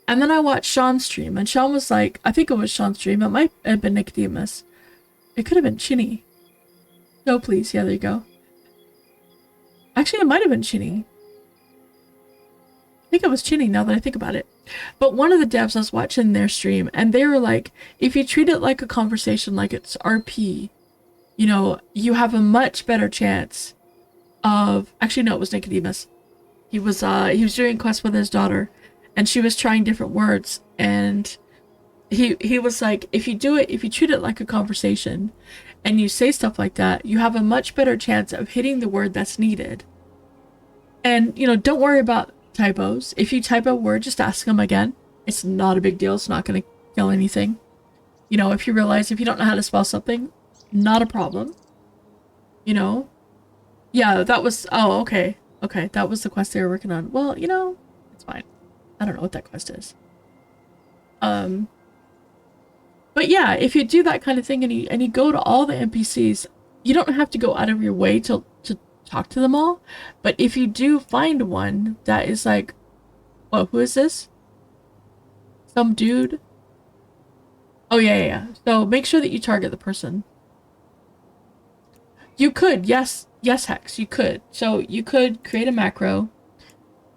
And then I watched Sean's stream, and Sean was like, I think it was Sean's stream. It might have been Nicodemus. It could have been Chinny. No, please. Yeah, there you go. Actually, it might have been Chinny. I think it was Chinny now that I think about it. But one of the devs I was watching their stream, and they were like, if you treat it like a conversation, like it's RP, you know, you have a much better chance of... Actually, no, it was Nicodemus. He was doing quests with his daughter, and she was trying different words, and he was like, if you treat it like a conversation, and you say stuff like that, you have a much better chance of hitting the word that's needed. And, you know, don't worry about typos. If you type a word, just ask them again. It's not a big deal. It's not going to kill anything. You know, if you realize if you don't know how to spell something, not a problem. You know? Yeah, that was... Oh, okay. Okay, that was the quest they were working on. Well, you know, it's fine. I don't know what that quest is. But yeah, if you do that kind of thing and you go to all the NPCs, you don't have to go out of your way to talk to them all. But if you do find one that is like, whoa, who is this? Some dude? Oh, yeah. So make sure that you target the person. You could, yes, Hex, you could. So you could create a macro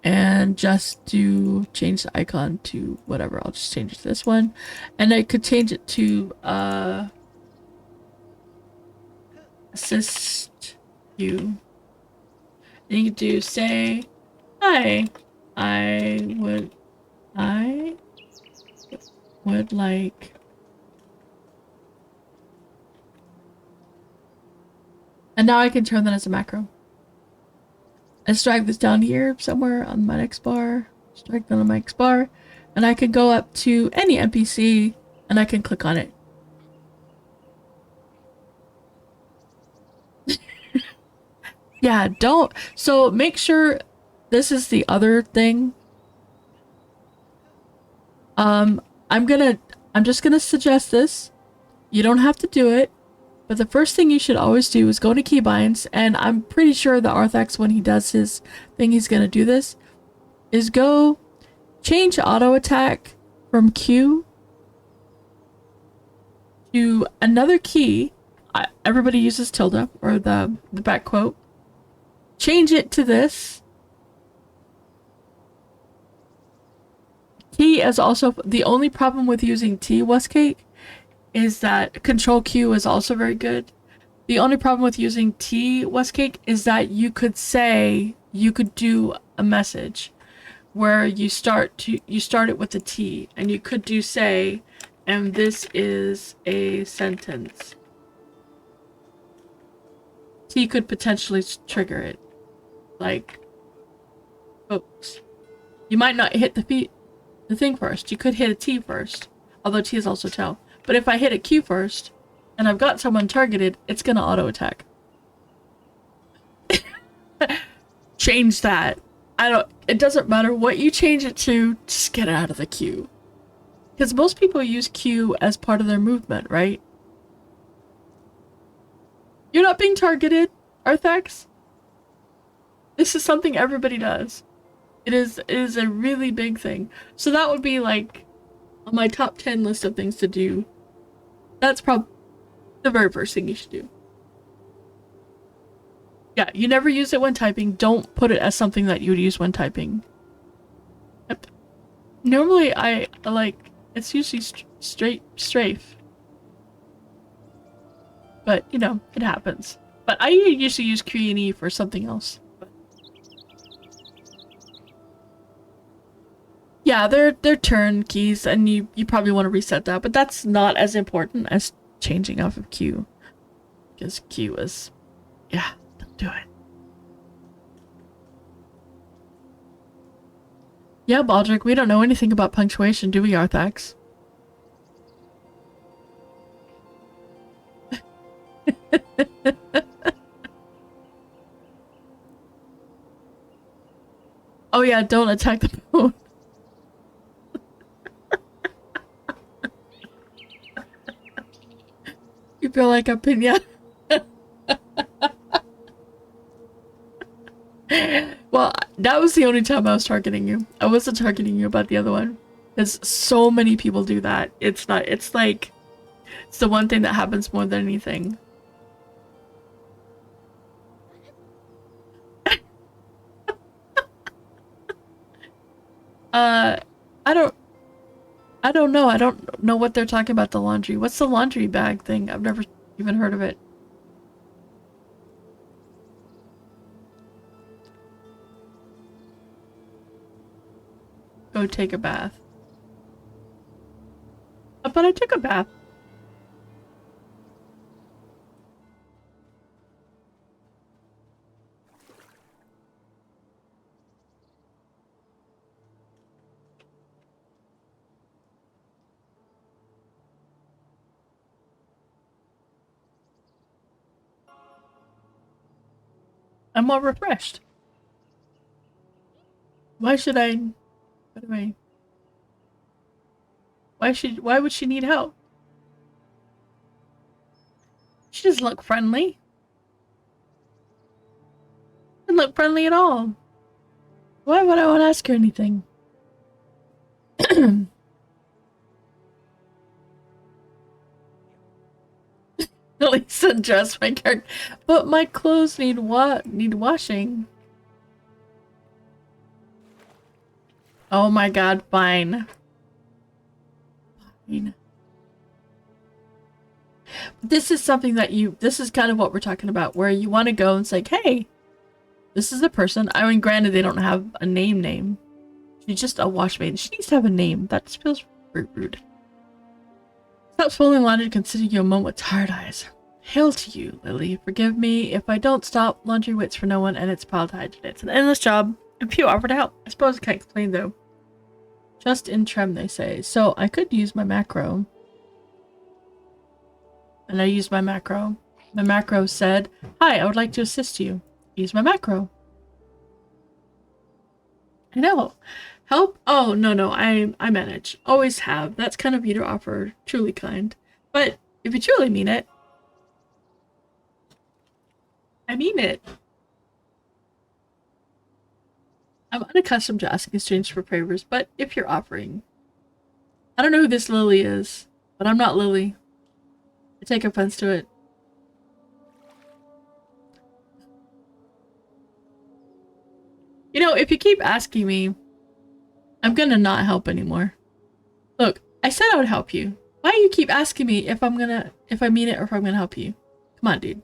and just change the icon to whatever. I'll just change it to this one. And I could change it to, assist you. And you do say, hi, I would like... And now I can turn that as a macro. Let's drag this down here somewhere on my X bar. Just drag that on my X bar. And I can go up to any NPC and I can click on it. Yeah, don't. So make sure this is the other thing. I'm just gonna suggest this. You don't have to do it. But the first thing you should always do is go to keybinds, and I'm pretty sure that Arthax, when he does his thing, he's gonna do this, is go change auto attack from Q to another key. Everybody uses tilde, or the back quote. Change it to this. T is also, the only problem with using T, Westcake, is that Control Q is also very good. The only problem with using T, Westcake, is that you could do a message where you start it with a T, and you could do say, and this is a sentence. T could potentially trigger it. Like, oops. You might not hit the thing first. You could hit a T first, although T is also tell. But if I hit a Q first, and I've got someone targeted, it's gonna auto-attack. Change that. It doesn't matter what you change it to, just get it out of the Q. Because most people use Q as part of their movement, right? You're not being targeted, Arthax. This is something everybody does. It is a really big thing. So that would be like on my top 10 list of things to do. That's probably the very first thing you should do. Yeah, you never use it when typing. Don't put it as something that you would use when typing. Yep. Normally, it's usually strafe. But, you know, it happens. But I usually use Q and E for something else. Yeah, they're turn keys, and you probably want to reset that, but that's not as important as changing off of Q. Because Q is... Yeah, don't do it. Yeah, Baldric, we don't know anything about punctuation, do we, Arthax? Oh yeah, don't attack the phone. You feel like a piñata. Well, that was the only time I was targeting you. I wasn't targeting you about the other one. Because so many people do that. It's the one thing that happens more than anything. I don't know. I don't know what they're talking about, the laundry. What's the laundry bag thing? I've never even heard of it. Go take a bath. Oh, but I took a bath. I'm more refreshed. Why should I? What am I? Why would she need help? She doesn't look friendly. Doesn't look friendly at all. Why would I want to ask her anything? Lisa dressed my character, but my clothes need washing. Oh my god, fine. Fine. This is something that this is kind of what we're talking about, where you want to go and say, hey, this is the person. I mean, granted, they don't have a name. She's just a wash maid. She needs to have a name. That just feels rude. Stop folding laundry and consider you a moment with tired eyes. Hail to you, Lily. Forgive me if I don't stop. Laundry waits for no one, and it's piled high today. It's an endless job, and few offer to help. I suppose I can't explain, though. Just in trim, they say. So I could use my macro. And I used my macro. My macro said, hi, I would like to assist you. Use my macro. I know. Help? Oh, no, I manage. Always have. That's kind of you to offer. Truly kind. But if you truly mean it, I mean it. I'm unaccustomed to asking strangers for favors, but if you're offering... I don't know who this Lily is, but I'm not Lily. I take offense to it. You know, if you keep asking me, I'm gonna not help anymore. Look, I said I would help you. Why do you keep asking me if I mean it or if I'm gonna help you? Come on, dude.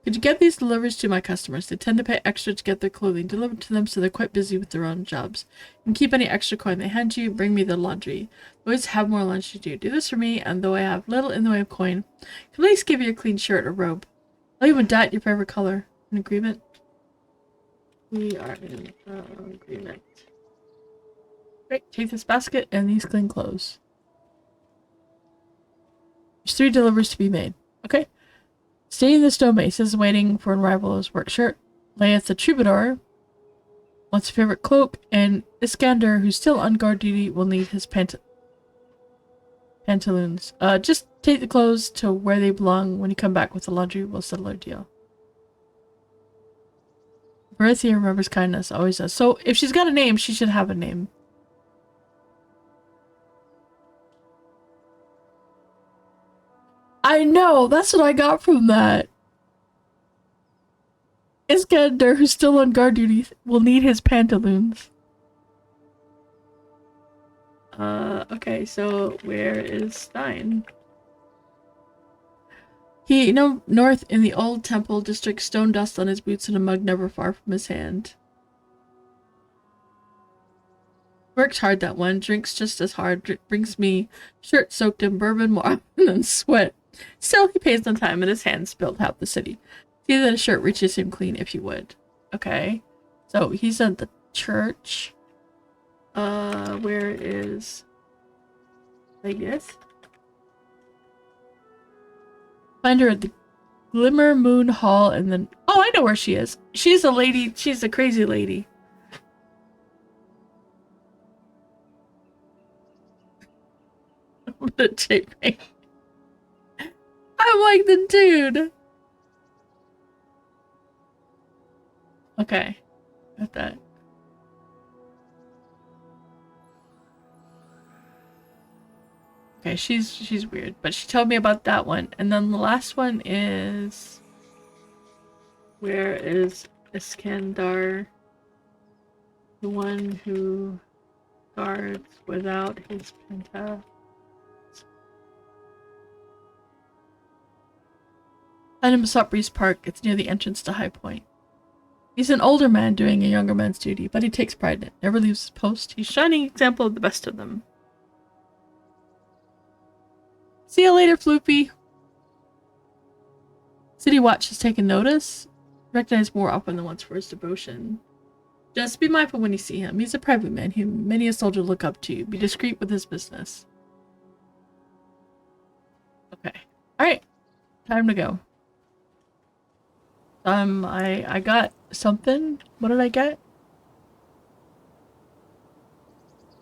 Could you get these deliveries to my customers? They tend to pay extra to get their clothing delivered to them, so they're quite busy with their own jobs. And keep any extra coin they hand you, bring me the laundry. They always have more lunch to do. Do this for me, and though I have little in the way of coin, can at least give you a clean shirt or robe. I'll even dye it your favorite color. An agreement? We are in agreement. Great, take this basket and these clean clothes. There's 3 deliveries to be made. Okay. Stay in the stone base is waiting for arrival of his work shirt. Layeth the troubadour wants a favorite cloak, and Iskander, who's still on guard duty, will need his pantaloons. Just take the clothes to where they belong. When you come back with the laundry, we'll settle our deal. Berithia remembers kindness, always does. So if she's got a name, she should have a name. I know, that's what I got from that. Iskander, who's still on guard duty, will need his pantaloons. Okay, so where is Stein? He, north in the old temple district, stone dust on his boots and a mug never far from his hand. Works hard, that one. Drinks just as hard. Brings me shirt soaked in bourbon more often than sweat. Still, he pays on time and his hands build half the city. See that a shirt reaches him clean if you would. Okay. So, he's at the church. Where is Vegas? Find her at the Glimmer Moon Hall and then... Oh, I know where she is. She's a lady. She's a crazy lady. The JP. I'm like the dude. Okay. Got that. Okay, she's weird, but she told me about that one. And then the last one is... Where is Iskandar? The one who guards without his penta. Find him at Breeze Park. It's near the entrance to High Point. He's an older man doing a younger man's duty, but he takes pride in it. Never leaves his post. He's a shining example of the best of them. See you later, Floopy. City Watch has taken notice. Recognized more often than once for his devotion. Just be mindful when you see him. He's a private man whom many a soldier look up to. Be discreet with his business. Okay. Alright. Time to go. I got something. What did I get?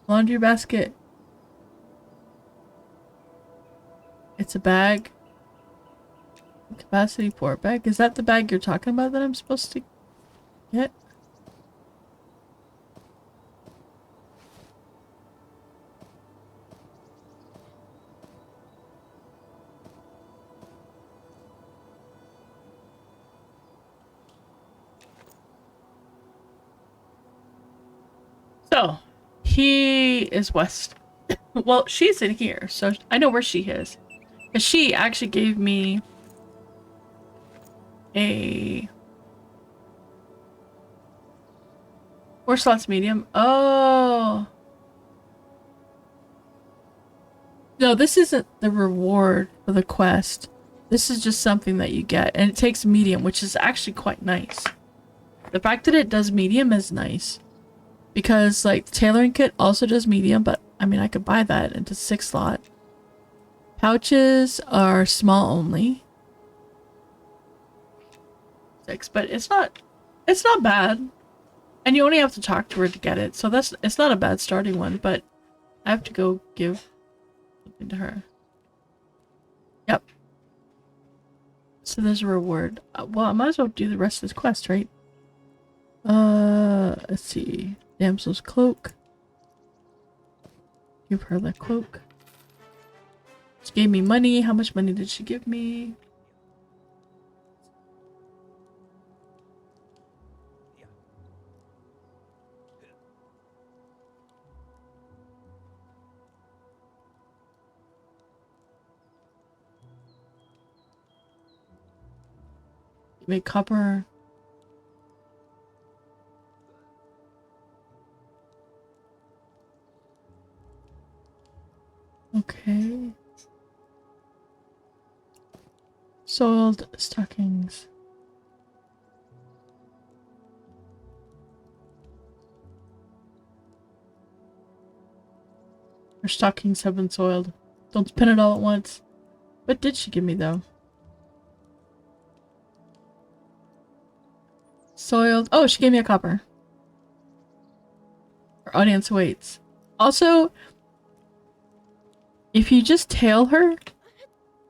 Laundry basket. It's a bag. Capacity for a bag. Is that the bag you're talking about that I'm supposed to get? So, he is west. Well, she's in here, so I know where she is. Because she actually gave me a 4 slots medium. Oh. No, this isn't the reward for the quest. This is just something that you get, and it takes medium, which is actually quite nice. The fact that it does medium is nice. Because, like, the tailoring kit also does medium, but, I mean, I could buy that into 6 slot. Pouches are small only. 6, but it's not bad. And you only have to talk to her to get it, so it's not a bad starting one, but I have to go give something to her. Yep. So there's a reward. Well, I might as well do the rest of this quest, right? Let's see. Damsel's cloak. Give her the cloak. She gave me money. How much money did she give me? Make copper. Okay. Soiled stockings. Her stockings have been soiled. Don't spin it all at once. What did she give me, though? Soiled. Oh, she gave me a copper. Our audience waits. Also, if you just tail her,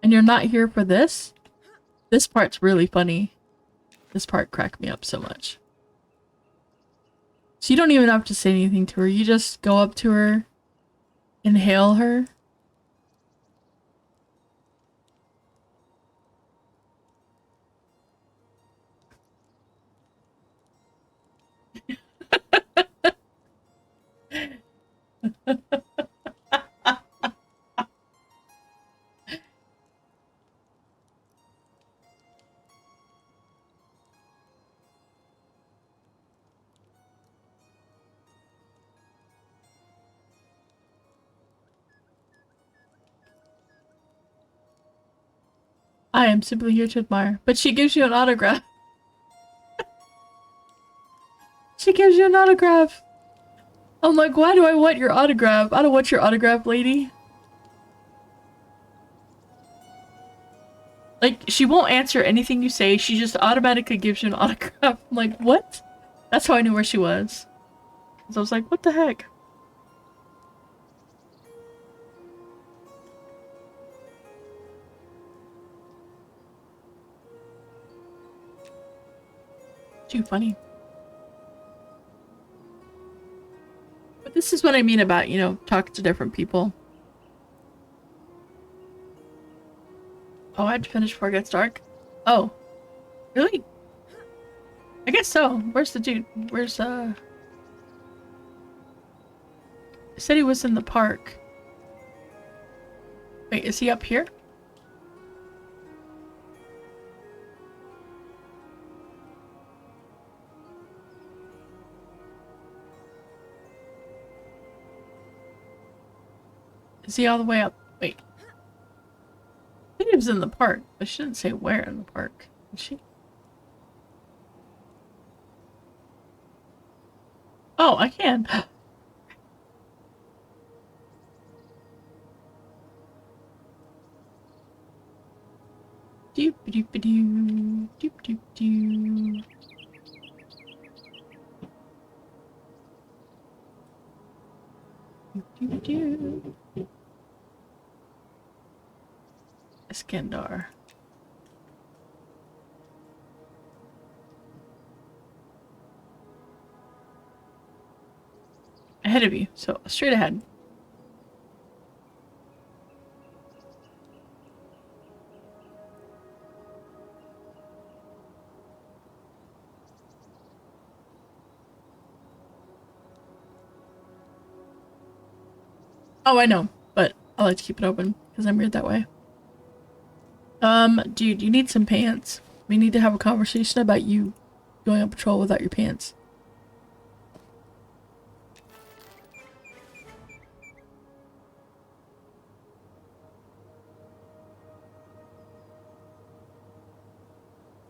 and you're not here for this part's really funny. This part cracked me up so much. So you don't even have to say anything to her. You just go up to her, inhale her. I am simply here to admire. But she gives you an autograph. She gives you an autograph. I'm like, why do I want your autograph? I don't want your autograph, lady. Like, she won't answer anything you say. She just automatically gives you an autograph. I'm like, what? That's how I knew where she was. So I was like, what the heck? Too funny. But this is what I mean about, you know, talking to different people. Oh, I had to finish before it gets dark? Oh. Really? I guess so. Where's the dude? Where's, I said he was in the park. Wait, is he up here? Is he all the way up? Wait. I think he was in the park, but she didn't say where in the park. Did she? Oh, I can. Doop-a-doop-a-doo. Doop-doop-doo. Doop-doop-doo. Iskandar. Ahead of you, so straight ahead. Oh, I know, but I like to keep it open because I'm weird that way. Dude, you need some pants. We need to have a conversation about you going on patrol without your pants.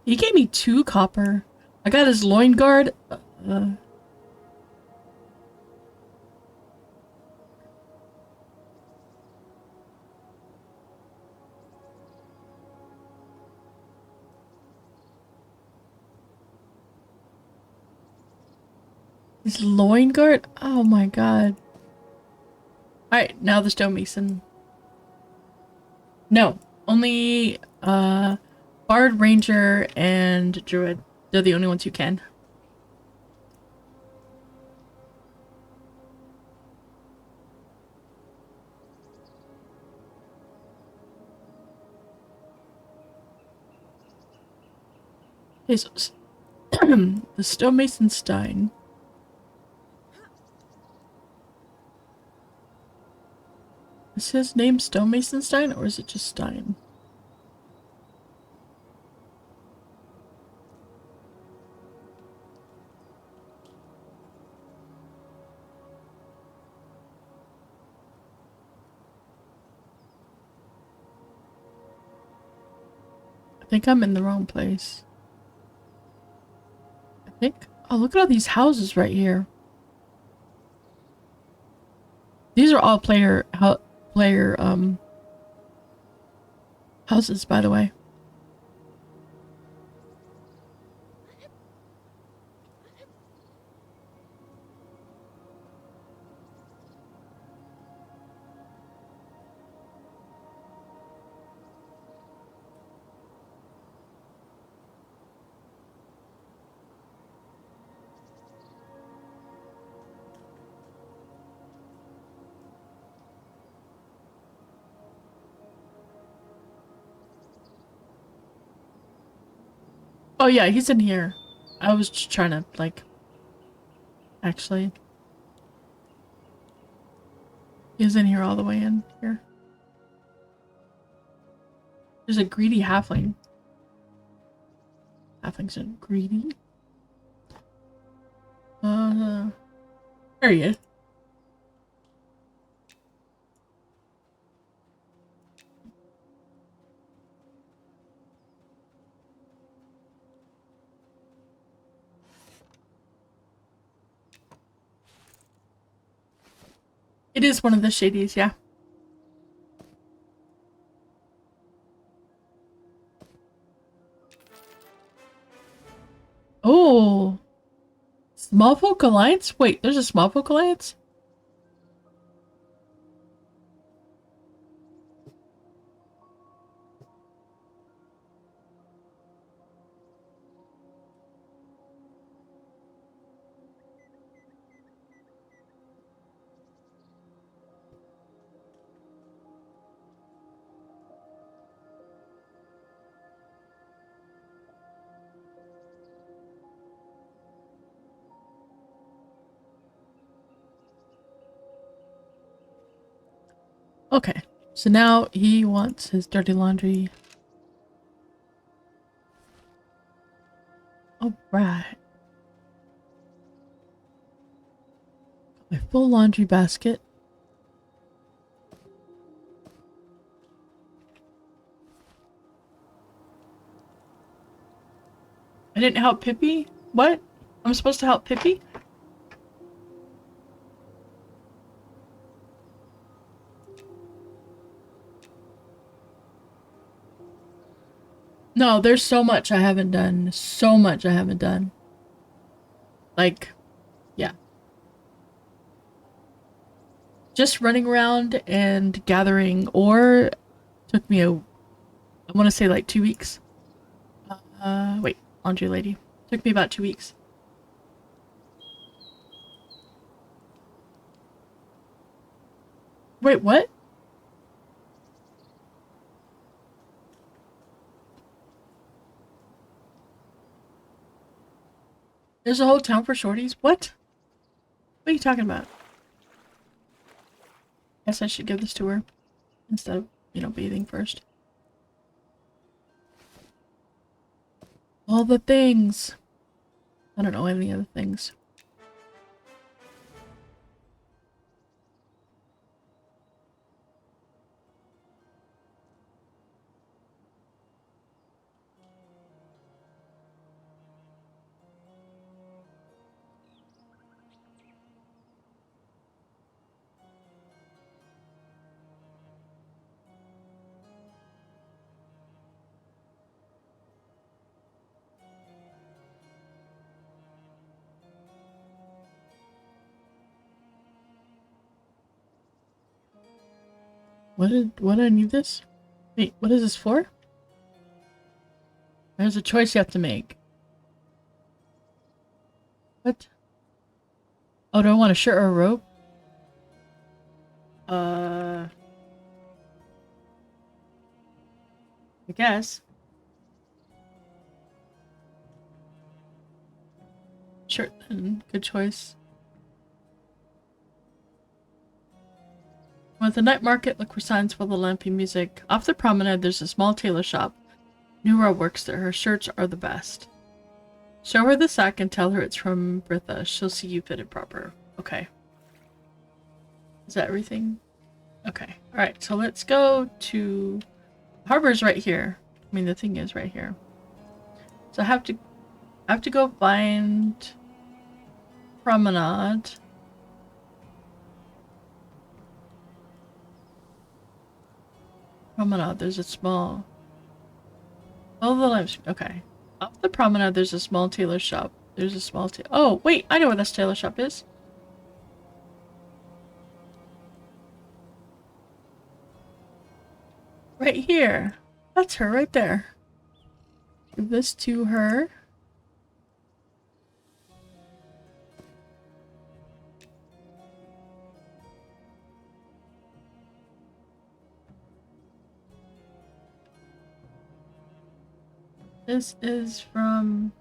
He gave me 2 copper. I got his loin guard. His loin guard? Oh my god. Alright, now the stonemason. No, only Bard, Ranger, and Druid. They're the only ones who can. Okay, so the stonemason Stein. Is his name Stonemason Stein or is it just Stein? I think I'm in the wrong place. I think. Oh, look at all these houses right here. These are all player houses, by the way. Oh yeah, he's in here. I was just trying to, like, actually. He's in here all the way in here. There's a greedy halfling. Halflings are greedy. There he is. It is one of the shadies, yeah. Oh, Small Folk Alliance? Wait, there's a Small Folk Alliance? Okay, so now he wants his dirty laundry. Alright. My full laundry basket. I didn't help Pippi? What? I'm supposed to help Pippi? No, there's so much I haven't done. So much I haven't done. Like, yeah. Just running around and gathering ore took me I want to say like 2 weeks. Wait, laundry lady. Took me about 2 weeks. Wait, what? There's a whole town for shorties? What? What are you talking about? Guess I should give this to her instead of, bathing first. All the things. I don't know any other things. What did I need this? Wait, what is this for? There's a choice you have to make. What? Oh, do I want a shirt or a robe? I guess. Shirt then. Good choice. At the night market, look for signs for the lampy music. Off the promenade, there's a small tailor shop. Nura works there. Her shirts are the best. Show her the sack and tell her it's from Britha. She'll see you fitted proper. Okay. Is that everything? Okay. Alright, so let's go to... Harbor's right here. I mean, the thing is right here. So I have to go find... Promenade. Promenade, there's a small... Oh, the lamps. Okay. Off the promenade, there's a small tailor shop. There's a small Oh, wait! I know where this tailor shop is. Right here. That's her right there. Give this to her. This is from...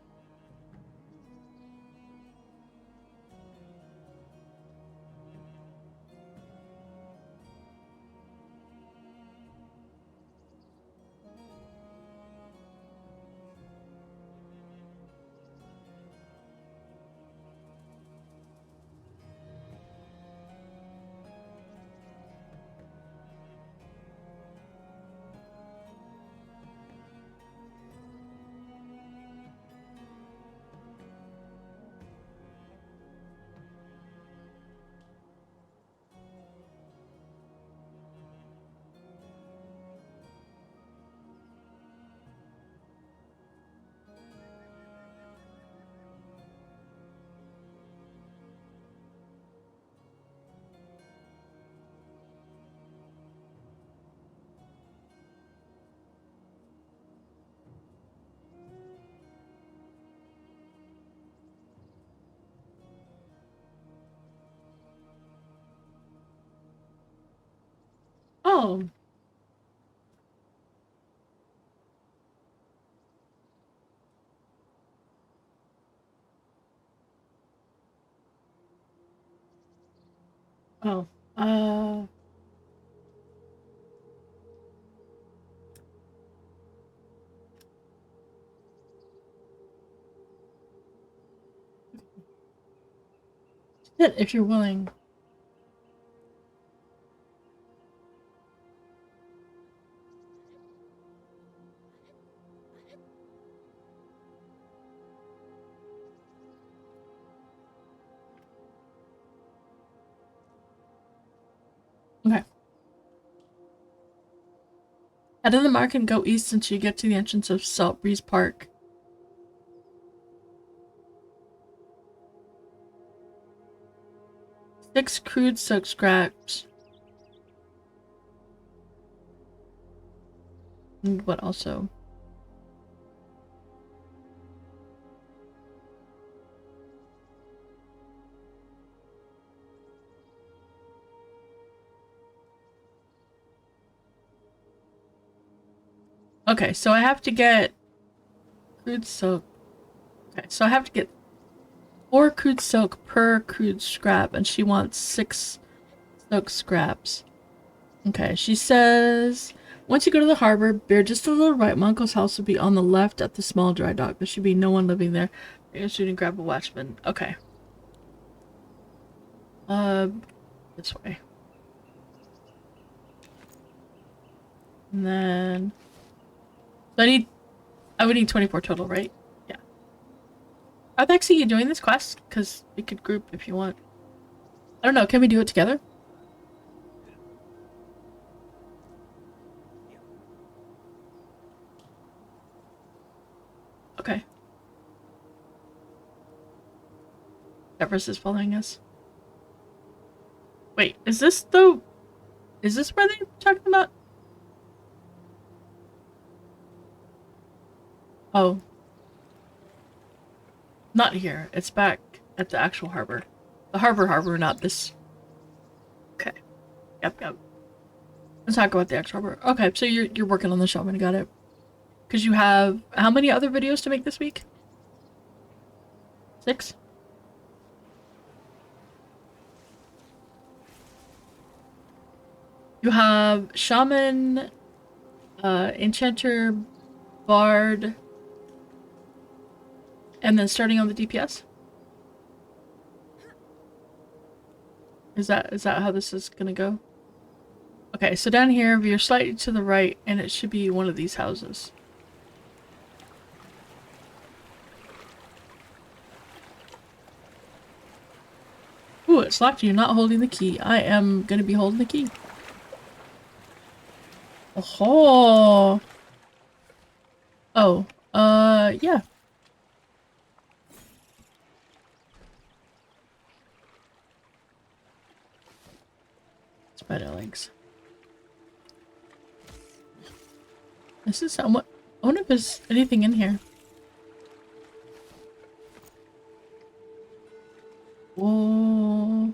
Oh. Oh. Sit if you're willing. Okay. Head in the market and go east until you get to the entrance of Salt Breeze Park. Six crude silk scraps. And what also? Okay, so I have to get crude silk. Okay, so I have to get 4 crude silk per crude scrap, and she wants 6 silk scraps. Okay, she says, once you go to the harbor, bear just a little right. My uncle's house will be on the left at the small dry dock. There should be no one living there. You're gonna shoot and grab a watchman. Okay. This way. And then... So I would need 24 total, right? Yeah. Arthexy, you doing this quest? Because we could group if you want. I don't know, can we do it together? Okay. Everest is following us. Wait, is this where they're talking about? Oh. Not here. It's back at the actual harbor. The harbor, not this. Okay. Yep. Let's talk about the actual harbor. Okay, so you're working on the shaman, got it. Because you have how many other videos to make this week? 6? You have shaman, enchanter, bard, and then starting on the DPS? Is that how this is gonna go? Okay, so down here, veer slightly to the right, and it should be one of these houses. Ooh, it's locked. You're not holding the key. I am gonna be holding the key. Oh. Oh. Yeah. Spider legs. This is somewhat... I wonder if there's anything in here. Whoa.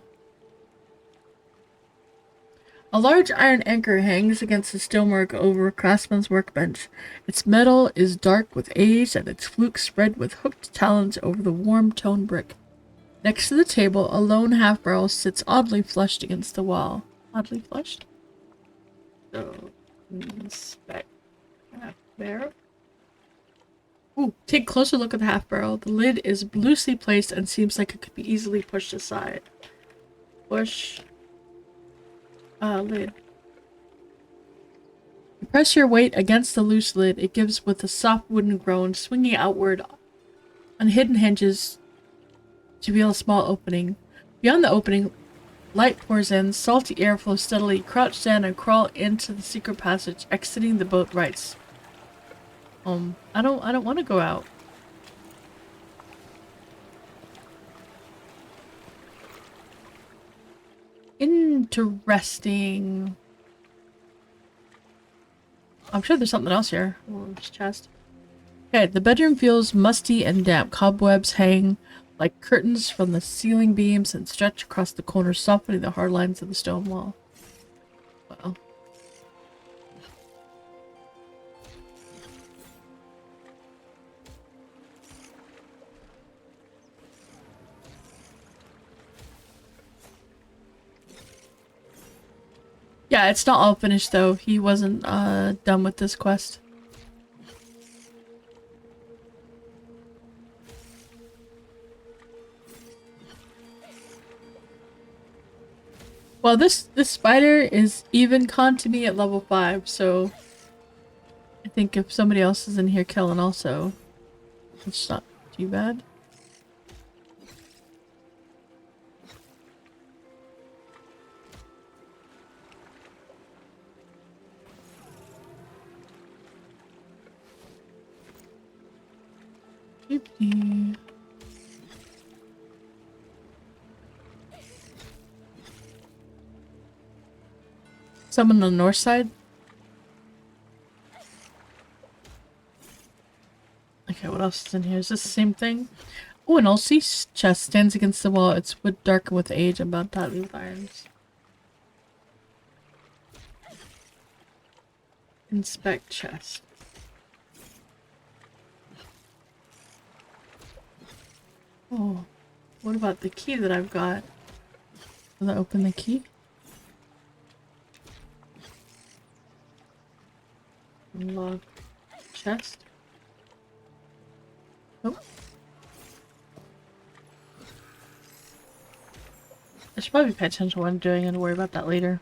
A large iron anchor hangs against the stonework over a craftsman's workbench. Its metal is dark with age, and its fluke spread with hooked talons over the warm toned brick. Next to the table, a lone half-barrel sits oddly flushed against the wall. Oddly flushed? So, inspect half-barrel. Ooh, take a closer look at the half-barrel. The lid is loosely placed and seems like it could be easily pushed aside. Push... lid. You press your weight against the loose lid. It gives with a soft wooden groan, swinging outward on hidden hinges to reveal a small opening. Beyond the opening, light pours in, salty air flows steadily. Crouch down and crawl into the secret passage, exiting the boat rights. I don't want to go out. Interesting. I'm sure there's something else here. Oh, this chest. Okay, the bedroom feels musty and damp. Cobwebs hang like curtains from the ceiling beams and stretch across the corners, softening the hard lines of the stone wall. Wow. Yeah, it's not all finished though. He wasn't done with this quest. Well, this spider is even con to me at level 5, so I think if somebody else is in here killing also, it's not too bad. Oopsie. Someone on the north side? Okay, what else is in here? Is this the same thing? Oh, an Ulci chest stands against the wall. It's wood darkened with age and about tightly with irons. Inspect chest. Oh, what about the key that I've got? Will that open the key? Unlock chest. Oh. I should probably pay attention to what I'm doing and worry about that later.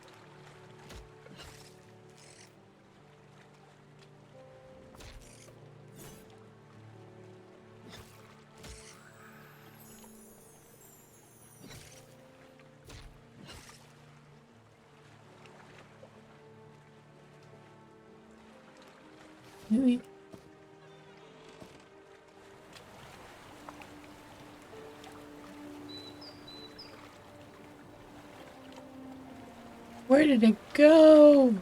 Really? Where did it go?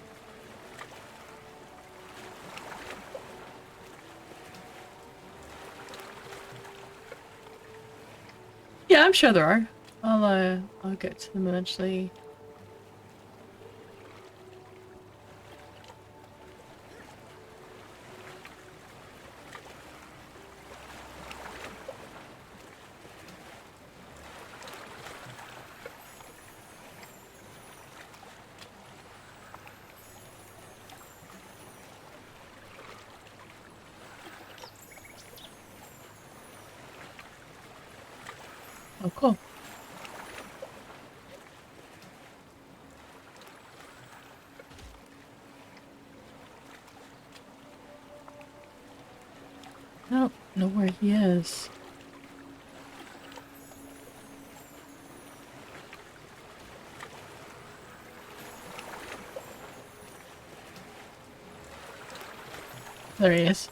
Yeah, I'm sure there are. I'll get to them eventually. Oh, cool. I don't know where he is. There he is.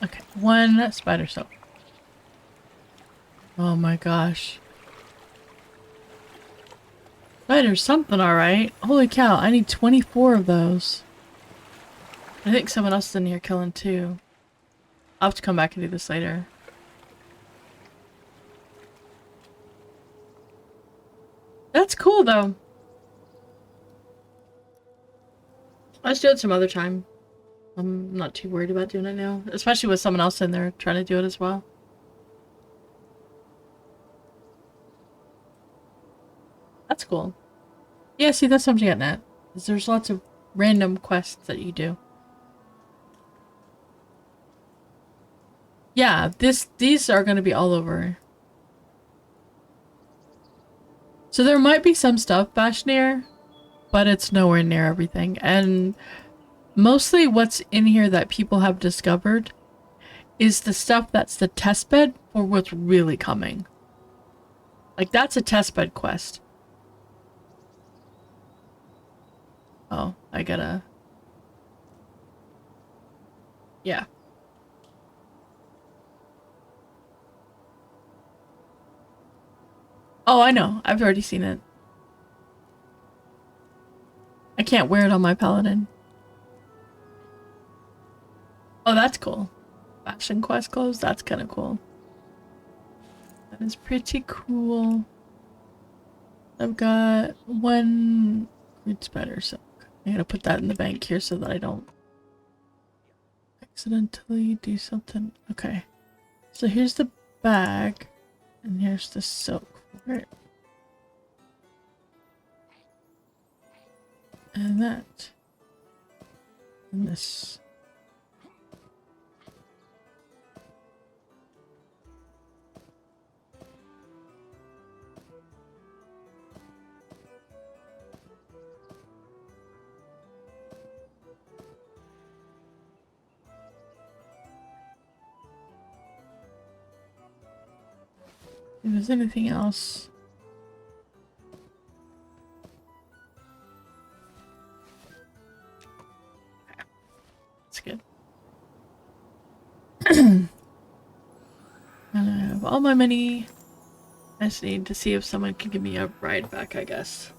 Okay, one spider silk. Oh my gosh. Spider's something, alright. Holy cow, I need 24 of those. I think someone else is in here killing too. I'll have to come back and do this later. That's cool though. Let's do it some other time. I'm not too worried about doing it now. Especially with someone else in there trying to do it as well. That's cool. Yeah, see, that's what I'm getting at. Is there's lots of random quests that you do. Yeah, these are going to be all over. So there might be some stuff Bashneer, but it's nowhere near everything. And mostly what's in here that people have discovered is the stuff that's the testbed for what's really coming. Like, that's a testbed quest. Oh, I gotta... Yeah. Oh, I know. I've already seen it. I can't wear it on my paladin. Oh, that's cool. Fashion quest clothes? That's kind of cool. That is pretty cool. I've got one green spider silk. I gotta put that in the bank here so that I don't accidentally do something. Okay. So here's the bag. And here's the silk for it. And that. And this. If there's anything else. That's good. And I have all my money. I just need to see if someone can give me a ride back, I guess.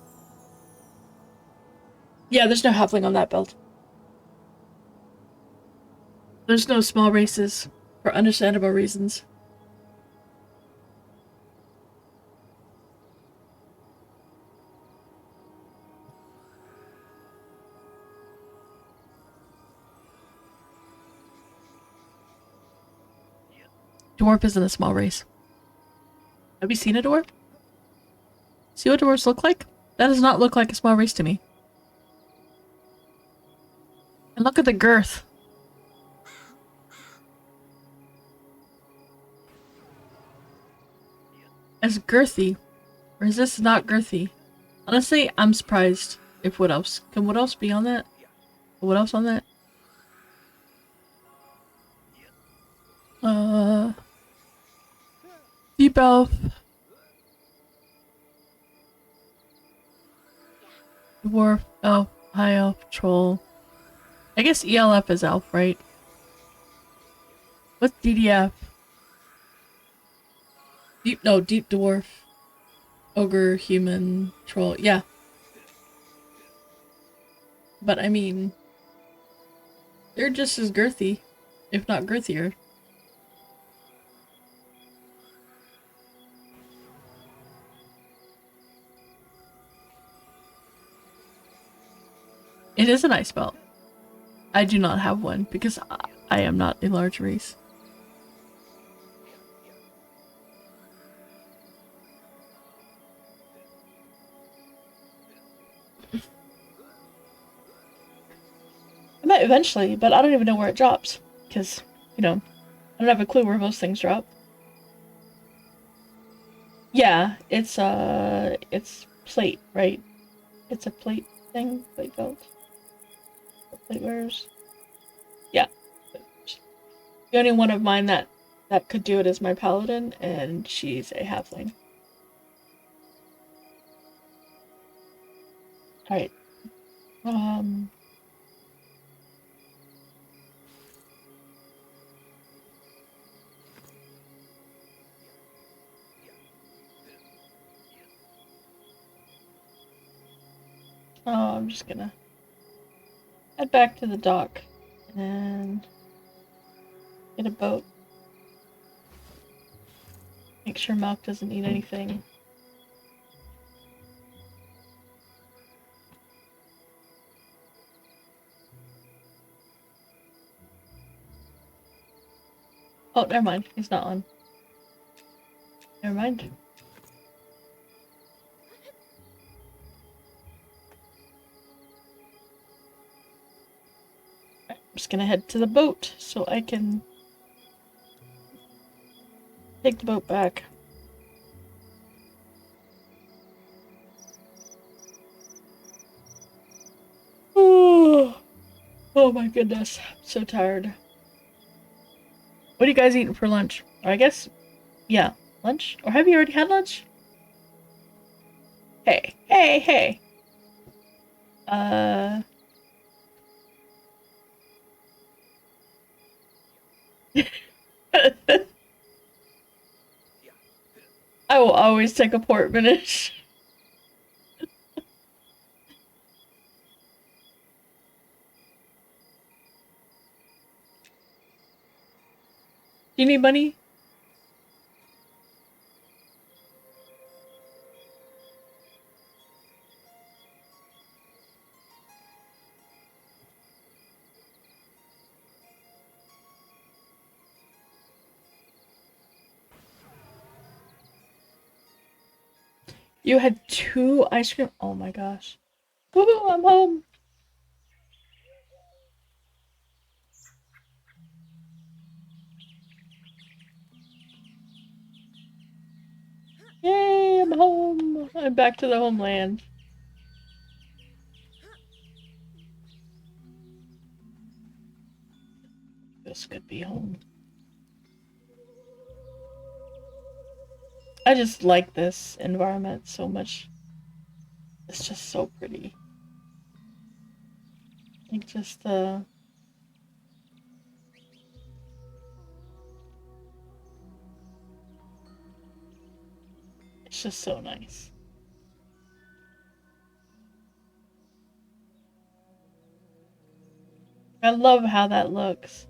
Yeah, there's no halfling on that belt. There's no small races, for understandable reasons. Dwarf isn't a small race. Have you seen a dwarf? See what dwarves look like? That does not look like a small race to me. And look at the girth. As girthy. Or is this not girthy? Honestly, I'm surprised if Wood Elves. Can Wood Elves be on that? What else on that? Deep Elf. Dwarf, Elf, High Elf, Troll. I guess ELF is Elf, right? What's DDF? Deep Dwarf. Ogre, Human, Troll, yeah. But I mean, they're just as girthy, if not girthier. It is an ice belt. I do not have one because I am not a large race. I might eventually, but I don't even know where it drops because, you know, I don't have a clue where most things drop. Yeah, it's plate, right? It's a plate thing, plate belt. Plate wearers. Yeah. The only one of mine that could do it is my paladin, and she's a halfling. Alright. I'm just gonna head back to the dock and get a boat. Make sure Malk doesn't need anything. Oh, never mind. He's not on. Never mind. I'm just gonna head to the boat so I can take the boat back. Oh my goodness. I'm so tired. What are you guys eating for lunch? Or I guess, yeah, lunch? Or have you already had lunch? Hey, hey, hey. I will always take a port finish. Do you need money? You had 2 ice cream? Oh my gosh. Woohoo, I'm home. Yay, I'm home. I'm back to the homeland. This could be home. I just like this environment so much. It's just so pretty. Like just it's just so nice. I love how that looks.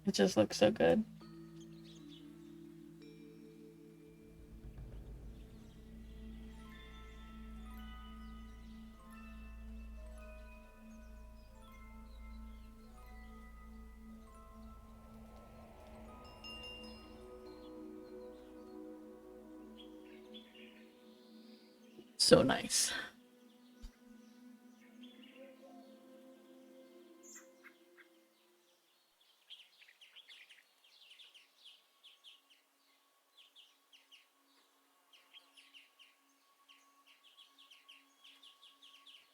It just looks so good. So nice.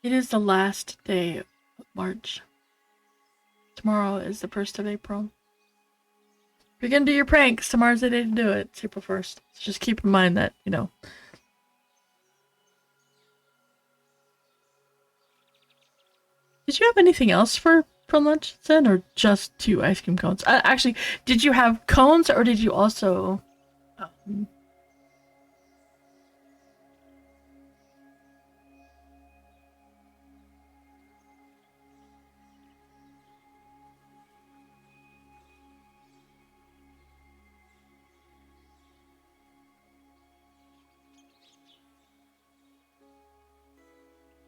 It is the last day of March. Tomorrow is the 1st of April. If you're gonna do your pranks, tomorrow's the day to do it. It's April 1st. So just keep in mind that, you know. Did you have anything else for lunch then, or just 2 ice cream cones? Actually, did you have cones, or did you also...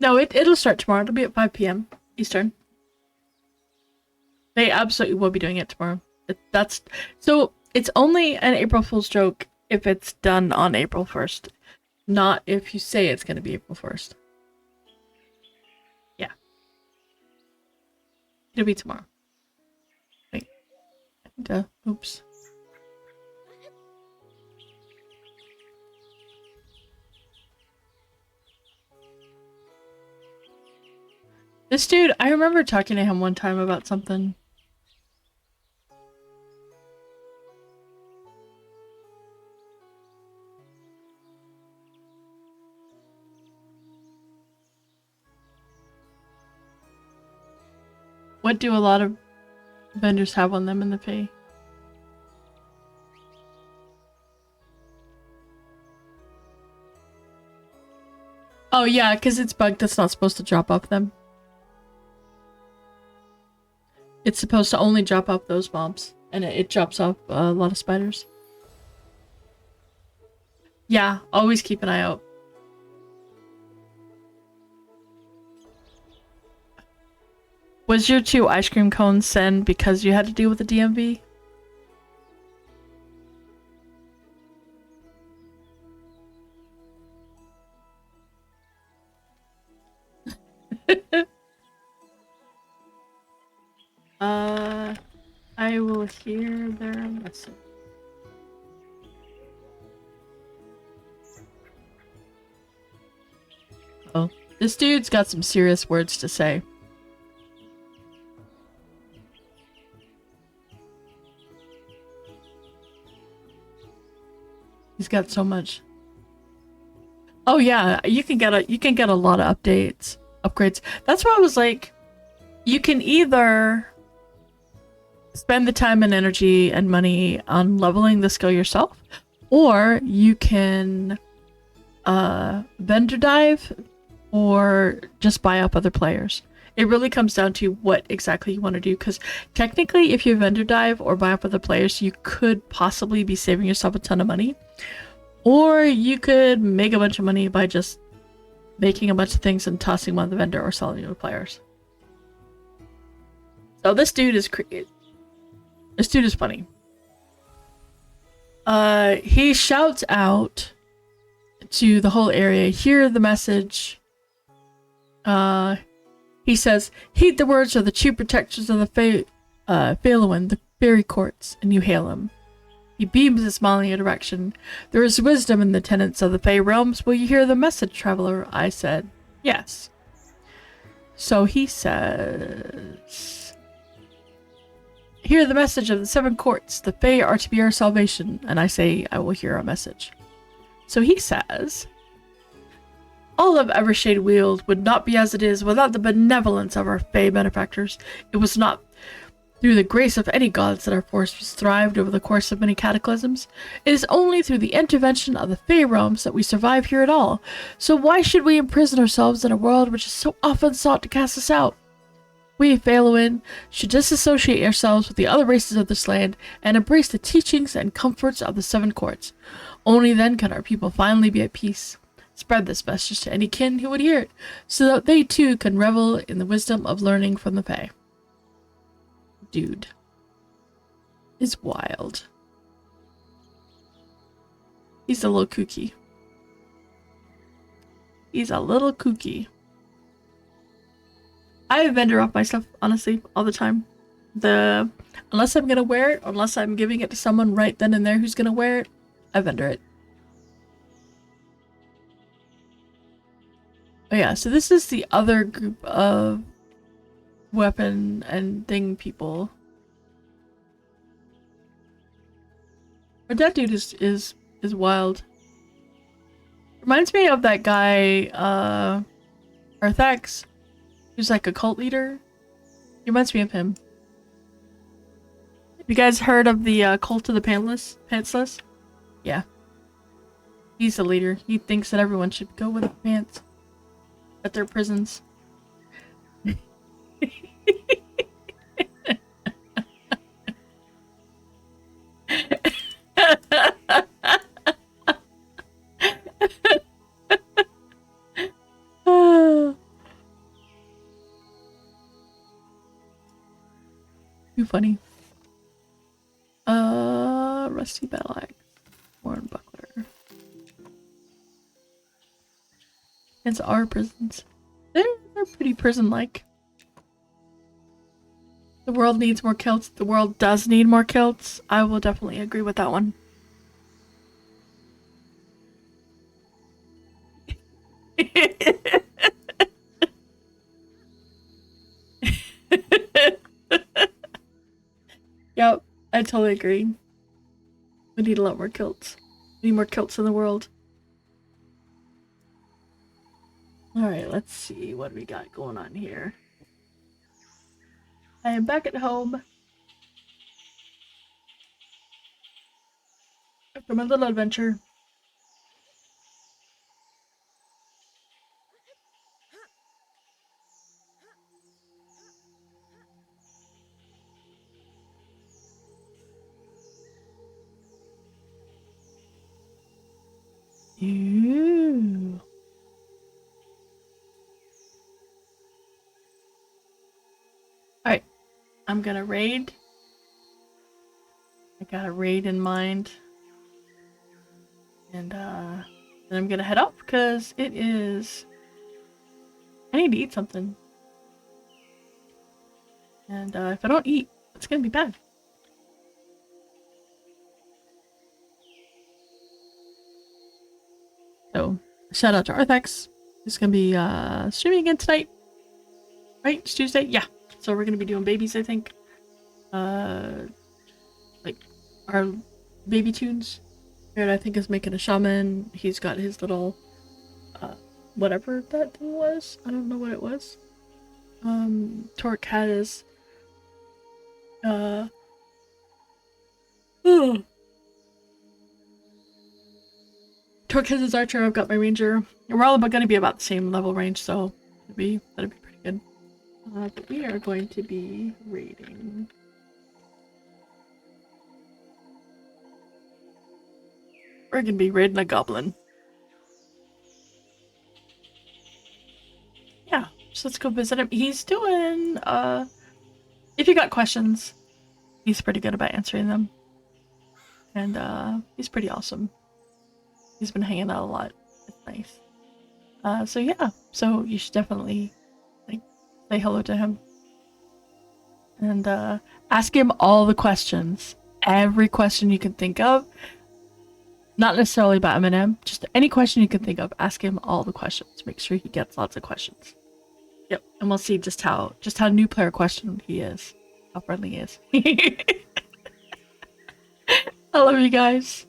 No, it'll start tomorrow. It'll be at 5 p.m. Eastern. They absolutely will be doing it tomorrow. So it's only an April Fool's joke if it's done on April 1st, not if you say it's going to be April 1st. Yeah. It'll be tomorrow. Wait. Oops. This dude, I remember talking to him one time about something. What do a lot of vendors have on them in the pay? Oh yeah, because it's bugged. That's not supposed to drop off them. It's supposed to only drop off those mobs, and it drops off a lot of spiders. Yeah, always keep an eye out. Was your 2 ice cream cones sent because you had to deal with the DMV? I will hear their message. Oh, this dude's got some serious words to say. He's got so much. Oh yeah, you can get a lot of upgrades. That's why I was like, you can either spend the time and energy and money on leveling the skill yourself, or you can vendor dive or just buy up other players. It really comes down to what exactly you want to do, because technically if you vendor dive or buy up other players, you could possibly be saving yourself a ton of money, or you could make a bunch of money by just making a bunch of things and tossing them on the vendor or selling them to players. So this dude is funny. He shouts out to the whole area, hear the message. He says, heed the words of the true protectors of the Phaelowin, the fairy courts, and you hail him. He beams his smiling in your direction. There is wisdom in the tenants of the Fey realms. Will you hear the message, traveler? I said, yes. So he says, Hear the message of the 7 courts. The Fae are to be our salvation. And I say, I will hear a message. So he says, all of Evershade Weald would not be as it is without the benevolence of our Fae benefactors. It was not through the grace of any gods that our force was thrived over the course of many cataclysms. It is only through the intervention of the Fae realms that we survive here at all. So why should we imprison ourselves in a world which has so often sought to cast us out? We, Faeluin, should disassociate ourselves with the other races of this land and embrace the teachings and comforts of the 7 courts. Only then can our people finally be at peace. Spread this message to any kin who would hear it, so that they too can revel in the wisdom of learning from the Fae. Dude. Is wild. He's a little kooky. He's a little kooky. I vendor off my stuff, honestly, all the time. Unless I'm gonna wear it, unless I'm giving it to someone right then and there who's gonna wear it, I vendor it. Oh yeah, so this is the other group of weapon and thing people. But that dude is wild. Reminds me of that guy, Arthax, who's like a cult leader. He reminds me of him. You guys heard of the cult of the pantsless? Yeah. He's the leader. He thinks that everyone should go with pants at their prisons. Too funny. Rusty battle axe, worn buckler. It's our prisons. They're pretty prison-like. The world needs more kilts. The world does need more kilts. I will definitely agree with that one. Yep, I totally agree. We need a lot more kilts. We need more kilts in the world. Alright, let's see what we got going on here. I am back at home after my little adventure. Ooh. Alright, I'm gonna raid. I got a raid in mind. And then I'm gonna head up because it is... I need to eat something. And if I don't eat, it's gonna be bad. So, shout out to Arthax. He's gonna be streaming again tonight. Right? It's Tuesday? Yeah. So we're gonna be doing babies, I think. Like our baby tunes. Jared, I think, is making a shaman. He's got his little whatever that thing was. I don't know what it was. Torque had his Torque has his archer, I've got my ranger. And we're all gonna be about the same level range, so that'd be pretty good. But we are going to be raiding. We're gonna be raiding a goblin. Yeah, so let's go visit him. He's doing, if you got questions, he's pretty good about answering them. And, he's pretty awesome. He's been hanging out a lot. It's nice. So yeah, so you should definitely, like, say hello to him. And, ask him all the questions. Every question you can think of. Not necessarily about MnM, just any question you can think of. Ask him all the questions. Make sure he gets lots of questions. Yep, and we'll see just how new player question he is. how friendly he is. I love you guys.